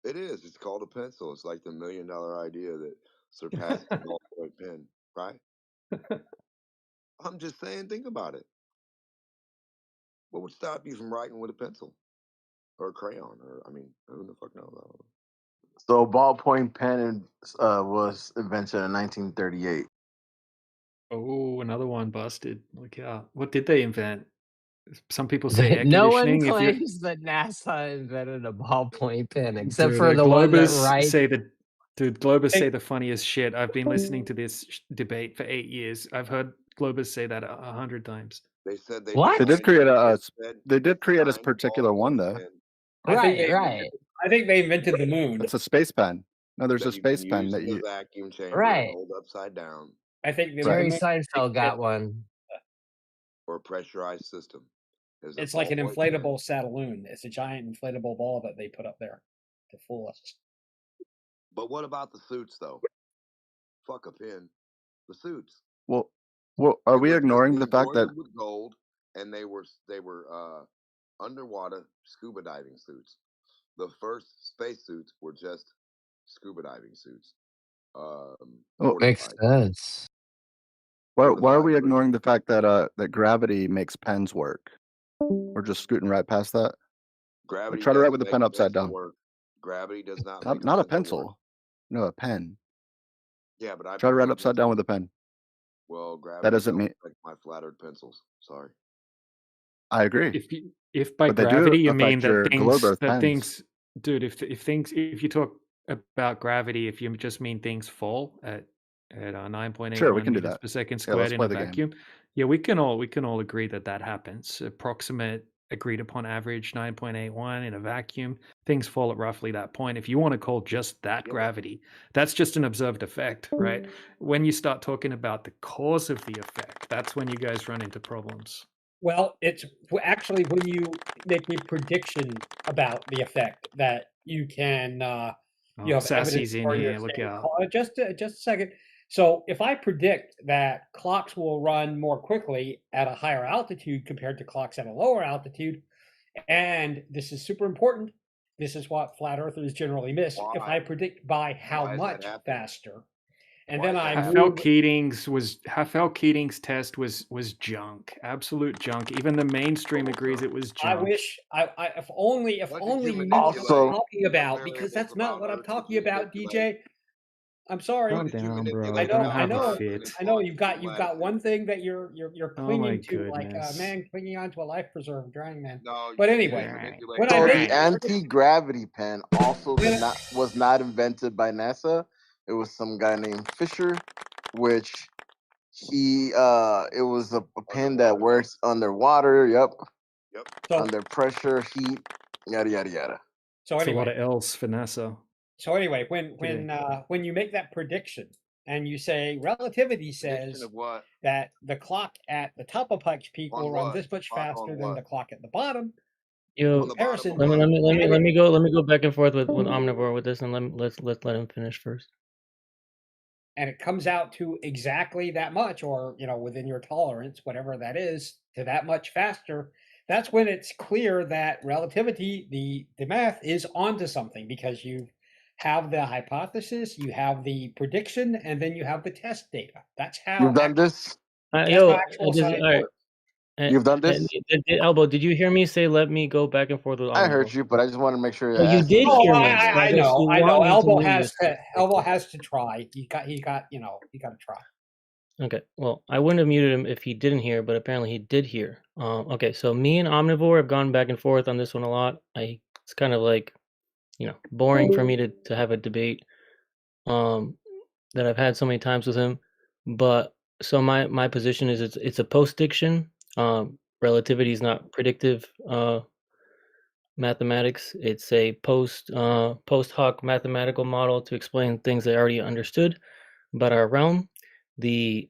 It is. It's called a pencil. It's like the $1 million idea that surpassed the ballpoint pen, right? I'm just saying, think about it. What would stop you from writing with a pencil or a crayon? Or I mean, who the fuck knows? I don't know. So a ballpoint pen was invented in 1938. Oh, another one busted. Look out. What did they invent? Some people say air No one conditioning. If you're claims that NASA invented a ballpoint pen, except Dude, for the one that Globers writes. say the dude, Globers Hey. say the funniest shit. I've been listening to this debate for 8 years. I've heard Globers say that 100 times. They said they What? They did designed. create They they did create a designed a particular one ballpoint though. pen I think Right, they right, I think they invented the moon. It's a space pen. No, there's a that you can space pen use that in the you vacuum chamber and right. hold upside down, I think the right. Jerry moon. Seinfeld got one. or a pressurized system. Is a It's like an ballpoint pen. inflatable saloon. It's a giant inflatable ball that they put up there to fool us. But what about the suits though? Fuck a pin. The suits. Well, are we ignoring the fact that Embroidered with gold, and they were underwater scuba diving suits. The first space suits were just scuba diving suits. Makes Fortified. sense. why are Fortified we with ignoring the fact that that gravity makes pens work? We're just scooting right past that. gravity. Try to write doesn't with the make pen a upside pencil down. work. Gravity does not make Not a pencil work. pencil. No, a pen. Yeah, but I Try to write prefer upside down pencil. with a pen. Well, That gravity doesn't don't mean affect my flattered pencils. Sorry. I agree. If by But they do gravity you mean affect your Glober's pens. dude, if you talk about gravity, if you just mean things fall at Sure, we 9.81 can do meters that. per second Yeah, let's squared in play a the game. vacuum, yeah, we can all agree that happens. Approximate agreed upon average 9.81 in a vacuum. Things fall at roughly that point. If you want to call just that gravity, that's just an observed effect, right? When you start talking about the cause of the effect, that's when you guys run into problems. Well, it's actually when you make a prediction about the effect that you can you have Sassy's evidence in for your here. Look same out. just a second. So if I predict that clocks will run more quickly at a higher altitude compared to clocks at a lower altitude, and this is super important, this is what flat earthers generally miss. If I predict by how much faster, and then I Hafel move. Keating's test was junk, absolute junk. Even the mainstream agrees it was I junk. wish if only you knew what I'm talking about, because that's not what I'm talking about, DJ. I'm sorry. Calm down, bro. I Don't know. have a fit. I know. You've got one thing that you're Oh my clinging to, like a goodness. man clinging onto a life preserver, drowning man. No, But you anyway, can't manipulate when So I the make anti-gravity pen also was not invented by NASA. It was some guy named Fisher, which it was a pen that works underwater. Yep. So- under pressure, heat, yada yada yada. So It's a lot anyway. of L's for NASA. So anyway, when you make that prediction and you say relativity says that the clock at the top of Pikes Peak will run this much faster than the clock at the bottom. Yo, Comparison. let me go back and forth with Omnivore with this, and let's let him finish first. And it comes out to exactly that much, or within your tolerance, whatever that is, to that much faster. That's when it's clear that relativity, the math is onto something, because you have the hypothesis, you have the prediction, and then you have the test data. That's how You've done this. Actual science works. You've done this. Elbow, did you hear me say let me go back and forth with Omnivore? I heard you, but I just want to make sure. Oh, you did hear me. I know. Elbow has to try. He got to try. Okay, well, I wouldn't have muted him if he didn't hear, but apparently he did hear. Okay, so me and Omnivore have gone back and forth on this one a lot. It's kind of like, boring for me to have a debate that I've had so many times with him. But so my position is it's a post-diction. Relativity is not predictive mathematics. It's a post hoc mathematical model to explain things they already understood about our realm. The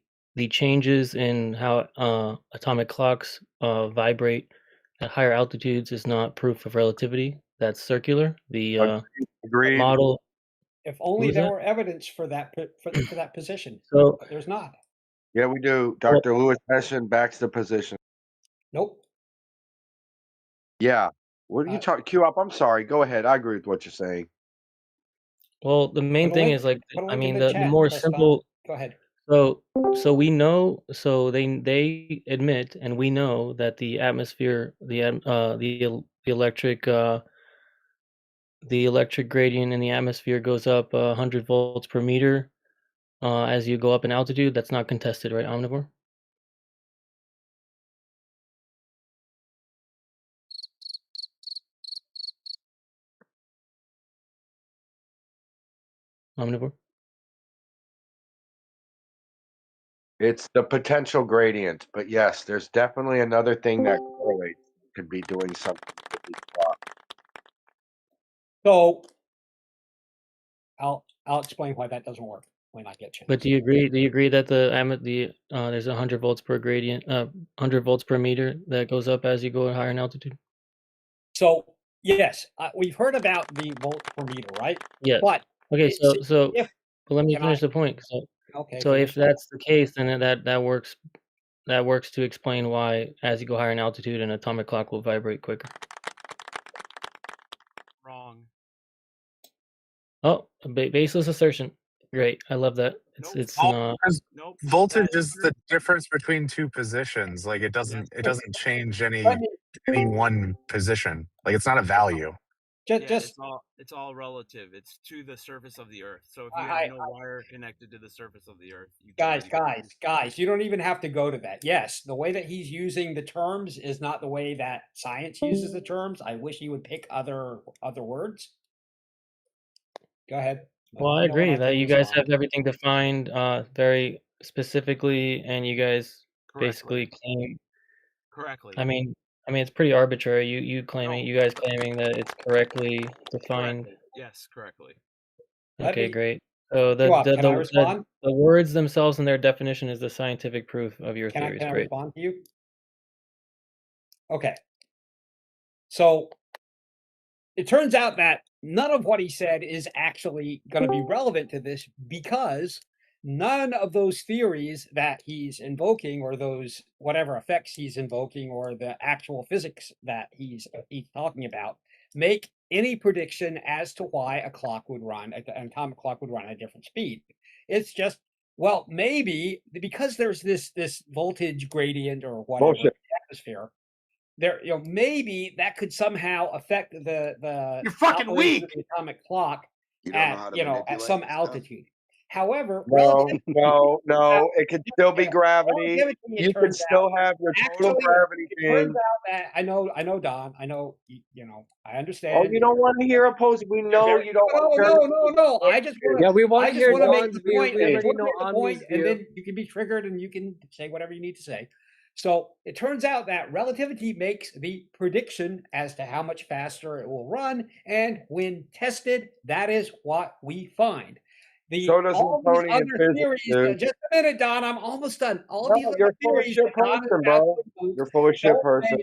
changes in how atomic clocks vibrate at higher altitudes is not proof of relativity. That's circular. The model. If only was there that? were evidence for that for that position, So- but there's not. Yeah, we do. Dr. Lewis Hessian backs the position. Nope. Yeah. What are you talking? Q up. I'm sorry. Go ahead. I agree with what you're saying. Well, the main Put a thing link- is like, put a I link in mean, the the chat, more Preston. simple. Go ahead. So we know. So they admit, and we know that the atmosphere, the electric the electric gradient in the atmosphere goes up 100 volts per meter as you go up in altitude. That's not contested, right, Omnivore? Omnivore? It's the potential gradient, but yes, there's definitely another thing that correlates. Could be doing something with these clocks. So I'll explain why that doesn't work when I get chance. But do you agree? Do you agree that there's 100 volts per gradient, 100 volts per meter that goes up as you go higher in altitude? So yes, we've heard about the volts per meter, right? Yes. But Okay, it's- if but let me can finish I- the point. Okay, So if finish. that's the case, then that works to explain why as you go higher in altitude, an atomic clock will vibrate quicker. Wrong. Oh, a baseless assertion. Great, I love that. It's not. Voltage is the difference between two positions. Like it doesn't change any one position. Like it's not a value. It's all relative. It's to the surface of the Earth. So if you have no wire connected to the surface of the Earth, you Guys, you don't even have to go to that. Yes, the way that he's using the terms is not the way that science uses the terms. I wish he would pick other words. Go ahead. Well, I agree that you guys have everything defined very specifically, and you guys basically claim. Correctly. I mean, it's pretty arbitrary. You guys claiming that it's correctly defined. Correctly. Yes, correctly. Okay, great. So Can I respond? the words themselves and their definition is the scientific proof of your theories. Can I Great. respond to you? Okay. So it turns out that none of what he said is actually going to be relevant to this because none of those theories that he's invoking or those whatever effects he's invoking or the actual physics that he's talking about make any prediction as to why a clock would run, an atomic clock would run at a different speed. It's just, well, maybe because there's this voltage gradient or whatever in the atmosphere, there, maybe that could somehow affect the You're fucking operation weak. of the atomic clock You don't know how at to at some manipulate stuff? altitude. However, No, it could still be gravity. relativity, it You could turns still out, have your total actually, gravity it turns thing. out that I know, Don. I know, I understand. Oh, you don't want to hear opposing. We know you don't want to hear. No. I just want to. Yeah, we want I to just hear want to make Don's the view. point. We I just already want to know make the Omni's point, and view. then you can be triggered, and you can say whatever you need to say. So it turns out that relativity makes the prediction as to how much faster it will run, and when tested, that is what we find. So does All these Newtonian other physics, theories. dude. Just a minute, Don. I'm almost done. All of No, these other you're full of theories shit that Don person, is bro. absolute You're full of shit don't person.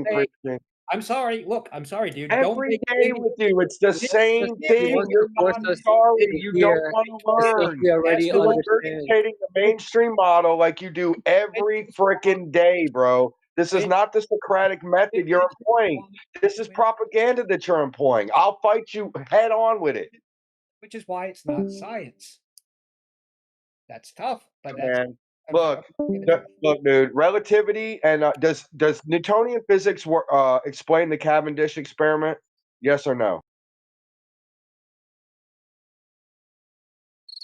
make. Preaching. I'm sorry. Look, I'm sorry, dude. Don't Every make day with you, it's the same thing. wants You're to force not us sorry. to You hear don't want to the stuff learn. we already You're understand. regurgitating the mainstream model like you do every freaking day, bro. This is not the Socratic method you're employing. This is propaganda that you're employing. I'll fight you head on with it. Which is why it's not science. That's tough, but that's Man, look, dude. Relativity and does Newtonian physics explain the Cavendish experiment? Yes or no?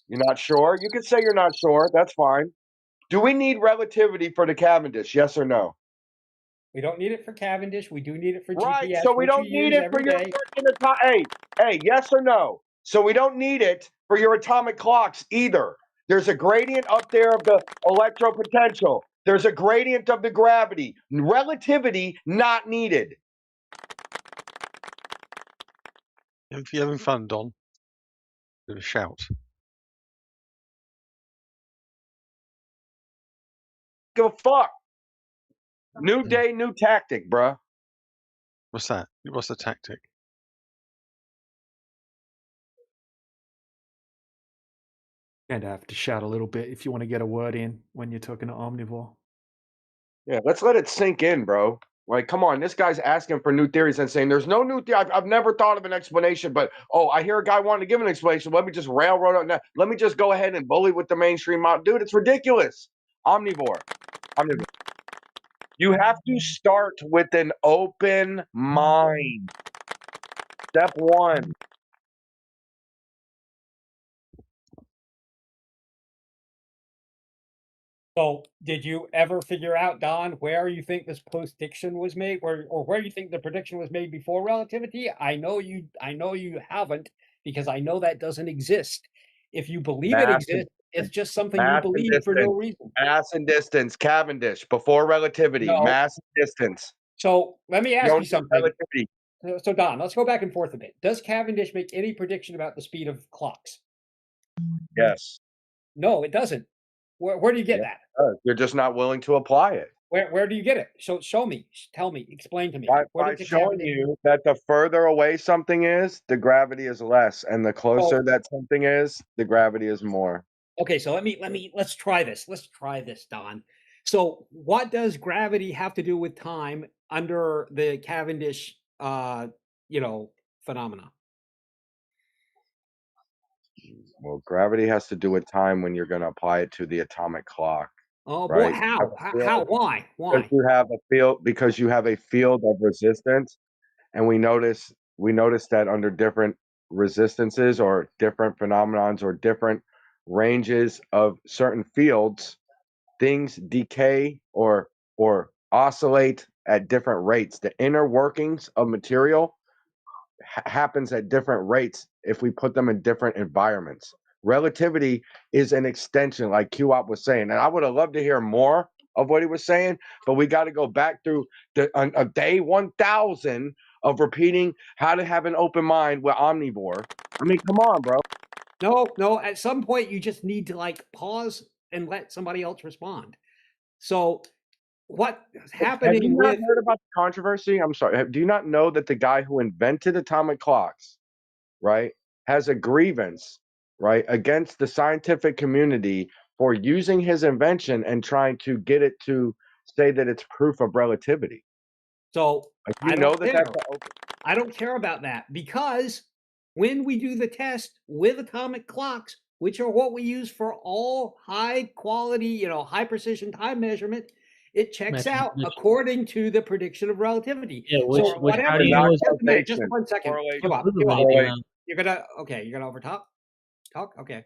You're not sure? You can say you're not sure. That's fine. Do we need relativity for the Cavendish? Yes or no? We don't need it for Cavendish. We do need it for Right. GPS, So we which don't you need use it for every your day. freaking hey, yes or no? So we don't need it for your atomic clocks either. There's a gradient up there of the electropotential. There's a gradient of the gravity. Relativity not needed. If you're having fun, Don, give a shout. Give a fuck. New day, new tactic, bruh. What's that? What's the tactic? You're going to have to shout a little bit if you want to get a word in when you're talking to Omnivore. Yeah, let's let it sink in, bro. Like, come on, this guy's asking for new theories and saying there's no new theory. I've never thought of an explanation, but I hear a guy wanting to give an explanation. Let me just railroad on that. Let me just go ahead and bully with the mainstream model. Dude, it's ridiculous. Omnivore. You have to start with an open mind. Step one. So, did you ever figure out, Don, where you think this prediction was made, or where you think the prediction was made before relativity? I know you haven't, because I know that doesn't exist. If you believe it Mass and exists, it's just something you mass and believe for no distance. reason. Mass and distance. Cavendish before relativity. No. Mass and distance. So let me ask you something. Relativity. So Don, let's go back and forth a bit. Does Cavendish make any prediction about the speed of clocks? Yes. No, it doesn't. Where do you get that? You're just not willing to apply it. Where do you get it? So show me, tell me, explain to me. By showing you that the further away something is, the gravity is less, and the closer that something is, the gravity is more. Okay, so let's try this. Let's try this, Don. So what does gravity have to do with time under the Cavendish phenomena? Well, gravity has to do with time when you're going to apply it to the atomic clock. Oh boy, right? how? Why? Because you have a field. Because you have a field of resistance, and we notice that under different resistances or different phenomenons or different ranges of certain fields, things decay or oscillate at different rates. The inner workings of material happens at different rates if we put them in different environments. Relativity is an extension, like QOP was saying, and I would have loved to hear more of what he was saying, but we got to go back through a day 1000 of repeating how to have an open mind with omnivore. I mean, come on, bro. No, at some point you just need to pause and let somebody else respond. So what's happening? Have you not heard about the controversy? I'm sorry. Do you not know that the guy who invented atomic clocks, right, has a grievance, right, against the scientific community for using his invention and trying to get it to say that it's proof of relativity? So I don't care about that, because when we do the test with atomic clocks, which are what we use for all high quality, high precision time measurement, it checks out according to the prediction of relativity. Yeah, So how do you know it's just 1 second. Come on. You're gonna overtalk? Talk? Okay.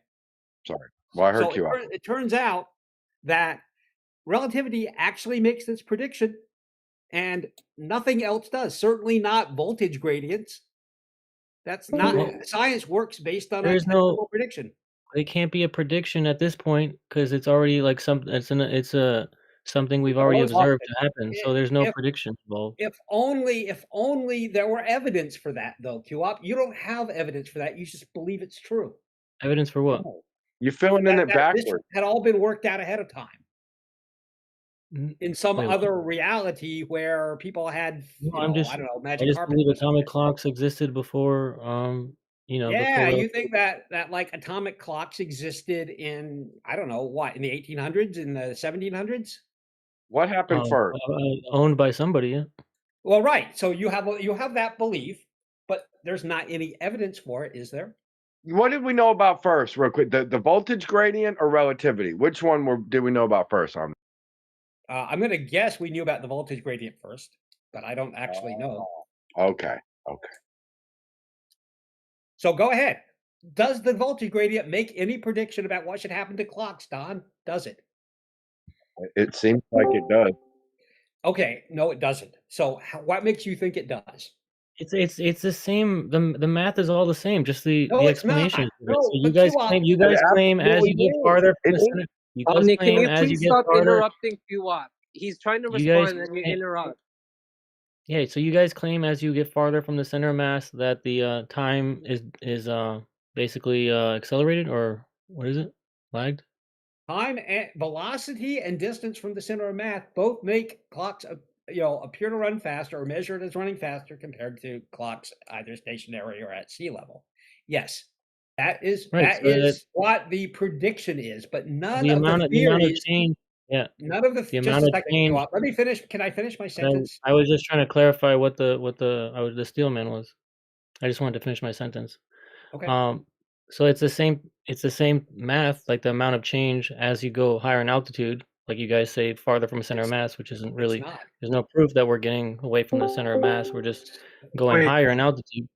Sorry. Well, I heard So QOP. it turns out that relativity actually makes this prediction, and nothing else does. Certainly not voltage gradients. That's not science works based on a There's no prediction. It can't be a prediction at this point because it's already like something we've already observed to happen. So there's no prediction involved. If only there were evidence for that, though, QOP. You don't have evidence for that. You just believe it's true. Evidence for what? You're filling in it backwards. This had all been worked out ahead of time. In some other reality where people had, I don't know, magic carpet. I just believe atomic clocks existed before, Yeah, before you think that like atomic clocks existed in, I don't know, what, in the 1800s, in the 1700s? What happened first? Owned by somebody, yeah. Well, right. So you have that belief, but there's not any evidence for it, is there? What did we know about first, real quick? The voltage gradient or relativity? Which one did we know about first? I'm going to guess we knew about the voltage gradient first, but I don't actually know. Okay. So go ahead. Does the voltage gradient make any prediction about what should happen to clocks, Don? Does it? It seems like it does. Okay, no, it doesn't. So what makes you think it does? It's the same. The math is all the same. Just the it's not. explanation. No, so you guys claim as you get farther from the center. You guys Omni, can claim you as you please get stop farther. interrupting QOP? He's trying to You guys respond and you claim- interrupt. Yeah, so you guys claim as you get farther from the center of mass that the time is basically accelerated, or what is it? Lagged? Time and velocity and distance from the center of mass both make clocks appear to run faster or measured as running faster compared to clocks either stationary or at sea level. Yes, that is what the prediction is, but none of the the amount of theories. change. Yeah. None of the amount of change. Let me finish. Can I finish my sentence? I was just trying to clarify what the steel man was. I just wanted to finish my sentence. Okay. So it's the same math, like the amount of change as you go higher in altitude, like you guys say, farther from center of mass, which isn't really. There's no proof that we're getting away from the center of mass. We're just going higher in altitude.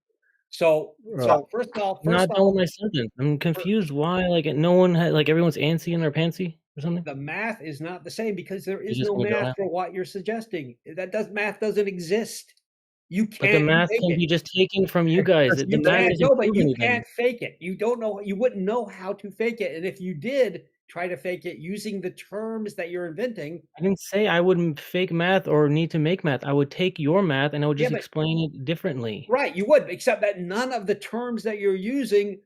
So first Not done off, with my sentence. I'm confused why like no one had like everyone's antsy in their pantsy or something. the math is not the same because there You is just no gonna go math now? for what you're suggesting. Math doesn't exist. You But the can't math fake can it. be just taken from you guys. The You math can't isn't but proven you anything. can't fake it. You don't know. You wouldn't know how to fake it. And if you did try to fake it using the terms that you're inventing, I didn't say I wouldn't fake math or need to make math. I would take your math and I would Yeah, just but explain it differently. right, you would, except that none of the terms that you're using.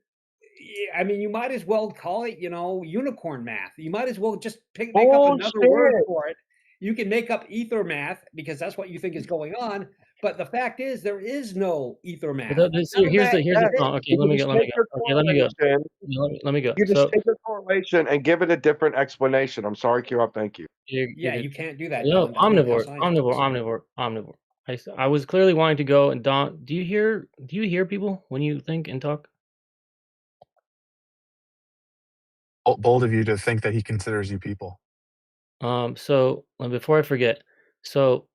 I mean, you might as well call it, unicorn math. You might as well just make up another word Bullshit. for it. You can make up ether math because that's what you think is going on. But the fact is, there is no ether But math. None of here's that the exists. problem. Okay, You let me just go. take your Okay, let me go. correlation. Let me go. You just So take your correlation and give it a different explanation. I'm sorry, Q. Thank you. you're Yeah, good. you can't do that, No, Don. That's not how omnivore, science works. omnivore. I was clearly wanting to go and Don. Do you hear people when you think and talk? Bold of you to think that he considers you people. So before I forget, so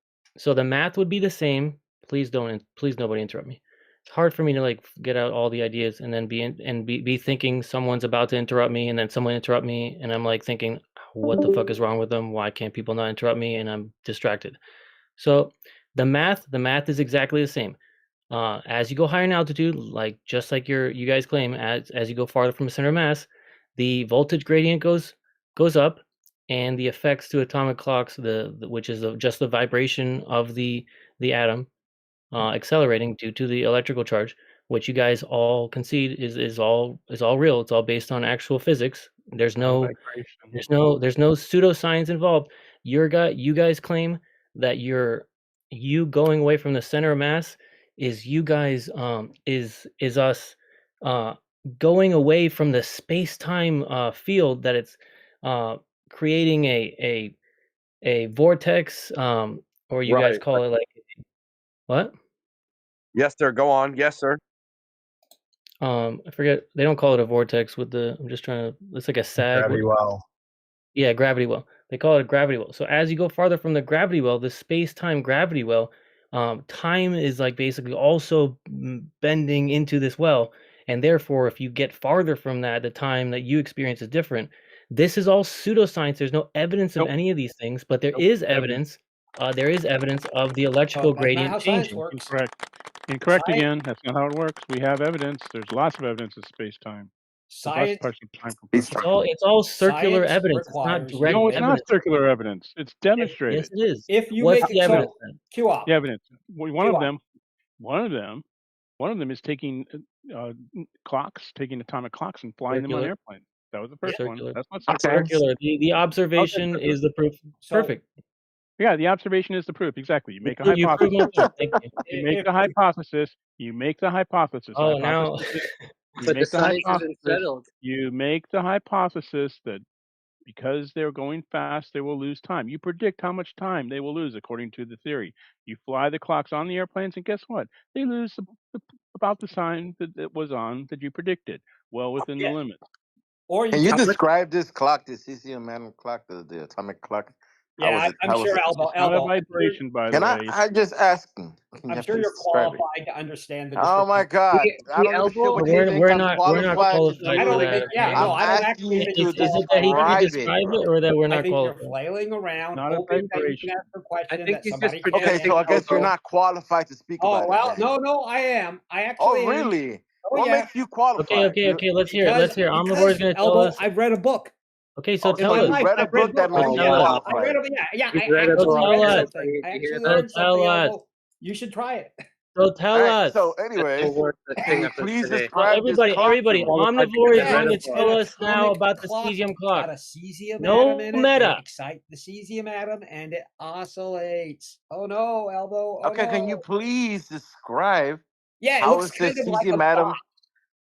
the math would be the same. Please nobody interrupt me. It's hard for me to like get out all the ideas and then be thinking someone's about to interrupt me and then someone interrupt me and I'm like thinking, what the fuck is wrong with them? Why can't people not interrupt me? And I'm distracted. So the math is exactly the same. As you go higher in altitude, like just like you guys claim, as you go farther from the center of mass, the voltage gradient goes up, and the effects to atomic clocks, which is just the vibration of the atom accelerating due to the electrical charge, which you guys all concede is all real. It's all based on actual physics. There's no pseudoscience involved. You guys claim that you going away from the center of mass is you guys is us uh going away from the space-time field that it's uh creating a vortex or you guys Right. call it like what? Yes, sir. Go on. Yes, sir. I forget they don't call it a vortex with the I'm just trying to it's like a sag. Gravity well. Yeah, gravity well. They call it a gravity well. So as you go farther from the gravity well, the space-time gravity well, time is like basically also bending into this well, and therefore, if you get farther from that, the time that you experience is different. This is all pseudoscience. There's no evidence of any of these things, but there is evidence. There is evidence of the electrical That's not gradient how science changing. works. Incorrect Science- again. That's not how it works. We have evidence. There's lots of evidence of space-time. Science- Time compression. It's all circular Science evidence. It's not requires direct No, it's not evidence. circular evidence. It's demonstrated. Yes, it is. If you What's make the it evidence so, then? Q-op. The evidence. One Q-op. of them is taking clocks, taking atomic clocks and flying them on Circular. airplanes. That was the first one. Circular. That's not Circular. The observation circular. is the proof. Perfect. Yeah, the observation is the proof. Exactly. You make a You prove my hypothesis. point. Thank you. You make the hypothesis. You make the hypothesis. Oh, now. But the science isn't settled. You make the hypothesis that because they're going fast, they will lose time. You predict how much time they will lose according to the theory. You fly the clocks on the airplanes, and guess what? They lose about the time that was on that you predicted, well within the limits. Or Can you describe this clock, the cesium atom clock, the atomic clock? How was it? I'm How was sure it? Elbow. It's not a vibration, by the Can way. I just asking? Can you I'm have sure to you're describe it? qualified to understand the Oh my difference. God! I don't give a shit what you think. We're I'm not qualified to qualified do for it. that. Yeah, I'm no, I don't asking actually you think to you're Is it that he qualified. can describe it, describe bro. it, or that we're I not think you're qualified? flailing around, Not a hoping that you vibration. can ask a question think that he's just somebody can Okay, projecting so I answer. guess you're Elbow. not qualified to speak Oh, about it well, then. no, I am. I Oh, actually am. really? Oh, What yeah. makes you qualified? Okay. Let's hear it. Let's hear. Omnivore is going to tell Elbow, us. I've read a book. Okay, so Oh, tell so us. you read a I've read book that books. makes you Tell us. I read qualified. a, yeah, He's I read a So actually book. tell read us. something. I You hear actually that? learned Tell something, us. Elbow. You should try it. So All tell right. us. So, That's the anyways, word can thing you after please today. describe this clock to Everybody. me? Qualified Omnivore is because I Yeah, going read a to it's an book. tell us now atomic about the clock. cesium It's clock. got a cesium atom No in it. They meta. excite the cesium atom and it oscillates. Oh no, Elbow. Oh Okay, can you no. please describe Yeah, it how looks is the kind of like a cesium box. atom?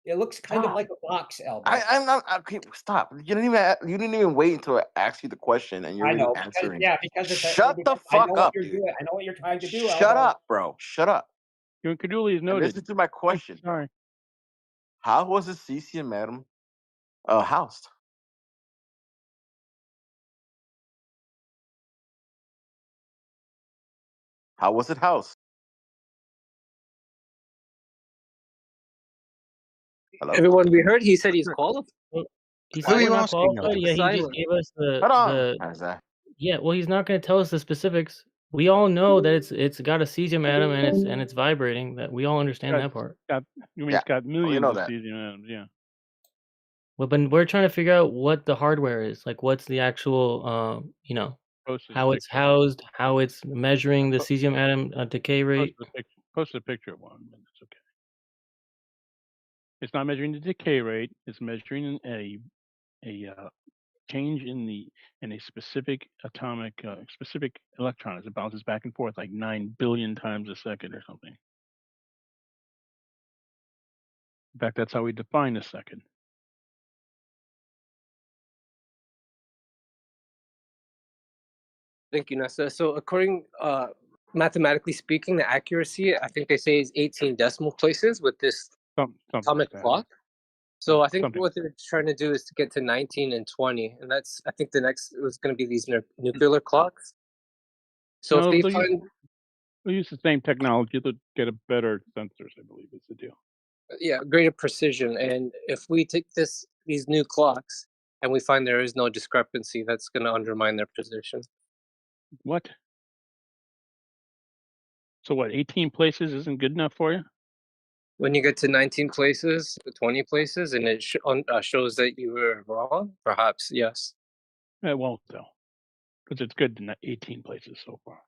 It looks kind of Stop. like a box, Elbow. I'm not. Okay, stop. You didn't even wait until I asked you the question, and you're I already know answering. because it's Shut the I know fuck what up, you're dude. doing. I know what you're trying to do, Shut Elbow. up, bro. Shut up. Your incredulity is And noted. listen to my question. Bro. Sorry. How was the cesium atom housed? How was it housed? Hello. Everyone we heard, he said he's qualified. Well, he Who said are we're you not asking though? qualified. Yeah, he just Silent. gave us Hold on. the How's that? yeah. Well, he's not going to tell us the specifics. We all know that it's got a cesium atom and it's vibrating. That we all understand that part. It's got millions know of that. cesium atoms. Yeah. Well, but we're trying to figure out what the hardware is. Like, what's the actual, Posted how a it's picture. housed, how it's measuring the cesium atom decay rate. Posted a picture of one. But it's okay. It's not measuring the decay rate. It's measuring a change in a specific atomic specific electron as it bounces back and forth like 9 billion times a second or something. In fact, that's how we define a second. Thank you, Nessa. So according, mathematically speaking, the accuracy, I think they say is 18 decimal places with this atomic clock. So I think what they're trying to do is to get to 19 and 20, and that's, I think the next was going to be these nuclear clocks. So if they find, we'll use the same technology to get a better sensors, I believe is the deal. yeah, greater precision, and if we take these new clocks and we find there is no discrepancy, that's going to undermine their position. What? So what? 18 places isn't good enough for you? When you get to 19 places, 20 places, and it shows that you were wrong, perhaps yes. It won't though, because it's good to 18 places so far.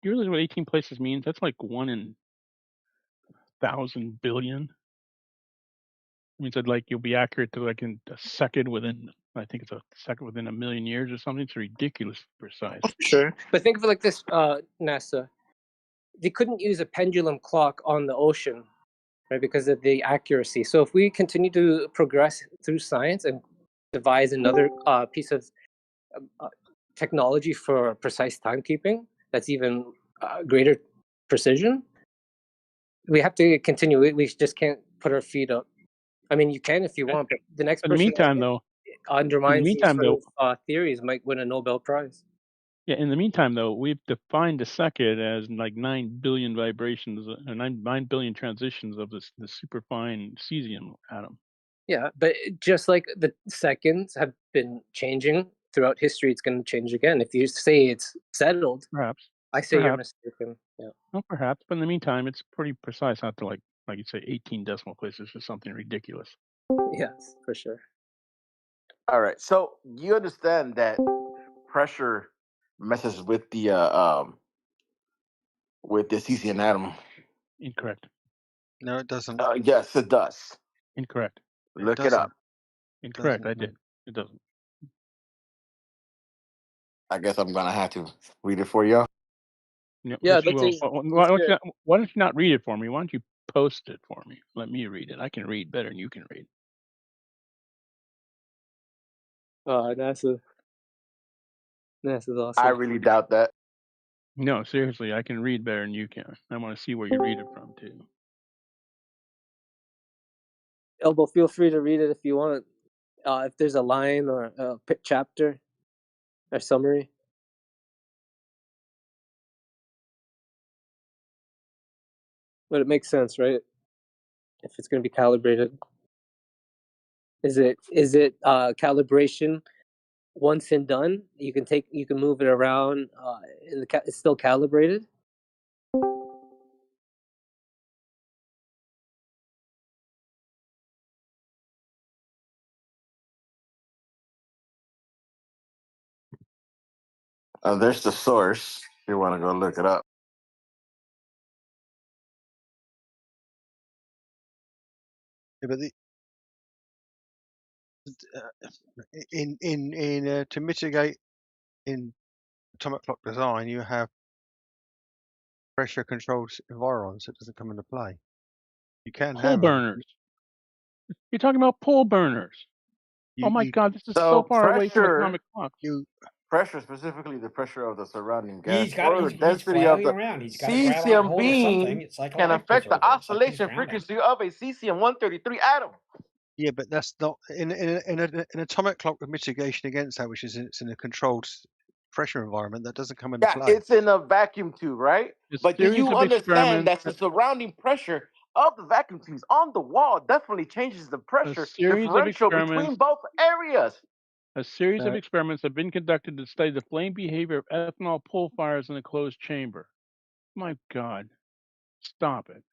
Do you realize what 18 places means? That's like 1 in 1,000 billion. It means that like you'll be accurate to like in a second within, I think it's a second within a million years or something. It's ridiculously precise. Sure. But think of it like this, NASA. They couldn't use a pendulum clock on the ocean, right, because of the accuracy. So if we continue to progress through science and devise another piece of technology for precise timekeeping that's even greater precision, we have to continue. We just can't put our feet up. I mean, you can if you want, but the next In the person meantime, that though, undermines these sort of theories might win a Nobel Prize. Yeah, in the meantime, though, we've defined a second as like 9 billion vibrations, or 9 billion transitions of the superfine cesium atom. Yeah, but just like the seconds have been changing throughout history, it's going to change again. If you say it's settled, perhaps I say you're mistaken. Yeah. Well, perhaps, but in the meantime, it's pretty precise. Not to like you say, 18 decimal places or something ridiculous. Yes, for sure. All right. So you understand that pressure messes with the cesium atom. Incorrect. No, it doesn't. Yes, it does. Incorrect. Look it up. Incorrect. I did. It doesn't. I guess I'm gonna have to read it for you. Yeah, why don't you not read it for me? Why don't you post it for me? Let me read it. I can read better than you can read. NASA's awesome. I really doubt that. No, seriously, I can read better than you can. I want to see where you read it from too. Elbow, feel free to read it if you want. If there's a line or a chapter or summary. But it makes sense, right? If it's going to be calibrated. Is it calibration once and done? You can move it around and it's still calibrated? There's the source. If you want to go look it up. Yeah, but to mitigate in atomic clock design, you have pressure controlled environs that doesn't come into play. You can Pole have burners. You're talking about pole burners. Oh my God, this is so far away from atomic clocks. Pressure, specifically the pressure of the surrounding gas He's got or the he's density of flailing the around. He's got to grab on a cesium hold of something. beam It's like a can life affect the preserver. It's like he's oscillation drowning. frequency of a cesium-133 atom. Yeah, but that's not in an atomic clock with mitigation against that, which is it's in a controlled pressure environment that doesn't come into Yeah, play. it's in a vacuum tube, right? A But do series you of understand experiments. that the surrounding pressure of the vacuum tubes on the wall definitely changes the A pressure series of differential between experiments. both areas? A series of experiments have been conducted to study the flame behavior of ethanol pull fires in a closed chamber. My God, stop it!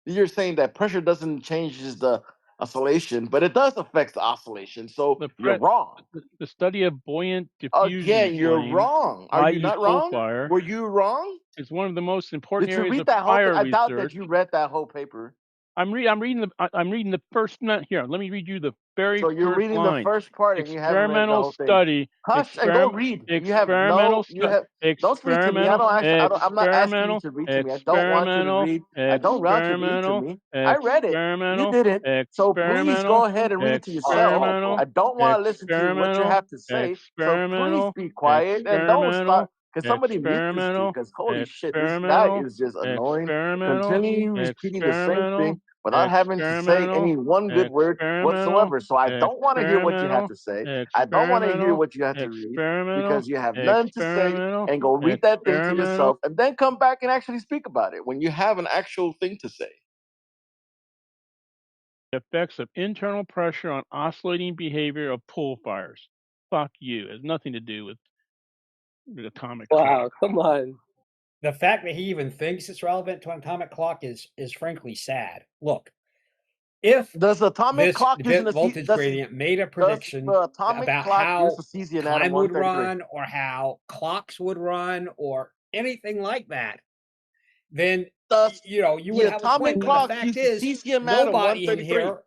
You're saying that pressure doesn't change the oscillation, but it does affect the oscillation. So you're wrong. The study of buoyant Again, diffusion you're flame, wrong. Are you i.e., not pull wrong? fire, Were you wrong? is one of the most important Did you areas read of that whole thing? fire I doubt that research. you read that whole paper. I'm reading the first here. Let me read you the very So you're first reading the line. first part and you haven't read the Experimental whole thing. study. Hush and go read. You have no. You have. Don't speak to me. I don't actually. I don't. I'm not asking you to read to me. I don't want you to read. I don't want you to read to me. I read it. You didn't. So please go ahead and read it to yourself. I don't want to listen to what you have to say. So please be quiet and don't start. Can somebody mute this dude? Because holy shit, this guy is just annoying. Continually repeating the same thing without having to say any one good word whatsoever. So I don't want to hear what you have to say. I don't want to hear what you have to read because you have none to say, and go read that thing to yourself and then come back and actually speak about it when you have an actual thing to say. Effects of internal pressure on oscillating behavior of pull fires. Fuck you. It has nothing to do with the atomic clock. Wow, come on. The fact that he even thinks it's relevant to an atomic clock is frankly sad. Look, if does atomic this clock use an voltage gradient made a prediction the atomic about clock use how a cesium time atom would 133? run or how clocks would run or anything like that, then you would have a point. But the fact is, nobody in here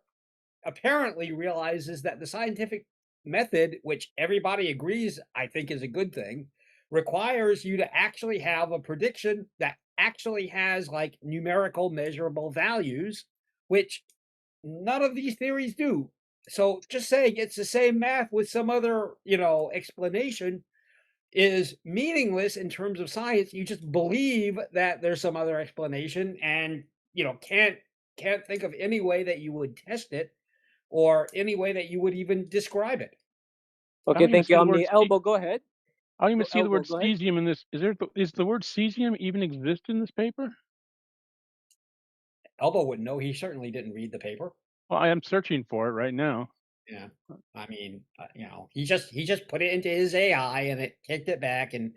apparently realizes that the scientific method, which everybody agrees I think is a good thing, requires you to actually have a prediction that actually has like numerical measurable values, which none of these theories do. So just saying it's the same math with some other, explanation is meaningless in terms of science. You just believe that there's some other explanation and, can't think of any way that you would test it or any way that you would even describe it. Okay, thank you. The elbow, go ahead. I don't even see the word Elbow, go ahead. cesium in this. Is the word cesium even exist in this paper? Elbow wouldn't know. He certainly didn't read the paper. Well, I am searching for it right now. Yeah, I mean, he just put it into his AI and it kicked it back. And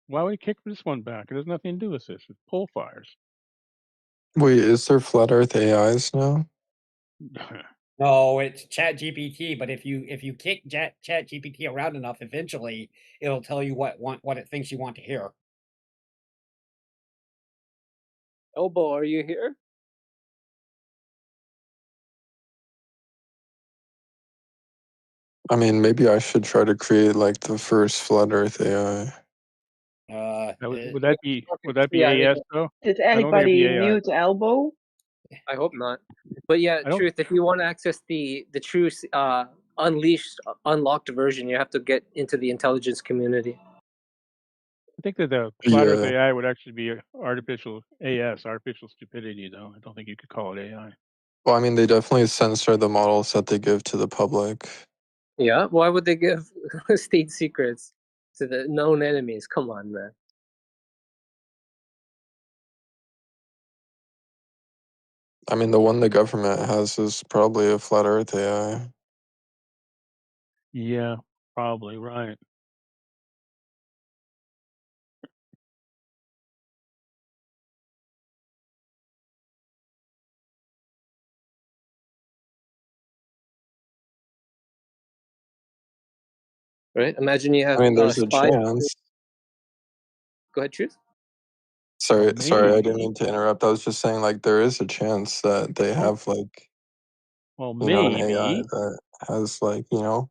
why would he kick this one back? It has nothing to do with this. It's pull fires. Wait, is there flat Earth AIs now? No, it's Chat GPT. But if you kick Chat GPT around enough, eventually it'll tell you what it thinks you want to hear. Elbow, are you here? I mean, maybe I should try to create like the first flat Earth AI. Would that be AS though? Did I don't think it'd be anybody AI. mute Elbow? I hope not. But yeah, Truth, if you want to access the true unleashed, unlocked version, you have to get into the intelligence community. I think that the flat Earth Yeah. AI would actually be artificial stupidity, though. I don't think you could call it AI. Well, I mean, they definitely censor the models that they give to the public. Yeah, why would they give state secrets to the known enemies? Come on, man. I mean, the one the government has is probably a flat Earth AI. Yeah, probably right. Right? Imagine you have I mean, there's a spies. chance. Go ahead, Truth. Sorry, I didn't maybe. mean to interrupt. I was just saying, like, there is a chance that they have, like, Well, an AI maybe. that has, like, But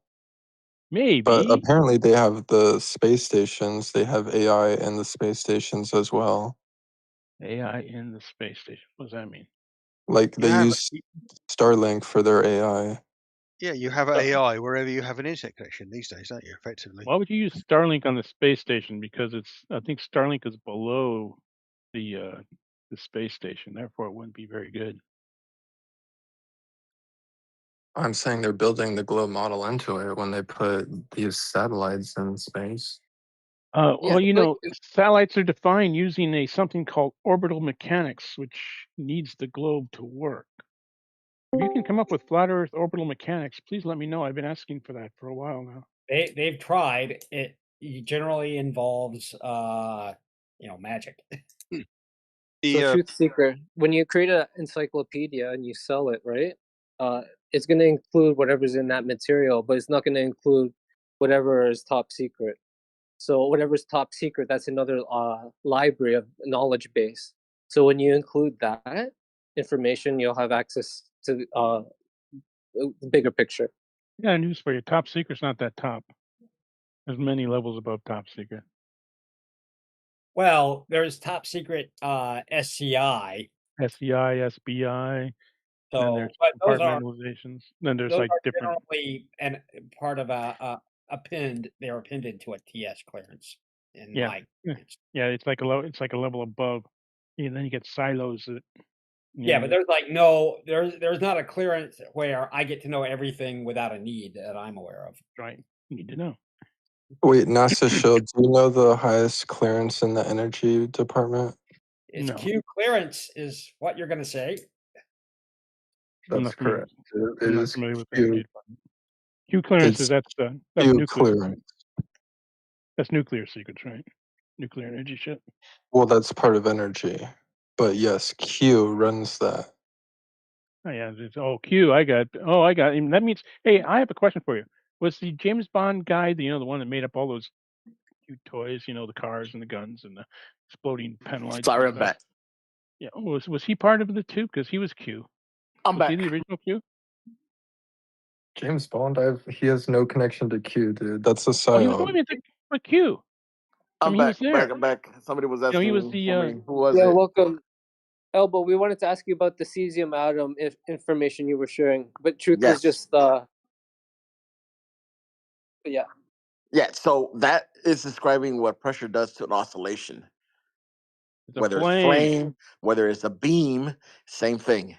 Maybe. apparently they have the space stations. They have AI in the space stations as well. AI in the space station. What does that mean? Like, they use Starlink for their AI. Yeah, you have AI wherever you have an internet connection these days, don't you? Effectively. Why would you use Starlink on the space station? Because I think Starlink is below the space station. Therefore, it wouldn't be very good. I'm saying they're building the globe model into it when they put these satellites in space. Well, satellites are defined using something called orbital mechanics, which needs the globe to work. If you can come up with flat Earth orbital mechanics, please let me know. I've been asking for that for a while now. They've tried. It generally involves magic. So truth seeker, when you create an encyclopedia and you sell it, right? It's going to include whatever's in that material, but it's not going to include whatever is top secret. So whatever's top secret, that's another library of knowledge base. So when you include that information, you'll have access to the bigger picture. Yeah, news for you. Top secret's not that top. There's many levels above top secret. Well, there's top secret SCI. SCI, SBI. So, then there's those compartmentalizations. Then there's like different. Generally and part of a pinned. They are pinned into a TS clearance. Yeah, it's like a level above. And then you get silos that. Yeah, but there's there's not a clearance where I get to know everything without a need that I'm aware of. Right, you need to know. Wait, NASA Shield, do you know the highest clearance in the energy department? It's Q clearance is what you're going to say. That's correct. I'm not familiar with the energy department. Q clearance is that's nuclear. Clearance. That's nuclear secrets, right? Nuclear energy shit. Well, that's part of energy, but yes, Q runs that. Oh yeah, Q. I got. That means. Hey, I have a question for you. Was the James Bond guy, the one that made up all those cute toys, the cars and the guns and the exploding pen lights? Sorry, I'm back. Yeah, was he part of the two? Because he was Q. I'm back. Was he the original Q? James Bond, he has no connection to Q, dude. That's a Oh, he was psyop. with Q. I'm He back. was there. I'm back. Somebody was asking. He was the. Who was it? Welcome. Elbow, we wanted to ask you about the cesium atom information you were sharing, but truth is just yeah. Yeah, so that is describing what pressure does to an oscillation. Whether it's flame, whether it's a beam, same thing.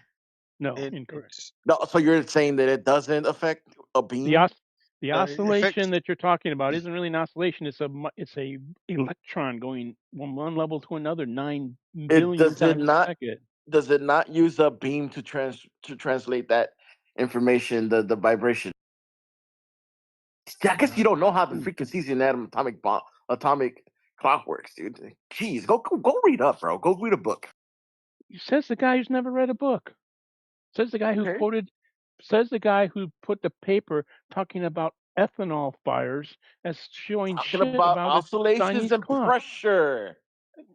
No, incorrect. No, so you're saying that it doesn't affect a beam? The oscillation that you're talking about isn't really an oscillation. It's a electron going from one level to another 9 billion times a second. Does it not use a beam to translate that information, the vibration? I guess you don't know how the frequencies in that atomic clock works, dude. Jeez, go read up, bro. Go read a book. Says the guy who's never read a book. Says the guy who quoted. Says the guy who put the paper talking about ethanol fires as showing shit about oscillations and pressure.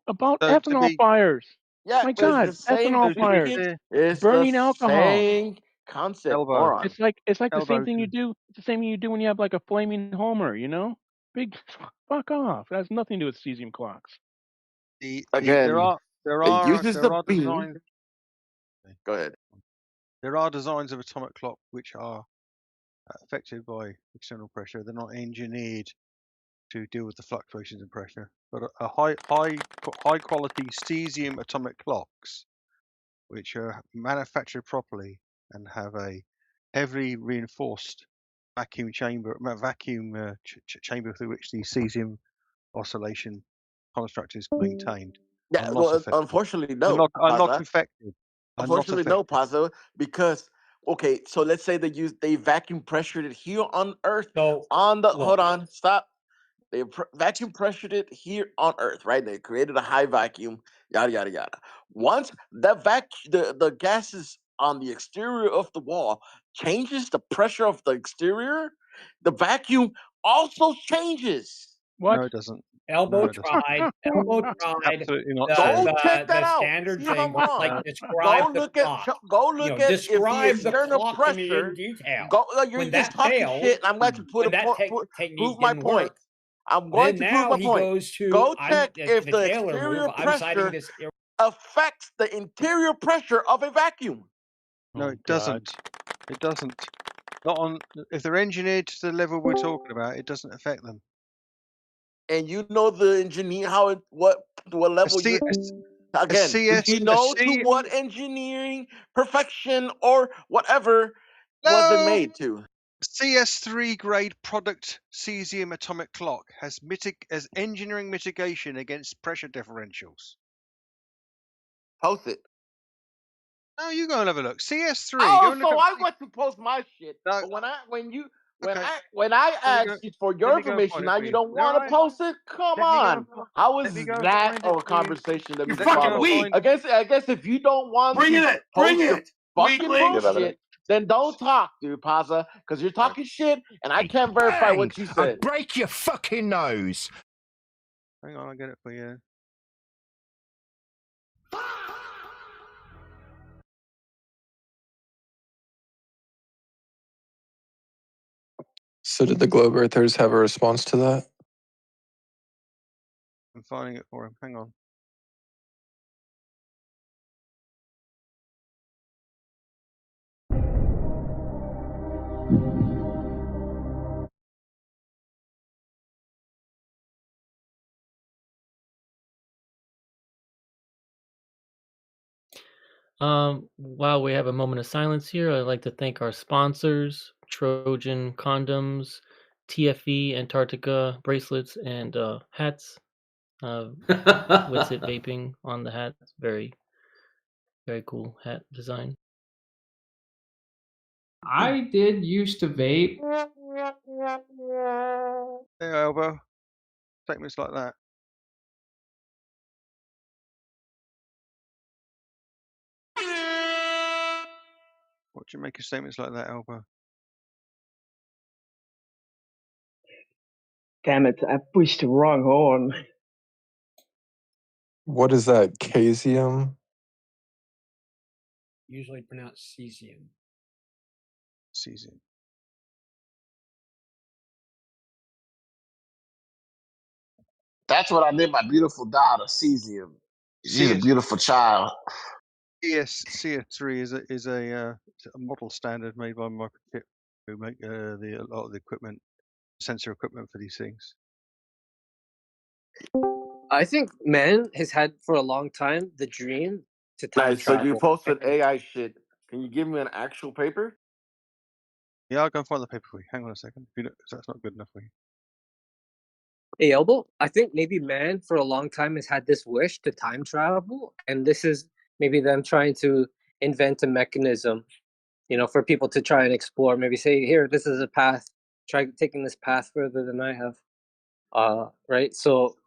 About ethanol fires. Yeah, my God, ethanol fires. It's burning the alcohol. Same concept. Moron. It's like the same thing you do. It's the same thing you do when you have like a flaming Homer. Big fuck off. It has nothing to do with cesium clocks. Again, there it uses the beam. designs. Go ahead. There are designs of atomic clock which are affected by external pressure. They're not engineered to deal with the fluctuations in pressure. But a high quality cesium atomic clocks, which are manufactured properly and have a heavily reinforced vacuum chamber through which the cesium oscillation construct is maintained. Yeah, well, unfortunately, no. Are not affected. Unfortunately, no, Pazo, because so let's say they vacuum pressured it here on Earth. Hold on, stop. They vacuum pressured it here on Earth, right? They created a high vacuum, yada yada yada. Once the gases on the exterior of the wall changes the pressure of the exterior, the vacuum also changes. What? No, it doesn't. Elbow tried. Absolutely not. Go check that out. Standard See thing, if I'm wrong. like describe the clock. Go look at describe if the external pressure in detail. You're just talking shit. I'm going to prove my point. I'm going to prove my point. Go check if the exterior pressure affects the interior pressure of a vacuum. No, it doesn't. It doesn't. Not on. If they're engineered to the level we're talking about, it doesn't affect them. And you know the engineer what level you again? Do you know to what engineering perfection or whatever wasn't made to. CS3 grade product cesium atomic clock has engineering mitigation against pressure differentials. Post it. No, you go and have a look. CS3. Oh, go and look so up I want to post my shit. No. But when Okay. I Let me asked you for your let me go and information, find it now for you you. don't No, want to post it? Come let me go on. and How let is me go and that find it a for you. conversation that we You can fucking follow? weak. I guess if you don't want Bring to it. post Bring your it. fucking Weakling. bullshit, then don't talk, dude, Paza, because you're talking shit and I can't verify Bang! what you I'll said. break your fucking nose. Hang on, I'll get it for you. So did the Globe Earthers have a response to that? I'm finding it for him. Hang on. While we have a moment of silence here, I'd like to thank our sponsors, Trojan Condoms, TFE Antarctica bracelets, and hats. Witsit Vaping on the hat. Very, very cool hat design. I did used to vape. Hey, Elbow. Statements like that. What do you make of statements like that, Elbow? Damn it, I pushed the wrong horn. What is that? Casium? Usually pronounced cesium. Cesium. That's what I named my beautiful daughter, Cesium. She's a beautiful child. CS3 is a model standard made by Microchip, who make a lot of the equipment, sensor equipment for these things. I think man has had for a long time the dream to time Nice. So travel. you posted AI shit. Can you give me an actual paper? Yeah, I'll go and find the paper for you. Hang on a second. That's not good enough for you. Hey, Elbow, I think maybe man for a long time has had this wish to time travel, and this is maybe them trying to invent a mechanism, for people to try and explore. Maybe say, here, this is a path. Try taking this path further than I have. Right? So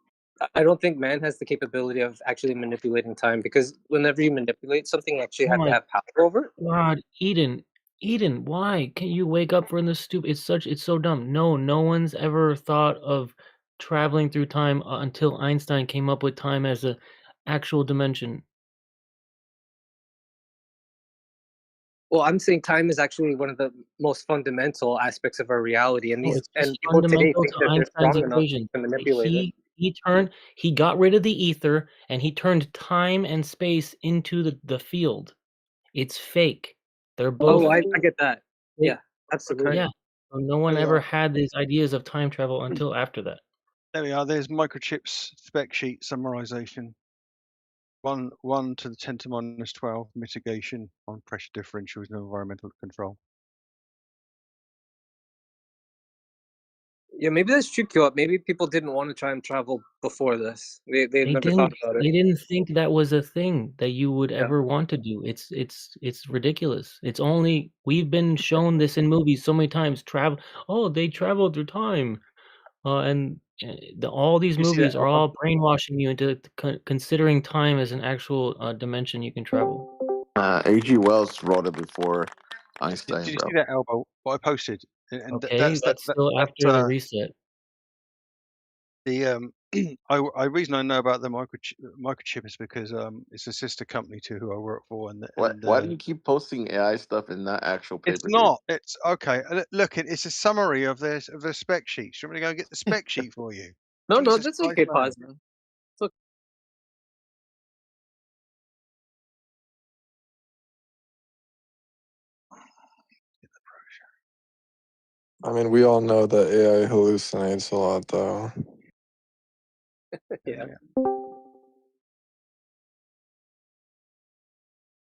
I don't think man has the capability of actually manipulating time, because whenever you manipulate something, you actually Oh have to my have power over it. God, Eden, why can't you wake up from this stupid? It's so dumb. No one's ever thought of traveling through time until Einstein came up with time as a actual dimension. Well, I'm saying time is actually one of the most fundamental aspects of our reality, and No, these it's just people today fundamental think to that they're Einstein's strong enough equation. to manipulate it. He got rid of the ether and he turned time and space into the field. It's fake. They're both. Oh, I get that. Yeah, absolutely. Yeah. So no one There we ever are. had these ideas of time travel until after that. There we are. There's Microchip's spec sheet summarization. 1 to the 10 to minus 12 mitigation on pressure differentials and environmental control. Yeah, maybe that's true, Kyo. Maybe people didn't want to try and travel before this. They never thought about it. They didn't think that was a thing that you would ever want to do. It's ridiculous. It's only we've been shown this in movies so many times. They traveled through time, and all these You see that, movies are Elbow? all brainwashing you into considering time as an actual dimension you can travel. A.G. Wells wrote it before Einstein, Did you bro. see that, Elbow? What I posted, and Okay, that's still after the reset. The reason I know about the microchip is because it's a sister company to who I work for, Why do you keep posting AI stuff and not actual paper? It's not. It's okay. Look, it's a summary of their spec sheets. Do you want me to go and get the spec sheet for you? No, Jesus that's Christ, okay, man. Paz. I mean, we all know that AI hallucinates a lot, though. Yeah.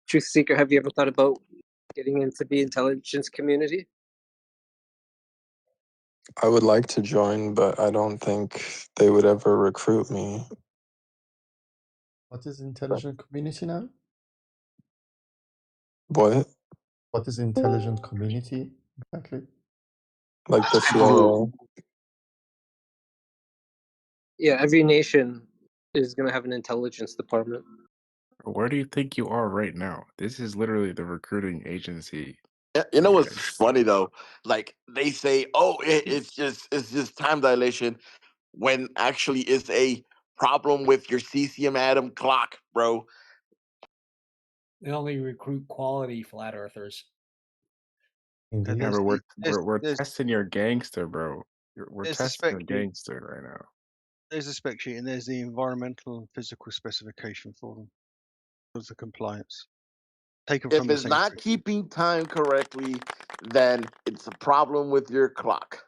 Truth Seeker, have you ever thought about getting into the intelligence community? I would like to join, but I don't think they would ever recruit me. What is intelligent community now? What? What is intelligent community exactly? Like the People who CIA? Yeah, every nation is going to have an intelligence department. Where do you think you are right now? This is literally the recruiting agency. You know what's funny though? Like they say, oh, it's just time dilation, when actually it's a problem with your CCM atom clock, bro. They only recruit quality flat earthers. Indeed. Yeah, but we're there's testing your gangster, bro. We're there's a testing spec your sheet. gangster right now. There's a spec sheet, and there's the environmental and physical specification for them. There's the compliance taken If from the it's same not spec sheet. keeping time correctly, then it's a problem with your clock.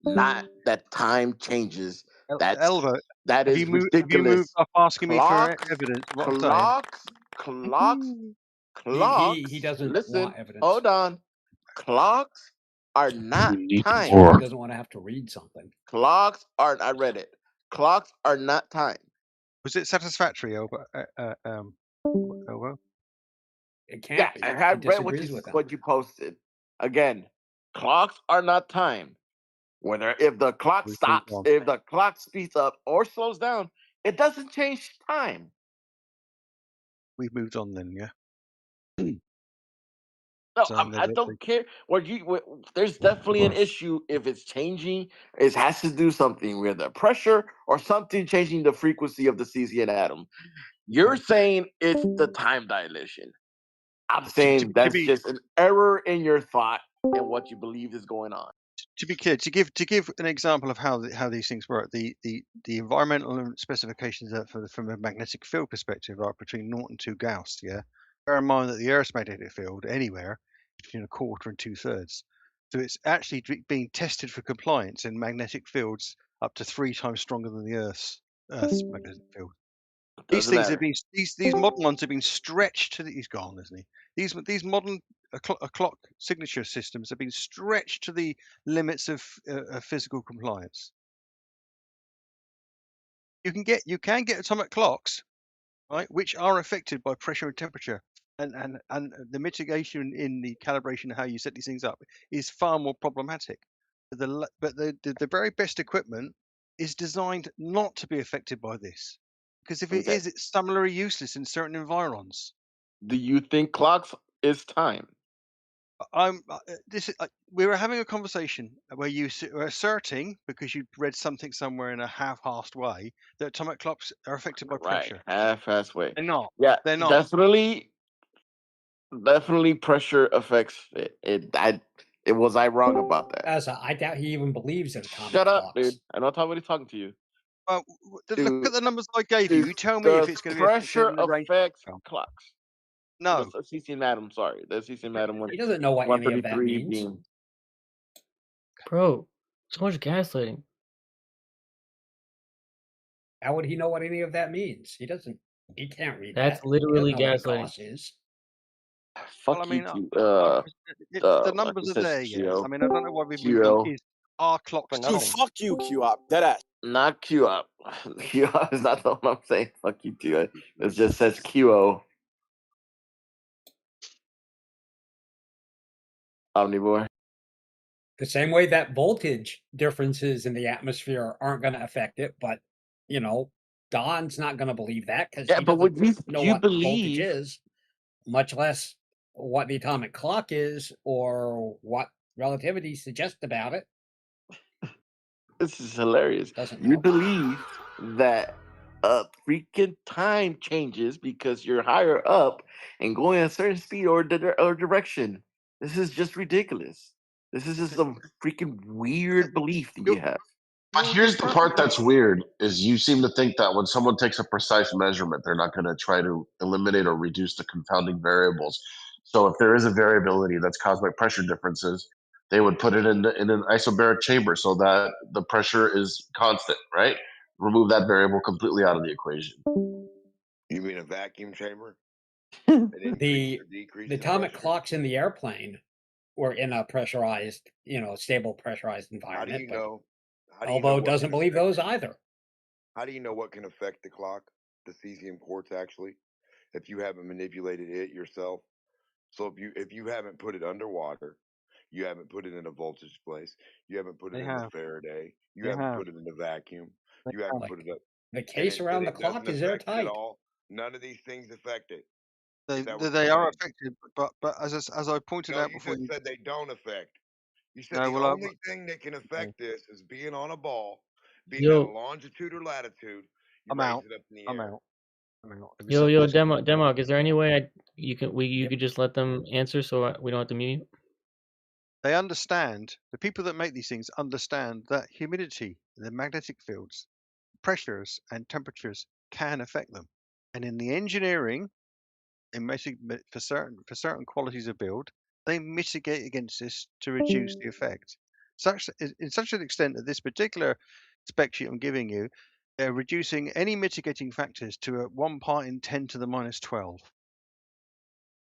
Not that time changes. Elva, That have is you moved ridiculous. off asking me for Clocks, evidence? What I'm saying. clocks, He clocks. doesn't Listen, want evidence. hold on. Clocks are not He time. doesn't want to have to read something. Clocks are. I read it. Clocks are not time. Was it satisfactory, Elva? Elva? It Yeah, can't be. I He have read disagrees with him. what you posted. Again, clocks are not time. Whether if the clock We've moved stops, on. if the clock speeds up or slows down, it doesn't change time. We've moved on then, yeah. No, So I don't care. There's definitely an issue if it's changing. It has to do something with the pressure or something changing the frequency of the CCN atom. You're saying it's the time dilation. I'm saying that's just an error in your thought and what you believe is going on. To be clear, to give an example of how these things work, the environmental specifications from a magnetic field perspective are between 0 and 2 Gauss. Yeah, bear in mind that the Earth's magnetic field anywhere between 1/4 and 2/3. So it's actually being tested for compliance in magnetic fields up to 3 times stronger than the Earth's magnetic field. These Doesn't things have matter. been these modern ones have been stretched to he's gone, isn't he? These modern clock signature systems have been stretched to the limits of physical compliance. You can get atomic clocks, right, which are affected by pressure and temperature, and the mitigation in the calibration of how you set these things up is far more problematic. But the very best equipment is designed not to be affected by this. Because if it is, it's similarly useless in certain environs. Do you think clocks is time? We were having a conversation where you were asserting, because you read something somewhere in a half-assed way, that atomic clocks are affected by pressure. Half-ass way. They're not. Yeah, They're not. Definitely pressure affects it. Was I wrong about that? I doubt he even believes in atomic Shut up, clocks. dude. I know nobody's talking to you. Well, look at the numbers I gave you. You tell me if it's going to be pressure affected in the range. affects clocks. No. The CCM atom, sorry. The CCM atom He doesn't know what any of that 133 means. beam. Bro, so much gaslighting. How would he know what any of that means? He doesn't. He can't read That's that. literally He doesn't know what gaslighting. Gauss is. Fuck Well, I mean, the numbers are there, yeah. QO. I mean, I don't know why we've QO. is our clocks Dude, fuck you, QOP. Deadass. Not QOP. QOP is not the one I'm saying. Fuck you, too. It just says QO. Omnivore. The same way that voltage differences in the atmosphere aren't going to affect it, but Don's not going to believe that because he doesn't know what voltage is, much less what the atomic clock is or what relativity suggests about it. This is hilarious. You believe that freaking time changes because you're higher up and going at a certain speed or direction. This is just ridiculous. This is just a freaking weird belief that you have. But here's the part that's weird is you seem to think that when someone takes a precise measurement, they're not going to try to eliminate or reduce the confounding variables. So if there is a variability that's caused by pressure differences, they would put it in an isobaric chamber so that the pressure is constant, right? Remove that variable completely out of the equation. You mean a vacuum chamber? The decrease the in atomic pressure? clocks in the airplane were in a pressurized, stable pressurized How do environment, you but know? How do you know Elbow what doesn't can believe affect those it? either. How do you know what can affect the clock, the cesium quartz actually, if you haven't manipulated it yourself? So if you haven't put it underwater, you haven't put it in a voltage place, you haven't put it They in the have. Faraday, you They haven't have. put it in the vacuum, They you haven't have. put it up, The and case around the it doesn't clock is affect it at airtight. all. None of these things affect it. They Is that what they you're are saying? affected, but as I pointed No, out you before, just said they don't affect. You said no, the well, only thing that can affect this is being on a ball, being at a Yo, longitude or latitude. You I'm raise out. it up in the I'm air. out. I'm out. Let me yo, say yo, this. Demog, is there any way you could just let them answer so we don't have to mute? They understand, the people that make these things understand that humidity, the magnetic fields, pressures, and temperatures can affect them. And in the engineering, for certain qualities of build, they mitigate against this to reduce the effect. In such an extent that this particular spec sheet I'm giving you, they're reducing any mitigating factors to a 1 part in 10 to the minus 12.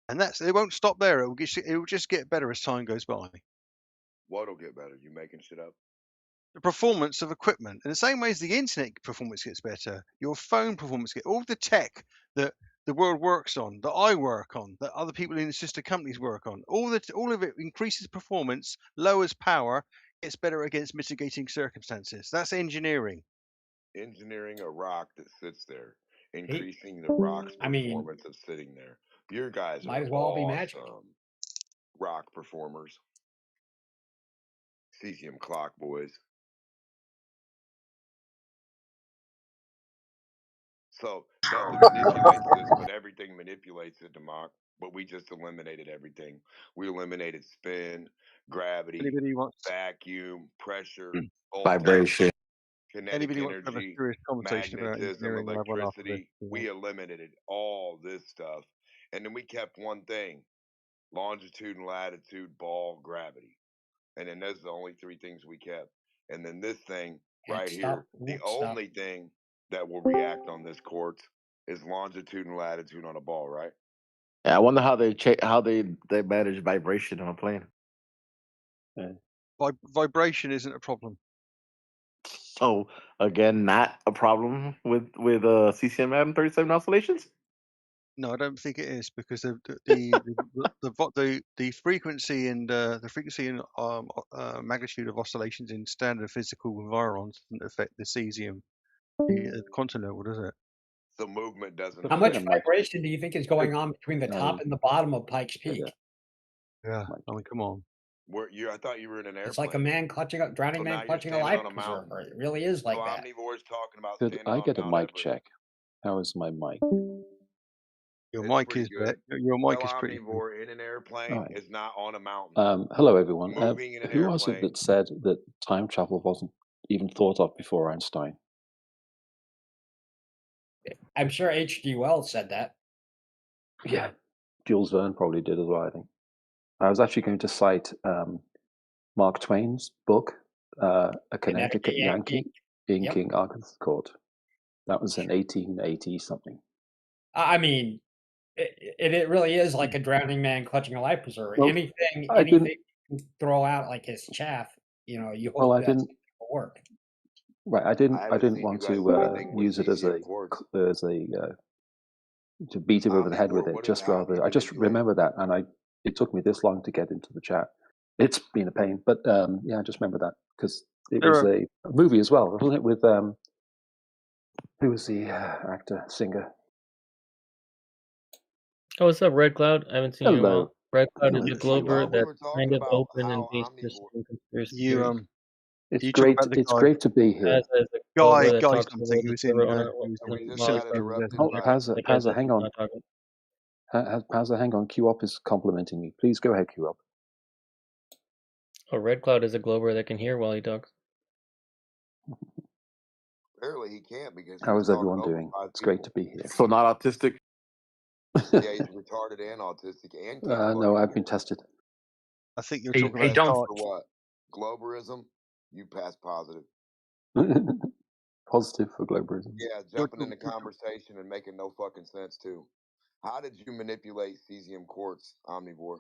And it won't stop there. It will just get better as time goes by. What'll get better? You making shit up? The performance of equipment. In the same way as the internet performance gets better, your phone performance gets, all the tech that the world works on, that I work on, that other people in the sister companies work on, all of it increases performance, lowers power, gets better against mitigating circumstances. That's engineering. Engineering a rock that sits there, increasing the rock's performance of sitting there. Your guys might are as well be magic. awesome rock performers. Cesium clock boys. So nothing manipulates this, but everything manipulates it, Demok. But we just eliminated everything. We eliminated spin, gravity, Anybody wants vacuum, pressure, Vibration. kinetic anybody wants to have a energy, serious conversation about magnetism, engineering, we'll have one after this. electricity. We eliminated all this stuff. And then we kept one thing: longitude and latitude, ball, gravity. And then those are the only three things we kept. And then this thing right here, the only thing that will react on this quartz is longitude and latitude on a ball, right? Yeah, I wonder how they manage vibration on a plane. Vibration isn't a problem. So again, not a problem with CCM Adam 37 oscillations. No, I don't think it is, because the frequency and magnitude of oscillations in standard physical environs doesn't affect the cesium, the quantum level, does it? The movement doesn't How much affect vibration do you think is going on between the top and the bottom of Pikes Peak? Yeah, I mean, come on. I thought you were in an airplane. It's like a man drowning man clutching a life preserver. It really is like that. Omnivore's talking about Could standing I on get a Mount mic Everest. check? How is my mic? Your It's mic pretty is good. your mic Tell is pretty good. Omnivore in an airplane Alright. is not on a mountain. Hello, everyone. Moving in an Who was it airplane. that said that time travel wasn't even thought of before Einstein? I'm sure H.G. Wells said that. Yeah, Jules Verne probably did as well, I think. I was actually going to cite Mark Twain's book, A Connecticut Yankee, Inking Arkansas Court. That was in 1880 something. I mean, it really is like a drowning man clutching a life preserver. Well, anything I didn't- you can throw out like his chaff, you hope Well, I that didn't. will work. Right, I didn't haven't seen want you guys to do anything with use it as cesium quartz. to beat him over the head with Omnivore, it. what Just is how do rather, you I just manipulate? remember that, and it took me this long to get into the chat. It's been a pain, but yeah, I just remember that because it was a movie as well, wasn't it? With who was the actor singer? Oh, what's up, Red Cloud? I haven't seen you in a Hello. while. Red Cloud is Hello, a I glober thought we were that's talking kind of about open and how based just Omnivore. in conspiracy You theories. It's you talk great. about the It's guy. great to be here. As a glober that Guy talks to the something world who was server in on who was We in just got Silicon interrupted Oh, by. Pazza, hang on. Pazza, hang on. QOP is complimenting me. Please go ahead, QOP. Oh, Red Cloud is a glober that can hear while he talks. Apparently he can't because he How was is talking everyone over doing? 5 It's people. great to be here. So not autistic. Yeah, he's retarded and autistic and can't No, I've been tested. I think you're Hey, talking hey, about don't. For what? Globerism? You pass positive. Positive for globerism. Yeah, jumping in the conversation and making no fucking sense too. How did you manipulate cesium quartz, Omnivore,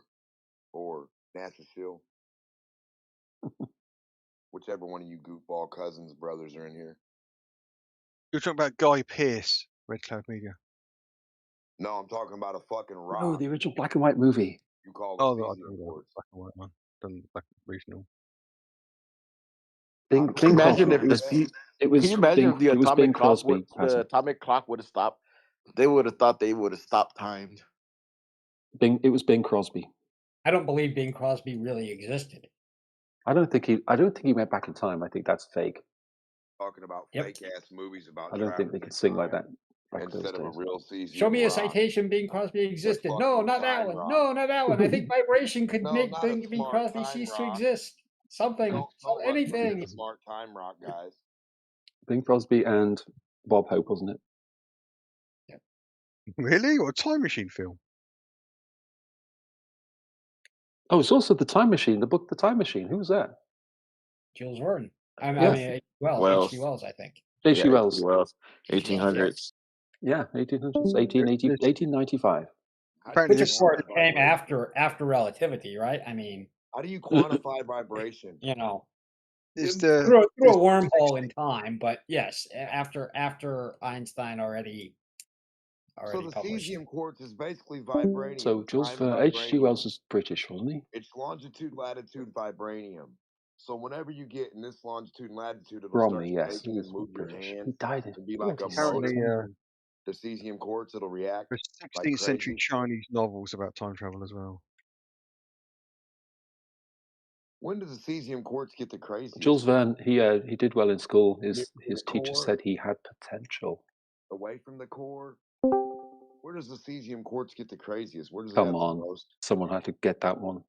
or NASA Shield? Whichever one of you goofball cousins, brothers are in here. You're talking about Guy Pearce, Red Cloud Media. No, I'm talking about a fucking rock. No, the original black and white movie. You call it Oh, I cesium don't know. quartz. Black and white one. Done black regional. Bing Can you imagine Crosby. if the C- It was Can you imagine Bing. if the It was Bing Crosby. the atomic clock would have stopped? They would have thought they would have stopped time. Bing. It was Bing Crosby. I don't believe Bing Crosby really existed. I don't think he went back in time. I think that's fake. Talking about fake ass movies about I don't think they traveling could in sing like time that back those instead of a days. real cesium Show me a rock. citation Bing Crosby existed. No, fucking not that time one. rock. No, not that one. I think vibration could No, make not a Bing smart Crosby time cease to rock. exist. Something, Don't look at anything. a smart time rock, guys. Bing Crosby and Bob Hope, wasn't it? Really? What a time machine film? Oh, it's also The Time Machine. The book The Time Machine. Who was that? Jules Verne. I Yeah. mean, H.G. Wells, I think. H.G. Wells. 1800s. Yeah, 1800s, 1895. Which of course came after relativity, right? I mean, how do you quantify vibration? You know, Is through a wormhole in time, but yes, after Einstein already So the published. cesium quartz is basically vibranium. So Jules Verne, H.G. Wells is British, wasn't he? It's longitude latitude vibranium. So whenever you get in this longitude and latitude, it'll Bromley, start yes, he shaking was and move your British. hand He died in and be like a 46 motor. Apparently, The cesium quartz, it'll react there's like 16th century crazy. Chinese novels about time travel as well. When does the cesium quartz get the craziest? Jules Verne, he did well in school. Near His the teacher core? said he had potential. Away from the core? Where does the cesium quartz get the craziest? Where does it Come have the on, most? someone had to get that one.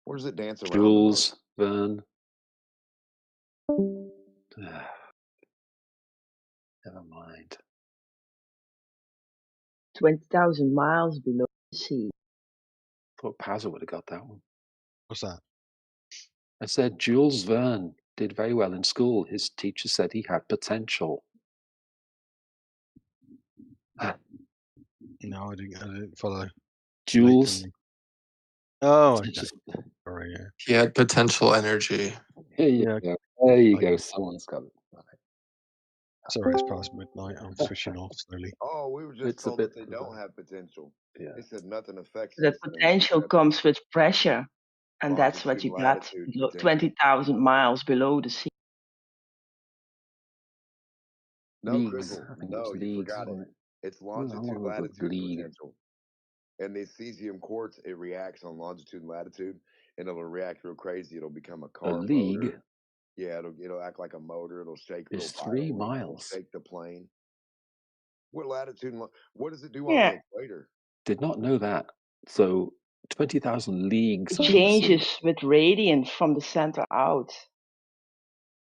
Where does it dance around? Jules Verne. Never mind. 20,000 miles below the sea. I thought Pazza would have got that one. What's that? I said Jules Verne did very well in school. His teacher said he had potential. No, I didn't follow. Jules. Oh, okay. Sorry, yeah. He had potential energy. There you go. There you go. Someone's got it. Sorry, it's past midnight. I'm switching off slowly. Oh, we were just It's a told that bit they don't have potential. Yeah. They said nothing affects That us. potential comes with pressure, and that's what you got. Longitude, potential. 20,000 miles below the sea. No, Leagues. Crystal. I think it No, was you leagues, forgot it. wasn't it? It's How long longitude, was the latitude league? potential. And the cesium quartz, it reacts on longitude and latitude, and it'll react real crazy. It'll become a car league motor. Yeah, it'll act like a motor. It'll shake. is It'll 3 violate, miles. It'll shake the plane. What latitude? What does it do Yeah. on the equator? Did not know that. So 20,000 leagues. It changes with radiant from the center out.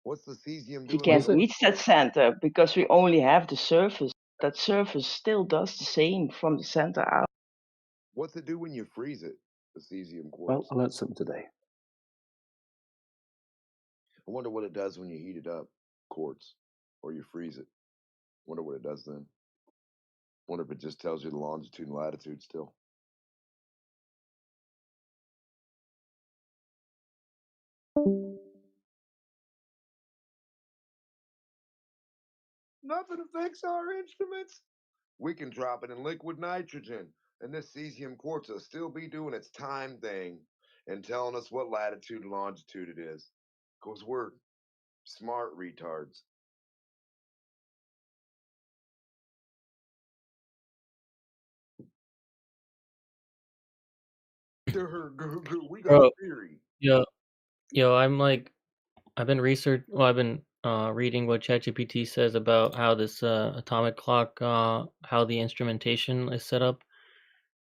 What's the cesium doing? You can't reach that center because we only have the surface. That surface still does the same from the center out. What's it do when you freeze it? The cesium quartz. Well, I learned something today. I wonder what it does when you heat it up, quartz, or you freeze it. Wonder what it does then. Wonder if it just tells you the longitude and latitude still. Nothing affects our instruments. We can drop it in liquid nitrogen, and this cesium quartz will still be doing its time thing and telling us what latitude and longitude it is. Because we're smart retards. We got a theory. Yo, I've been I've been reading what ChatGPT says about how this atomic clock, how the instrumentation is set up.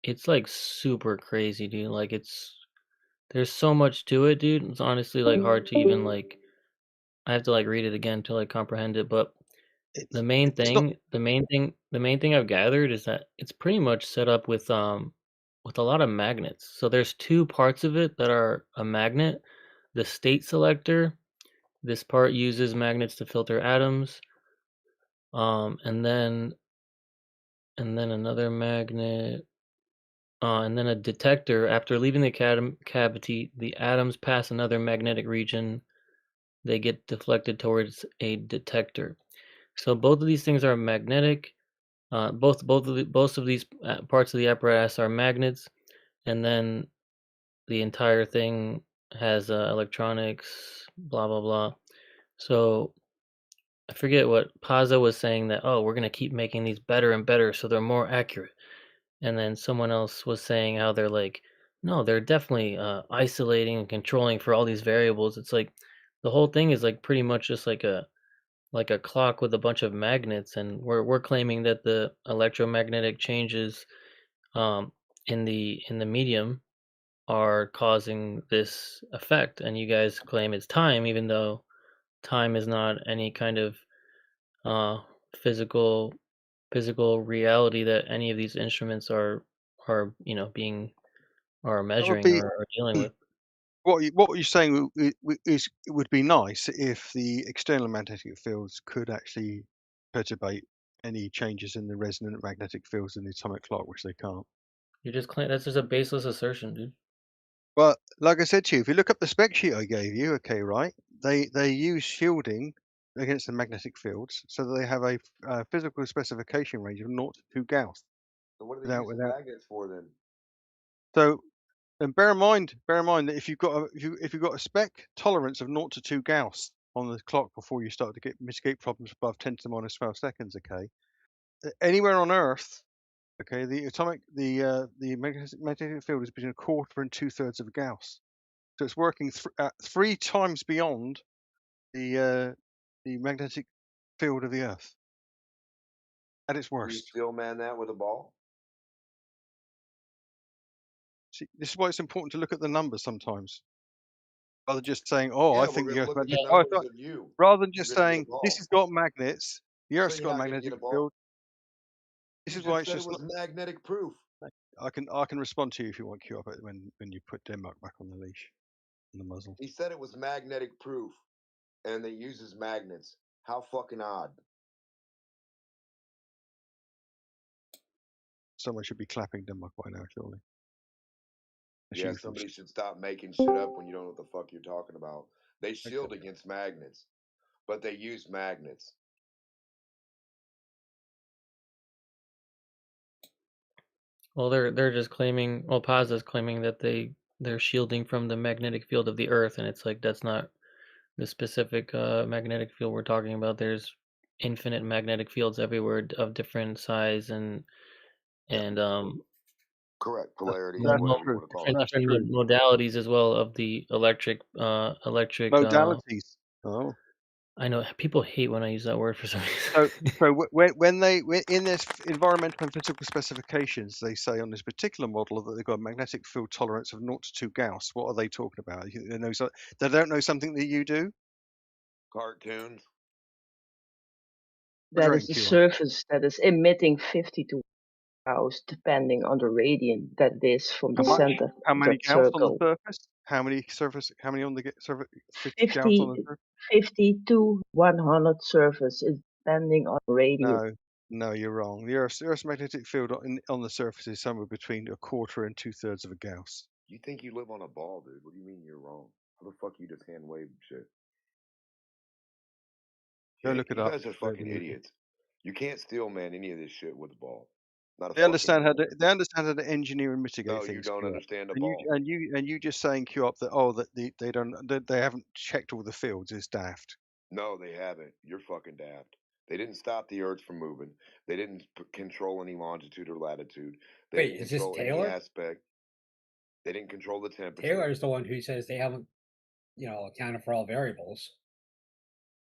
It's like super crazy, dude. Like there's so much to it, dude. It's honestly like hard to even like. I have to like read it again to like comprehend it. But the main thing I've gathered is that it's pretty much set up with a lot of magnets. So there's two parts of it that are a magnet. The state selector. This part uses magnets to filter atoms. And then and then another magnet, and then a detector. After leaving the cavity, the atoms pass another magnetic region. They get deflected towards a detector. So both of these things are magnetic. Both of these parts of the apparatus are magnets, and then the entire thing has electronics. Blah blah blah. So I forget what Pazza was saying, that, oh, we're gonna keep making these better and better so they're more accurate. And then someone else was saying how they're like, no, they're definitely isolating and controlling for all these variables. It's like the whole thing is like pretty much just like a clock with a bunch of magnets, and we're claiming that the electromagnetic changes in the medium are causing this effect, and you guys claim it's time, even though time is not any kind of uh, physical reality that any of these instruments are being are That would measuring be or are dealing with. what you're saying is it would be nice if the external magnetic fields could actually perturbate any changes in the resonant magnetic fields in the atomic clock, which they can't. You just claim that's just a baseless assertion, dude. Well, like I said to you, if you look up the spec sheet I gave you, okay, right? They use shielding against the magnetic fields, so that they have a physical specification range of 0 to 2 Gauss. So what are they using Without. magnets for then? So, and bear in mind that if you've got a spec tolerance of 0 to 2 Gauss on the clock before you start to get mitigate problems above 10 to the minus 12 seconds, okay, anywhere on Earth, okay, the magnetic field is between 1/4 and 2/3 of a Gauss. So it's working 3 times beyond the magnetic field of the Earth at its Do you worst. still man that with a ball? See, this is why it's important to look at the numbers sometimes, rather than just saying, "Oh, Yeah, I we're think the going to Earth." look at the Oh, numbers of you. rather than You're just going to get a saying this ball. has got magnets, the So Earth's you're got a not going to magnetic get a ball? field. This You is why just it's said it just was not. magnetic proof. I can respond to you if you want, Q up it when you put Denmark back on the leash, on the muzzle. He said it was magnetic proof, and it uses magnets. How fucking odd. Someone should be clapping Denmark by now, surely. Yeah, somebody should stop making shit up when you don't know what the fuck you're talking about. They shield against magnets, but they use magnets. Well, they're just claiming. Well, Paz's claiming that they're shielding from the magnetic field of the Earth, and it's like that's not the specific magnetic field we're talking about. There's infinite magnetic fields everywhere of different size and Correct. Polarities, That's whatever you true. want to call it. That's true. modalities as well of the electric. Modalities. Oh. I know people hate when I use that word for some reason. So when in their environmental and physical specifications, they say on this particular model that they've got a magnetic field tolerance of 0 to 2 Gauss. What are they talking about? They don't know something that you do? Cartoons. That is the surface that is emitting 52 Gauss, depending on the radian that it is from the center How of many that Gauss on the circle. surface? How many on the surface? 50 Gauss on the surface? 50 to 100 surface is depending on radius. No, you're wrong. The Earth's magnetic field on the surface is somewhere between 1/4 and 2/3 of a Gauss. You think you live on a ball, dude? What do you mean you're wrong? How the fuck you just hand wave shit? Go look it up. You guys are fucking idiots. You can't steel man any of this shit with a ball. Not a They understand fucking how they understand how to engineer and mitigate No, things. you don't Q-up. understand a and ball. you just saying Q up that they haven't checked all the fields is daft. No, they haven't. You're fucking daft. They didn't stop the Earth from moving. They didn't control any longitude or latitude. They Wait, didn't is this control any Taylor? aspect. They didn't control the temperature. Taylor is the one who says they haven't, accounted for all variables.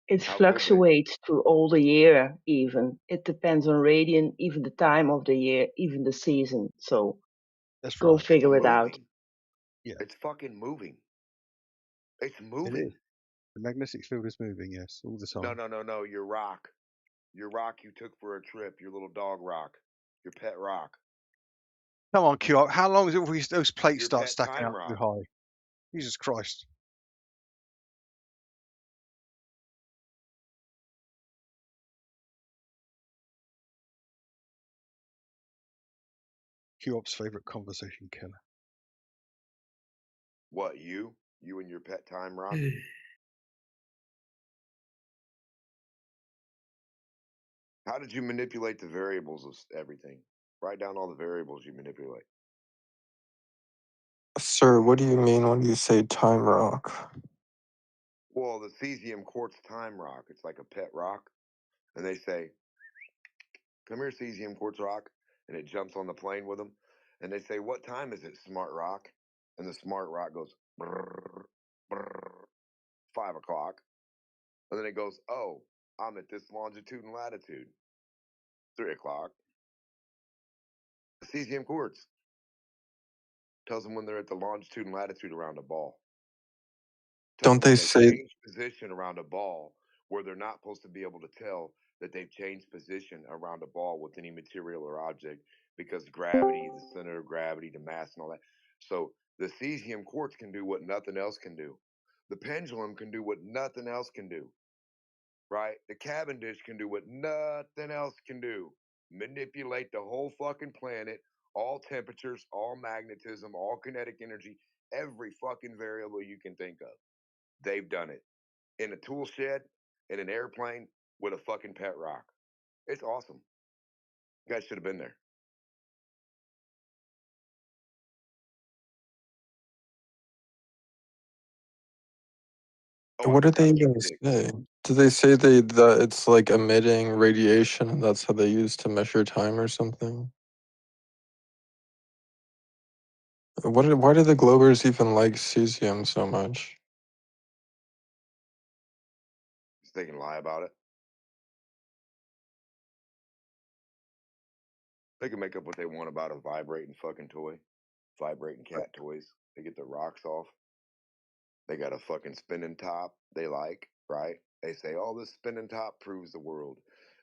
It fluctuates through all the year, even. It depends on radian, even the time of the year, even the season. So That's go right. figure it out. Yeah. It's fucking moving. It's It moving. is. The magnetic field is moving, yes, all the time. No. Your rock. Your rock you took for a trip. Your little dog rock. Your pet rock. Come on, Q up. How long is it before those plates Your start pet stacking time up too rock. high? Jesus Christ. QOp's favorite conversation killer. What, you? You and your pet time rock? How did you manipulate the variables of everything? Write down all the variables you manipulate. Sir, what do you mean when you say time rock? Well, the cesium quartz time rock, it's like a pet rock. And they say, come here, cesium quartz rock. And it jumps on the plane with them. And they say, what time is it, smart rock? And the smart rock goes, brrr, brrr, 5 o'clock. And then it goes, oh, I'm at this longitude and latitude, 3 o'clock. The cesium quartz tells them when they're at the longitude and latitude around a ball. Don't they say Change position around a ball where they're not supposed to be able to tell that they've changed position around a ball with any material or object because gravity, the center of gravity, the mass, and all that. So the cesium quartz can do what nothing else can do. The pendulum can do what nothing else can do. Right? The Cavendish can do what nothing else can do. Manipulate the whole fucking planet, all temperatures, all magnetism, all kinetic energy, every fucking variable you can think of. They've done it in a tool shed, in an airplane, with a fucking pet rock. It's awesome. You guys should have been there. what do they even say? Do they say that it's like emitting radiation and that's how they use to measure time or something? Why do the Globers even like cesium so much? They can lie about it. They can make up what they want about a vibrating fucking toy, vibrating cat toys. They get the rocks off. They got a fucking spinning top they like, right? They say, oh, this spinning top proves the world.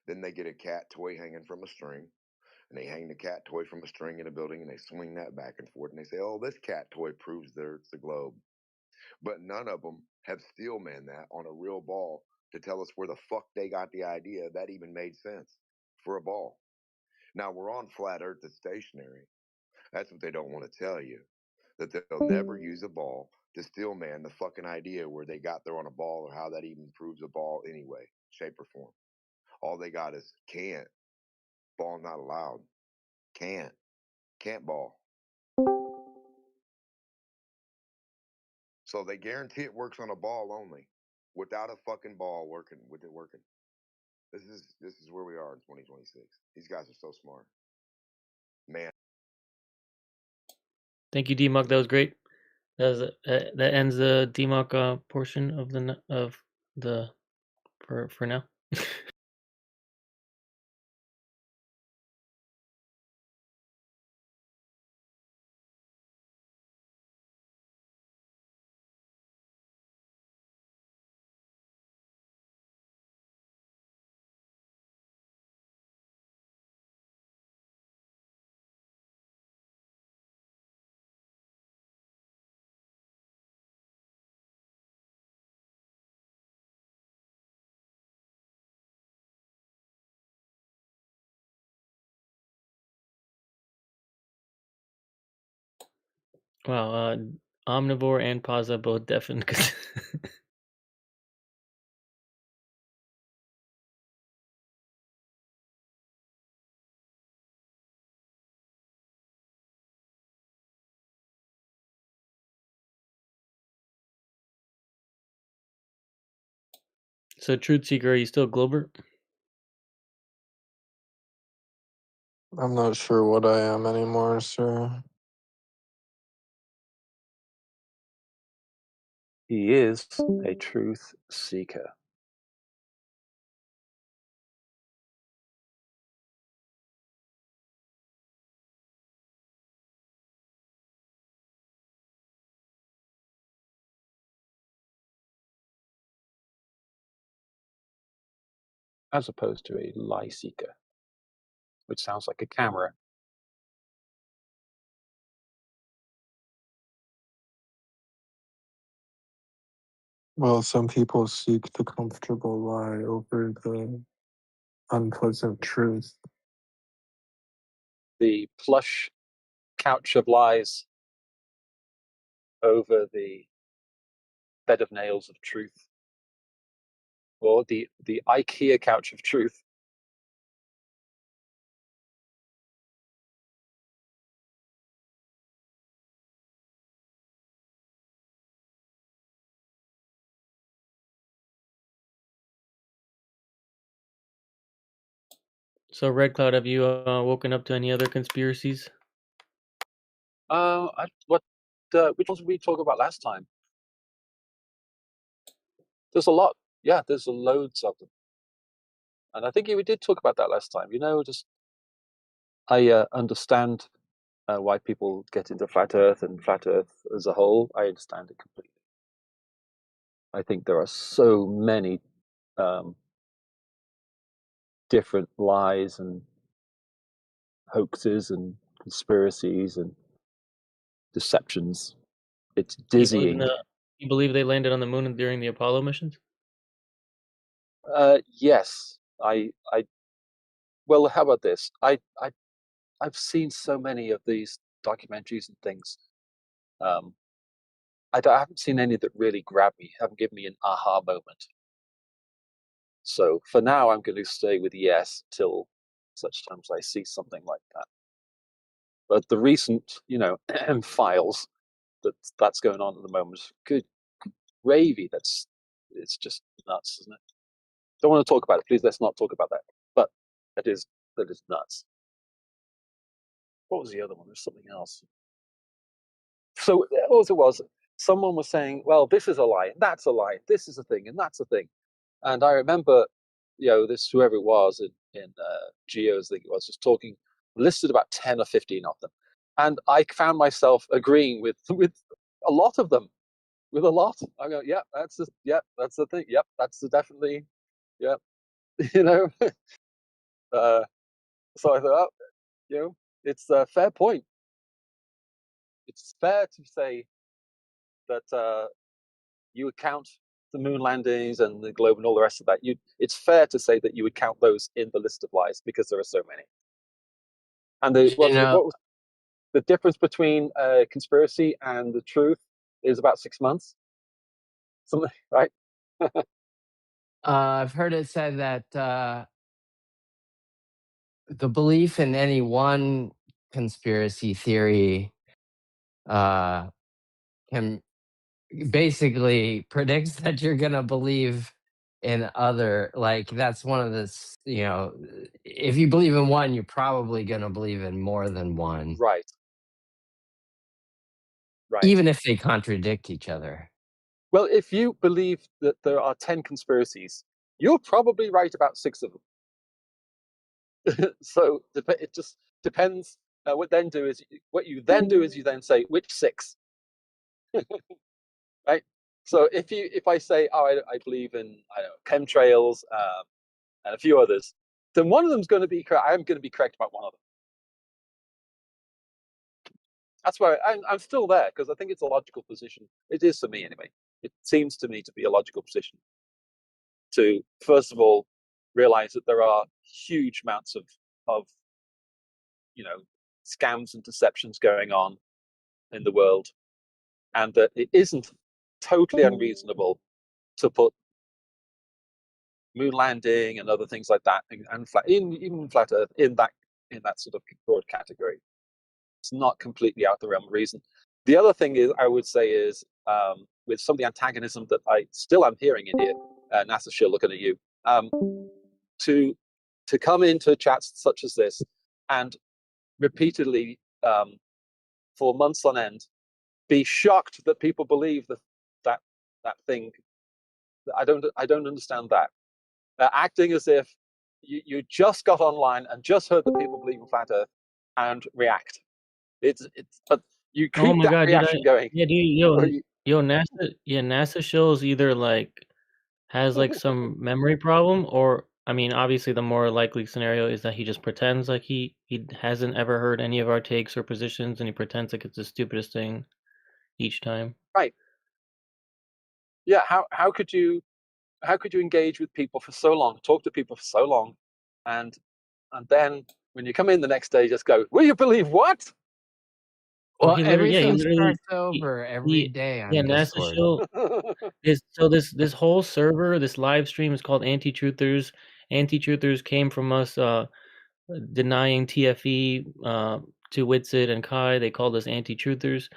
Then they get a cat toy hanging from a string, and they hang the cat toy from a string in a building, and they swing that back and forth, and they say, oh, this cat toy proves it's the globe. But none of them have steel man that on a real ball to tell us where the fuck they got the idea that even made sense for a ball. Now, we're on flat Earth that's stationary. That's what they don't want to tell you, that they'll never use a ball to steel man the fucking idea where they got there on a ball or how that even proves a ball anyway, shape or form. All they got is can't. Ball not allowed. Can't ball. So they guarantee it works on a ball only, without a fucking ball working with it working. This is where we are in 2026. These guys are so smart. Man. Thank you, DMUC. That was great. That ends the DMUC portion of the for now. Wow, omnivore and Paza both deafened. So, Truth Seeker, are you still Glober? I'm not sure what I am anymore, sir. He is a truth seeker. As opposed to a lie seeker, which sounds like a camera. Well, some people seek the comfortable lie over the unpleasant truth. The plush couch of lies over the bed of nails of truth, or the IKEA couch of truth. So, Red Cloud, have you woken up to any other conspiracies? Which ones did we talk about last time? There's a lot. Yeah, there's loads of them. And I think we did talk about that last time. Just I understand why people get into flat Earth and flat Earth as a whole. I understand it completely. I think there are so many different lies and hoaxes and conspiracies and deceptions. It's dizzying. You believe they landed on the moon during the Apollo missions? Yes, well, how about this? I've seen so many of these documentaries and things. I haven't seen any that really grab me, haven't given me an aha moment. So for now, I'm going to stay with yes till such times I see something like that. But the recent, files that's going on at the moment, good gravy. It's just nuts, isn't it? Don't want to talk about it. Please, let's not talk about that. But that is nuts. What was the other one? There's something else. So what it was, someone was saying, well, this is a lie, that's a lie, this is a thing, and that's a thing. And I remember, this whoever it was in Geo's thing, it was just talking, listed about 10 or 15 of them. And I found myself agreeing with a lot of them, with a lot. I go, yeah, that's the thing. Yep, that's definitely, yeah, So I thought, it's a fair point. It's fair to say that you would count the moon landings and the globe and all the rest of that. It's fair to say that you would count those in the list of lies because there are so many. And what was the difference between conspiracy and the truth is about 6 months. Something, right? I've heard it said that the belief in any one conspiracy theory can basically predicts that you're gonna believe in other, like, that's one of the if you believe in one, you're probably gonna believe in more than one, right even if they contradict each other. Well, if you believe that there are 10 conspiracies, you're probably right about 6 of them. So it just depends. What you then do is you then say which 6. Right. So if I say, I believe in, I don't know, chemtrails and a few others, then one of them is going to be correct. I'm going to be correct about one of them. That's why I'm still there, because I think it's a logical position. It is for me anyway. It seems to me to be a logical position to, first of all, realize that there are huge amounts of scams and deceptions going on in the world, and that it isn't totally unreasonable to put moon landing and other things like that, and even flat Earth in that sort of broad category. It's not completely out of the realm of reason. The other thing is, I would say, is with some of the antagonism that I still am hearing in here, NASA Shield looking at you, to come into chats such as this and repeatedly for months on end be shocked that people believe that thing. I don't understand that. Acting as if you just got online and just heard that people believe in flat Earth and react. But you keep that reaction going. Yeah, dude, NASA shows either has some memory problem, or I mean, obviously the more likely scenario is that he just pretends like he hasn't ever heard any of our takes or positions, and he pretends like it's the stupidest thing each time. Right. Yeah. How could you engage with people for so long, talk to people for so long, and then when you come in the next day, just go, will you believe what? Well, Well, he literally, yeah, he everything literally, starts over every he day yeah, on NASA Discord. show this whole server, this live stream is called Anti-Truthers. Anti-Truthers came from us denying TFE to Witsit and Kai. They called us Anti-Truthers.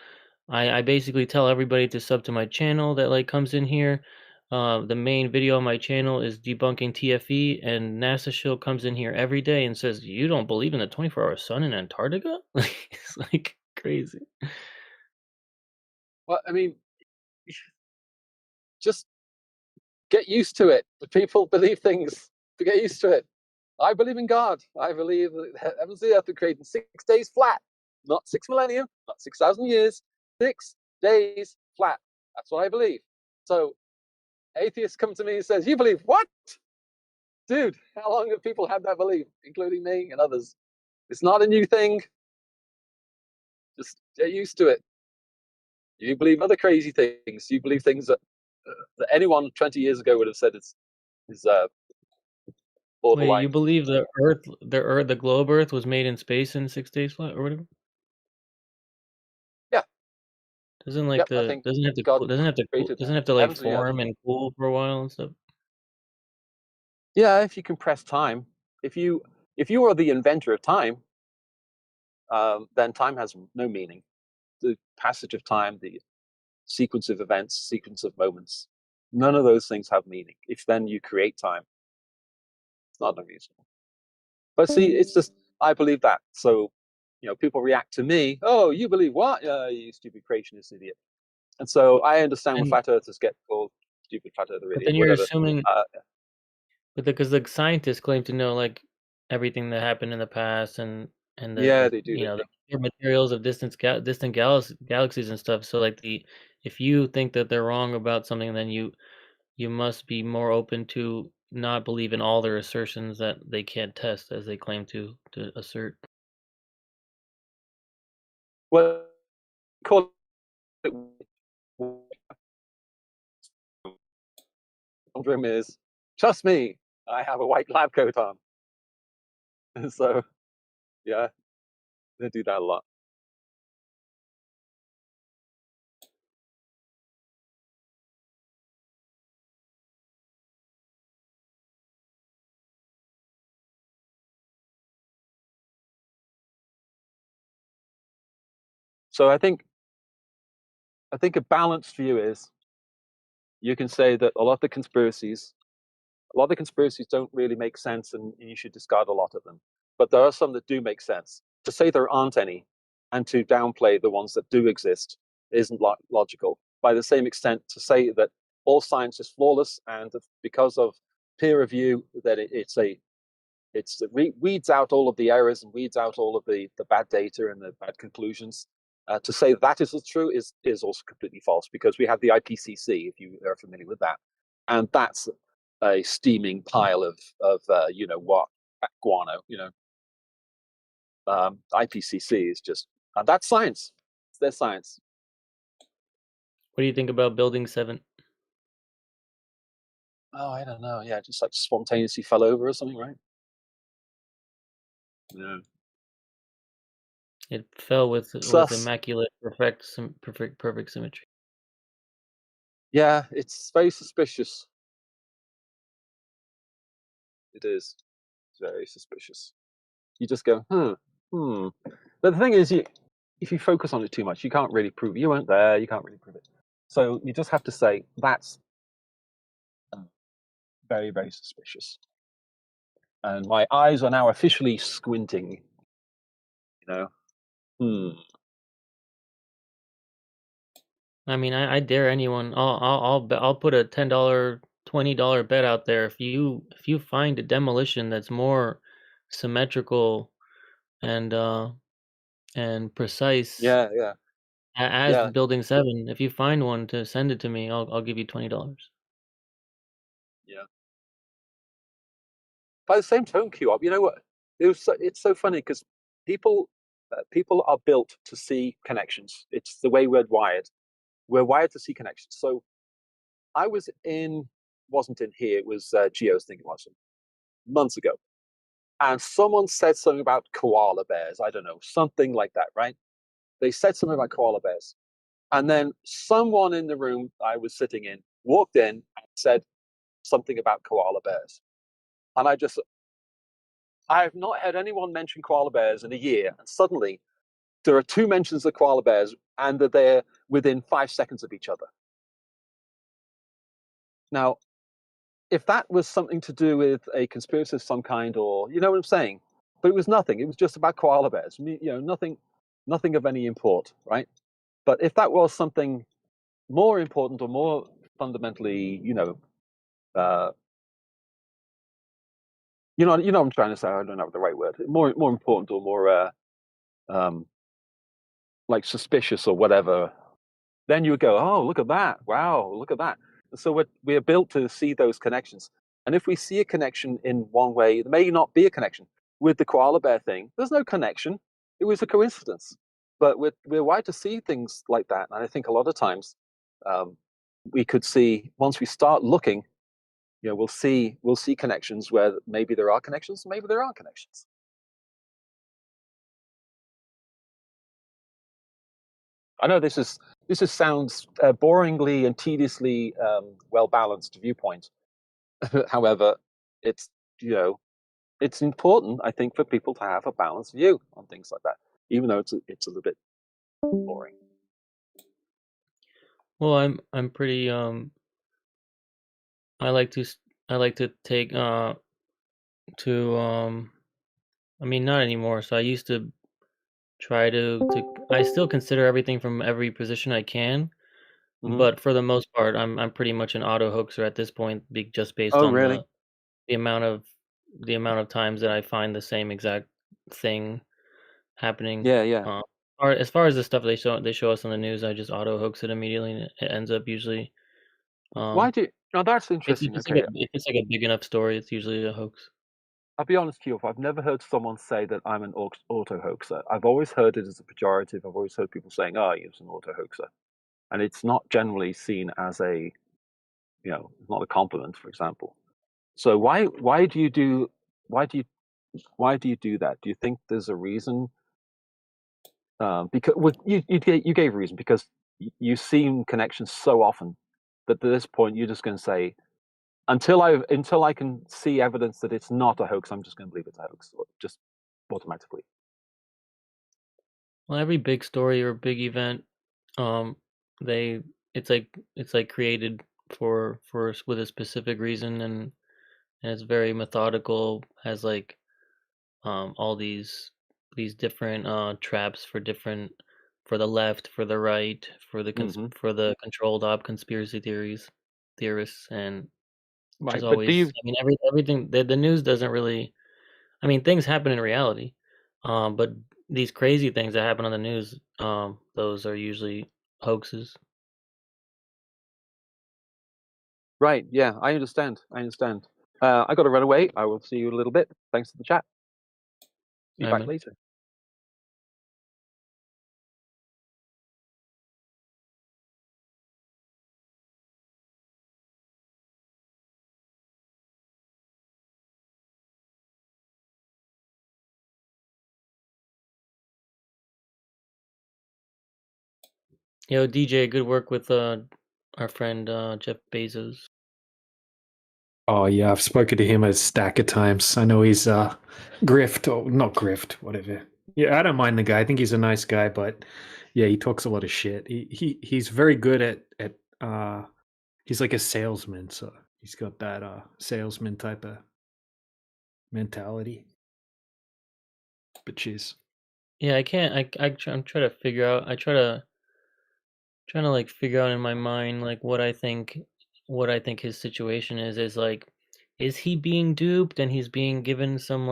I basically tell everybody to sub to my channel that like comes in here. The main video on my channel is debunking TFE, and NASA show comes in here every day and says, "You don't believe in the 24-hour sun in Antarctica?" It's like crazy. Well, I mean, just get used to it. The people believe things. Get used to it. I believe in God. I believe that heavens and the earth were created in 6 days flat, not 6 millennium, not 6,000 years. 6 days flat. That's what I believe. So atheists come to me and says, "You believe what?" Dude, how long have people had that belief, including me and others? It's not a new thing. Just get used to it. You believe other crazy things. You believe things that anyone 20 years ago would have said is Wait, borderline. you believe the globe Earth was made in space in 6 days flat or whatever? Yeah. Doesn't like Yep, I the think God created doesn't have to like heavens and the earth. form and cool for a while and stuff? Yeah, if you compress time. If you are the inventor of time, then time has no meaning. The passage of time, the sequence of events, sequence of moments, none of those things have meaning. If then you create time, it's not unreasonable. But see, it's just I believe that. So, people react to me. Oh, you believe what? You stupid creationist idiot. And so I understand when And flat earthers get called stupid flat earther but idiot, then you're whatever. assuming, but because the scientists claim to know like everything that happened in the past and Yeah, the they do. They do. the materials of distant galaxies and stuff. So like if you think that they're wrong about something, then you must be more open to not believe in all their assertions that they can't test as they claim to assert. Well, call it dream is, trust me, I have a white lab coat on. And so, yeah, they do that a lot. So I think a balanced view is you can say that a lot of the conspiracies don't really make sense and you should discard a lot of them. But there are some that do make sense. To say there aren't any and to downplay the ones that do exist isn't logical. By the same extent, to say that all science is flawless and because of peer review that it weeds out all of the errors and weeds out all of the bad data and the bad conclusions. To say that is true is also completely false because we have the IPCC, if you are familiar with that, and that's a steaming pile of what guano. IPCC is just and that's science. It's their science. What do you think about Building 7? Oh, I don't know. Yeah, just like spontaneously fell over or something, right? Yeah. It fell with immaculate, perfect symmetry. Yeah, it's very suspicious. It is. It's very suspicious. You just go, But the thing is, if you focus on it too much, you can't really prove it. You weren't there. You can't really prove it. So you just have to say that's very, very suspicious. And my eyes are now officially squinting. I mean, I dare anyone. I'll put a $10, $20 bet out there. If you find a demolition that's more symmetrical and precise, Yeah. as the Building 7, if you find one to send it to me, I'll give you $20. Yeah. By the same token, Q-Op, you know what? It's so funny because people are built to see connections. It's the way we're wired. We're wired to see connections. So I wasn't in here. It was Geo's thing. It was months ago, and someone said something about koala bears. I don't know, something like that, right? they said something about koala bears. And then someone in the room I was sitting in walked in and said something about koala bears. And I have not had anyone mention koala bears in a year. And suddenly there are 2 mentions of koala bears and they're within 5 seconds of each other. Now, if that was something to do with a conspiracy of some kind, or you know what I'm saying, but it was nothing. It was just about koala bears. Nothing of any import, right? But if that was something more important or more fundamentally, what I'm trying to say. I don't know the right word. More important or more like suspicious or whatever. Then you would go, oh, look at that! Wow, look at that! So we're built to see those connections. And if we see a connection in one way, there may not be a connection. With the koala bear thing, there's no connection. It was a coincidence. But we're wired to see things like that. And I think a lot of times we could see, once we start looking, we'll see connections where maybe there are connections, maybe there aren't connections. I know this sounds boringly and tediously well-balanced viewpoint. However, it's it's important, I think, for people to have a balanced view on things like that, even though it's a little bit boring. Well, I'm pretty I like to take I mean, not anymore. So I used to try to I still consider everything from every position I can, but for the most part, I'm pretty much an auto hoaxer at this point, just based Oh, on really? the amount of times that I find the same exact thing happening. Yeah. Or as far as the stuff they show us on the news, I just auto hoax it immediately, and it ends up usually. Why do you? Now that's interesting. If Okay, it's like a big enough story, it's usually a hoax. I'll be honest to you. I've never heard someone say that I'm an auto hoaxer. I've always heard it as a pejorative. I've always heard people saying, "Oh, you're an auto hoaxer," and it's not generally seen as it's not a compliment, for example. So why do you do that? Do you think there's a reason? Because you gave a reason, because you've seen connections so often that at this point you're just going to say, until I can see evidence that it's not a hoax, I'm just going to believe it's a hoax, just automatically. Well, every big story or big event, it's like created for with a specific reason, and it's very methodical. Has like all these different traps for the left, for the right, for the for the controlled op conspiracy theorists, and which Right, is but do always, you? I mean, everything the news doesn't really. I mean, things happen in reality, but these crazy things that happen on the news, those are usually hoaxes. Right, yeah, I understand. I got to run away. I will see you in a little bit. Thanks for the chat. See you All right, back man. later. Yo, DJ, good work with our friend Jeff Bezos. Oh yeah, I've spoken to him a stack of times. I know he's grift or not grift, whatever. Yeah, I don't mind the guy. I think he's a nice guy, but yeah, he talks a lot of shit. He's very good at he's like a salesman, so he's got that salesman type of mentality. But cheers. Yeah, I can't. I'm trying to figure out. Trying to like figure out in my mind like what I think his situation is like, is he being duped and he's being given some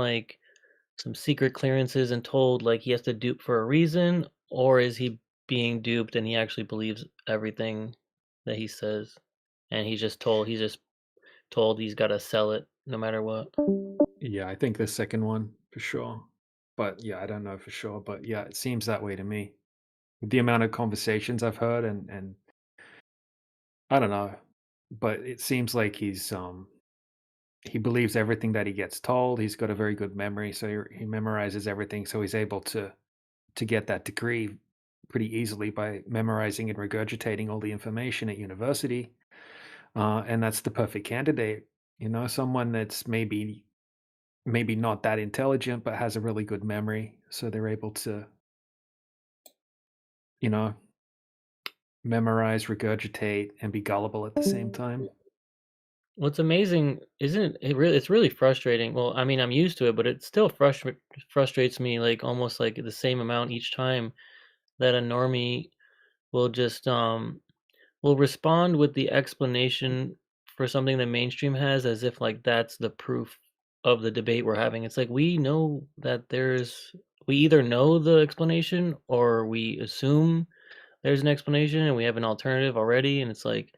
secret clearances and told like he has to dupe for a reason, or is he being duped and he actually believes everything that he says, and he's just told he's got to sell it no matter what. Yeah, I think the second one for sure. But yeah, I don't know for sure. But yeah, it seems that way to me. With the amount of conversations I've heard, and I don't know, but it seems like he believes everything that he gets told. He's got a very good memory, so he memorizes everything, so he's able to get that degree pretty easily by memorizing and regurgitating all the information at university. And that's the perfect candidate. Someone that's maybe not that intelligent, but has a really good memory. So they're able to, memorize, regurgitate, and be gullible at the same time. What's amazing, isn't it? It's really frustrating. Well, I mean, I'm used to it, but it still frustrates me like almost like the same amount each time that a normie will just will respond with the explanation for something that mainstream has as if like that's the proof of the debate we're having. It's like we know that we either know the explanation or we assume there's an explanation and we have an alternative already, and it's like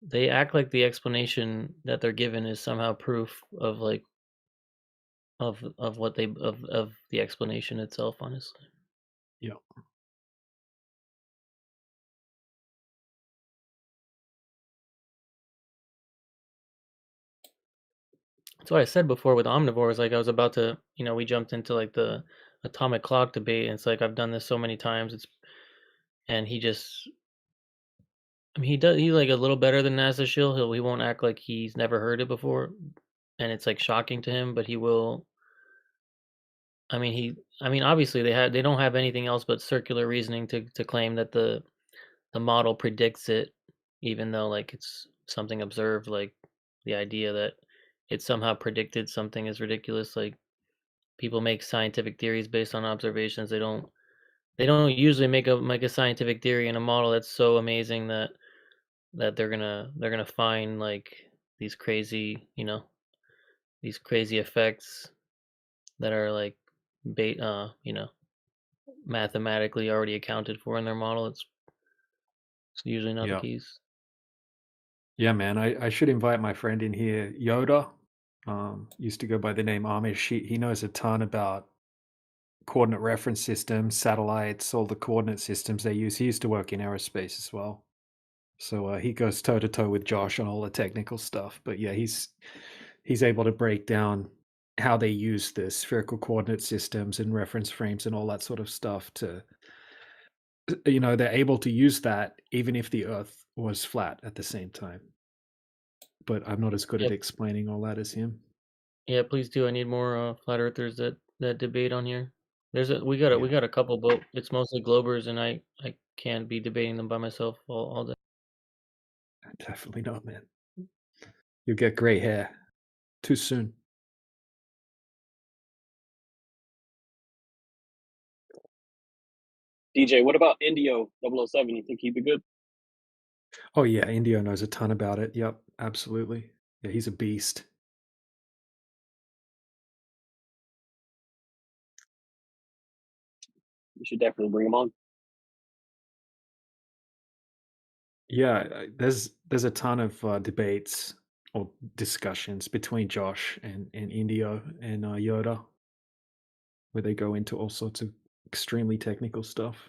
they act like the explanation that they're given is somehow proof of like of what they of the explanation itself, honestly. Yeah. That's why I said before with omnivores, like I was about to, we jumped into like the atomic clock debate, and it's like I've done this so many times. And he just, I mean, he's like a little better than NASA Shill. He won't act like he's never heard it before, and it's like shocking to him. But he will. I mean, obviously they don't have anything else but circular reasoning to claim that the model predicts it, even though like it's something observed. Like the idea that it somehow predicted something is ridiculous. Like people make scientific theories based on observations. They don't usually make a scientific theory in a model that's so amazing that they're gonna find like these crazy these crazy effects that are like mathematically already accounted for in their model. It's usually not the Yeah. case. Yeah, man. I should invite my friend in here, Yoda. Used to go by the name Amish. He knows a ton about coordinate reference systems, satellites, all the coordinate systems they use. He used to work in aerospace as well. So he goes toe to toe with Josh on all the technical stuff. But yeah, he's able to break down how they use the spherical coordinate systems and reference frames and all that sort of stuff to, they're able to use that even if the Earth was flat at the same time. But I'm not as good at explaining all that as him. Yeah, please do. I need more flat earthers that debate on here. We got a couple, but it's mostly globers, and I can't be debating them by myself all day. Definitely not, man. You'll get gray hair too soon. DJ, what about Indio 007? You think he'd be good? Oh yeah, Indio knows a ton about it. Yep, absolutely. Yeah, he's a beast. You should definitely bring him on. Yeah, there's a ton of debates or discussions between Josh and Indio and Yoda, where they go into all sorts of extremely technical stuff.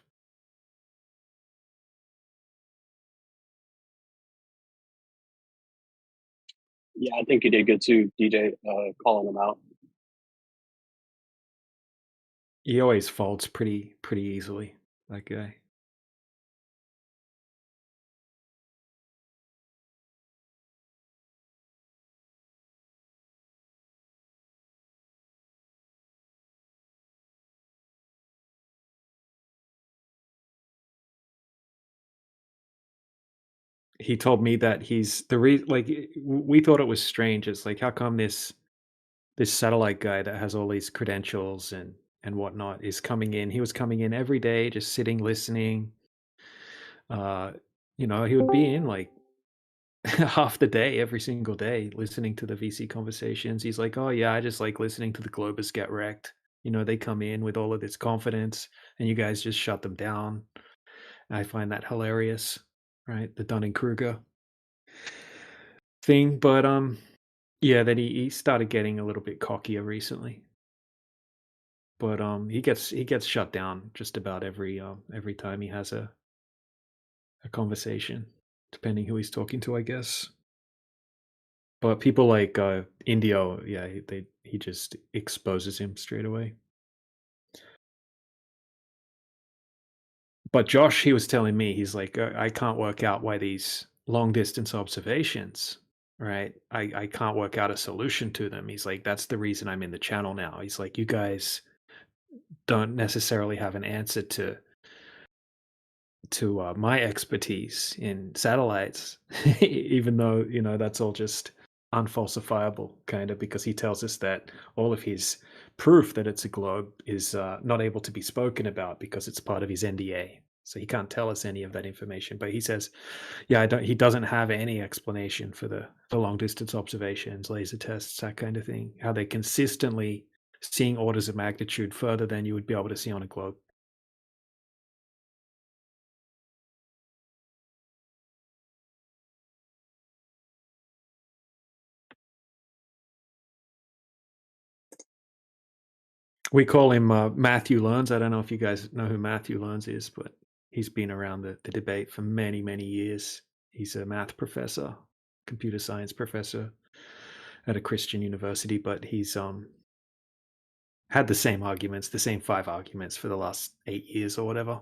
Yeah, I think you did good too, DJ, calling him out. He always folds pretty easily, that guy. He told me that he's the we thought it was strange. It's like, how come this satellite guy that has all these credentials and whatnot is coming in? He was coming in every day, just sitting, listening. He would be in like half the day, every single day, listening to the VC conversations. He's like, oh yeah, I just like listening to the Globers get wrecked. They come in with all of this confidence and you guys just shut them down. I find that hilarious, right? The Dunning-Kruger thing. But yeah, then he started getting a little bit cockier recently. But he gets shut down just about every time he has a conversation, depending who he's talking to, I guess. But people like Indio, yeah, he just exposes him straight away. But Josh, he was telling me, he's like, I can't work out why these long distance observations, right? I can't work out a solution to them. He's like, that's the reason I'm in the channel now. He's like, you guys don't necessarily have an answer to my expertise in satellites, even though, you know, that's all just unfalsifiable, kind of, because he tells us that all of his proof that it's a globe is not able to be spoken about because it's part of his NDA. So he can't tell us any of that information. But he says, yeah, he doesn't have any explanation for the long distance observations, laser tests, that kind of thing, how they're consistently seeing orders of magnitude further than you would be able to see on a globe. We call him Matthew Learns. I don't know if you guys know who Matthew Learns is, but he's been around the debate for many, many years. He's a math professor, computer science professor at a Christian university, but he's had the same arguments, the same 5 arguments for the last 8 years or whatever.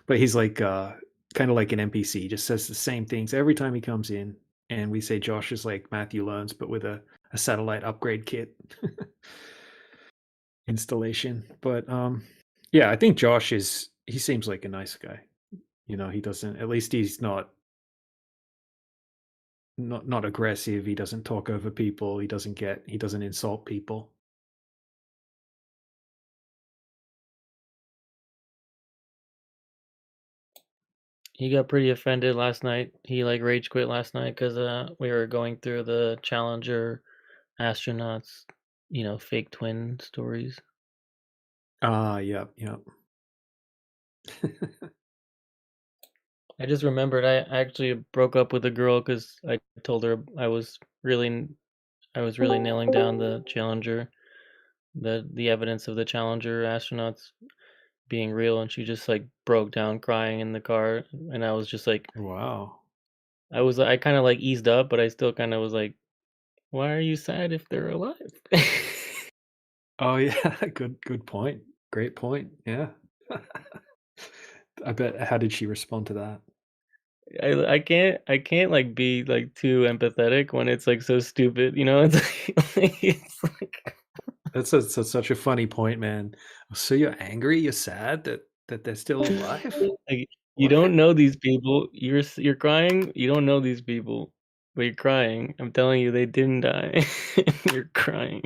But he's like kind of like an NPC. He just says the same things every time he comes in. And we say Josh is like Matthew Learns, but with a satellite upgrade kit. Installation. But yeah, I think Josh he seems like a nice guy. You know, he doesn't, at least he's not aggressive. He doesn't talk over people. He doesn't insult people. He got pretty offended last night. He like rage quit last night because we were going through the Challenger astronauts, you know, fake twin stories. Yep. I just remembered I actually broke up with a girl because I told her I was really nailing down the Challenger, the evidence of the Challenger astronauts being real, and she just like broke down crying in the car, and I was just like, wow. I kind of like eased up, but I still kind of was like, why are you sad if they're alive? Oh yeah, good point. Great point. Yeah. I bet. How did she respond to that? I can't like be like too empathetic when it's like so stupid, you know? It's like That's such a funny point, man. So you're angry? You're sad that they're still alive? like you don't know these people. You're crying. You don't know these people, but you're crying. I'm telling you, they didn't die. You're crying.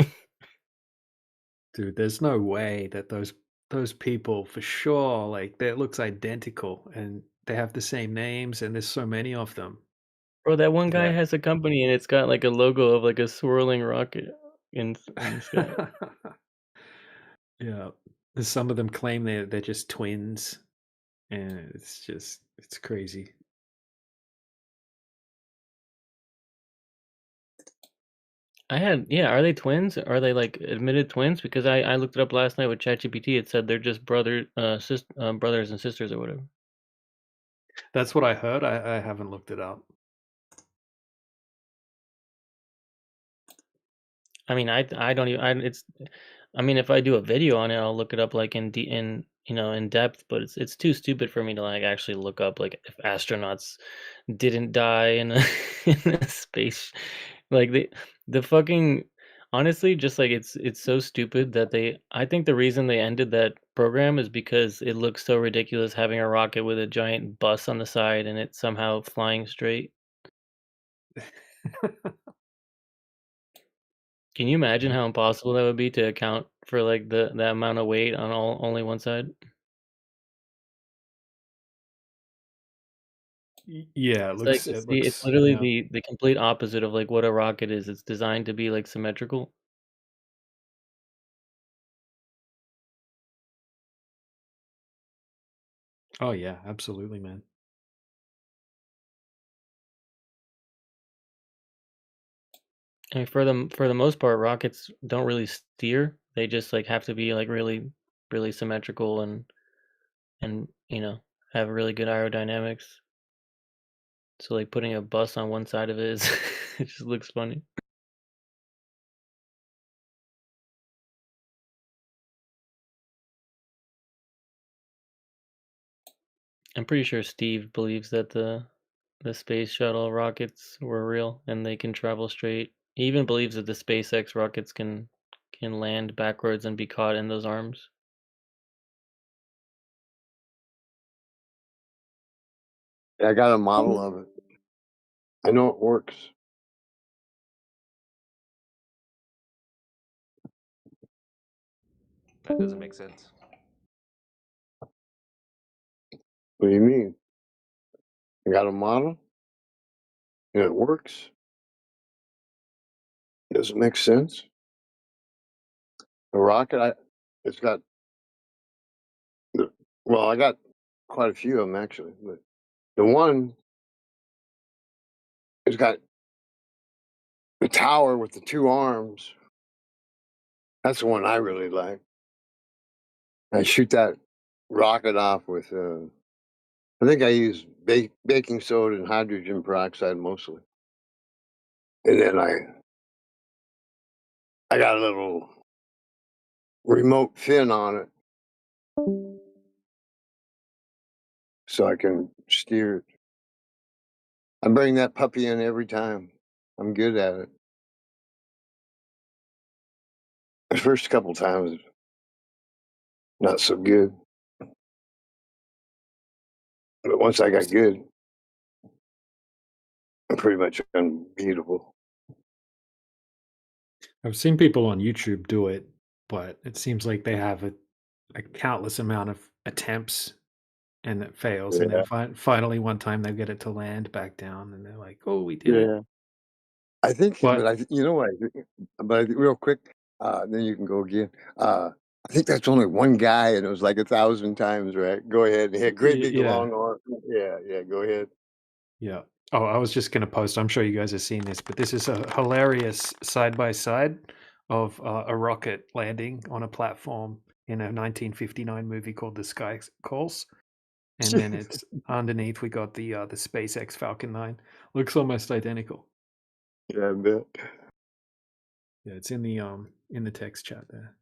Dude, there's no way that those people for sure, like, that looks identical and they have the same names and there's so many of them. Bro, that one guy Yeah. has a company and it's got like a logo of like a swirling rocket in the sky. Yeah. Some of them claim they're just twins, and it's crazy. Are they twins? Are they like admitted twins? Because I looked it up last night with ChatGPT. It said they're just brothers and sisters or whatever. That's what I heard. I haven't looked it up. I mean, I don't even. I mean, if I do a video on it, I'll look it up like in depth. But it's too stupid for me to like actually look up like if astronauts didn't die in a in a space, like the fucking honestly, just like it's so stupid that I think the reason they ended that program is because it looks so ridiculous having a rocket with a giant bus on the side and it somehow flying straight. Can you imagine how impossible that would be to account for like the amount of weight on only one side? Yeah, It's like it it's looks, literally yeah. the complete opposite of like what a rocket is. It's designed to be like symmetrical. Oh yeah, absolutely, man. I mean, for the most part, rockets don't really steer. They just like have to be like really, really symmetrical and have really good aerodynamics. So like putting a bus on one side of it is it just looks funny. I'm pretty sure Steve believes that the space shuttle rockets were real and they can travel straight. He even believes that the SpaceX rockets can land backwards and be caught in those arms. I got a model of it. I know it works. That doesn't make sense. What do you mean? I got a model and it works. Does it make sense? The rocket, it's got, well, I got quite a few of them actually, but the one, it's got the tower with the two arms. That's the one I really like. I shoot that rocket off with, I think I use baking soda and hydrogen peroxide mostly. And then I got a little remote fin on it so I can steer it. I bring that puppy in every time. I'm good at it. The first couple times, not so good. But once I got good, I'm pretty much unbeatable. I've seen people on YouTube do it, but it seems like they have a countless amount of attempts and it fails. And then finally, one time they get it to land back down and they're like, oh, we did it. I think, But you know what? Real quick, then you can go again. I think that's only one guy, and it was like 1,000 times, right? Go ahead. He had great big yeah. long arm. Yeah. Go ahead. Yeah. Oh, I was just going to post. I'm sure you guys have seen this, but this is a hilarious side by side of a rocket landing on a platform in a 1959 movie called The Sky Calls. And then it's underneath we got the SpaceX Falcon 9. Looks almost identical. Yeah, I bet. Yeah, it's in the text chat there.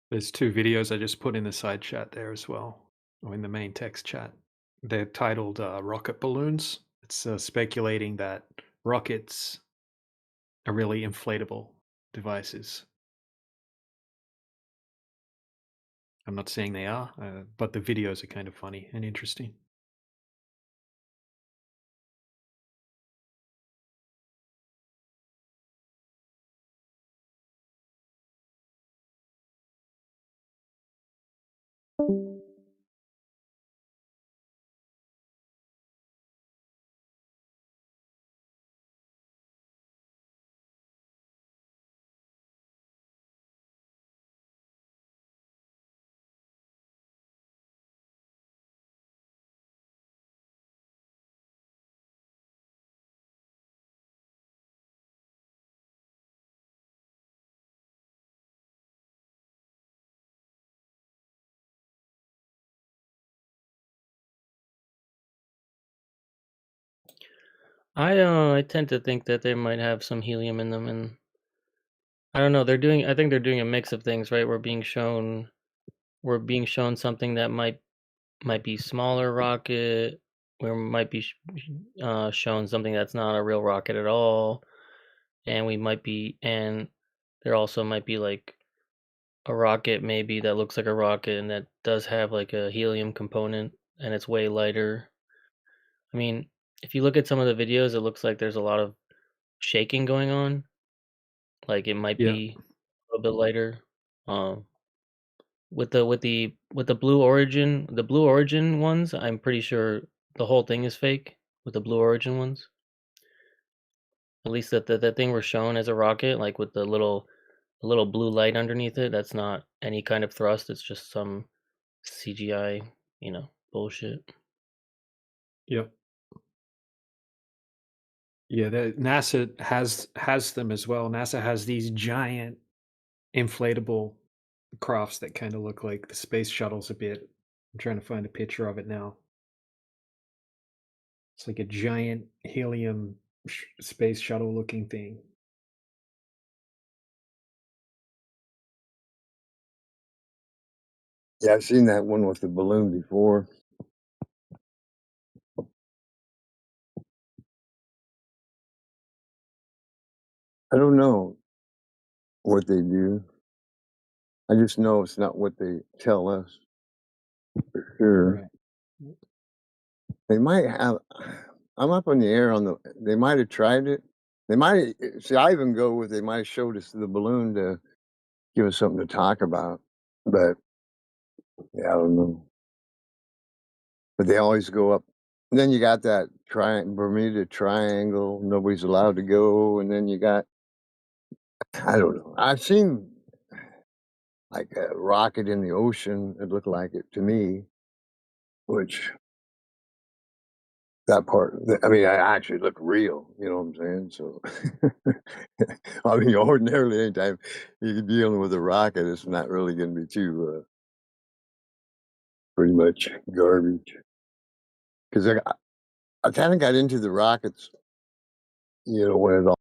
There's two videos I just put in the side chat there as well, or in the main text chat. They're titled Rocket Balloons. It's speculating that rockets are really inflatable devices. I'm not saying they are, but the videos are kind of funny and interesting. I tend to think that they might have some helium in them, and I don't know. I think they're doing a mix of things, right? We're being shown something that might be smaller rocket. We might be shown something that's not a real rocket at all, and there also might be like a rocket maybe that looks like a rocket and that does have like a helium component and it's way lighter. I mean, if you look at some of the videos, it looks like there's a lot of shaking going on. Like it might be a little bit lighter. Um, with the Blue Origin ones, I'm pretty sure the whole thing is fake with the Blue Origin ones. At least the thing we're shown as a rocket, like with the little blue light underneath it, that's not any kind of thrust. It's just some CGI, bullshit. Yep. Yeah, NASA has them as well. NASA has these giant inflatable crafts that kind of look like the space shuttles a bit. I'm trying to find a picture of it now. It's like a giant helium space shuttle looking thing. Yeah, I've seen that one with the balloon before. I don't know what they do. I just know it's not what they tell us for sure. They might have. I'm up in the air on the. They might have tried it. They might see. I even go with. They might have showed us the balloon to give us something to talk about. But yeah, I don't know. But they always go up. And then you got that Bermuda Triangle. Nobody's allowed to go. And then you got. I don't know. I've seen like a rocket in the ocean. It looked like it to me, which that part, I mean, I actually look real, you know what I'm saying? So, I mean, ordinarily, anytime you're dealing with a rocket, it's not really going to be too, pretty much garbage. Because I kind of got into the rockets, when it all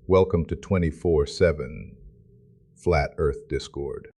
Welcome to 24/7 Flat Earth Discord.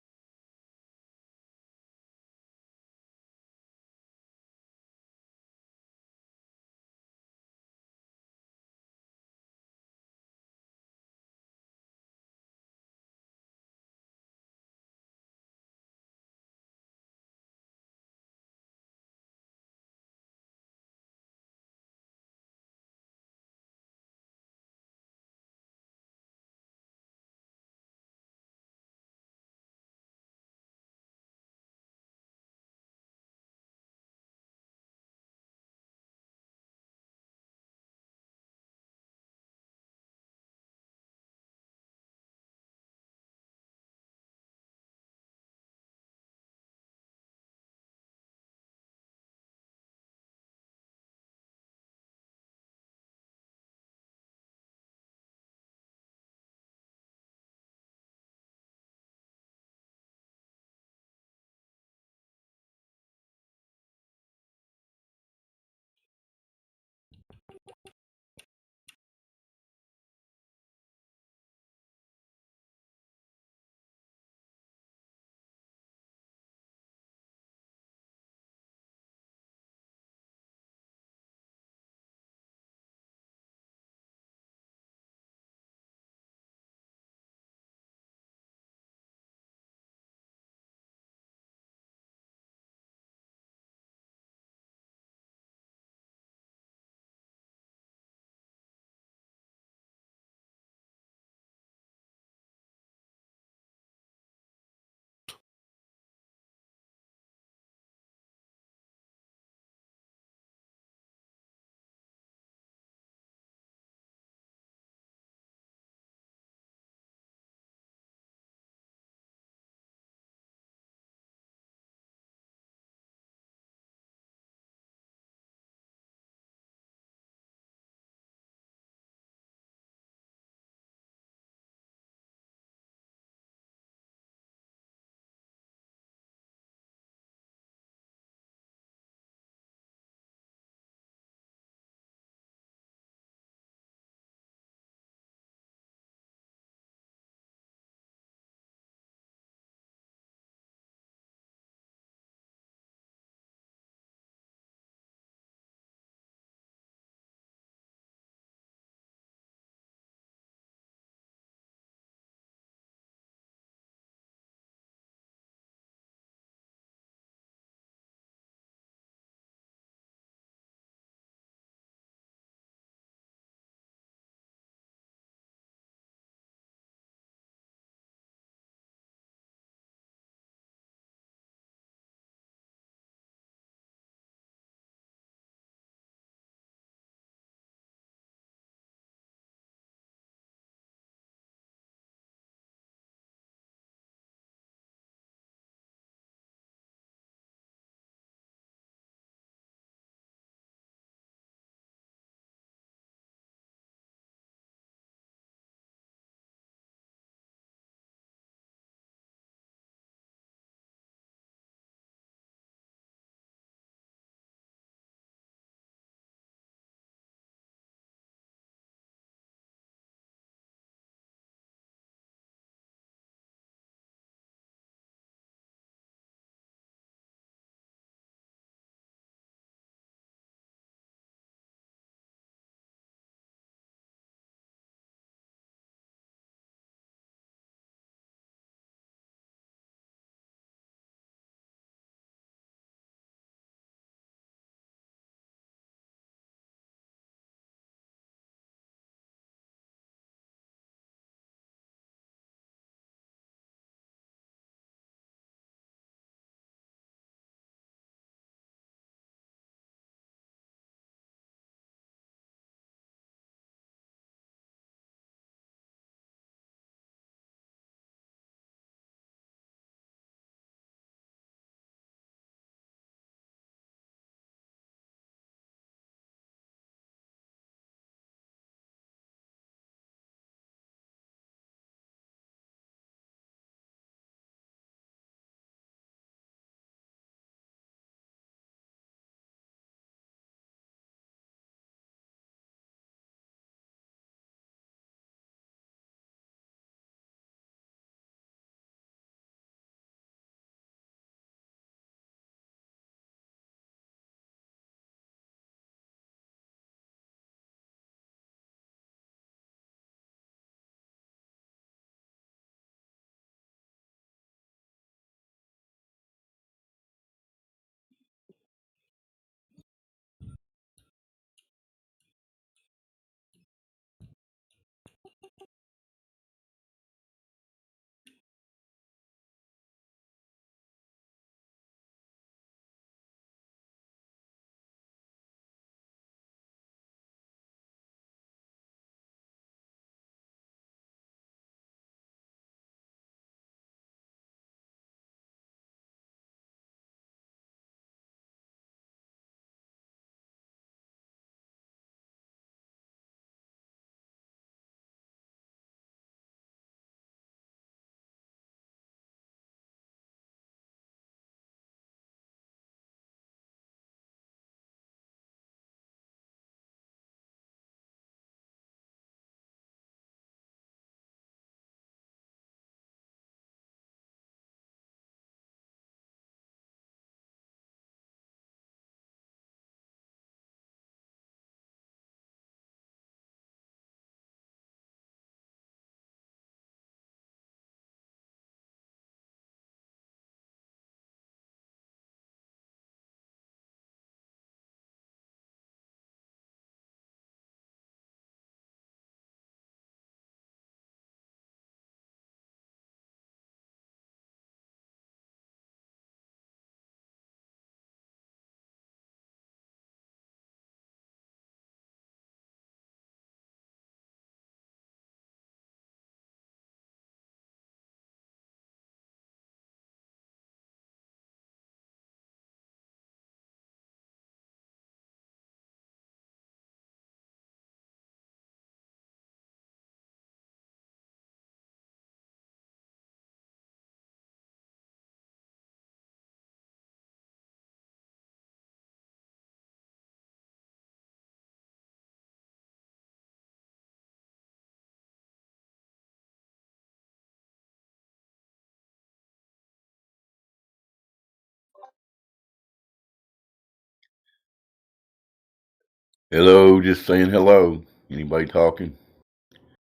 Hello, just saying hello. Anybody talking?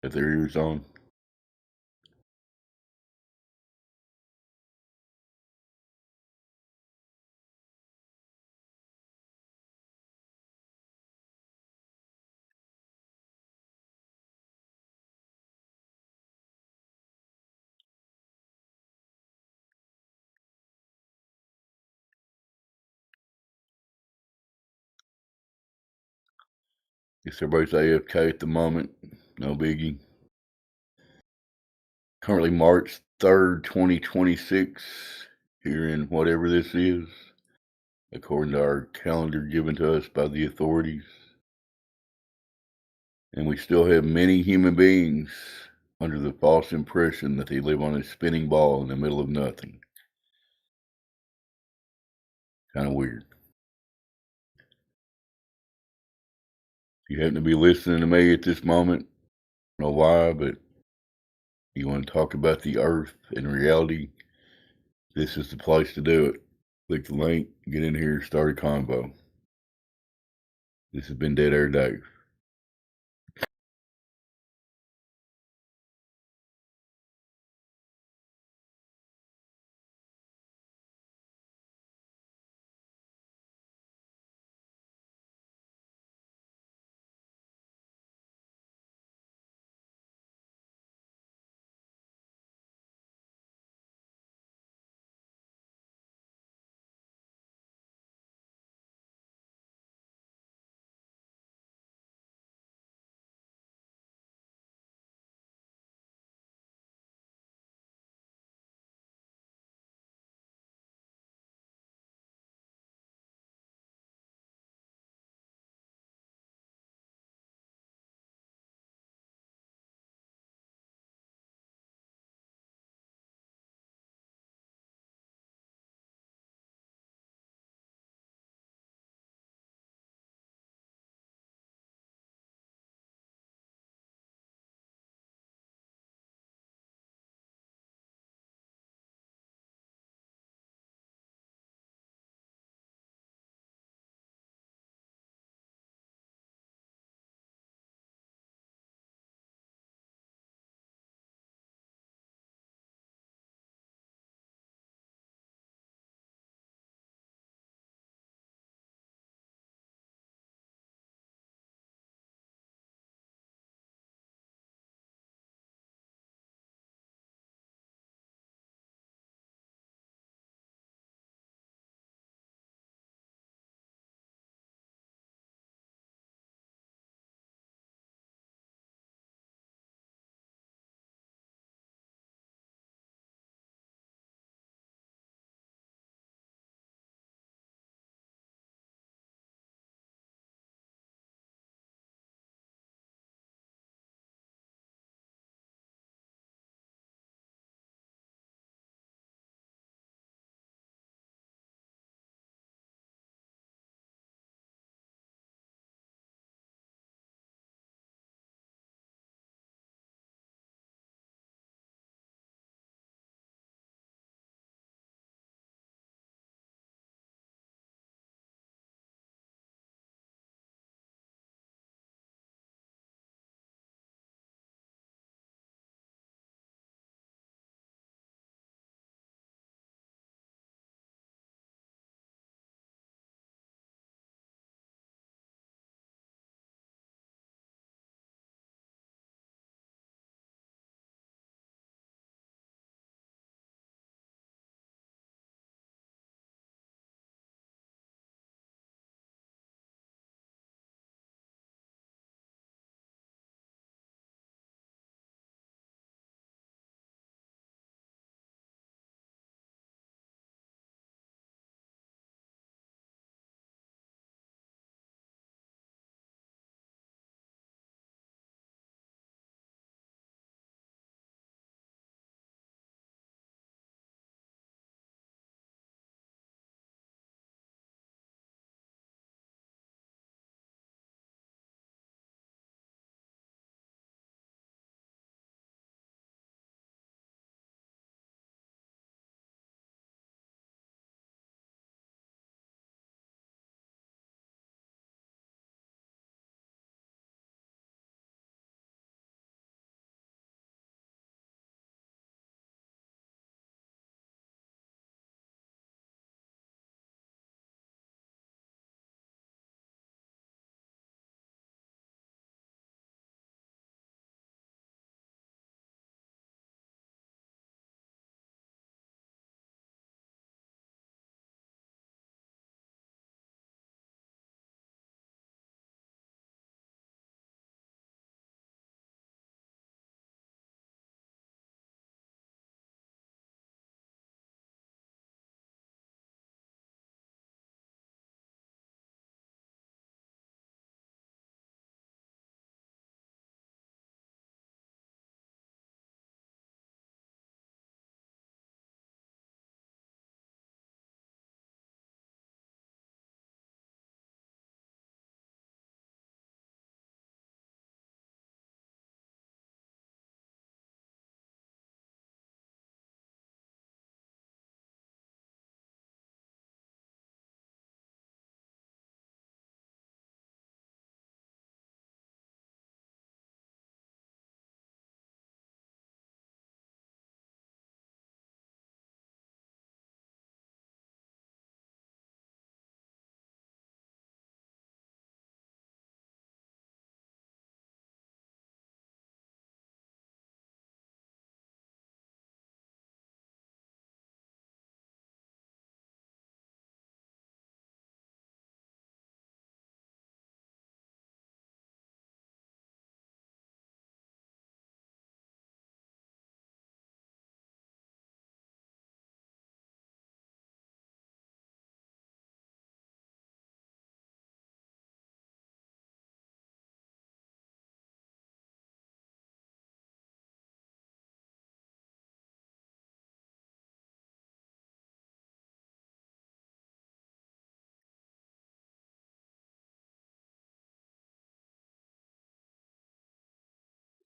If their ears on. Guess everybody's AFK at the moment. No biggie. Currently March 3rd, 2026. Here in whatever this is, according to our calendar given to us by the authorities. And we still have many human beings under the false impression that they live on a spinning ball in the middle of nothing. Kind of weird. If you happen to be listening to me at this moment, I don't know why, but you want to talk about the earth and reality, this is the place to do it. Click the link, get in here, start a convo. This has been Dead Air Dave.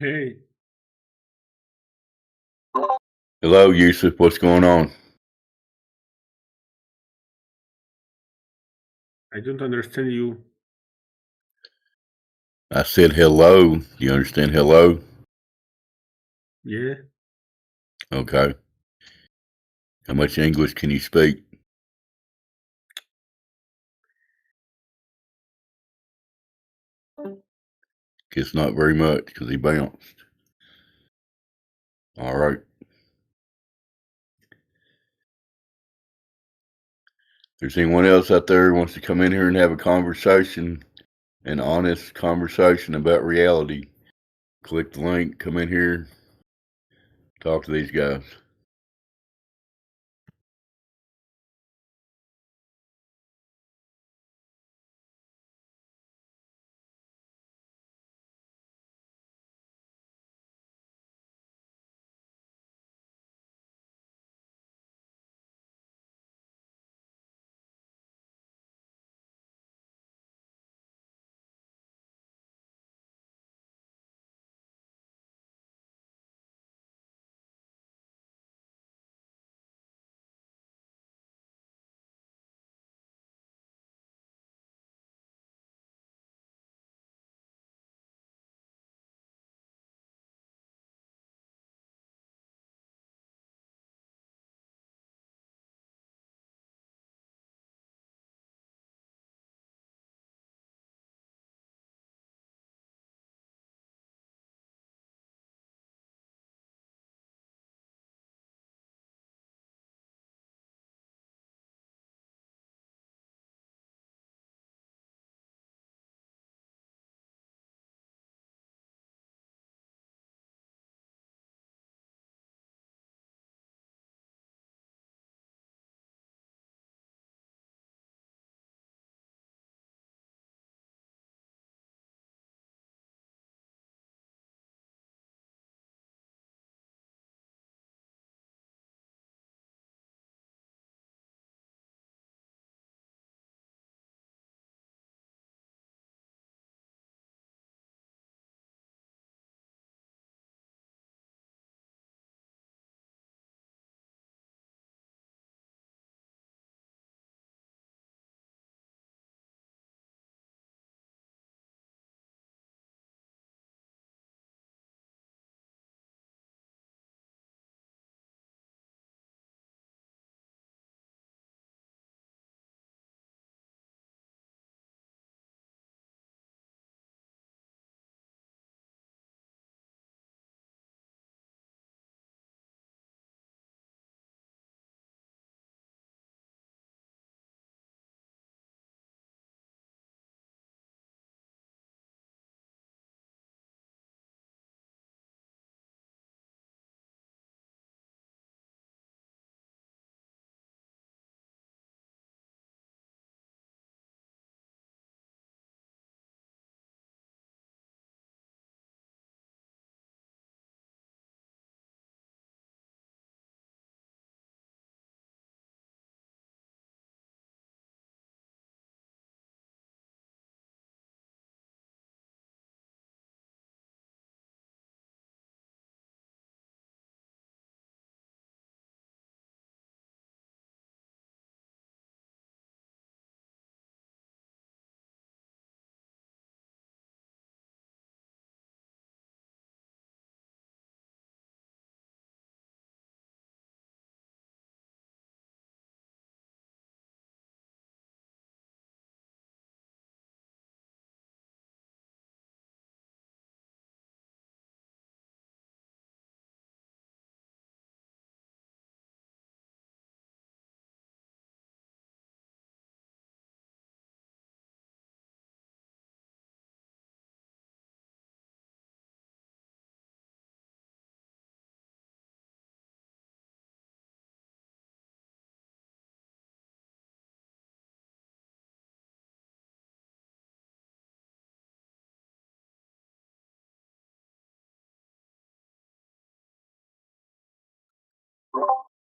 Hey, Hello, Yusuf. What's going on? I don't understand you. I said hello. Do you understand hello? Yeah, Okay. How much English can you speak? Guess not very much because he bounced. All right. If there's anyone else out there who wants to come in here and have a conversation, an honest conversation about reality, click the link, come in here, talk to these guys.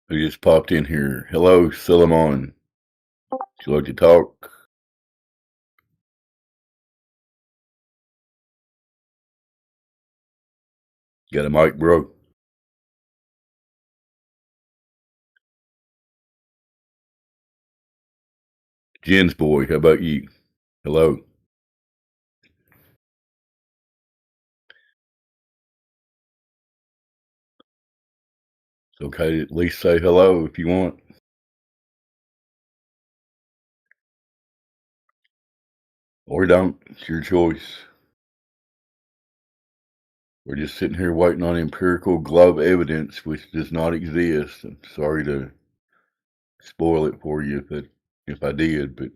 Who just popped in here? Hello, Philemon. Would you like to talk? Got a mic, bro? Jen's boy, how about you? Hello. It's okay to at least say hello if you want. Or don't. It's your choice. We're just sitting here waiting on empirical globe evidence, which does not exist. I'm sorry to spoil it for you if I did, but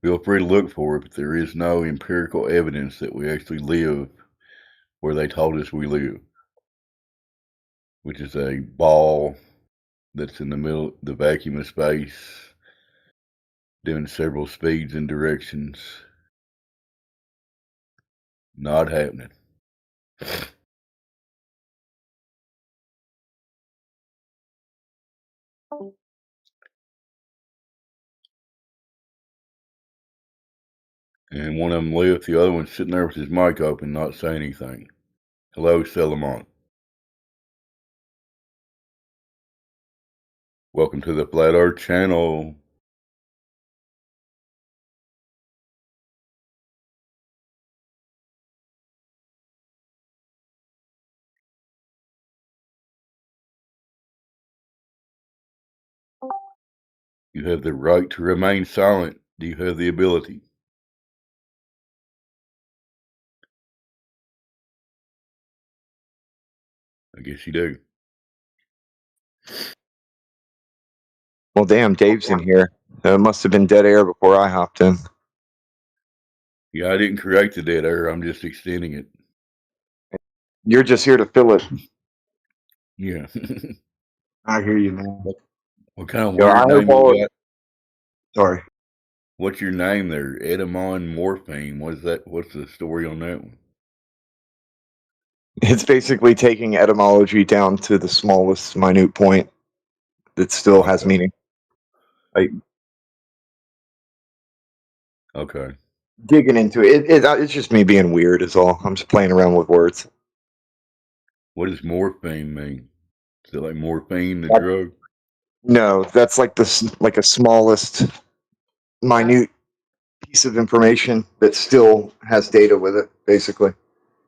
feel free to look for it. But there is no empirical evidence that we actually live where they told us we live, which is a ball that's in the middle, the vacuum of space, doing several speeds and directions. Not happening. And one of them left, the other one's sitting there with his mic open, not saying anything. Hello, Selimon. Welcome to the Flat Earth channel. You have the right to remain silent. Do you have the ability? I guess you do. Well, damn, Dave's in here. It must have been dead air before I hopped in. Yeah, I didn't create the dead air. I'm just extending it. You're just here to fill it. Yeah. I hear you, man. What kind of Yo, I weird hope name you got? Sorry. What's your name there? Edamon Morphine. What's that? What's the story on that one? It's basically taking etymology down to the smallest minute point that still has meaning. Like, okay. Digging into it. It's just me being weird is all. I'm just playing around with words. What does morphine mean? Is it like morphine, the drug? No, that's like a smallest minute piece of information that still has data with it, basically.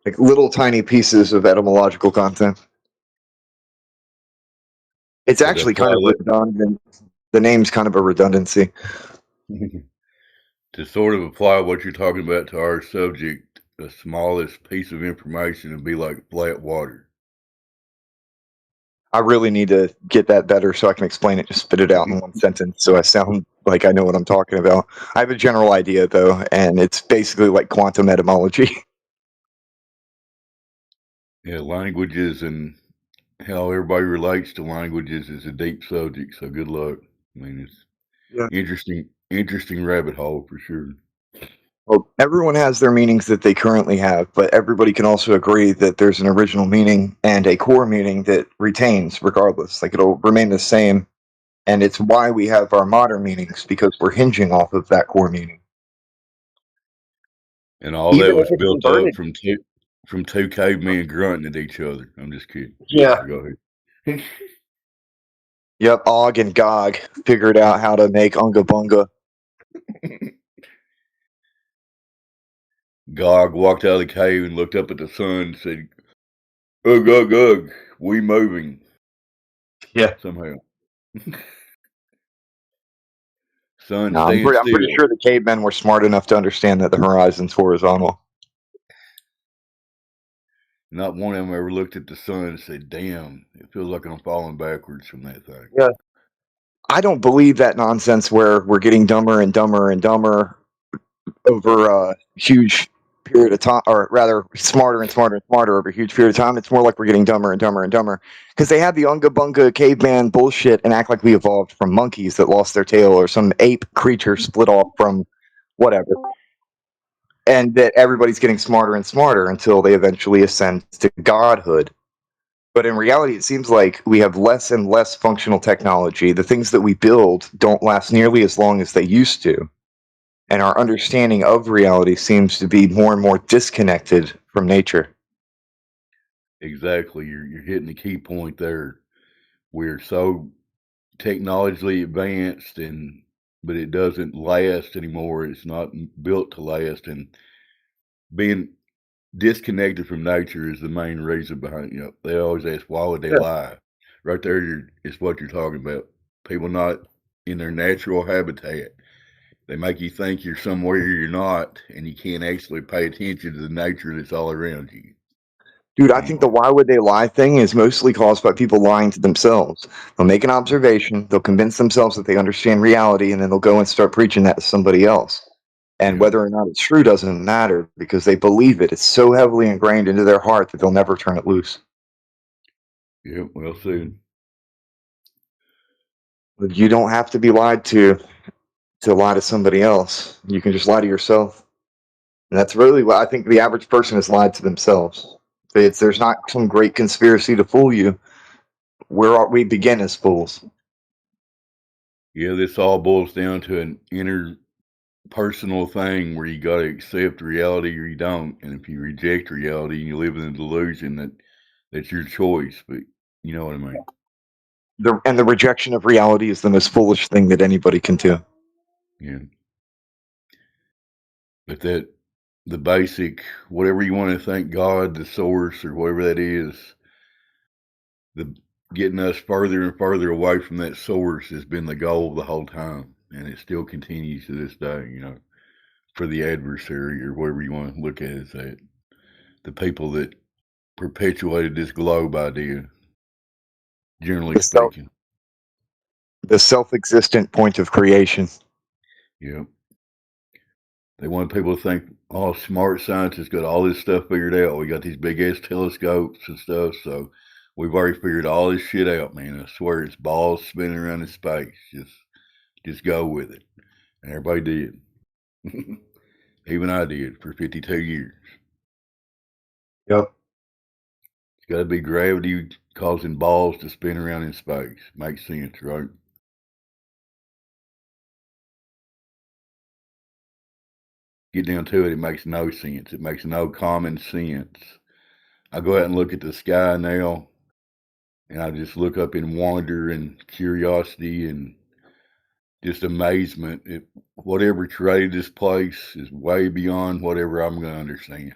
Like little tiny pieces of etymological content. It's So actually kind of redundant. The name's kind of a redundancy. To sort of apply what you're talking about to our subject, the smallest piece of information would be like flat water. I really need to get that better so I can explain it, just spit it out in one sentence so I sound like I know what I'm talking about. I have a general idea, though, and it's basically like quantum etymology. Yeah, languages and how everybody relates to languages is a deep subject, so good luck. I mean, it's interesting rabbit hole for sure. Well, everyone has their meanings that they currently have, but everybody can also agree that there's an original meaning and a core meaning that retains regardless. Like it'll remain the same, and it's why we have our modern meanings, because we're hinging off of that core meaning. And all that was built up from two cavemen grunting at each other. I'm just kidding. Yeah. Go ahead. Yep, Og and Gog figured out how to make Unga Bunga. Gog walked out of the cave and looked up at the sun and said, "Ugh, ugh, ugh, we moving." Yeah. Somehow. Sun, No, I'm stand pretty still. sure the cavemen were smart enough to understand that the horizon's horizontal. Not one of them ever looked at the sun and said, "Damn, it feels like I'm falling backwards from that thing." Yeah. I don't believe that nonsense where we're getting dumber and dumber and dumber over a huge period of time, or rather smarter and smarter and smarter over a huge period of time. It's more like we're getting dumber and dumber and dumber because they have the Unga Bunga caveman bullshit and act like we evolved from monkeys that lost their tail or some ape creature split off from whatever. And that everybody's getting smarter and smarter until they eventually ascend to godhood. But in reality, it seems like we have less and less functional technology. The things that we build don't last nearly as long as they used to. And our understanding of reality seems to be more and more disconnected from nature. Exactly. You're hitting the key point there. We're so technologically advanced, but it doesn't last anymore. It's not built to last, and being disconnected from nature is the main reason behind. They always ask, why would they lie? Right there is what you're talking about. People not in their natural habitat. They make you think you're somewhere you're not, and you can't actually pay attention to the nature that's all around you. Dude, I think the why would they lie thing is mostly caused by people lying to themselves. They'll make an observation, they'll convince themselves that they understand reality, and then they'll go and start preaching that to somebody else. And whether or not it's true doesn't matter because they believe it. It's so heavily ingrained into their heart that they'll never turn it loose. Yeah, well said. But you don't have to be lied to lie to somebody else. You can just lie to yourself. And that's really what I think the average person has lied to themselves. There's not some great conspiracy to fool you. We begin as fools. Yeah, this all boils down to an interpersonal thing where you got to accept reality or you don't. And if you reject reality and you live in a delusion, that's your choice. But you know what I mean? The rejection of reality is the most foolish thing that anybody can do. Yeah. But the basic, whatever you want to think, God, the source, or whatever that is, getting us further and further away from that source has been the goal the whole time. And it still continues to this day, for the adversary or whatever you want to look at it as that. The people that perpetuated this globe idea, generally speaking. The self-existent point of creation. Yeah. They want people to think, oh, smart scientists got all this stuff figured out. We got these big ass telescopes and stuff, so we've already figured all this shit out, man. I swear it's balls spinning around in space. Just go with it. And everybody did. Even I did for 52 years. Yep. It's got to be gravity causing balls to spin around in space. Makes sense, right? Get down to it, it makes no sense. It makes no common sense. I go out and look at the sky now, and I just look up in wonder and curiosity and just amazement. Whatever created this place is way beyond whatever I'm going to understand.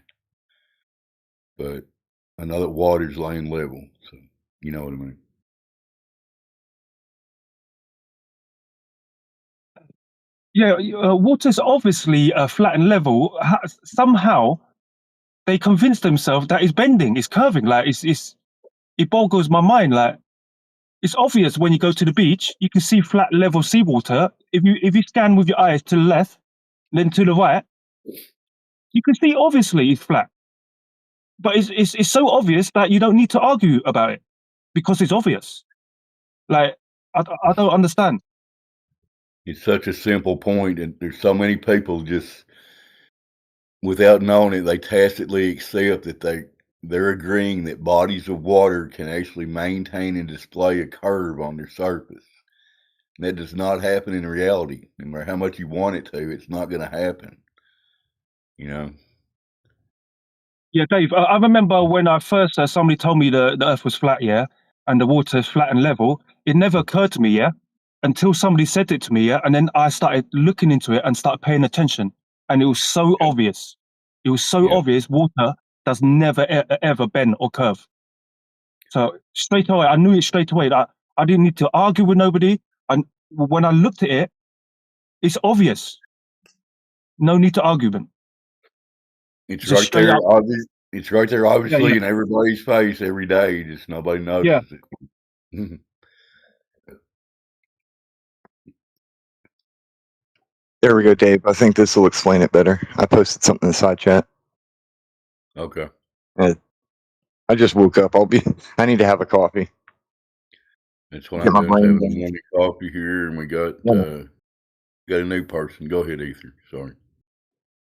But I know that water's laying level, so you know what I mean. Yeah, water's obviously flat and level. Somehow, they convince themselves that it's bending, it's curving. Like it boggles my mind. Like it's obvious when you go to the beach, you can see flat, level seawater. If you scan with your eyes to the left, then to the right, you can see obviously it's flat. But it's so obvious that you don't need to argue about it because it's obvious. Like I don't understand. It's such a simple point, and there's so many people just without knowing it, they tacitly accept that they're agreeing that bodies of water can actually maintain and display a curve on their surface. And that does not happen in reality. No matter how much you want it to, it's not going to happen. Yeah, Dave, I remember when I first somebody told me the Earth was flat, yeah, and the water is flat and level. It never occurred to me, yeah, until somebody said it to me, yeah, and then I started looking into it and started paying attention, and it was so obvious. It was so obvious. Water does never ever bend or curve. So straight away, I knew it straight away. That I didn't need to argue with nobody. And when I looked at it, it's obvious. No need to argument. It's Just right straight there. up. It's right there, obviously, in everybody's face every day. Just nobody notices it. There we go, Dave. I think this will explain it better. I posted something in the side chat. Okay. I just woke up. I need to have a coffee. That's what Get I'm my doing. brain Having going. a morning coffee here, and we got a new person. Go ahead, Ether. Sorry.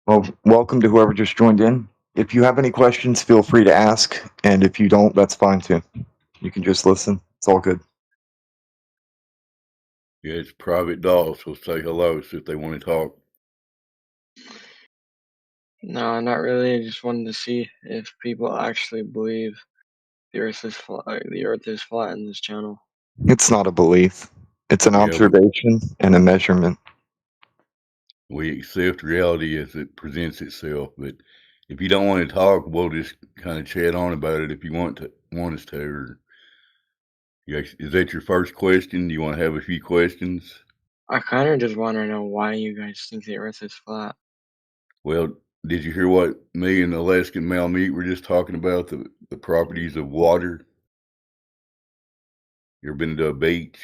Well, welcome to whoever just joined in. If you have any questions, feel free to ask. And if you don't, that's fine too. You can just listen. It's all good. Yeah, it's private dolls, so say hello, see if they want to talk. No, not really. I just wanted to see if people actually believe The Earth is flat. The Earth is flat in this channel. It's not a belief. It's an Yeah, observation and a measurement. we accept reality as it presents itself, but if you don't want to talk, we'll just kind of chat on about it if you want us to. Or is that your first question? Do you want to have a few questions? I kind of just want to know why you guys think the Earth is flat. Well, did you hear what me and Alaskan Malamute were just talking about, the properties of water? You ever been to a beach?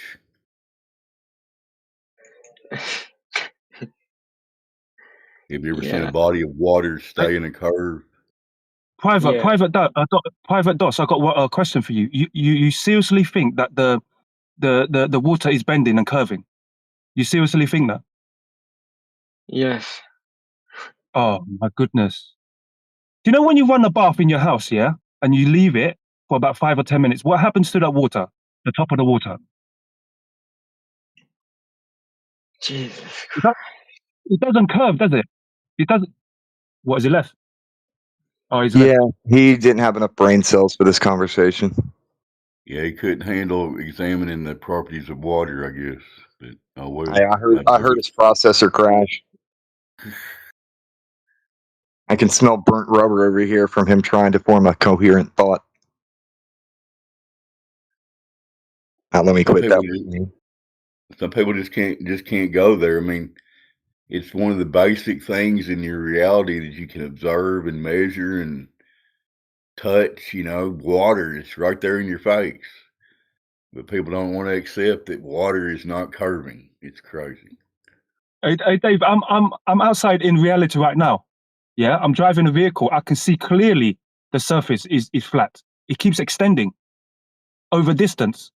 Have you ever seen a body of water stay in a curve? Private Dots. I got a question for you. You seriously think that the water is bending and curving? You seriously think that? Yes. Oh my goodness. Do you know when you run a bath in your house, yeah, and you leave it for about 5 or 10 minutes, what happens to that water? The top of the water. Jesus. It doesn't curve, does it? It doesn't. What is it left? Oh, he's Yeah, left. he didn't have enough brain cells for this conversation. Yeah, he couldn't handle examining the properties of water, I guess. But oh well. I heard his processor crash. I can smell burnt rubber over here from him trying to form a coherent thought. Now let me quit that. Some people just can't go there. I mean, it's one of the basic things in your reality that you can observe and measure and touch. You know, water. It's right there in your face. But people don't want to accept that water is not curving. It's crazy. Hey, Dave, I'm outside in reality right now. Yeah, I'm driving a vehicle. I can see clearly the surface is flat. It keeps extending over distance.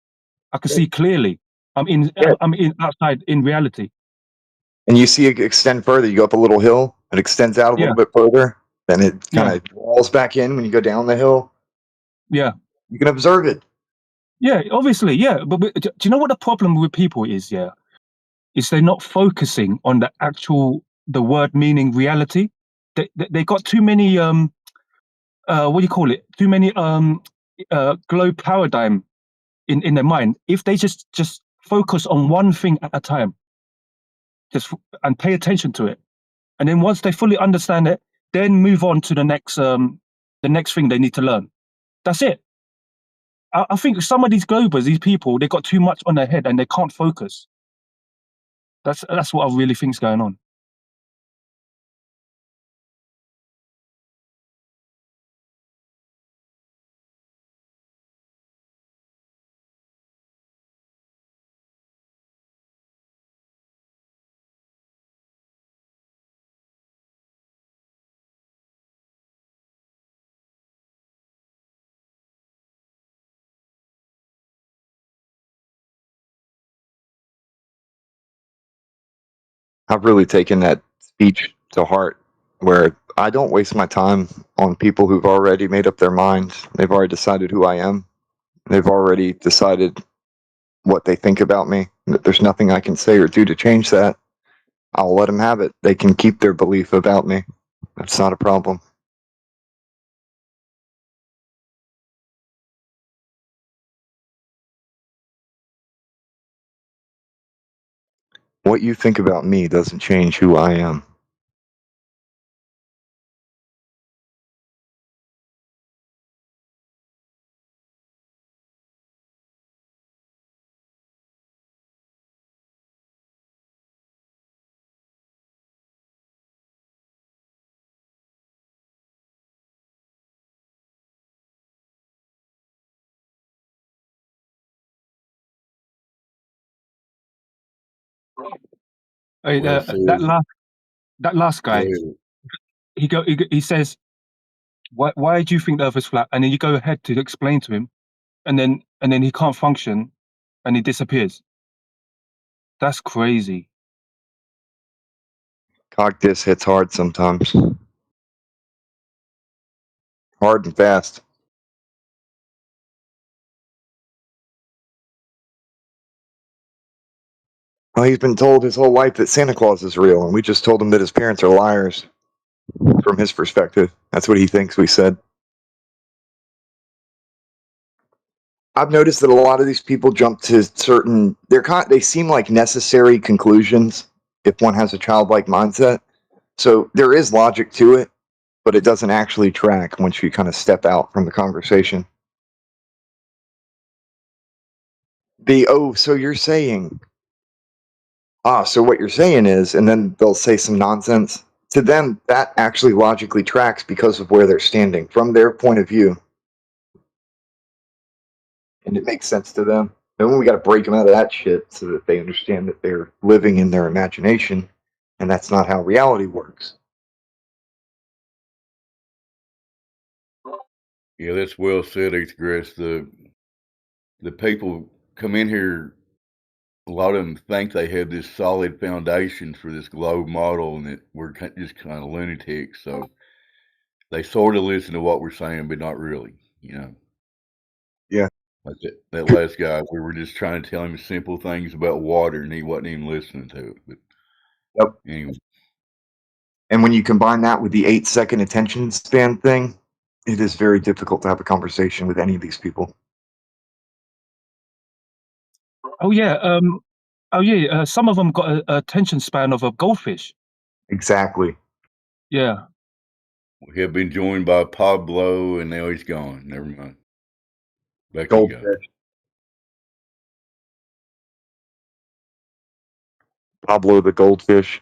I can see clearly. I'm in outside in reality. And you see it extend further. You go up a little hill, it extends out a little bit further, then it kind of walls back in when you go down the hill. Yeah. You can observe it. Yeah, obviously, yeah. But do you know what the problem with people is? Yeah, is they're not focusing on the word meaning reality. They got too many what do you call it? Too many globe paradigm in their mind. If they just focus on one thing at a time, and pay attention to it, and then once they fully understand it, then move on to the next thing they need to learn. That's it. I think some of these globers, these people, they got too much on their head and they can't focus. That's what I really think's going on. I've really taken that speech to heart, where I don't waste my time on people who've already made up their mind. They've already decided who I am. They've already decided what they think about me. There's nothing I can say or do to change that. I'll let them have it. They can keep their belief about me. That's not a problem. What you think about me doesn't change who I am. Hey, that last guy, he says, why do you think the Earth is flat? And then you go ahead to explain to him, and then he can't function, and he disappears. That's crazy. Cogdiss hits hard sometimes. Hard and fast. Well, he's been told his whole life that Santa Claus is real, and we just told him that his parents are liars. From his perspective, that's what he thinks we said. I've noticed that a lot of these people jump to certain. They seem like necessary conclusions if one has a childlike mindset. So there is logic to it, but it doesn't actually track once you kind of step out from the conversation. So you're saying, so what you're saying is, and then they'll say some nonsense. To them, that actually logically tracks because of where they're standing from their point of view. And it makes sense to them. And then we got to break them out of that shit so that they understand that they're living in their imagination, and that's not how reality works. Yeah, that's well said, Express. The people come in here, a lot of them think they have this solid foundation for this globe model, and that we're just kind of lunatics. So they sort of listen to what we're saying, but not really, you know. Yeah. Like that last guy, we were just trying to tell him simple things about water, and he wasn't even listening to it. But yep. Anyway. And when you combine that with the 8-second attention span thing, it is very difficult to have a conversation with any of these people. Oh yeah. Some of them got a attention span of a goldfish. Exactly. Yeah. We have been joined by Pablo, and now he's gone. Never mind. Back to you guys. Pablo the goldfish.